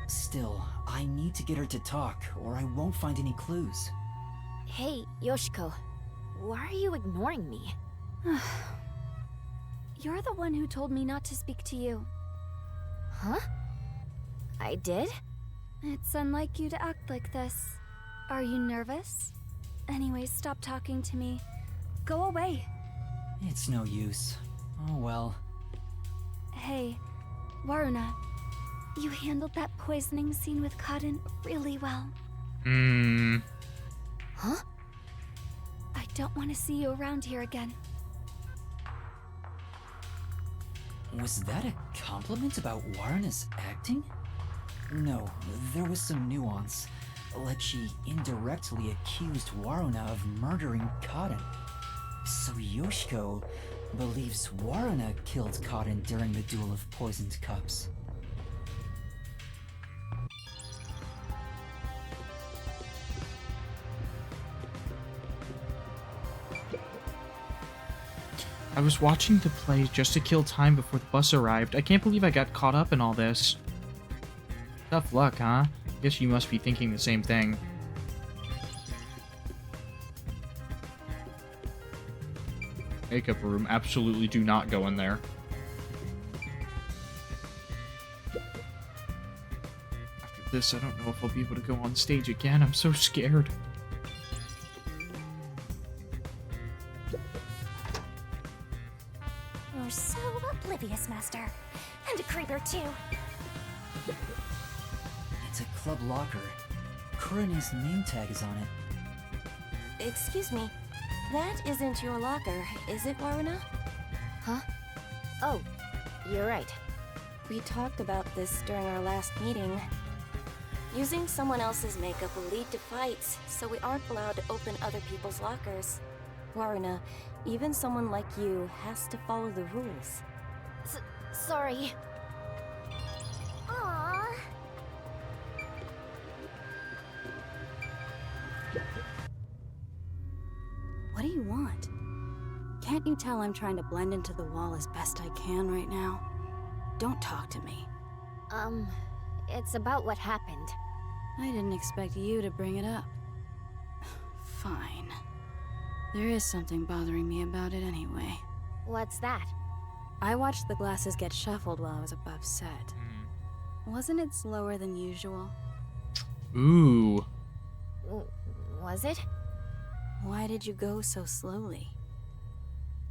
Still, I need to get her to talk, or I won't find any clues. Hey, Yoshiko. Why are you ignoring me? You're the one who told me not to speak to you. Huh? I did? It's unlike you to act like this. Are you nervous? Anyways, stop talking to me. Go away. It's no use. Oh well. Hey, Waruna. You handled that poisoning scene with Cotton really well. Huh? I don't want to see you around here again. Was that a compliment about Waruna's acting? No, there was some nuance. Like she indirectly accused Waruna of murdering Cotton. So Yoshiko believes Waruna killed Cotton during the duel of poisoned cups. I was watching the play just to kill time before the bus arrived. I can't believe I got caught up in all this. Tough luck, huh? Guess you must be thinking the same thing. Makeup room. Absolutely do not go in there. After this, I don't know if I'll be able to go on stage again. I'm so scared. You're so oblivious, Master. And a creeper, too. It's a club locker. Kurani's name tag is on it. Excuse me. That isn't your locker, is it, Waruna? Huh? Oh, you're right. We talked about this during our last meeting. Using someone else's makeup will lead to fights, so we aren't allowed to open other people's lockers. Waruna, even someone like you has to follow the rules. Sorry. Aww. What do you want? Can't you tell I'm trying to blend into the wall as best I can right now? Don't talk to me. It's about what happened. I didn't expect you to bring it up. Fine. There is something bothering me about it anyway. What's that? I watched the glasses get shuffled while I was above set. Wasn't it slower than usual? Ooh. Was it? Why did you go so slowly?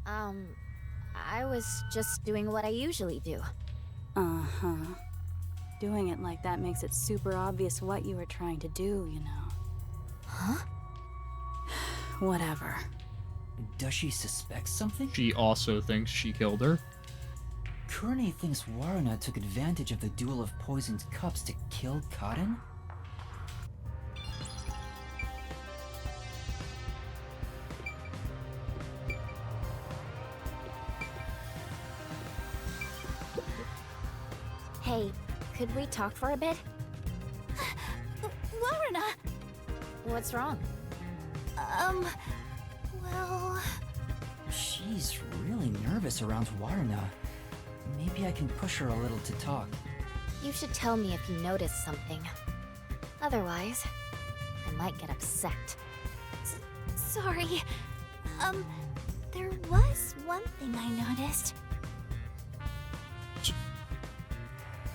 I was just doing what I usually do. Uh-huh. Doing it like that makes it super obvious what you were trying to do, you know. Huh? Whatever. Does she suspect something? She also thinks she killed her. Kurani thinks Waruna took advantage of the duel of poisoned cups to kill Cotton? Hey, could we talk for a bit? Waruna! What's wrong? Well... She's really nervous around Waruna. Maybe I can push her a little to talk. You should tell me if you notice something. Otherwise, I might get upset. Sorry. There was one thing I noticed.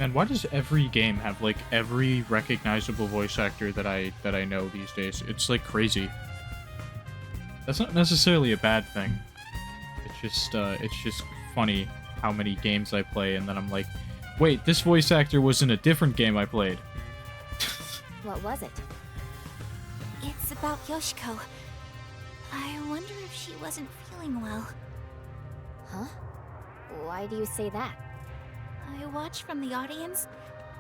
And why does every game have like every recognizable voice actor that I know these days? It's like crazy. That's not necessarily a bad thing. It's just funny how many games I play and then I'm like, wait, this voice actor was in a different game I played. What was it? It's about Yoshiko. I wonder if she wasn't feeling well. Huh? Why do you say that? I watched from the audience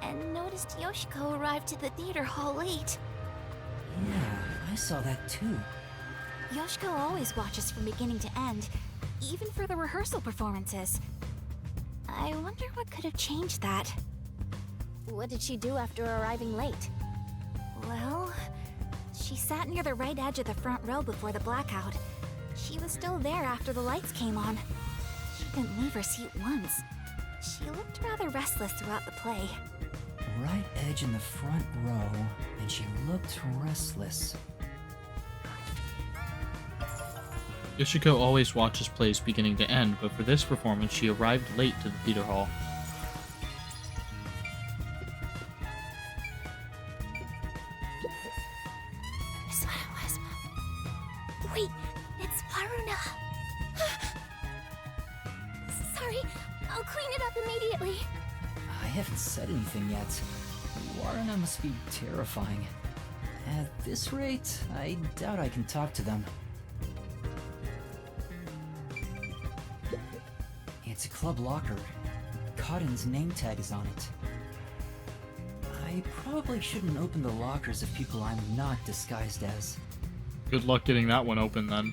and noticed Yoshiko arrived to the theater hall late. Yeah, I saw that too. Yoshiko always watches from beginning to end, even for the rehearsal performances. I wonder what could have changed that. What did she do after arriving late? Well, she sat near the right edge of the front row before the blackout. She was still there after the lights came on. She didn't leave her seat once. She looked rather restless throughout the play. Right edge in the front row, and she looked restless. Yoshiko always watches plays beginning to end, but for this performance, she arrived late to the theater hall. Is what it was. Wait, it's Waruna. Sorry, I'll clean it up immediately. I haven't said anything yet. Waruna must be terrifying. At this rate, I doubt I can talk to them. It's a club locker. Cotton's name tag is on it. I probably shouldn't open the lockers of people I'm not disguised as. Good luck getting that one open then.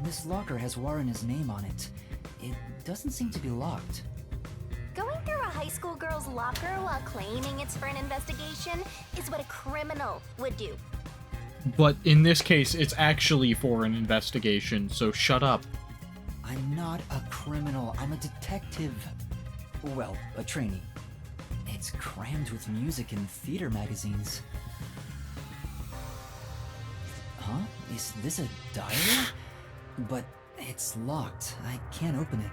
This locker has Waruna's name on it. It doesn't seem to be locked. Going through a high school girl's locker while claiming it's for an investigation is what a criminal would do. But in this case, it's actually for an investigation, so shut up. I'm not a criminal. I'm a detective. Well, a trainee. It's crammed with music and theater magazines. Huh? Is this a diary? But it's locked. I can't open it.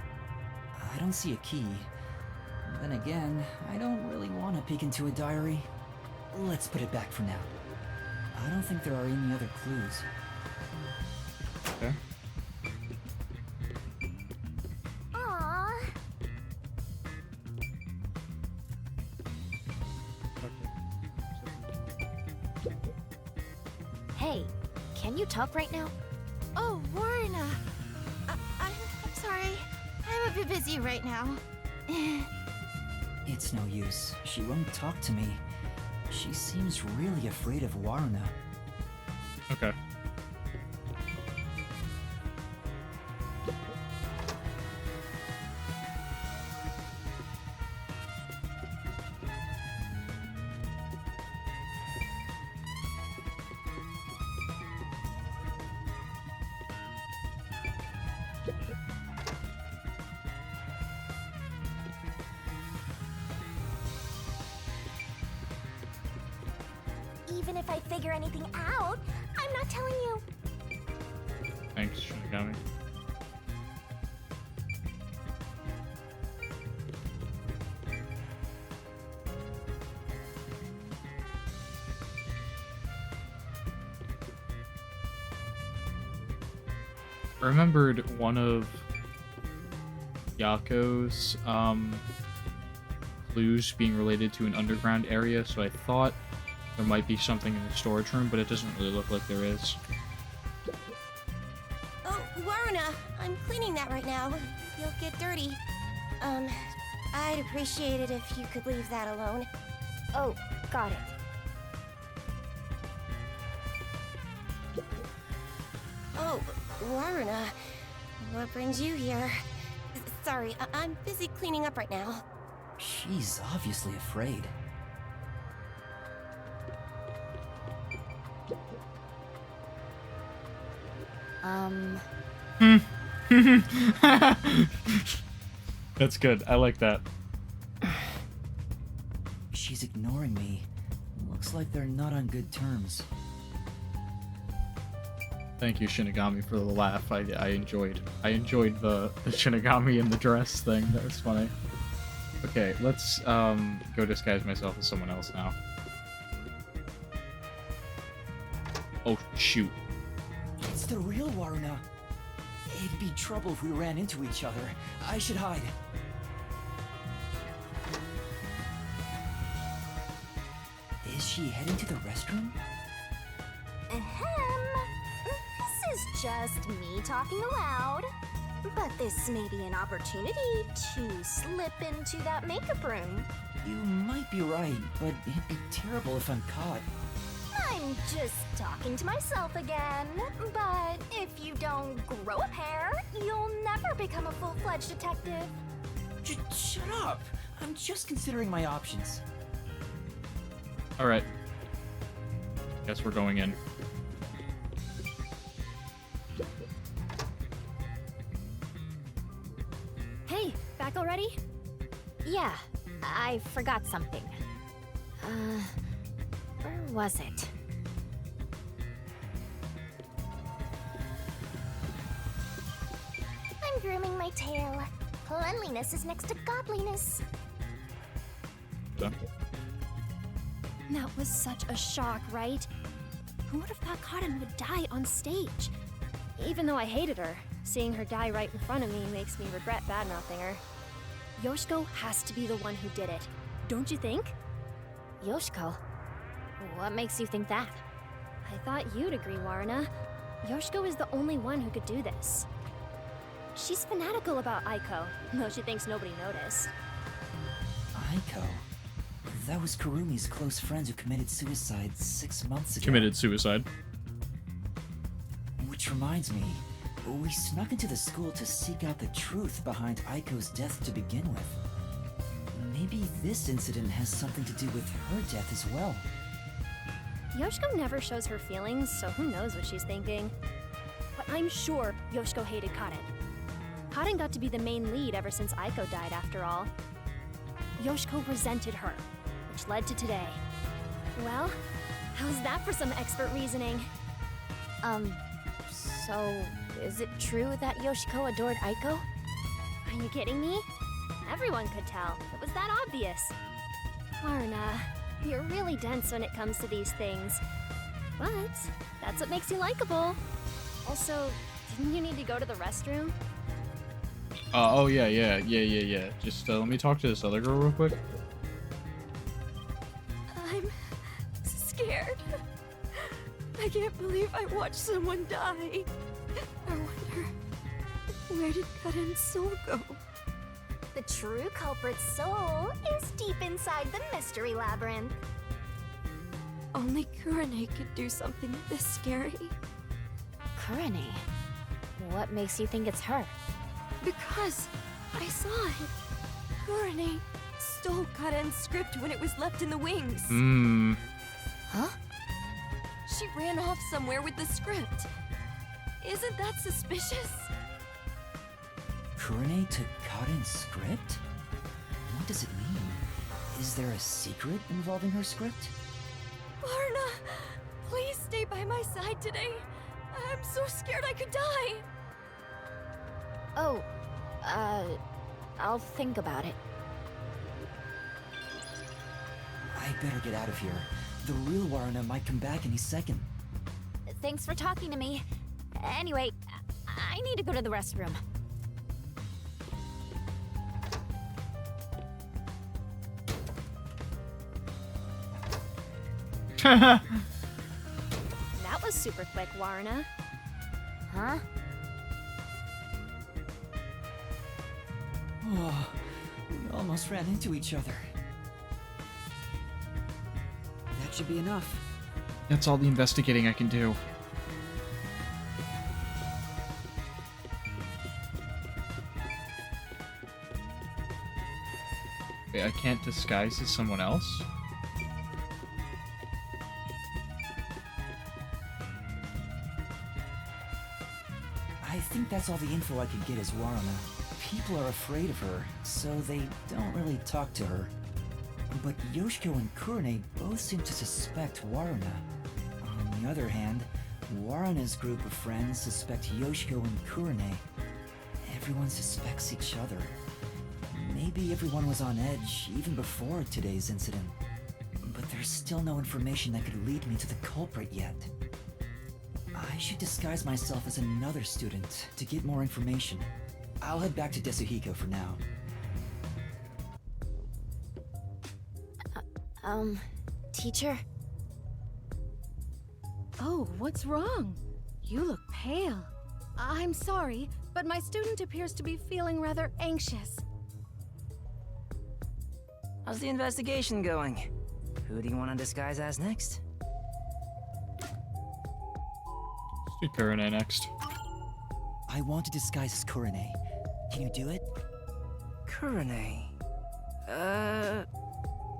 I don't see a key. Then again, I don't really want to peek into a diary. Let's put it back for now. I don't think there are any other clues. Okay. Aww. Hey, can you talk right now? Oh, Waruna. I'm sorry. I'm a bit busy right now. It's no use. She won't talk to me. She seems really afraid of Waruna. Okay. Even if I figure anything out, I'm not telling you. Thanks, Shinigami. I remembered one of Yako's clues being related to an underground area, so I thought there might be something in the storage room, but it doesn't really look like there is. Oh, Waruna, I'm cleaning that right now. You'll get dirty. I'd appreciate it if you could leave that alone. Oh, got it. Oh, Waruna, what brings you here? Sorry, I'm busy cleaning up right now. She's obviously afraid. That's good. I like that. She's ignoring me. Looks like they're not on good terms. Thank you, Shinigami, for the laugh. I enjoyed the Shinigami in the dress thing. That was funny. Okay, let's go disguise myself as someone else now. Oh shoot. It's the real Waruna. It'd be trouble if we ran into each other. I should hide. Is she heading to the restroom? This is just me talking aloud. But this may be an opportunity to slip into that makeup room. You might be right, but it'd be terrible if I'm caught. I'm just talking to myself again. But if you don't grow a pair, you'll never become a full-fledged detective. Shut up! I'm just considering my options. Alright. Guess we're going in. Hey, back already? Yeah, I forgot something. Where was it? my tale. Cleanliness is next to godliness. Done. That was such a shock, right? Who would have thought Cotton would die on stage? Even though I hated her, seeing her die right in front of me makes me regret bad-mouthing her. Yoshiko has to be the one who did it. Don't you think? Yoshiko? What makes you think that? I thought you'd agree, Warna. Yoshiko is the only one who could do this. She's fanatical about Aiko, though she thinks nobody noticed. Aiko? That was Kurumi's close friend who committed suicide 6 months ago. Committed suicide. Which reminds me, we snuck into the school to seek out the truth behind Aiko's death to begin with. Maybe this incident has something to do with her death as well. Yoshiko never shows her feelings, so who knows what she's thinking. But I'm sure Yoshiko hated Cotton. Cotton got to be the main lead ever since Aiko died, after all. Yoshiko resented her, which led to today. Well, how's that for some expert reasoning? So, is it true that Yoshiko adored Aiko? Are you kidding me? Everyone could tell. It was that obvious. Arna, you're really dense when it comes to these things. But that's what makes you likable. Also, didn't you need to go to the restroom? Oh, yeah. Just let me talk to this other girl real quick. I'm scared. I can't believe I watched someone die. I wonder, where did Karen's soul go? The true culprit's soul is deep inside the mystery labyrinth. Only Kurane could do something this scary. Kurane? What makes you think it's her? Because I saw it. Kurane stole Karen's script when it was left in the wings. Huh? She ran off somewhere with the script. Isn't that suspicious? Kurane took Karen's script? What does it mean? Is there a secret involving her script? Arna, please stay by my side today. I'm so scared I could die. Oh, I'll think about it. I better get out of here. The real Warna might come back any second. Thanks for talking to me. Anyway, I need to go to the restroom. That was super quick, Warna. Huh? Oh, we almost ran into each other. That should be enough. That's all the investigating I can do. Wait, I can't disguise as someone else? I think that's all the info I could get as Warna. People are afraid of her, so they don't really talk to her. But Yoshiko and Kurane both seem to suspect Warna. On the other hand, Warna's group of friends suspect Yoshiko and Kurane. Everyone suspects each other. Maybe everyone was on edge even before today's incident. But there's still no information that could lead me to the culprit yet. I should disguise myself as another student to get more information. I'll head back to Desuhiko for now. Teacher? Oh, what's wrong? You look pale. I'm sorry, but my student appears to be feeling rather anxious. How's the investigation going? Who do you want to disguise as next? Let's do Kurane next. I want to disguise as Kurane. Can you do it? Kurane...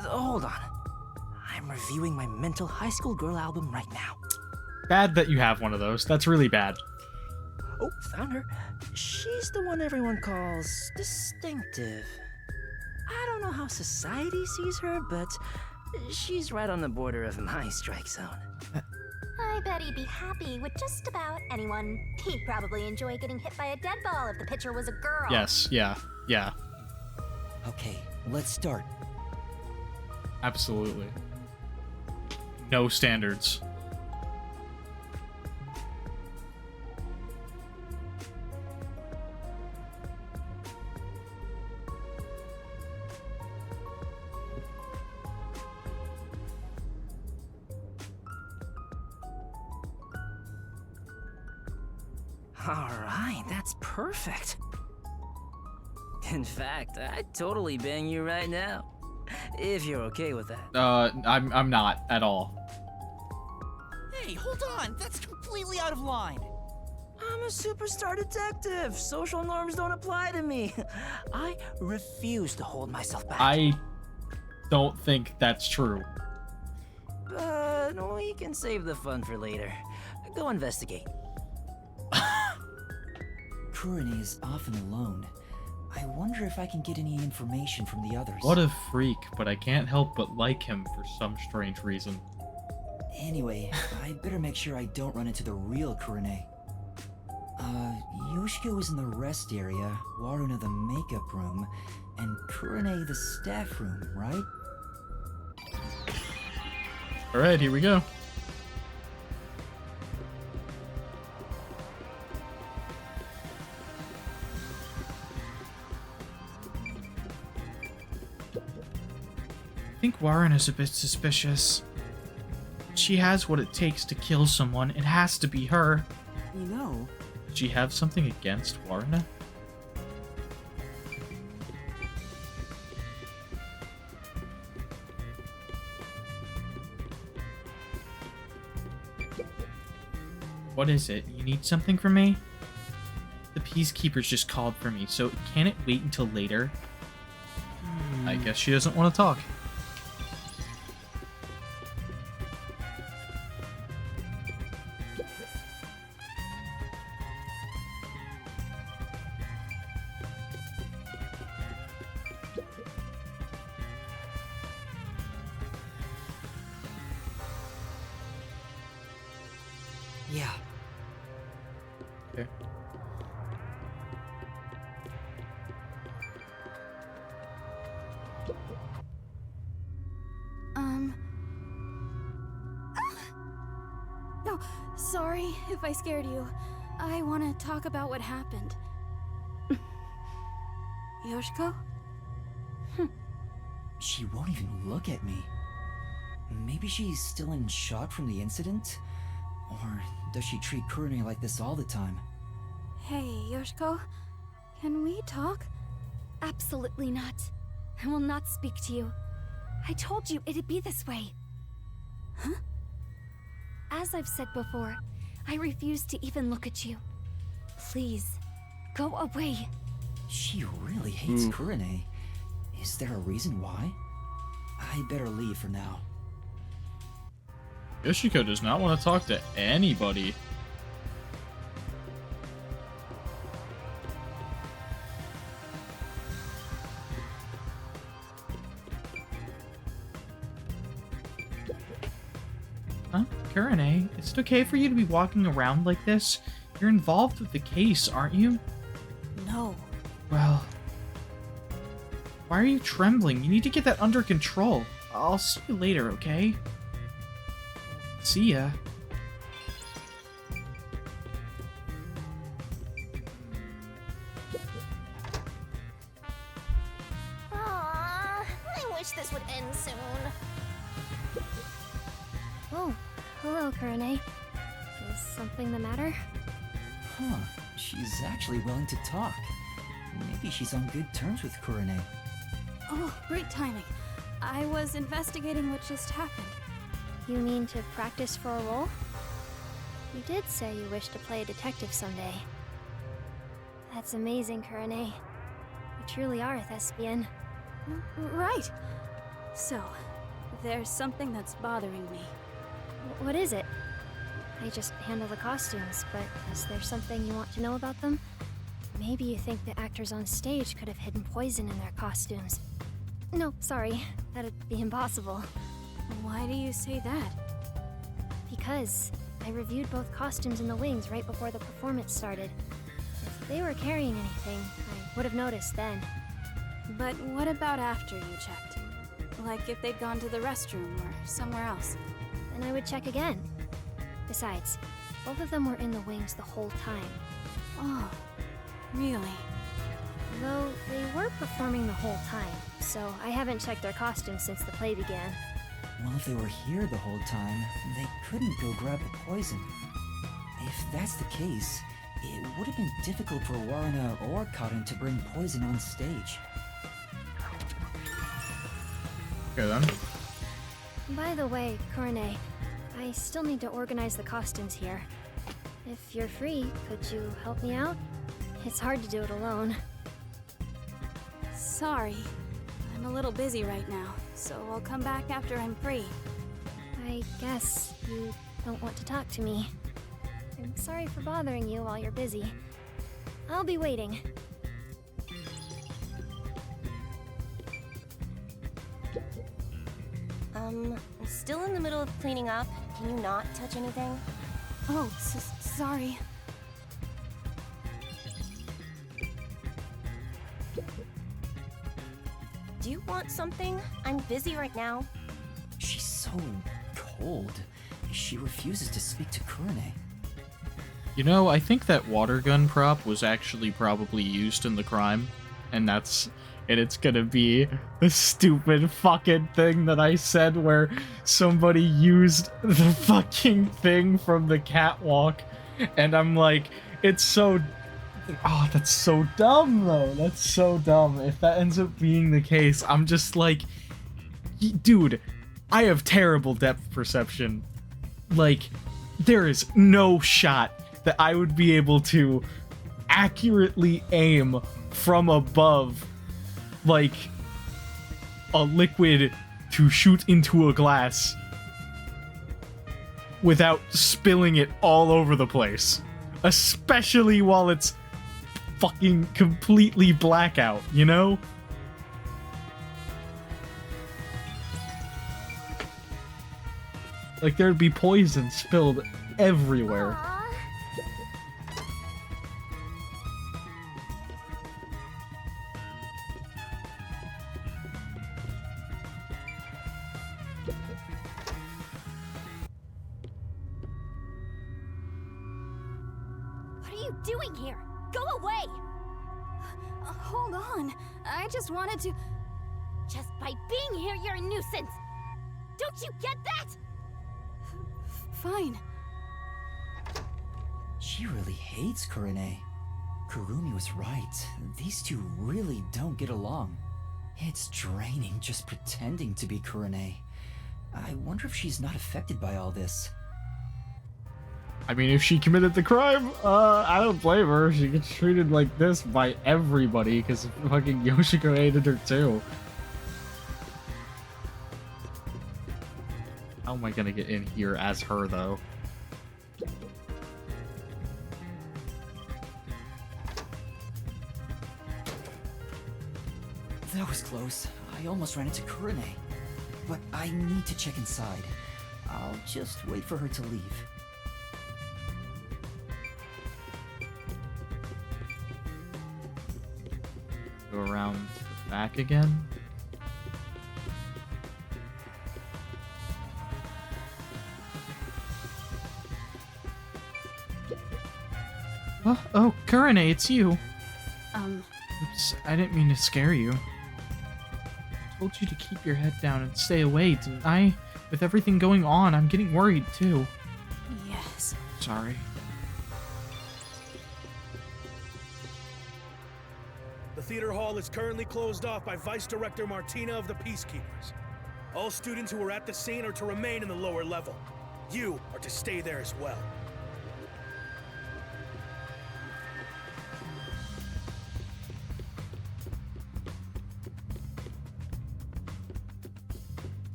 hold on. I'm reviewing my mental high school girl album right now. Bad that you have one of those. That's really bad. Oh, found her. She's the one everyone calls distinctive. I don't know how society sees her, but she's right on the border of my strike zone. I I bet he'd be happy with just about anyone. He'd probably enjoy getting hit by a dead ball if the pitcher was a girl. Yes, yeah. Okay, let's start. Absolutely. No standards. Alright, that's perfect. In fact, I'd totally bang you right now. If you're okay with that. I'm not at all. Hey, hold on! That's completely out of line! I'm a superstar detective! Social norms don't apply to me! I refuse to hold myself back. I don't think that's true. But we can save the fun for later. Go investigate. Kurumi is often alone. I wonder if I can get any information from the others. What a freak, but I can't help but like him for some strange reason. Anyway, I better make sure I don't run into the real Kurumi. Yoshiko is in the rest area, Waruna the makeup room, and Kurumi the staff room, right? Alright, here we go. I think Warren is a bit suspicious. She has what it takes to kill someone. It has to be her. You know... Did she have something against Warren? What is it? You need something from me? The Peacekeepers just called for me, so can it wait until later? I guess she doesn't want to talk. Yeah. Okay. No, sorry if I scared you. I want to talk about what happened. Yoshiko? She won't even look at me. Maybe she's still in shock from the incident? Or does she treat Kurumi like this all the time? Hey, Yoshiko. Can we talk? Absolutely not. I will not speak to you. I told you it'd be this way. Huh? As I've said before, I refuse to even look at you. Please, go away. She really hates Kurumi. Is there a reason why? I better leave for now. Yoshiko does not want to talk to anybody. Huh? Kurane, is it okay for you to be walking around like this? You're involved with the case, aren't you? No. Well... Why are you trembling? You need to get that under control. I'll see you later, okay? See ya. Aww, I wish this would end soon. Oh, hello, Kurane. Is something the matter? Huh, she's actually willing to talk. Maybe she's on good terms with Kurane. Oh, great timing. I was investigating what just happened. You mean to practice for a role? You did say you wish to play a detective someday. That's amazing, Kurane. You truly are a thespian. Right. So, there's something that's bothering me. What is it? I just handle the costumes, but is there something you want to know about them? Maybe you think the actors on stage could have hidden poison in their costumes. No, sorry. That'd be impossible. Why do you say that? Because I reviewed both costumes in the wings right before the performance started. If they were carrying anything, I would have noticed then. But what about after you checked? Like if they'd gone to the restroom or somewhere else? Then I would check again. Besides, both of them were in the wings the whole time. Oh, really? Though they were performing the whole time, so I haven't checked their costumes since the play began. Well, if they were here the whole time, they couldn't go grab the poison. If that's the case, it would have been difficult for Warren or Cotton to bring poison on stage. Okay then. By the way, Kurune, I still need to organize the costumes here. If you're free, could you help me out? It's hard to do it alone. Sorry. I'm a little busy right now, so I'll come back after I'm free. I guess you don't want to talk to me. I'm sorry for bothering you while you're busy. I'll be waiting. Still in the middle of cleaning up. Can you not touch anything? Oh, sorry. Do you want something? I'm busy right now. She's so cold. She refuses to speak to Kurune. You know, I think that water gun prop was actually probably used in the crime, and it's gonna be the stupid fucking thing that I said where somebody used the fucking thing from the catwalk, and I'm like, it's so... Oh, that's so dumb, though. That's so dumb. If that ends up being the case, I'm just like... Dude, I have terrible depth perception. Like, there is no shot that I would be able to accurately aim from above, like, a liquid to shoot into a glass without spilling it all over the place. Especially while it's fucking completely blackout, you know? Like, there'd be poison spilled everywhere. What are you doing here? Go away! Hold on. I just wanted to... Just by being here, you're a nuisance! Don't you get that? Fine. She really hates Kurune. Kurumi was right. These two really don't get along. It's draining just pretending to be Kurune. I wonder if she's not affected by all this. I mean, if she committed the crime, I don't blame her. She gets treated like this by everybody because fucking Yoshiko hated her too. How am I gonna get in here as her, though? That was close. I almost ran into Kurune. But I need to check inside. I'll just wait for her to leave. Go around the back again. Oh, Kurune, it's you. Oops, I didn't mean to scare you. I told you to keep your head down and stay away, didn't I? With everything going on, I'm getting worried too. Yes. Sorry. The theater hall is currently closed off by Vice Director Martina of the Peacekeepers. All students who are at the scene are to remain in the lower level. You are to stay there as well.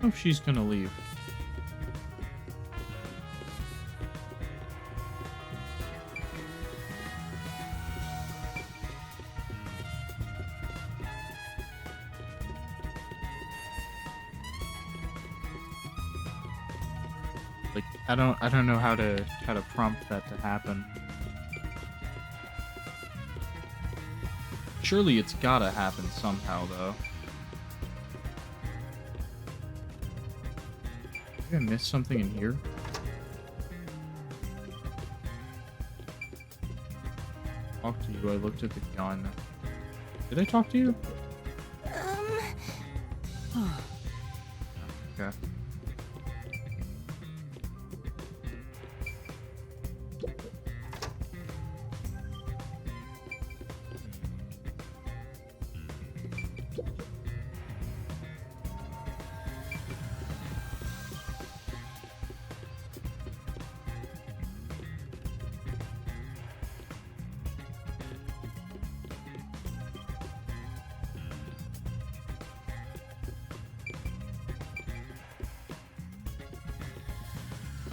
know if she's gonna leave. Like, I don't know how to prompt that to happen. Surely it's gotta happen somehow, though. Did I miss something in here? Talk to you. I looked at the gun. Did I talk to you? Okay.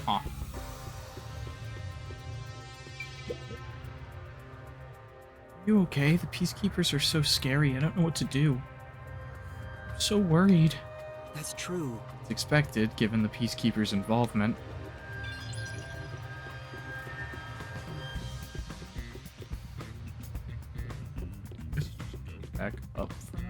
Huh. You okay? The peacekeepers are so scary. I don't know what to do. I'm so worried. That's true. It's expected, given the peacekeepers' involvement. Just go back up for now.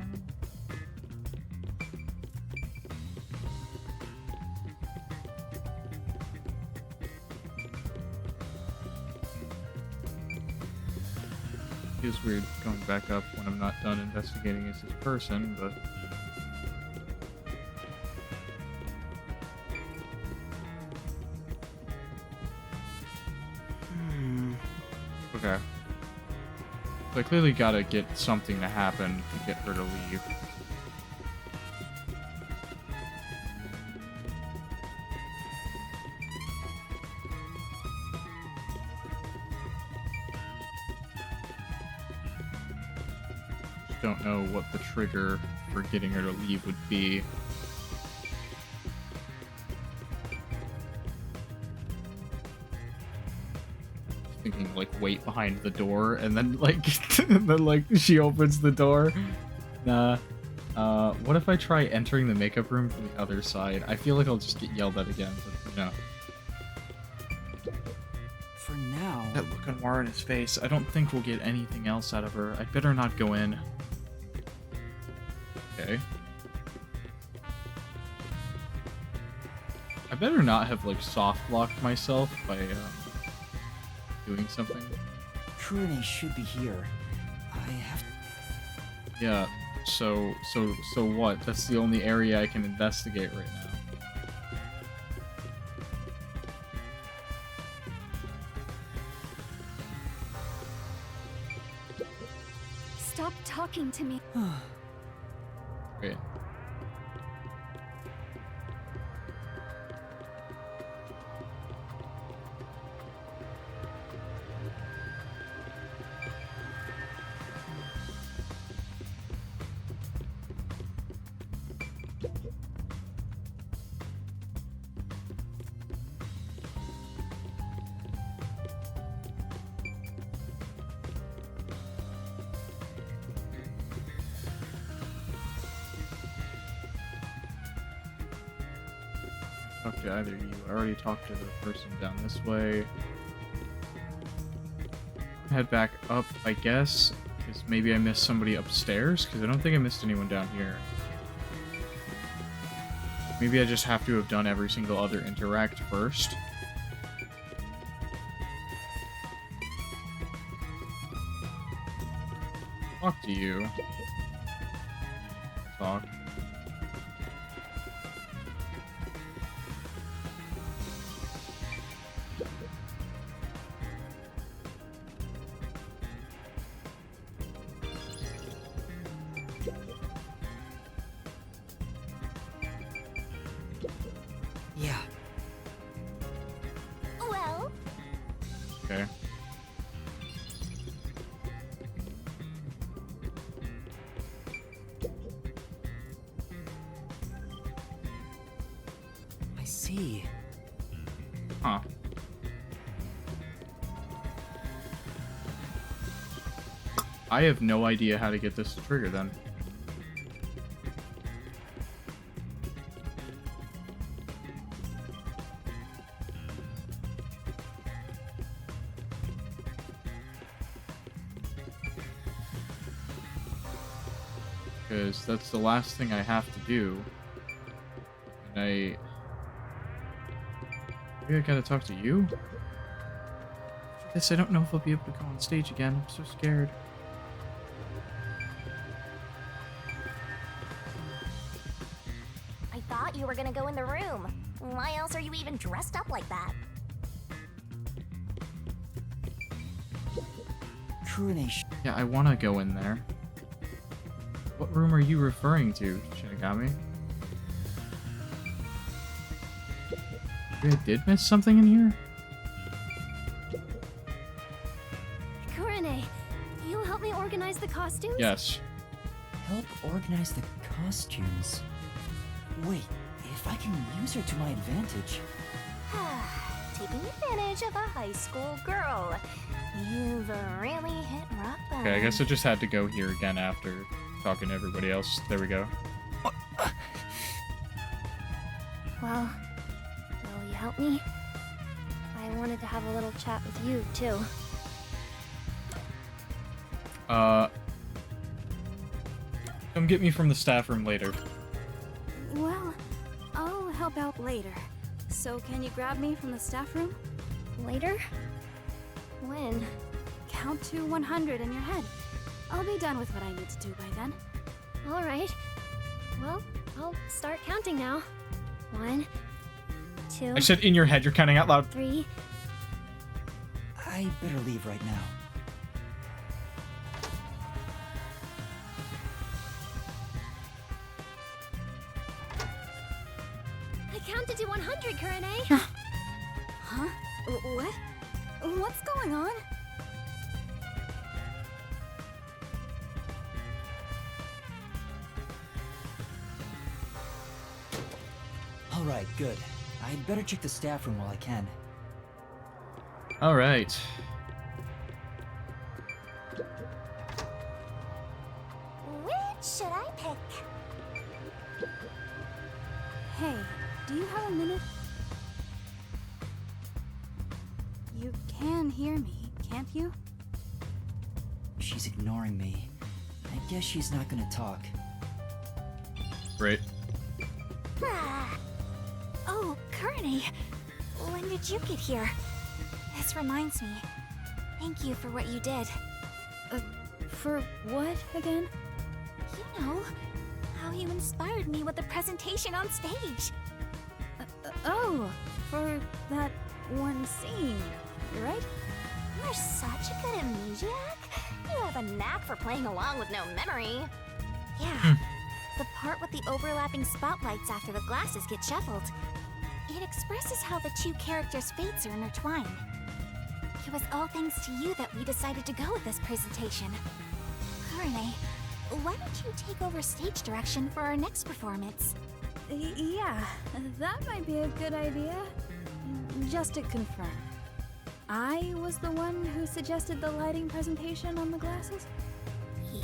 Feels weird going back up when I'm not done investigating as this person, but... Okay. So I clearly gotta get something to happen to get her to leave. Just don't know what the trigger for getting her to leave would be. Thinking like wait behind the door and then like and then like she opens the door. Nah. What if I try entering the makeup room from the other side? I feel like I'll just get yelled at again, but no. For now... That look on Warren's face, I don't think we'll get anything else out of her. I'd better not go in. Okay. I better not have like soft locked myself by doing something. Kurumi should be here. I have... Yeah, so what? That's the only area I can investigate right now. Stop talking to me. Great. Talk to either of you. I already talked to the person down this way. Head back up, I guess, because maybe I missed somebody upstairs, because I don't think I missed anyone down here. Maybe I just have to have done every single other interact first. Talk to you. Talk. Yeah. Well, Okay. see. Huh. I have no idea how to get this to trigger then. Because that's the last thing I have to do. And maybe I gotta talk to you? For this, I don't know if I'll be able to go on stage again. I'm so scared. I thought you were gonna go in the room. Why else are you even dressed up like that? Kurumi. Yeah, I want to go in there. What room are you referring to, Shinigami? Maybe I did miss something in here? Kurune, you'll help me organize the costumes? Yes. Help organize the costumes. Wait, if I can use her to my advantage. Taking advantage of a high school girl. You've really hit rock bottom. Okay, I guess I just had to go here again after talking to everybody else. There we go. Well, will you help me? I wanted to have a little chat with you, too. Come get me from the staff room later. Well, I'll help out later. So can you grab me from the staff room? Later? When? Count to 100 in your head. I'll be done with what I need to do by then. All right. Well, I'll start counting now. 1, 2. I said in your head, you're counting out loud. 3. I better leave right now. I counted to 100, Kurune. Huh? What? What's going on? Alright, good. I'd better check the staff room while I can. Alright. Which should I pick? Hey, do you have a minute? You can hear me, can't you? She's ignoring me. I guess she's not gonna talk. Great. Oh, Kurumi. When did you get here? This reminds me. Thank you for what you did. For what again? You know, how you inspired me with the presentation on stage. Oh, for that one scene, right? You're such a good amnesiac. You have a knack for playing along with no memory. Yeah, the part with the overlapping spotlights after the glasses get shuffled. It expresses how the two characters' fates are intertwined. It was all thanks to you that we decided to go with this presentation. Kurune, why don't you take over stage direction for our next performance? Yeah, that might be a good idea. Just to confirm, I was the one who suggested the lighting presentation on the glasses?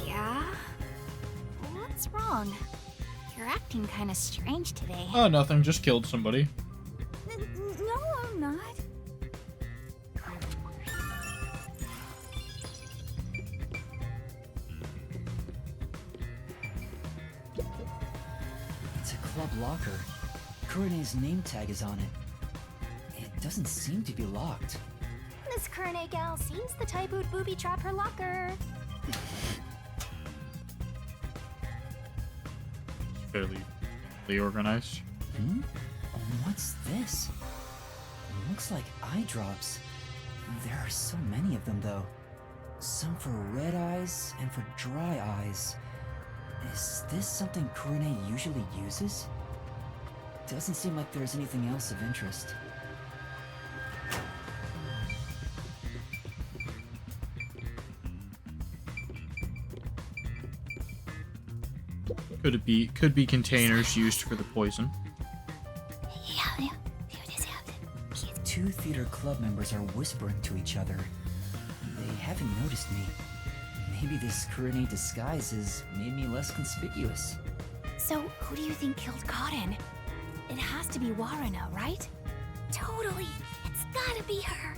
Yeah? What's wrong? You're acting kind of strange today. Oh, nothing. Just killed somebody. No, I'm not. It's a club locker. Kurune's name tag is on it. It doesn't seem to be locked. This Kurune gal seems the type who'd booby trap her locker. Fairly organized. Hmm? What's this? It looks like eye drops. There are so many of them, though. Some for red eyes and for dry eyes. Is this something Kurune usually uses? Doesn't seem like there's anything else of interest. Could be containers used for the poison. 2 theater club members are whispering to each other. They haven't noticed me. Maybe this Kurumi disguise has made me less conspicuous. So, who do you think killed Cotton? It has to be Waruna, right? Totally! It's gotta be her!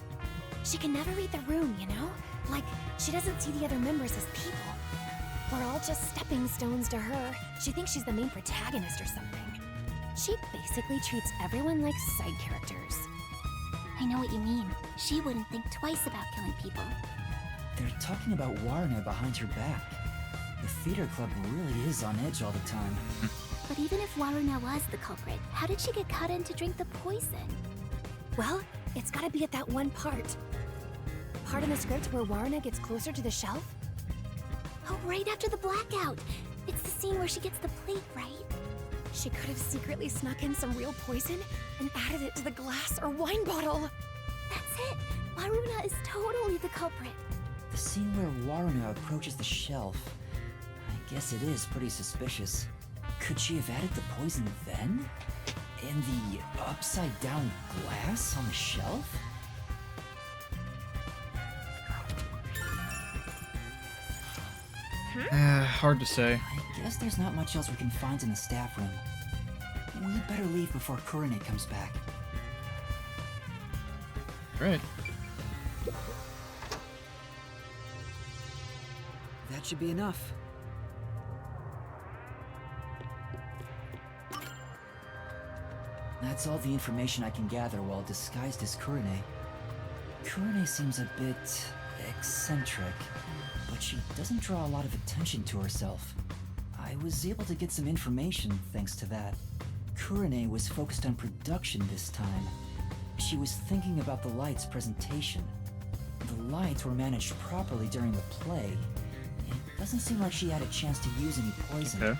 She can never read the room, you know? Like, she doesn't see the other members as people. We're all just stepping stones to her. She thinks she's the main protagonist or something. She basically treats everyone like side characters. I know what you mean. She wouldn't think twice about killing people. They're talking about Waruna behind her back. The theater club really is on edge all the time. But even if Waruna was the culprit, how did she get Cotton to drink the poison? Well, it's gotta be at that one part. Part in the script where Waruna gets closer to the shelf? Oh, right after the blackout! It's the scene where she gets the plate, right? She could have secretly snuck in some real poison and added it to the glass or wine bottle. That's it! Waruna is totally the culprit. The scene where Waruna approaches the shelf. I guess it is pretty suspicious. Could she have added the poison then? In the upside down glass on the shelf? Hard to say. I guess there's not much else we can find in the staff room. We better leave before Kurumi comes back. Right. That should be enough. That's all the information I can gather while disguised as Kurumi. Kurumi seems a bit eccentric, but she doesn't draw a lot of attention to herself. I was able to get some information thanks to that. Kurumi was focused on production this time. She was thinking about the lights presentation. The lights were managed properly during the play. It doesn't seem like she had a chance to use any poison. Okay.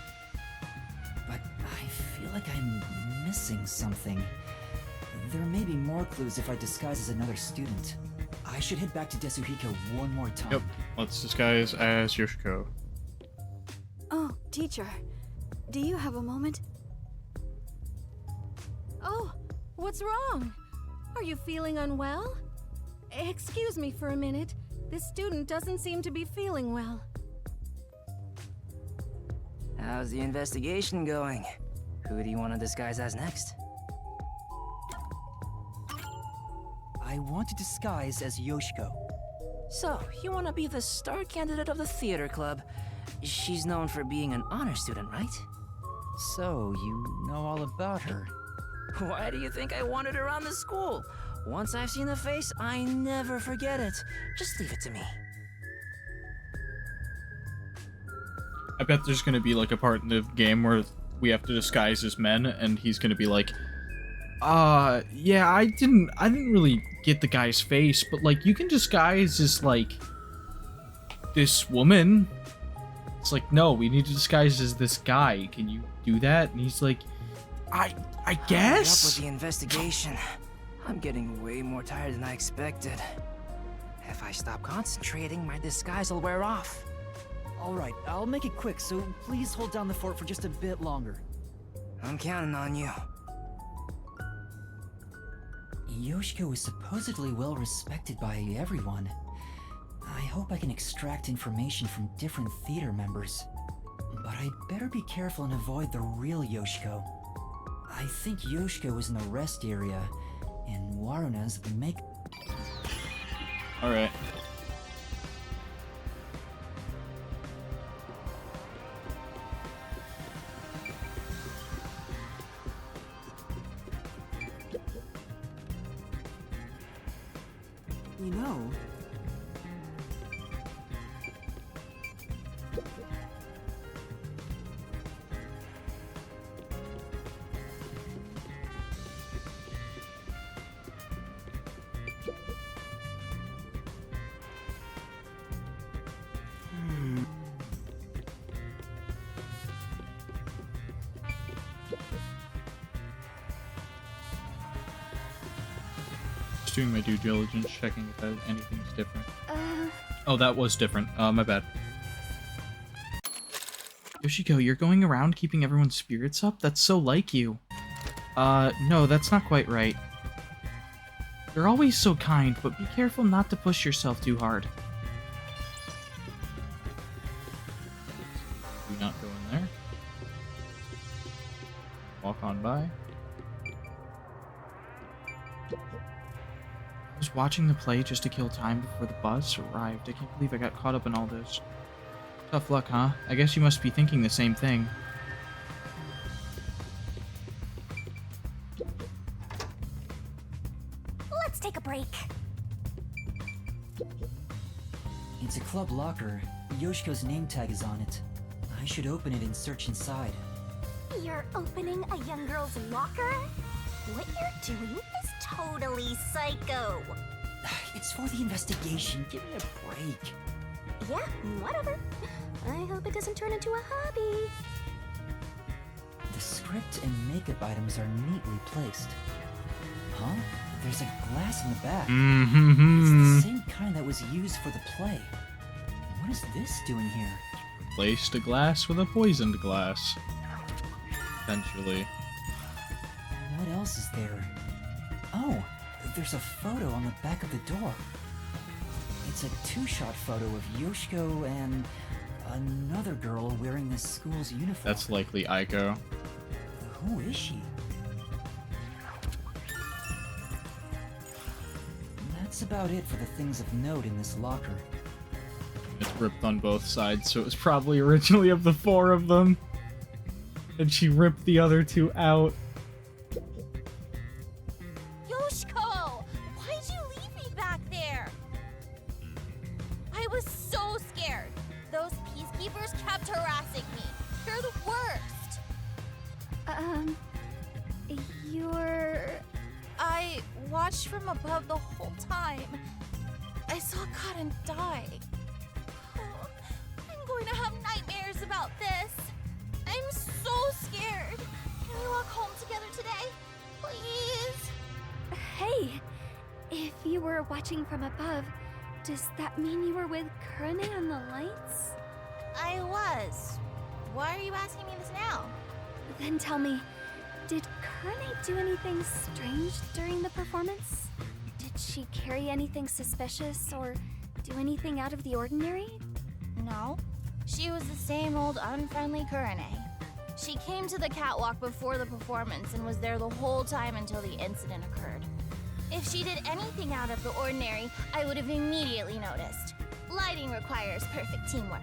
But I feel like I'm missing something. There may be more clues if I disguise as another student. I should head back to Desuhiko one more time. Yep. Let's disguise as Yoshiko. Oh, teacher. Do you have a moment? Oh, what's wrong? Are you feeling unwell? Excuse me for a minute. This student doesn't seem to be feeling well. How's the investigation going? Who do you want to disguise as next? I want to disguise as Yoshiko. So, you want to be the star candidate of the theater club. She's known for being an honor student, right? So, you know all about her. Why do you think I wanted her on the school? Once I've seen the face, I never forget it. Just leave it to me. I bet there's gonna be like a part in the game where we have to disguise as men, and he's gonna be like, yeah, I didn't really get the guy's face, but like you can disguise as like this woman. It's like, no, we need to disguise as this guy. Can you do that? And he's like, I guess. Hurry up with the investigation. I'm getting way more tired than I expected. If I stop concentrating, my disguise will wear off. Alright, I'll make it quick, so please hold down the fort for just a bit longer. I'm counting on you. Yoshiko is supposedly well respected by everyone. I hope I can extract information from different theater members. But I'd better be careful and avoid the real Yoshiko. I think Yoshiko is in the rest area, and Waruna's the make. Alright. You know, Doing my due diligence, checking if anything's different. Oh, that was different. My bad. Yoshiko, you're going around keeping everyone's spirits up? That's so like you. No, that's not quite right. You're always so kind, but be careful not to push yourself too hard. Do not go in there. Walk on by. I was watching the play just to kill time before the bus arrived. I can't believe I got caught up in all this. Tough luck, huh? I guess you must be thinking the same thing. Let's take a break. It's a club locker. Yoshiko's name tag is on it. I should open it and search inside. You're opening a young girl's locker? What you're doing is totally psycho. It's for the investigation. Give me a break. Yeah, whatever. I hope it doesn't turn into a hobby. The script and makeup items are neatly placed. Huh? There's a glass in the back. It's the same kind that was used for the play. What is this doing here? Placed a glass with a poisoned glass. Potentially. What else is there? Oh, there's a photo on the back of the door. It's a two-shot photo of Yoshiko and another girl wearing the school's uniform. That's likely Aiko. Who is she? That's about it for the things of note in this locker. It's ripped on both sides, so it was probably originally of the 4 of them. And she ripped the other 2 out. Yoshiko! Why'd you leave me back there? I was so scared. Those peacekeepers kept harassing me. They're the worst. You're... I watched from above the whole time. I saw Cotton die. Oh, I'm going to have nightmares about this. I'm so scared. Can we walk home together today? Please? Hey, if you were watching from above, does that mean you were with Kurumi on the lights? I was. Why are you asking me this now? Then tell me, did Kurumi do anything strange during the performance? Did she carry anything suspicious or do anything out of the ordinary? No. She was the same old unfriendly Kurumi. She came to the catwalk before the performance and was there the whole time until the incident occurred. If she did anything out of the ordinary, I would have immediately noticed. Lighting requires perfect teamwork.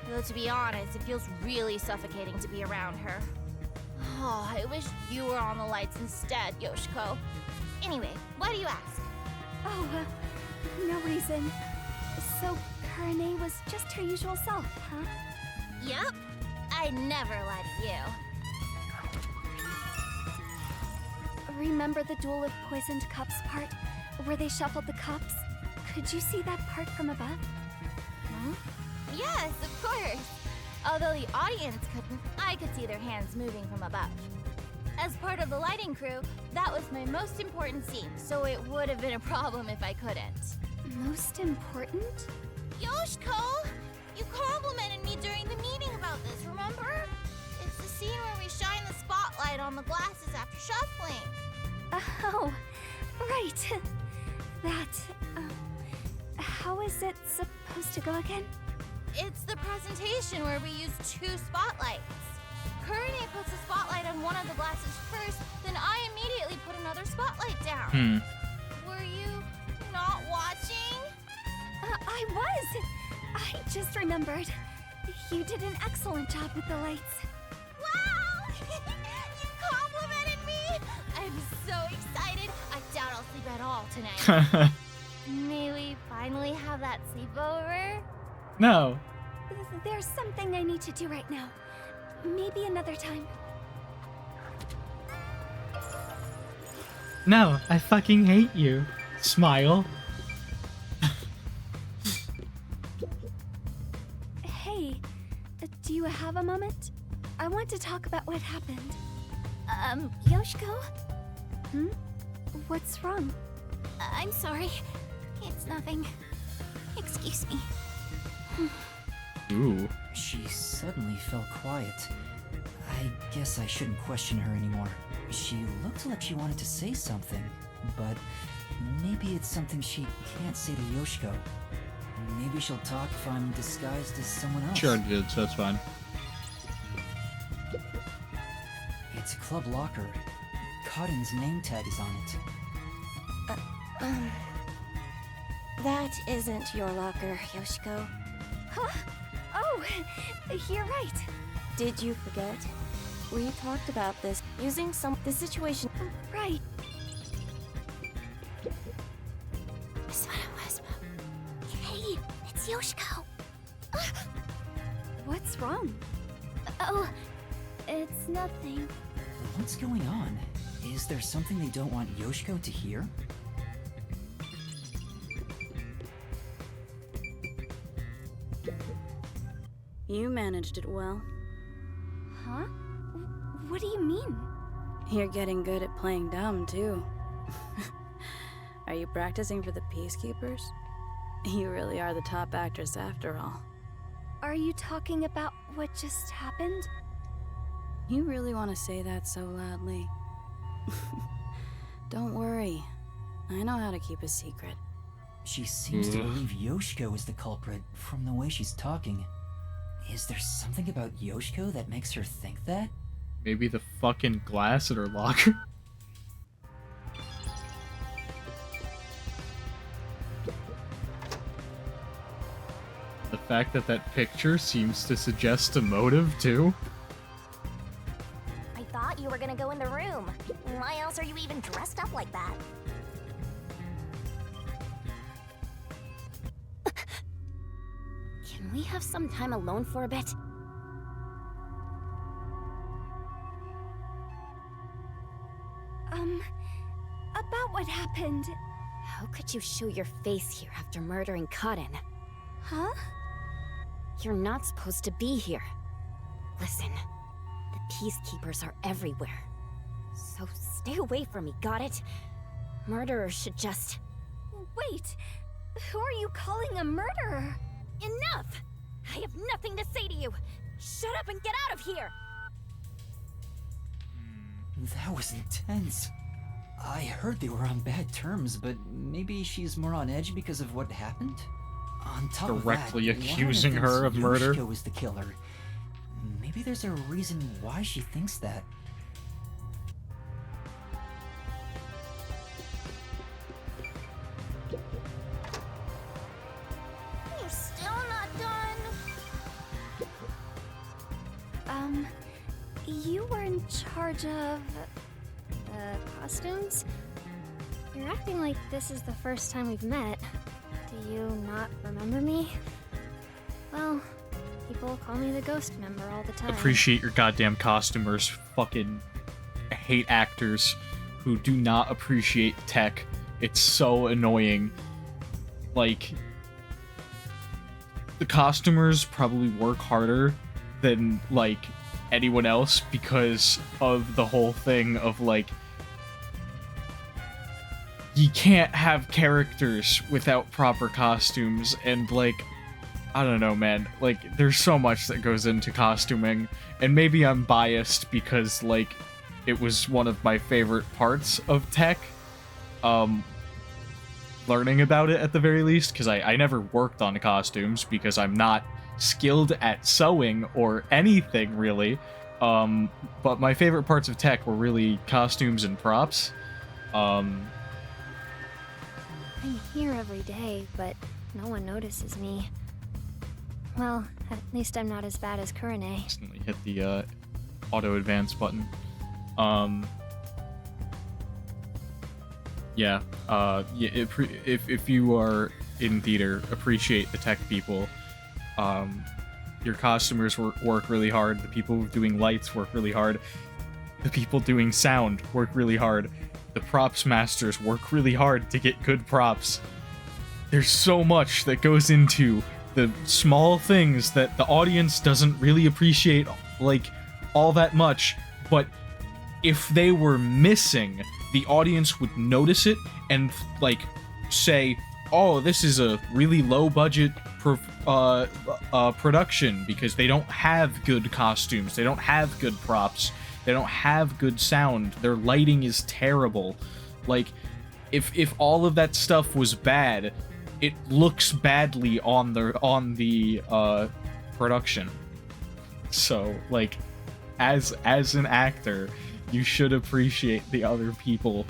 Though to be honest, it feels really suffocating to be around her. Oh, I wish you were on the lights instead, Yoshiko. Anyway, why do you ask? Oh, no reason. So, Kurumi was just her usual self, huh? Yep. I never lie to you. Remember the Duel of Poisoned Cups part, where they shuffled the cups? Could you see that part from above? Yes, of course. Although the audience couldn't, I could see their hands moving from above. As part of the lighting crew, that was my most important scene, so it would have been a problem if I couldn't. Most important? Yoshiko! You complimented me during the meeting about this, remember? It's the scene where we shine the spotlight on the glasses after shuffling. Oh, right. That, how is it supposed to go again? It's the presentation where we use 2 spotlights. Kurumi puts a spotlight on one of the glasses first, then I immediately put another spotlight down. Were you not watching? I was. I just remembered. You did an excellent job with the lights. Wow! You complimented me! I'm so excited. I doubt I'll sleep at all tonight. May we finally have that sleepover? No. There's something I need to do right now. Maybe another time. No, I fucking hate you. Smile. Hey, do you have a moment? I want to talk about what happened. Yoshiko? What's wrong? I'm sorry. It's nothing. Excuse me. Ooh. She suddenly fell quiet. I guess I shouldn't question her anymore. She looked like she wanted to say something, but Maybe it's something she can't say to Yoshiko. Maybe she'll talk if I'm disguised as someone else. Sure, dude, so that's fine. It's a club locker. Cotton's name tag is on it. That isn't your locker, Yoshiko. Huh? Oh, you're right. Did you forget? We talked about this using the situation. Right. Hey, it's Yoshiko. What's wrong? Oh, it's nothing. What's going on? Is there something they don't want Yoshiko to hear? You managed it well. Huh? What do you mean? You're getting good at playing dumb, too. Are you practicing for the Peacekeepers? You really are the top actress after all. Are you talking about what just happened? You really want to say that so loudly? Don't worry. I know how to keep a secret. She seems to believe Yoshiko is the culprit from the way she's talking. Is there something about Yoshiko that makes her think that? Maybe the fucking glass at her locker? The fact that that picture seems to suggest a motive, too? I thought you were gonna go in the room. Why else are you even dressed up like that? Can we have some time alone for a bit? About what happened? How could you show your face here after murdering Cotton? Huh? You're not supposed to be here. Listen, the Peacekeepers are everywhere. So stay away from me, got it? Murderers should just... Wait! Who are you calling a murderer? Enough! I have nothing to say to you! Shut up and get out of here! That was intense. I heard they were on bad terms, but maybe she's more on edge because of what happened? On top Directly of that, accusing her of murder. Yoshiko was the killer. Maybe there's a reason why she thinks that. You're still not done? You were in charge of... costumes? You're acting like this is the first time we've met. Do you not remember me? Well, people call me the ghost member all the time. Appreciate your goddamn costumers. Fucking hate actors who do not appreciate tech. It's so annoying. Like, the costumers probably work harder than, like, anyone else because of the whole thing of, like, you can't have characters without proper costumes, and, like, I don't know, man. Like, there's so much that goes into costuming, and maybe I'm biased because, like, it was one of my favorite parts of tech. Learning about it at the very least, because I never worked on costumes because I'm not skilled at sewing or anything, really. But my favorite parts of tech were really costumes and props. I'm here every day, but no one notices me. Well, at least I'm not as bad as Kurune. Instantly hit the auto advance button. Yeah. If you are in theater, appreciate the tech people. Your costumers work really hard. The people doing lights work really hard. The people doing sound work really hard. The props masters work really hard to get good props. There's so much that goes into the small things that the audience doesn't really appreciate, like, all that much, but if they were missing, the audience would notice it and, like, say, oh, this is a really low-budget production because they don't have good costumes, they don't have good props, they don't have good sound, their lighting is terrible. Like, if all of that stuff was bad, it looks badly on the production. So like, as an actor, you should appreciate the other people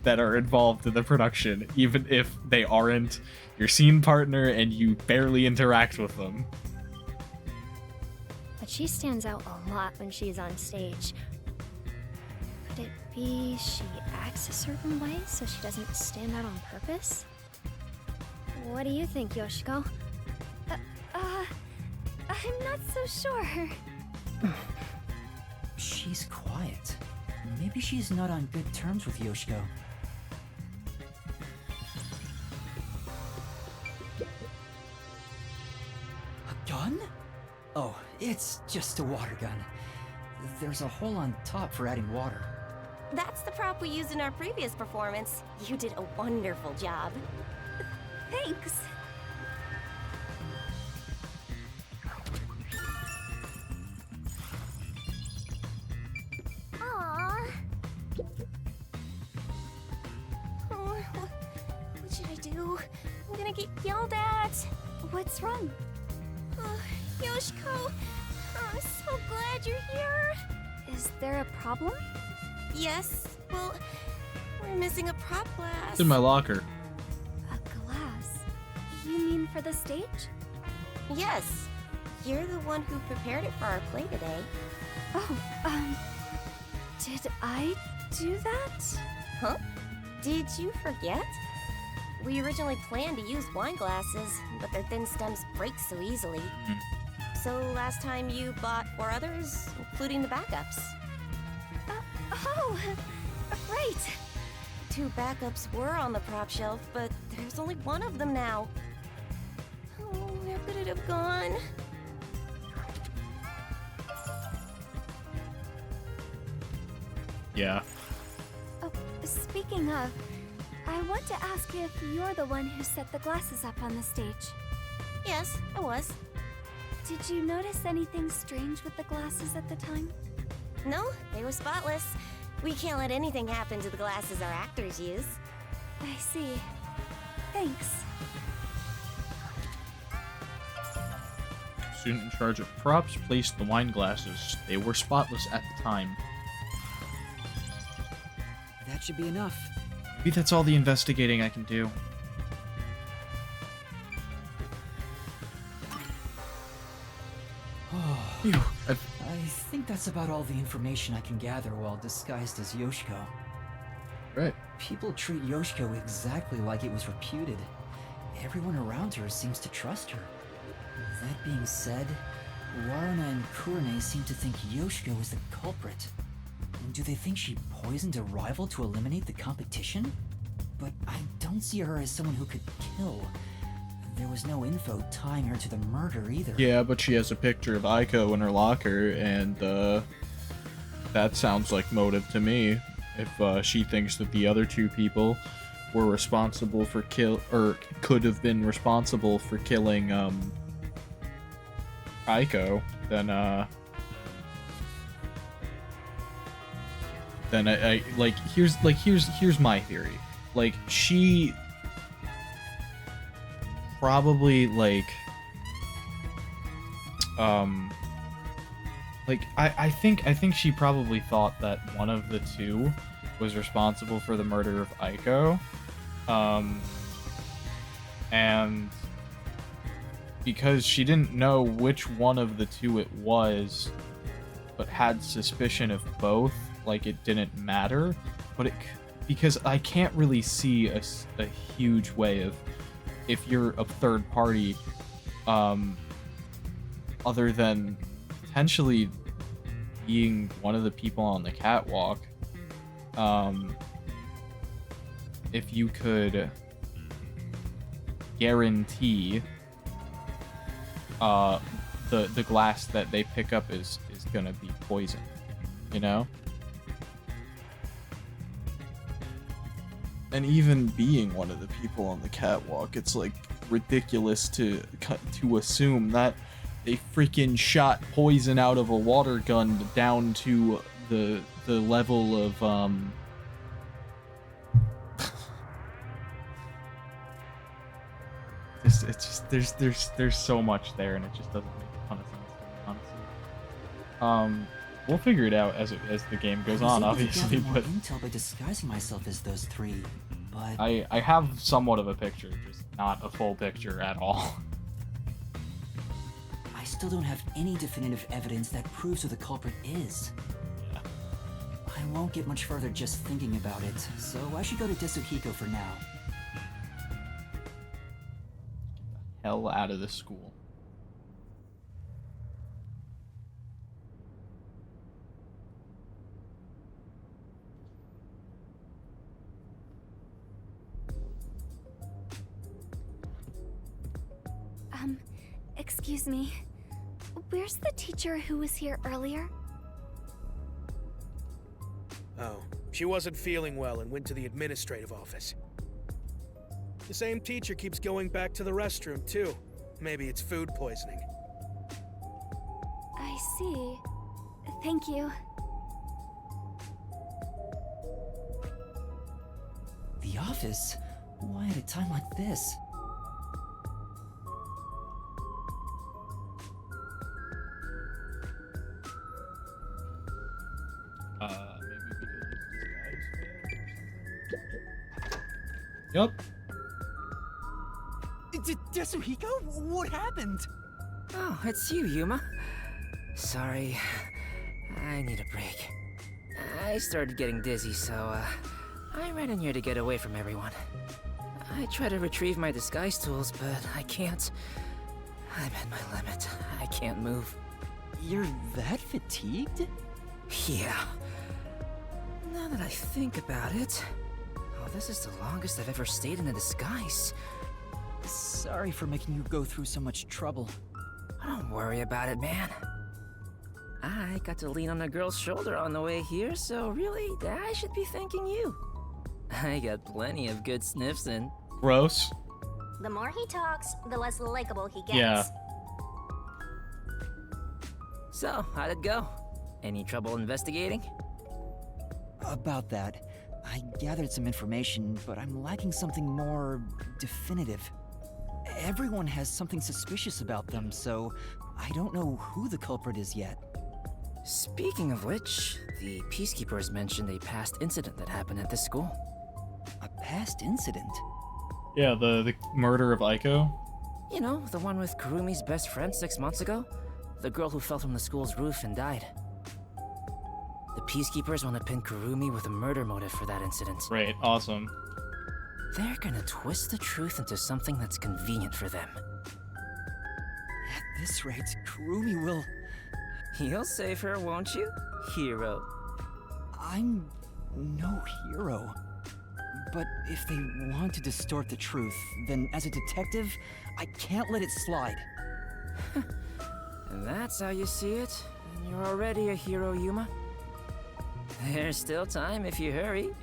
that are involved in the production, even if they aren't your scene partner and you barely interact with them. But she stands out a lot when she's on stage. Could it be she acts a certain way so she doesn't stand out on purpose? What do you think, Yoshiko? I'm not so sure. She's quiet. Maybe she's not on good terms with Yoshiko. A gun? Oh, it's just a water gun. There's a hole on top for adding water. That's the prop we used in our previous performance. You did a wonderful job. Thanks. Aww. Oh, what should I do? I'm gonna get yelled at. What's wrong? Yoshiko, I'm so glad you're here. Is there a problem? Yes, well, we're missing a prop glass. It's in my locker. A glass? You mean for the stage? Yes, you're the one who prepared it for our play today. Oh, did I do that? Huh? Did you forget? We originally planned to use wine glasses, but their thin stems break so easily. So last time you bought 4 others, including the backups. Oh, right. 2 backups were on the prop shelf, but there's only 1 of them now. Oh, where could it have gone? Yeah. Oh, speaking of, I want to ask if you're the one who set the glasses up on the stage. Yes, I was. Did you notice anything strange with the glasses at the time? No, they were spotless. We can't let anything happen to the glasses our actors use. I see. Thanks. Student in charge of props placed the wine glasses. They were spotless at the time. That should be enough. Maybe that's all the investigating I can do. Phew. I think that's about all the information I can gather while disguised as Yoshiko. Right. People treat Yoshiko exactly like it was reputed. Everyone around her seems to trust her. That being said, Waruna and Kurumi seem to think Yoshiko is the culprit. Do they think she poisoned a rival to eliminate the competition? But I don't see her as someone who could kill. There was no info tying her to the murder either. Yeah, but she has a picture of Aiko in her locker, and that sounds like motive to me. If she thinks that the other 2 people were responsible for could have been responsible for killing Aiko, then I like here's my theory. Like, she probably I think she probably thought that one of the 2 was responsible for the murder of Aiko, and because she didn't know which one of the 2 it was, but had suspicion of both, like, it didn't matter. But because I can't really see a huge way of, if you're a third party, other than potentially being one of the people on the catwalk, if you could guarantee the glass that they pick up is gonna be poisoned, you know? And even being one of the people on the catwalk, it's like ridiculous to assume that they freaking shot poison out of a water gun down to the level of it's just there's so much there, and it just doesn't make a ton of sense to me, honestly. We'll figure it out as the game goes on, obviously, but intel by disguising myself as those three, but I have somewhat of a picture, just not a full picture at all. I still don't have any definitive evidence that proves who the culprit is. Yeah. I won't get much further just thinking about it, so I should go to Desuhiko for now. Hell out of this school. Excuse me. Where's the teacher who was here earlier? Oh, she wasn't feeling well and went to the administrative office. The same teacher keeps going back to the restroom, too. Maybe it's food poisoning. I see. Thank you. The office? Why at a time like this? Maybe we could use disguise or something. Yup. Desuhiko? What happened? Oh, it's you, Yuma. Sorry. I need a break. I started getting dizzy, so, I ran in here to get away from everyone. I try to retrieve my disguise tools, but I can't. I'm at my limit. I can't move. You're that fatigued? Yeah. Now that I think about it... Oh, this is the longest I've ever stayed in a disguise. Sorry for making you go through so much trouble. Don't worry about it, man. I got to lean on a girl's shoulder on the way here, so really, I should be thanking you. I got plenty of good sniffs in. Gross. The more he talks, the less likable he gets. Yeah. So, how'd it go? Any trouble investigating? About that, I gathered some information, but I'm lacking something more definitive. Everyone has something suspicious about them, so I don't know who the culprit is yet. Speaking of which, the Peacekeepers mentioned a past incident that happened at this school. A past incident? Yeah, the murder of Aiko. You know, the one with Kurumi's best friend 6 months ago? The girl who fell from the school's roof and died. The Peacekeepers want to pin Kurumi with a murder motive for that incident. Right, awesome. They're gonna twist the truth into something that's convenient for them. At this rate, Kurumi will... You'll save her, won't you, hero? I'm no hero. But if they want to distort the truth, then as a detective, I can't let it slide. And that's how you see it, and you're already a hero, Yuma. There's still time if you hurry.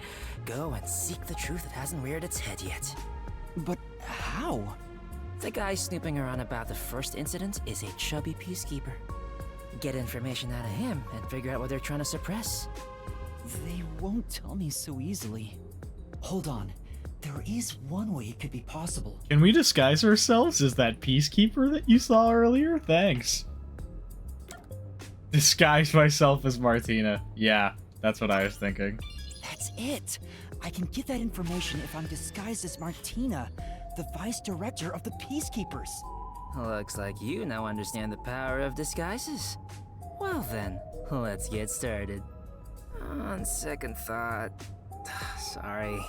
Go and seek the truth that hasn't reared its head yet. But how? The guy snooping around about the first incident is a chubby peacekeeper. Get information out of him and figure out what they're trying to suppress. They won't tell me so easily. Hold on. There is one way it could be possible. Can we disguise ourselves as that peacekeeper that you saw earlier? Thanks. Disguise myself as Martina. Yeah, that's what I was thinking. That's it. I can get that information if I'm disguised as Martina, the vice director of the Peacekeepers. Looks like you now understand the power of disguises. Well then, let's get started. On second thought... Sorry.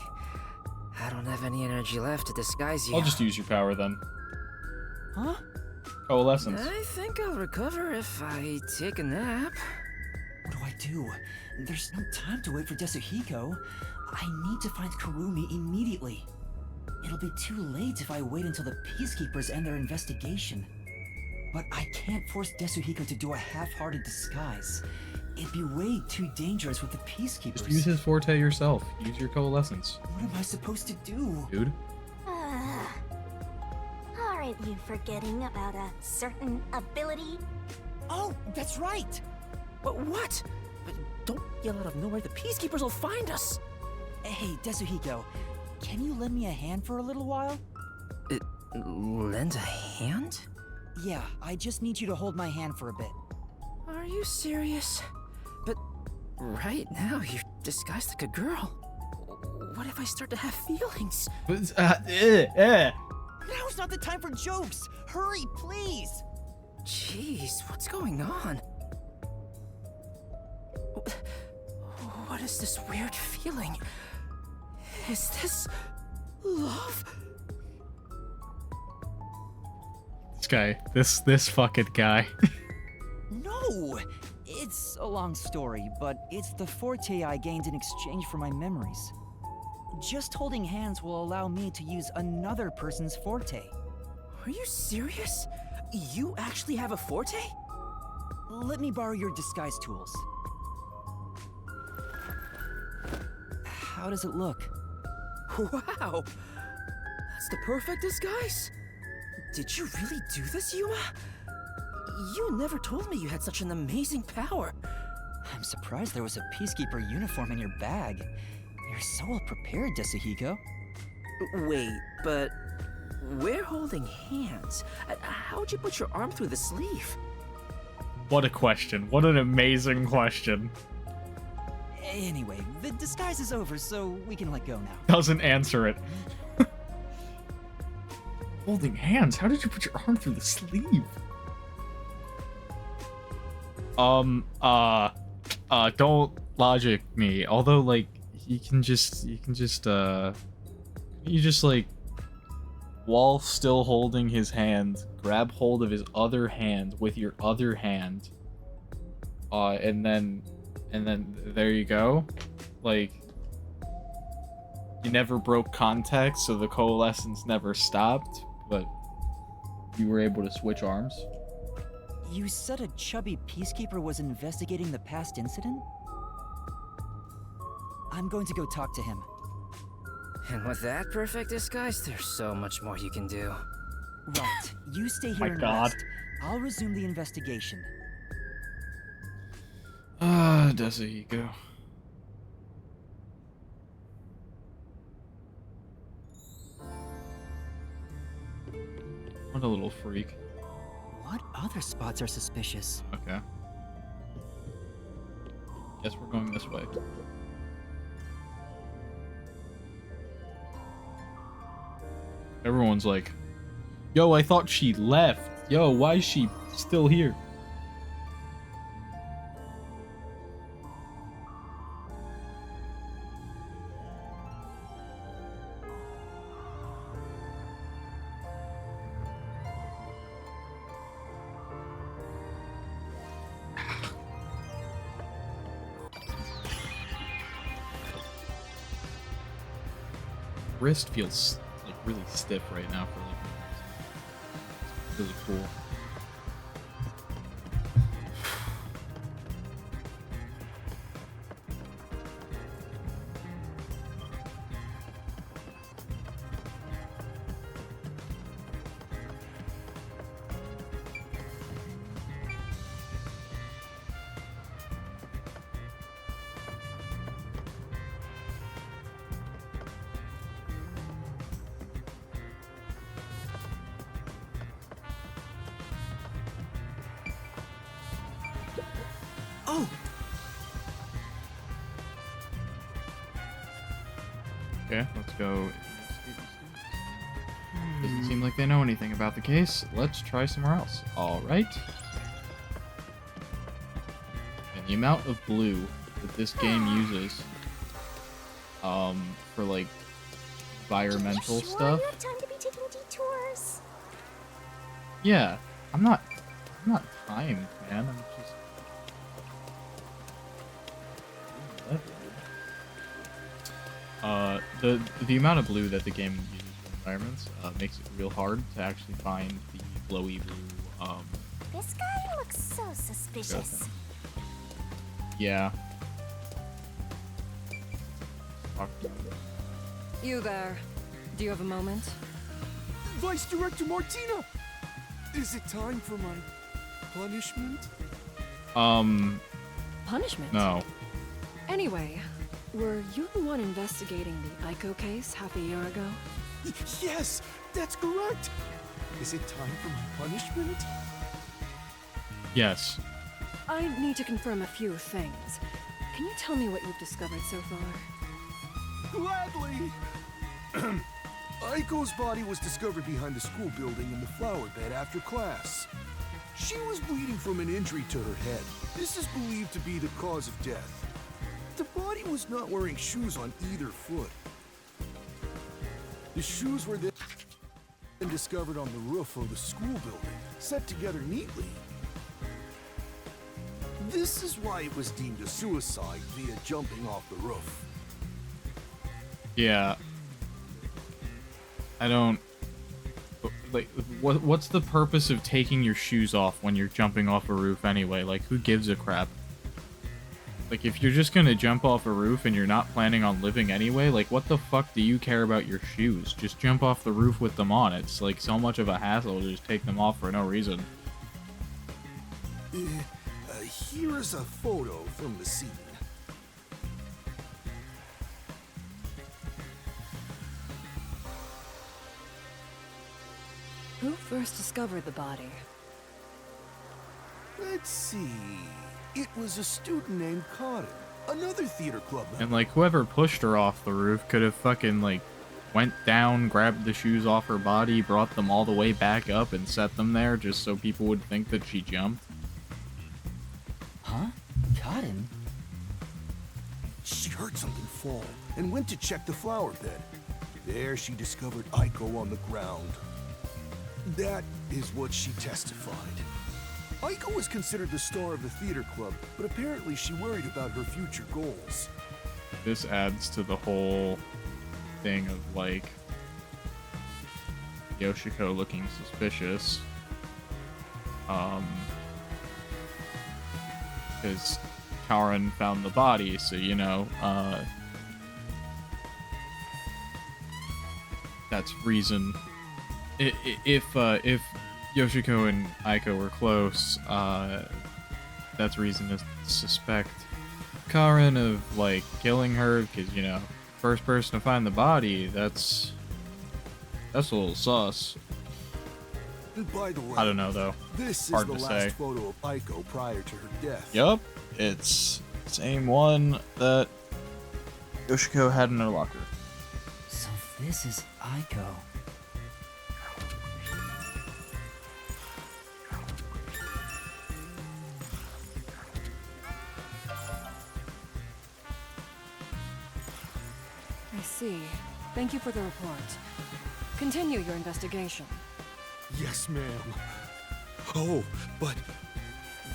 I don't have any energy left to disguise you. I'll just use your power then. Huh? Coalescence. I think I'll recover if I take a nap. What do I do? There's no time to wait for Desuhiko. I need to find Kurumi immediately. It'll be too late if I wait until the Peacekeepers end their investigation. But I can't force Desuhiko to do a half-hearted disguise. It'd be way too dangerous with the Peacekeepers. Just use his forte yourself. Use your coalescence. What am I supposed to do? Dude. Aren't you forgetting about a certain ability? Oh, that's right! But what? Don't yell out of nowhere, the Peacekeepers will find us! Hey, Desuhiko, can you lend me a hand for a little while? lend a hand? Yeah, I just need you to hold my hand for a bit. Are you serious? But right now, you're disguised like a girl. What if I start to have feelings? Now's not the time for jokes! Hurry, please! Jeez, what's going on? What is this weird feeling? Is this love? This fucking guy. No! It's a long story, but it's the forte I gained in exchange for my memories. Just holding hands will allow me to use another person's forte. Are you serious? You actually have a forte? Let me borrow your disguise tools. How does it look? Wow! That's the perfect disguise! Did you really do this, Yuma? You never told me you had such an amazing power. I'm surprised there was a Peacekeeper uniform in your bag. You're so well prepared, Desuhiko. Wait, but we're holding hands. How'd you put your arm through the sleeve? What a question. What an amazing question. Anyway, the disguise is over, so we can let go now. Doesn't answer it. Holding hands? How did you put your arm through the sleeve? Don't logic me. Although, like, you just like, while still holding his hand, grab hold of his other hand with your other hand, and then there you go. Like, you never broke contact, so the coalescence never stopped, but you were able to switch arms. You said a chubby Peacekeeper was investigating the past incident? I'm going to go talk to him. And with that perfect disguise, there's so much more you can do. Right. You stay here My and God. rest. I'll resume the investigation. Desuhiko. What a little freak. What other spots are suspicious? Okay. Guess we're going this way. Everyone's like, yo, I thought she left. Yo, why is she still here? Wrist feels like really stiff right now for like really cool. Oh! Okay, let's go. Doesn't seem like they know anything about the case. Let's try somewhere else. Alright. And the amount of blue that this game uses for like environmental stuff. You have time to be taking detours. Yeah, I'm not timed, man. I'm just the amount of blue that the game uses for environments makes it real hard to actually find the glowy blue. This guy looks so suspicious. Yeah. You there. Do you have a moment? Vice Director Martina! Is it time for my punishment? Punishment? No. Anyway, were you the one investigating the Aiko case half a year ago? Yes, that's correct. Is it time for my punishment? Yes. I need to confirm a few things. Can you tell me what you've discovered so far? Gladly. Aiko's body was discovered behind the school building in the flower bed after class. She was bleeding from an injury to her head. This is believed to be the cause of death. The body was not wearing shoes on either foot. The shoes were then discovered on the roof of the school building, set together neatly. This is why it was deemed a suicide via jumping off the roof. Yeah. I don't... Like, what's the purpose of taking your shoes off when you're jumping off a roof anyway? Like, who gives a crap? Like, if you're just gonna jump off a roof and you're not planning on living anyway, like, what the fuck do you care about your shoes? Just jump off the roof with them on. It's, like, so much of a hassle to just take them off for no reason. Here is a photo from the scene. Who first discovered the body? Let's see. It was a student named Cotton, another theater club member. And, like, whoever pushed her off the roof could have fucking, like, went down, grabbed the shoes off her body, brought them all the way back up, and set them there just so people would think that she jumped. Huh? Cotton? She heard something fall and went to check the flower bed. There she discovered Aiko on the ground. That is what she testified. Aiko was considered the star of the theater club, but apparently she worried about her future goals. This adds to the whole thing of, like, Yoshiko looking suspicious. Because Karen found the body, so, you know, that's reason. If Yoshiko and Aiko were close, that's reason to suspect Karen of, like, killing her, because, you know, first person to find the body, that's a little sus. By the way, I don't know, though. This Hard is the to last say. photo of Aiko prior to her death. Yup, it's the same one that Yoshiko had in her locker. So this is Aiko. I see. Thank you for the report. Continue your investigation. Yes, ma'am. Oh, but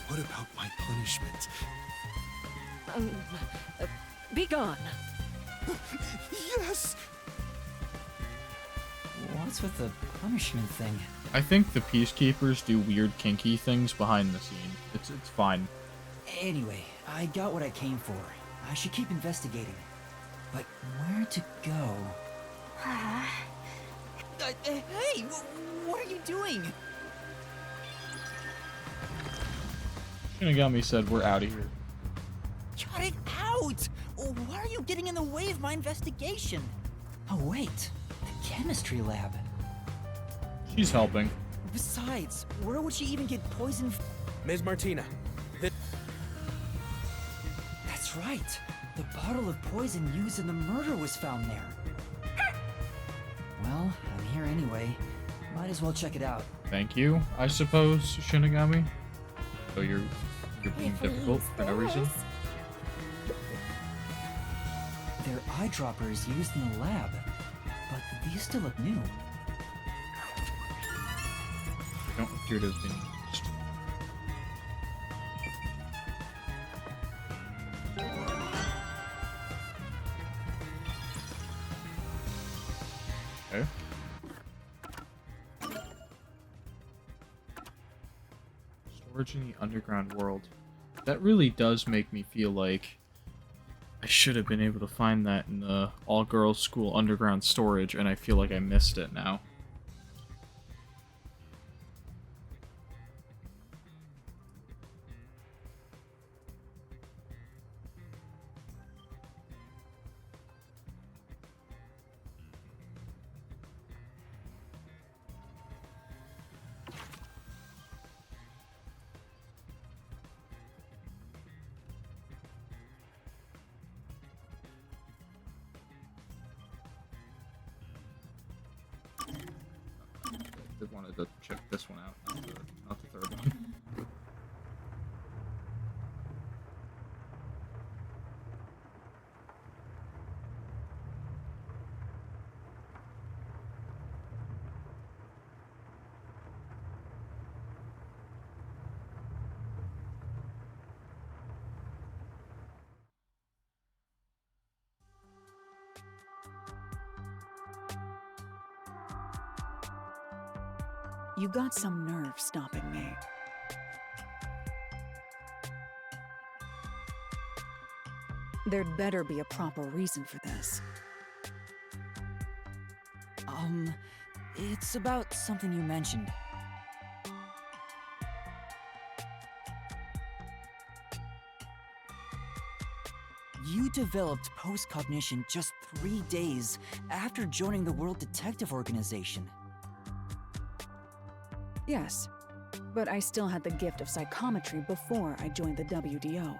what about my punishment? Be gone. Yes! What's with the punishment thing? I think the Peacekeepers do weird kinky things behind the scene. It's fine. Anyway, I got what I came for. I should keep investigating. But where to go? Hey, what are you doing? Shinigami said we're out of here. Cut it out! Why are you getting in the way of my investigation? Oh wait, the chemistry lab. She's helping. Besides, where would she even get poison? Ms. Martina. That's right. The bottle of poison used in the murder was found there. Well, I'm here anyway. Might as well check it out. Thank you, I suppose, Shinigami. So you're being difficult for no reason. They're eyedroppers used in the lab, but these still look new. They don't appear to have been used. Okay. Storage in the underground world. That really does make me feel like I should have been able to find that in the all-girls school underground storage, and I feel like I missed it now. did want to check this one out, not the third one. You got some nerve stopping me. There'd better be a proper reason for this. It's about something you mentioned. You developed post-cognition just 3 days after joining the World Detective Organization. Yes, but I still had the gift of psychometry before I joined the WDO.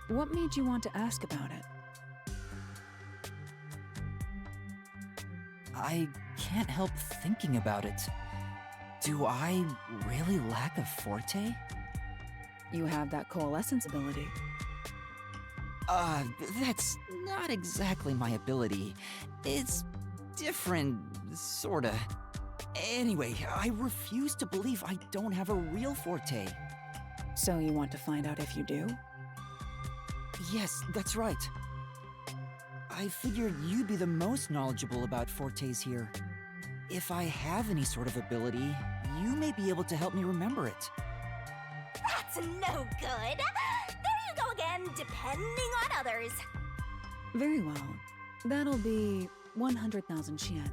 What made you want to ask about it? I can't help thinking about it. Do I really lack a forte? You have that coalescence ability. That's not exactly my ability. It's different, sorta. Anyway, I refuse to believe I don't have a real forte. So you want to find out if you do? Yes, that's right. I figured you'd be the most knowledgeable about fortes here. If I have any sort of ability, you may be able to help me remember it. That's no good. There you go again, depending on others. Very well. That'll be 100,000 Yen.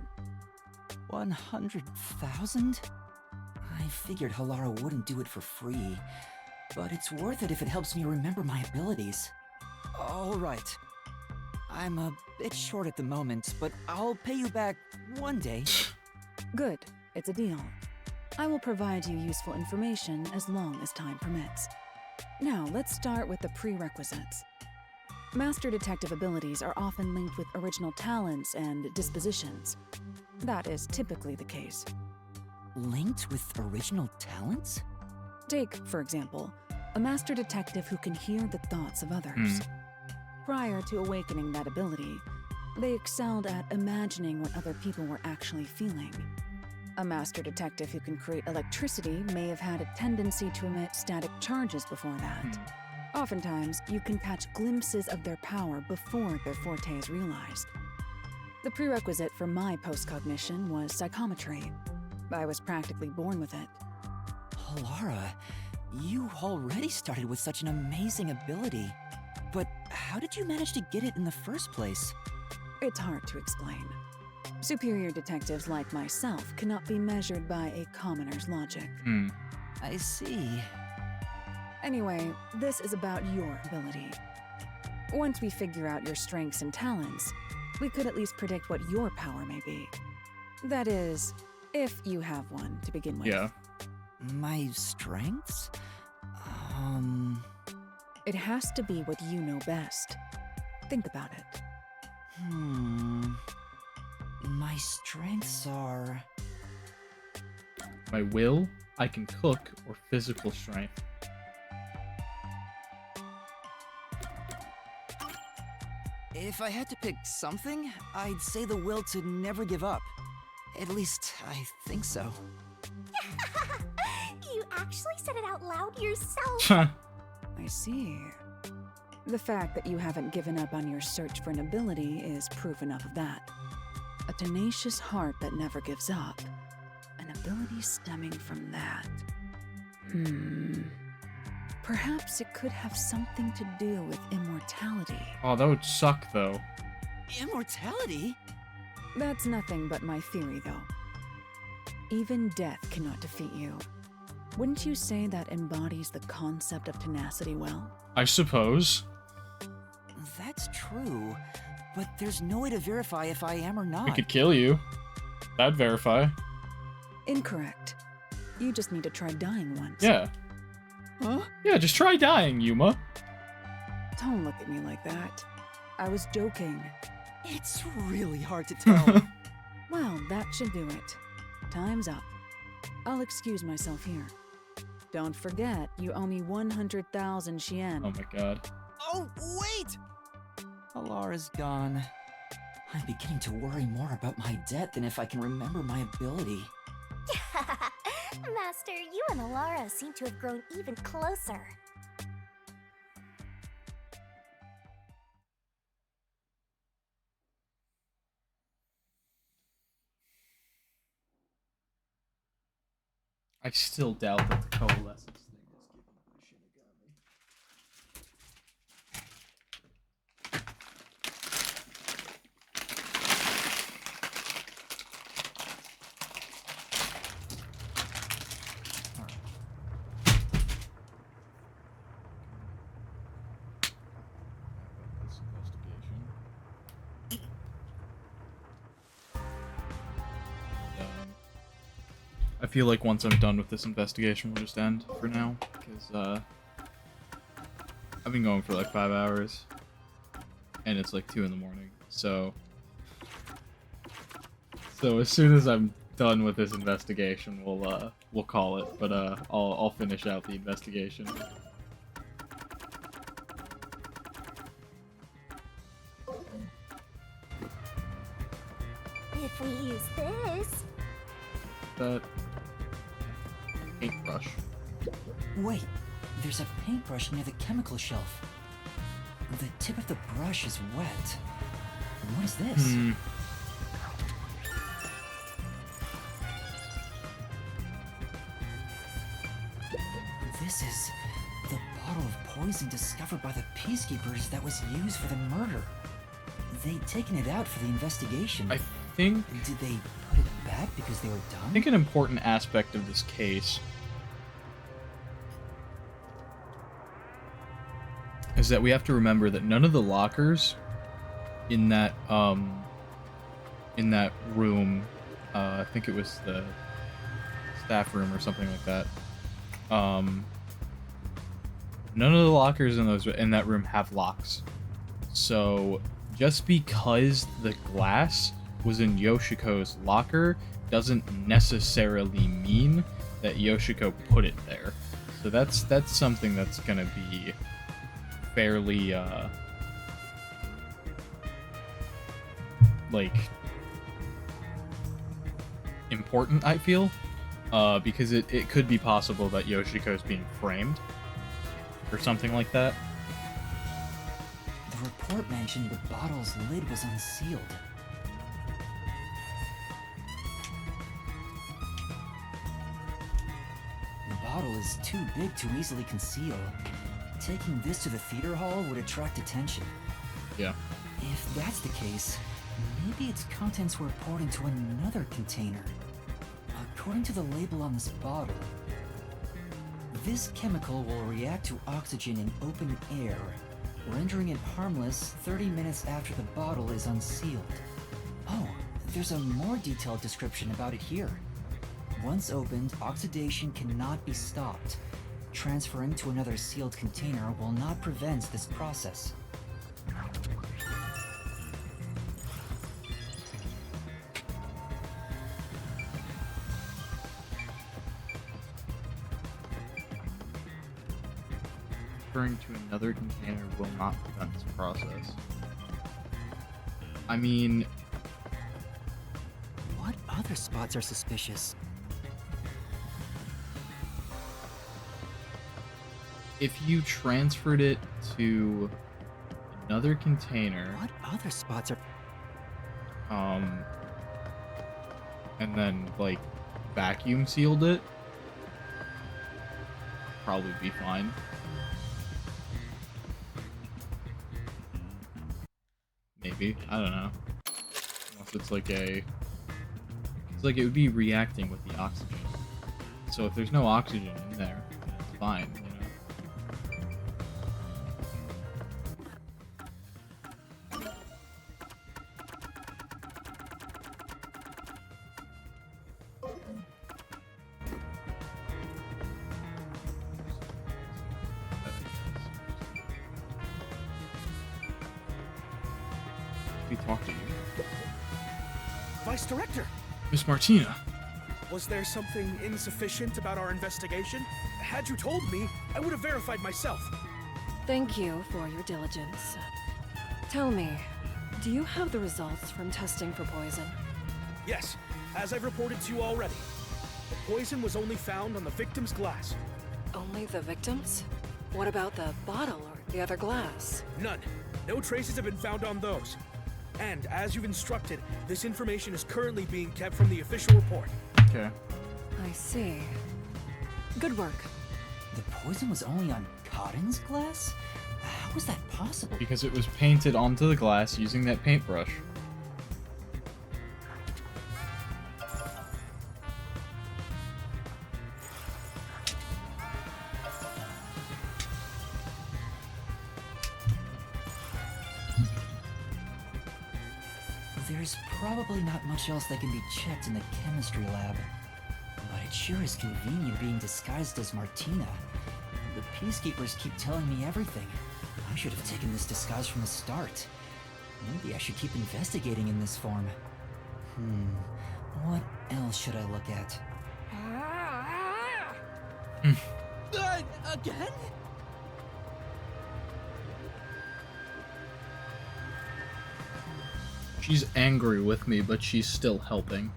100,000? I figured Halara wouldn't do it for free, but it's worth it if it helps me remember my abilities. All right. I'm a bit short at the moment, but I'll pay you back one day. Good. It's a deal. I will provide you useful information as long as time permits. Now, let's start with the prerequisites. Master detective abilities are often linked with original talents and dispositions. That is typically the case. Linked with original talents? Take, for example, a master detective who can hear the thoughts of others. Prior to awakening that ability, they excelled at imagining what other people were actually feeling. A master detective who can create electricity may have had a tendency to emit static charges before that. Oftentimes, you can catch glimpses of their power before their forte is realized. The prerequisite for my post-cognition was psychometry. I was practically born with it. Halara, you already started with such an amazing ability. But how did you manage to get it in the first place? It's hard to explain. Superior detectives like myself cannot be measured by a commoner's logic. I see. Anyway, this is about your ability. Once we figure out your strengths and talents, we could at least predict what your power may be. That is, if you have one to begin with. Yeah. My strengths? It has to be what you know best. Think about it. My strengths are... My will, I can cook, or physical strength. If I had to pick something, I'd say the will to never give up. At least, I think so. You actually said it out loud yourself. I see. The fact that you haven't given up on your search for an ability is proof enough of that. A tenacious heart that never gives up. An ability stemming from that. Perhaps it could have something to do with immortality. Oh, that would suck, though. Immortality? That's nothing but my theory, though. Even death cannot defeat you. Wouldn't you say that embodies the concept of tenacity well? I suppose. That's true, but there's no way to verify if I am or not. We could kill you. That'd verify. Incorrect. You just need to try dying once. Yeah. Huh? Yeah, just try dying, Yuma. Don't look at me like that. I was joking. It's really hard to tell. Well, that should do it. Time's up. I'll excuse myself here. Don't forget, you owe me 100,000 Xian. Oh my god. Oh, wait! Alara's gone. I'm beginning to worry more about my debt than if I can remember my ability. Master, you and Alara seem to have grown even closer. I still doubt that the coalescence thing is giving me Shinigami. This investigation. I feel like once I'm done with this investigation, we'll just end for now, because I've been going for like 5 hours, and it's like 2 in the morning. So as soon as I'm done with this investigation, we'll call it. But I'll finish out the investigation. If we use this... That paintbrush. Wait, there's a paintbrush near the chemical shelf. The tip of the brush is wet. What is this? This is the bottle of poison discovered by the Peacekeepers that was used for the murder. They'd taken it out for the investigation. I think... Did they put it back because they were done? I think an important aspect of this case is that we have to remember that none of the lockers in that room, I think it was the staff room or something like that, none of the lockers in that room have locks. So just because the glass was in Yoshiko's locker doesn't necessarily mean that Yoshiko put it there. So that's something that's gonna be fairly like important, I feel, because it could be possible that Yoshiko's being framed or something like that. The report mentioned the bottle's lid was unsealed. The bottle is too big to easily conceal. Taking this to the theater hall would attract attention. Yeah. If that's the case, maybe its contents were poured into another container. According to the label on this bottle, this chemical will react to oxygen in open air, rendering it harmless 30 minutes after the bottle is unsealed. Oh, there's a more detailed description about it here. Once opened, oxidation cannot be stopped. Transferring to another sealed container will not prevent this process. Transferring to another container will not prevent this process. I mean... What other spots are suspicious? If you transferred it to another container... What other spots are... and then, like, vacuum sealed it, probably be fine. Maybe. I don't know. Unless it's like a... It's like it would be reacting with the oxygen. So if there's no oxygen in there, then it's fine, you know? We talked to you. Vice Director! Miss Martina. Was there something insufficient about our investigation? Had you told me, I would have verified myself. Thank you for your diligence. Tell me, do you have the results from testing for poison? Yes, as I've reported to you already. The poison was only found on the victim's glass. Only the victims? What about the bottle or the other glass? None. No traces have been found on those. And as you've instructed, this information is currently being kept from the official report. Okay. I see. Good work. The poison was only on Cotton's glass? How was that possible? Because it was painted onto the glass using that paintbrush. There's probably not much else that can be checked in the chemistry lab. But it sure is convenient being disguised as Martina. The Peacekeepers keep telling me everything. I should have taken this disguise from the start. Maybe I should keep investigating in this form. What else should I look at? Again? She's angry with me, but she's still helping.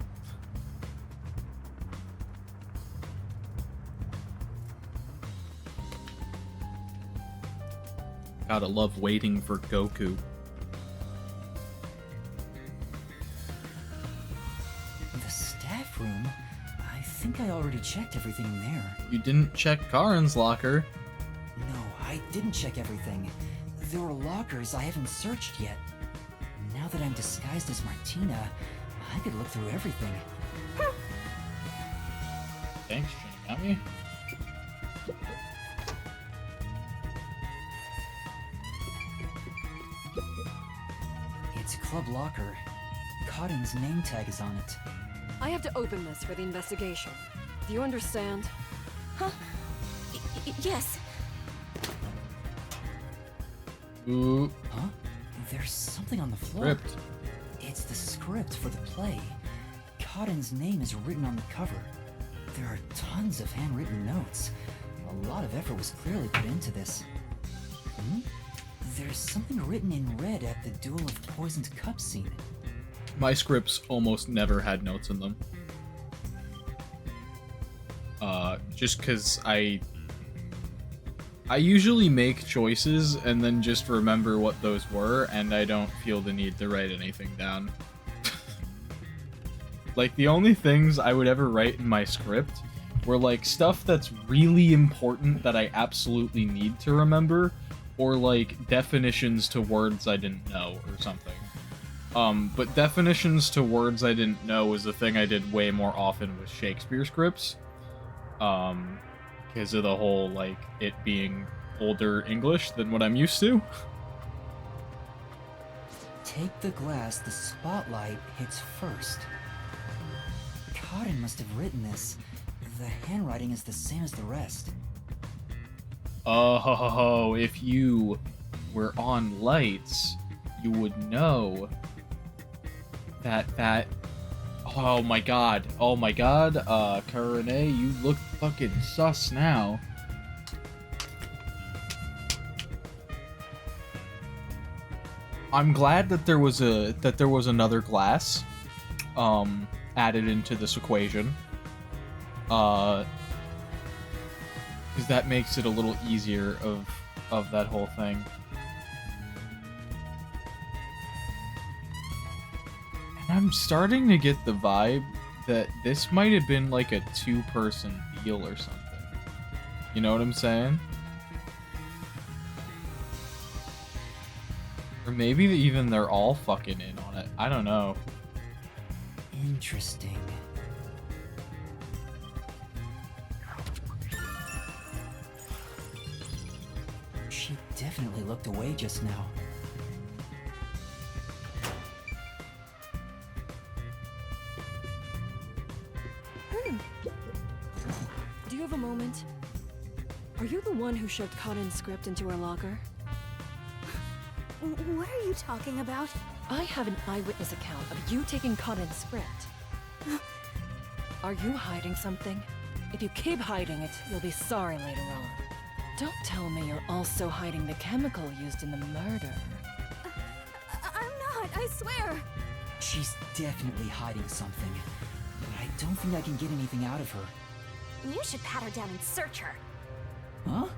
Gotta love waiting for Goku. The staff room? I think I already checked everything in there. You didn't check Karin's locker. No, I didn't check everything. There were lockers I haven't searched yet. Now that I'm disguised as Martina, I could look through everything. Thanks, Shinigami. It's Club Locker. Cotton's name tag is on it. I have to open this for the investigation. Do you understand? Huh? Yes. Ooh. Huh? There's something on the floor. Script. It's the script for the play. Cotton's name is written on the cover. There are tons of handwritten notes. A lot of effort was clearly put into this. There's something written in red at the Duel of Poisoned Cup scene. My scripts almost never had notes in them. Just because I usually make choices and then just remember what those were, and I don't feel the need to write anything down. Like, the only things I would ever write in my script were, like, stuff that's really important that I absolutely need to remember, or, like, definitions to words I didn't know, or something. But definitions to words I didn't know was the thing I did way more often with Shakespeare scripts. Because of the whole, like, it being older English than what I'm used to. Take the glass the spotlight hits first. Cotton must have written this. The handwriting is the same as the rest. Oh, if you were on lights, you would know that oh my god, Kurumi, you look fucking sus now. I'm glad that there was another glass added into this equation. Because that makes it a little easier of that whole thing. And I'm starting to get the vibe that this might have been like a two-person deal or something. You know what I'm saying? Or maybe even they're all fucking in on it. I don't know. Interesting. She definitely looked away just now. Do you have a moment? Are you the one who shoved Cotton's script into her locker? What are you talking about? I have an eyewitness account of you taking Kaden's script. Are you hiding something? If you keep hiding it, you'll be sorry later on. Don't tell me you're also hiding the chemical used in the murder. I'm not, I swear. She's definitely hiding something, but I don't think I can get anything out of her. You should pat her down and search her. Huh?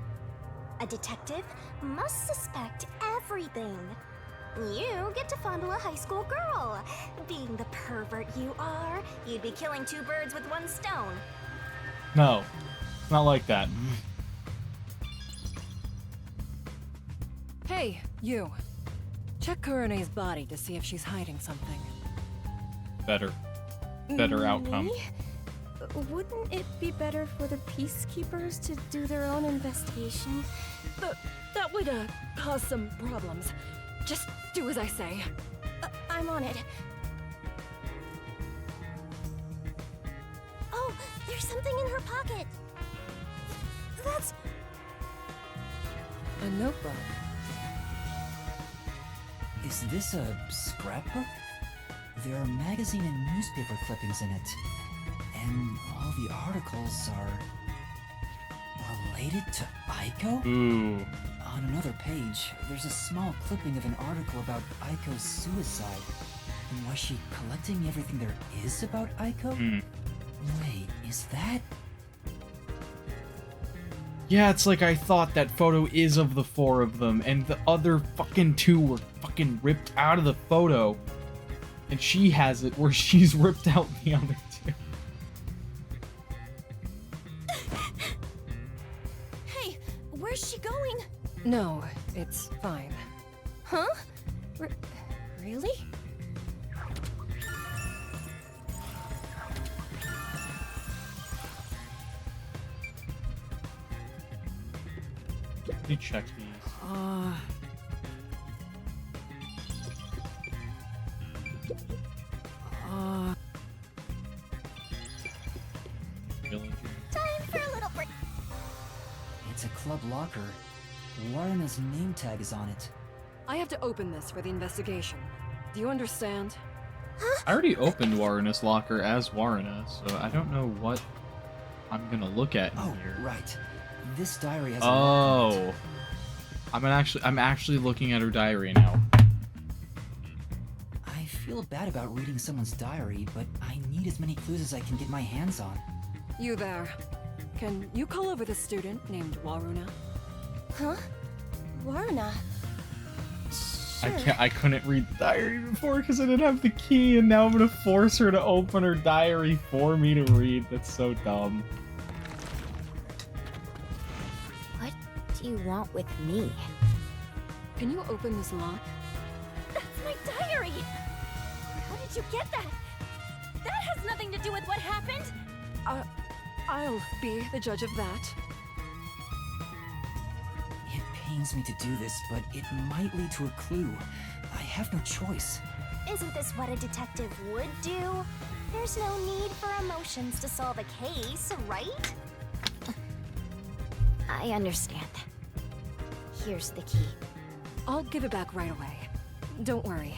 A detective must suspect everything. You get to fondle a high school girl. Being the pervert you are, you'd be killing two birds with one stone. No, it's not like that. Hey, you. Check Kurumi's body to see if she's hiding something. Better outcome. Me? Wouldn't it be better for the peacekeepers to do their own investigation? That would, cause some problems. Just do as I say. I'm on it. Oh, there's something in her pocket. That's... A notebook. Is this a scrapbook? There are magazine and newspaper clippings in it. And all the articles are related to Aiko? Ooh. On another page, there's a small clipping of an article about Aiko's suicide. And was she collecting everything there is about Aiko? Wait, is that... Yeah, it's like I thought that photo is of the four of them, and the other fucking two were fucking ripped out of the photo. And she has it where she's ripped out the other two. Hey, where's she going? No, it's fine. Huh? Really? Let me check these. Time for a little break. It's a club locker. Warrena's name tag is on it. I have to open this for the investigation. Do you understand? I already opened Warrena's locker as Warrena, so I don't know what I'm gonna look at in here. Right. This diary has Oh. I'm actually looking at her diary now. I feel bad about reading someone's diary, but I need as many clues as I can get my hands on. You there. Can you call over the student named Waruna? Huh? Warna? Sure. I couldn't read the diary before because I didn't have the key, and now I'm gonna force her to open her diary for me to read. That's so dumb. What do you want with me? Can you open this lock? That's my diary! How did you get that? That has nothing to do with what happened! I'll be the judge of that. It pains me to do this, but it might lead to a clue. I have no choice. Isn't this what a detective would do? There's no need for emotions to solve a case, right? I understand. Here's the key. I'll give it back right away. Don't worry.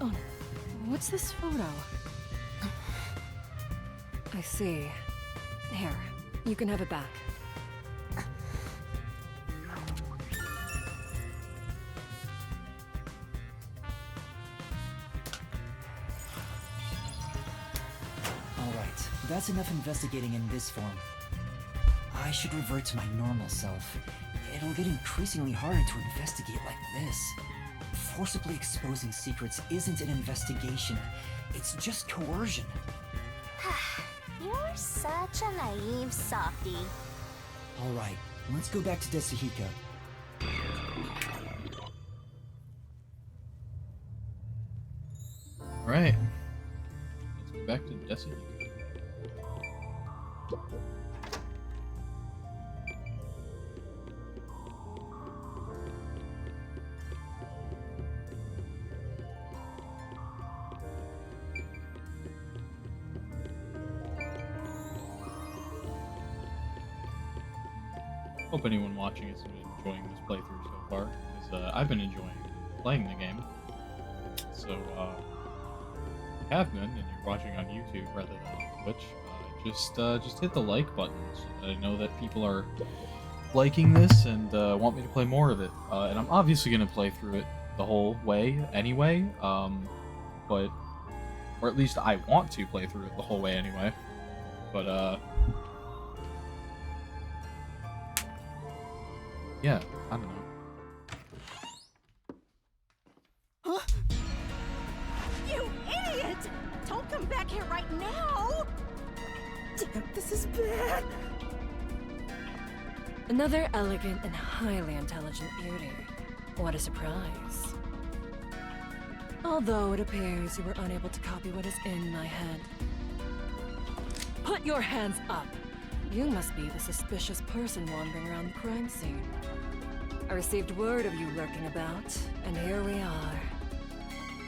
Oh, what's this photo? I see. Here, you can have it back. Alright, that's enough investigating in this form. I should revert to my normal self. It'll get increasingly harder to investigate like this. Forcibly exposing secrets isn't an investigation. It's just coercion. You're such a naive softie. Alright, let's go back to Desuhiko. Alright. Let's go back to Desuhiko. Hope anyone watching is enjoying this playthrough so far, because I've been enjoying playing the game. So, if you have been, and you're watching on YouTube rather than on Twitch, just hit the like button. So I know that people are liking this and want me to play more of it. And I'm obviously going to play through it the whole way anyway, or at least I want to play through it the whole way anyway. But, yeah, I don't know. Huh? You idiot! Don't come back here right now! Damn, this is bad! Another elegant and highly intelligent beauty. What a surprise. Although it appears you were unable to copy what is in my head. Put your hands up! You must be the suspicious person wandering around the crime scene. I received word of you lurking about, and here we are.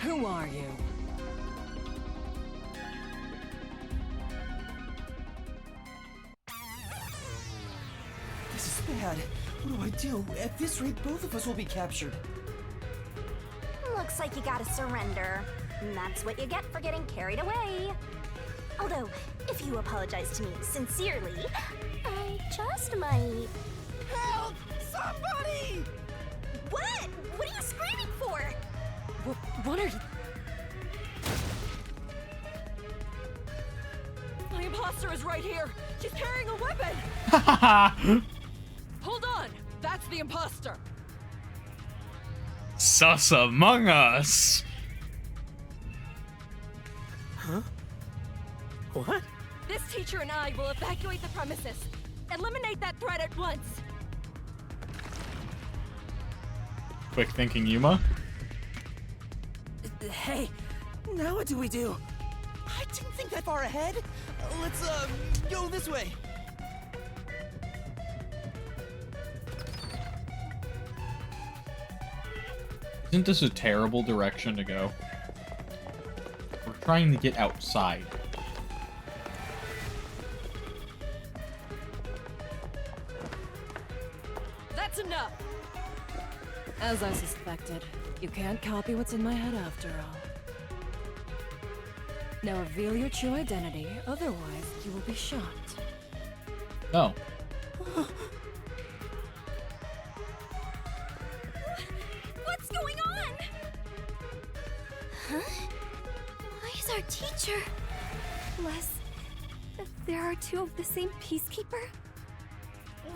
Who are you? This is bad. What do? At this rate, both of us will be captured. Looks like you gotta surrender. And that's what you get for getting carried away. Although, if you apologize to me sincerely, I just might... Help! Somebody! What? What are you screaming for? What are you... My imposter is right here! She's carrying a weapon! Hold on! That's the imposter! Sus among us! Huh? What? This teacher and I will evacuate the premises. Eliminate that threat at once! Quick thinking, Yuma. Hey, now what do we do? I didn't think that far ahead. Let's, go this way. Isn't this a terrible direction to go? We're trying to get outside. That's enough! As I suspected, you can't copy what's in my head after all. Now reveal your true identity, otherwise you will be shot. No. What's going on? Huh? Why is our teacher... Les, there are two of the same peacekeeper?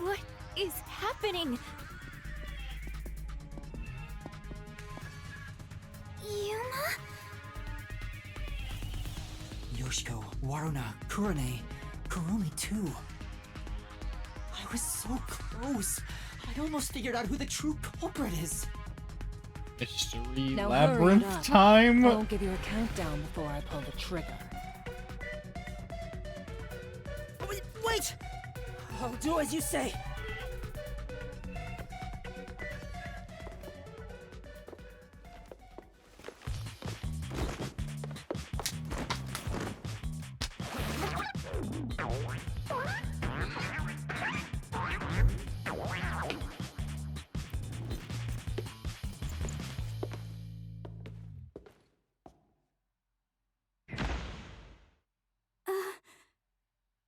What is happening? Yuma? Yoshiko, Waruna, Kurane, Kurumi too. I was so close. I almost figured out who the true culprit is. Mystery Now labyrinth hurry it up. time? I won't give you a countdown before I pull the trigger. Wait! I'll do as you say.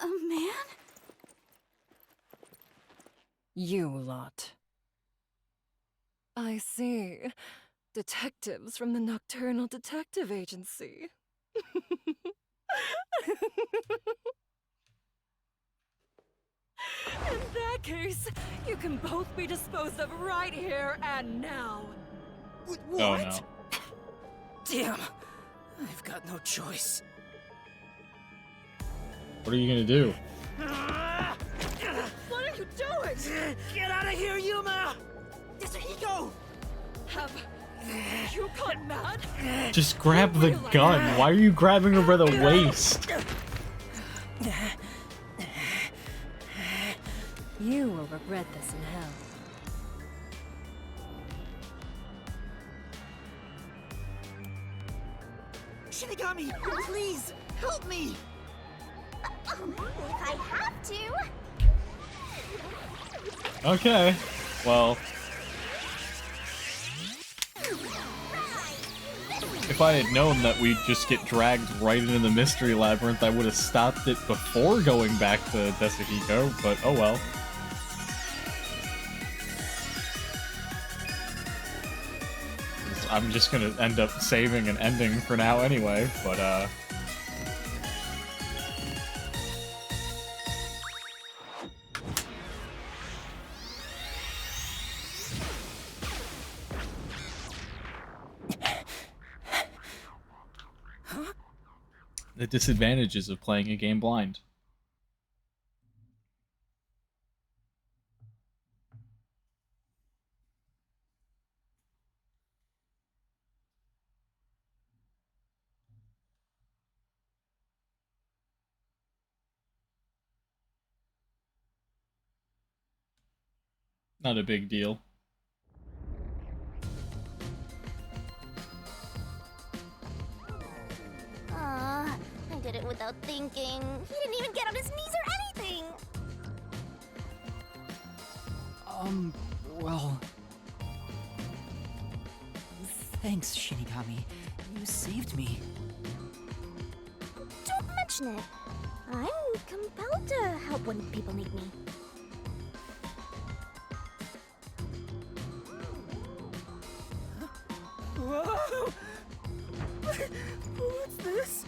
A man? You lot. I see. Detectives from the Nocturnal Detective Agency. In that case, you can both be disposed of right here and now. What? Oh no. Damn. I've got no choice. What are you gonna do? What are you doing? Get out of here, Yuma! Desuhiko! Have you gone mad? Just grab the gun. Why are you grabbing her by the waist? You will regret this in hell. Shinigami, please, help me! If I have to. Okay. Well, if I had known that we'd just get dragged right into the mystery labyrinth, I would have stopped it before going back to Desuhiko, but oh well. I'm just gonna end up saving an ending for now anyway, but the disadvantages of playing a game blind. Not a big deal. Aw, I did it without thinking. He didn't even get on his knees or anything. Well... Thanks, Shinigami. You saved me. Don't mention it. I'm compelled to help when people need me. Whoa! What's this?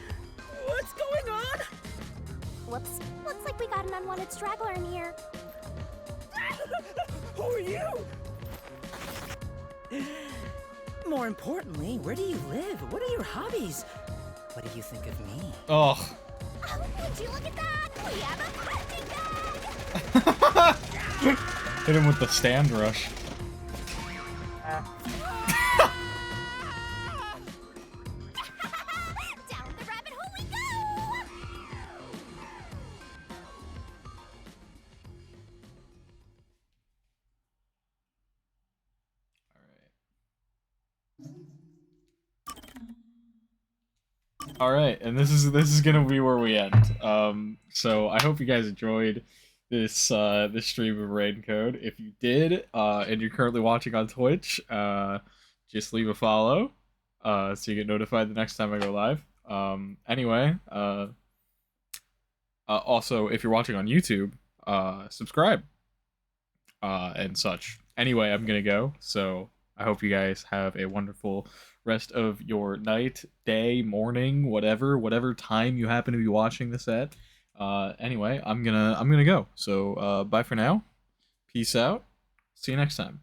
What's going on? Whoops. Looks like we got an unwanted straggler in here. Who are you? More importantly, where do you live? What are your hobbies? What do you think of me? Oh. Would you look at that? We have a printing bag! Hit him with the stand rush. Down the rabbit hole we go! All right, and this is gonna be where we end. So I hope you guys enjoyed this this stream of Raid Code. If you did, and you're currently watching on Twitch, just leave a follow, so you get notified the next time I go live. Anyway, also if you're watching on YouTube, subscribe, and such. Anyway, I'm gonna go. So I hope you guys have a wonderful rest of your night, day, morning, whatever time you happen to be watching this at. Anyway, I'm gonna go. So bye for now. Peace out. See you next time.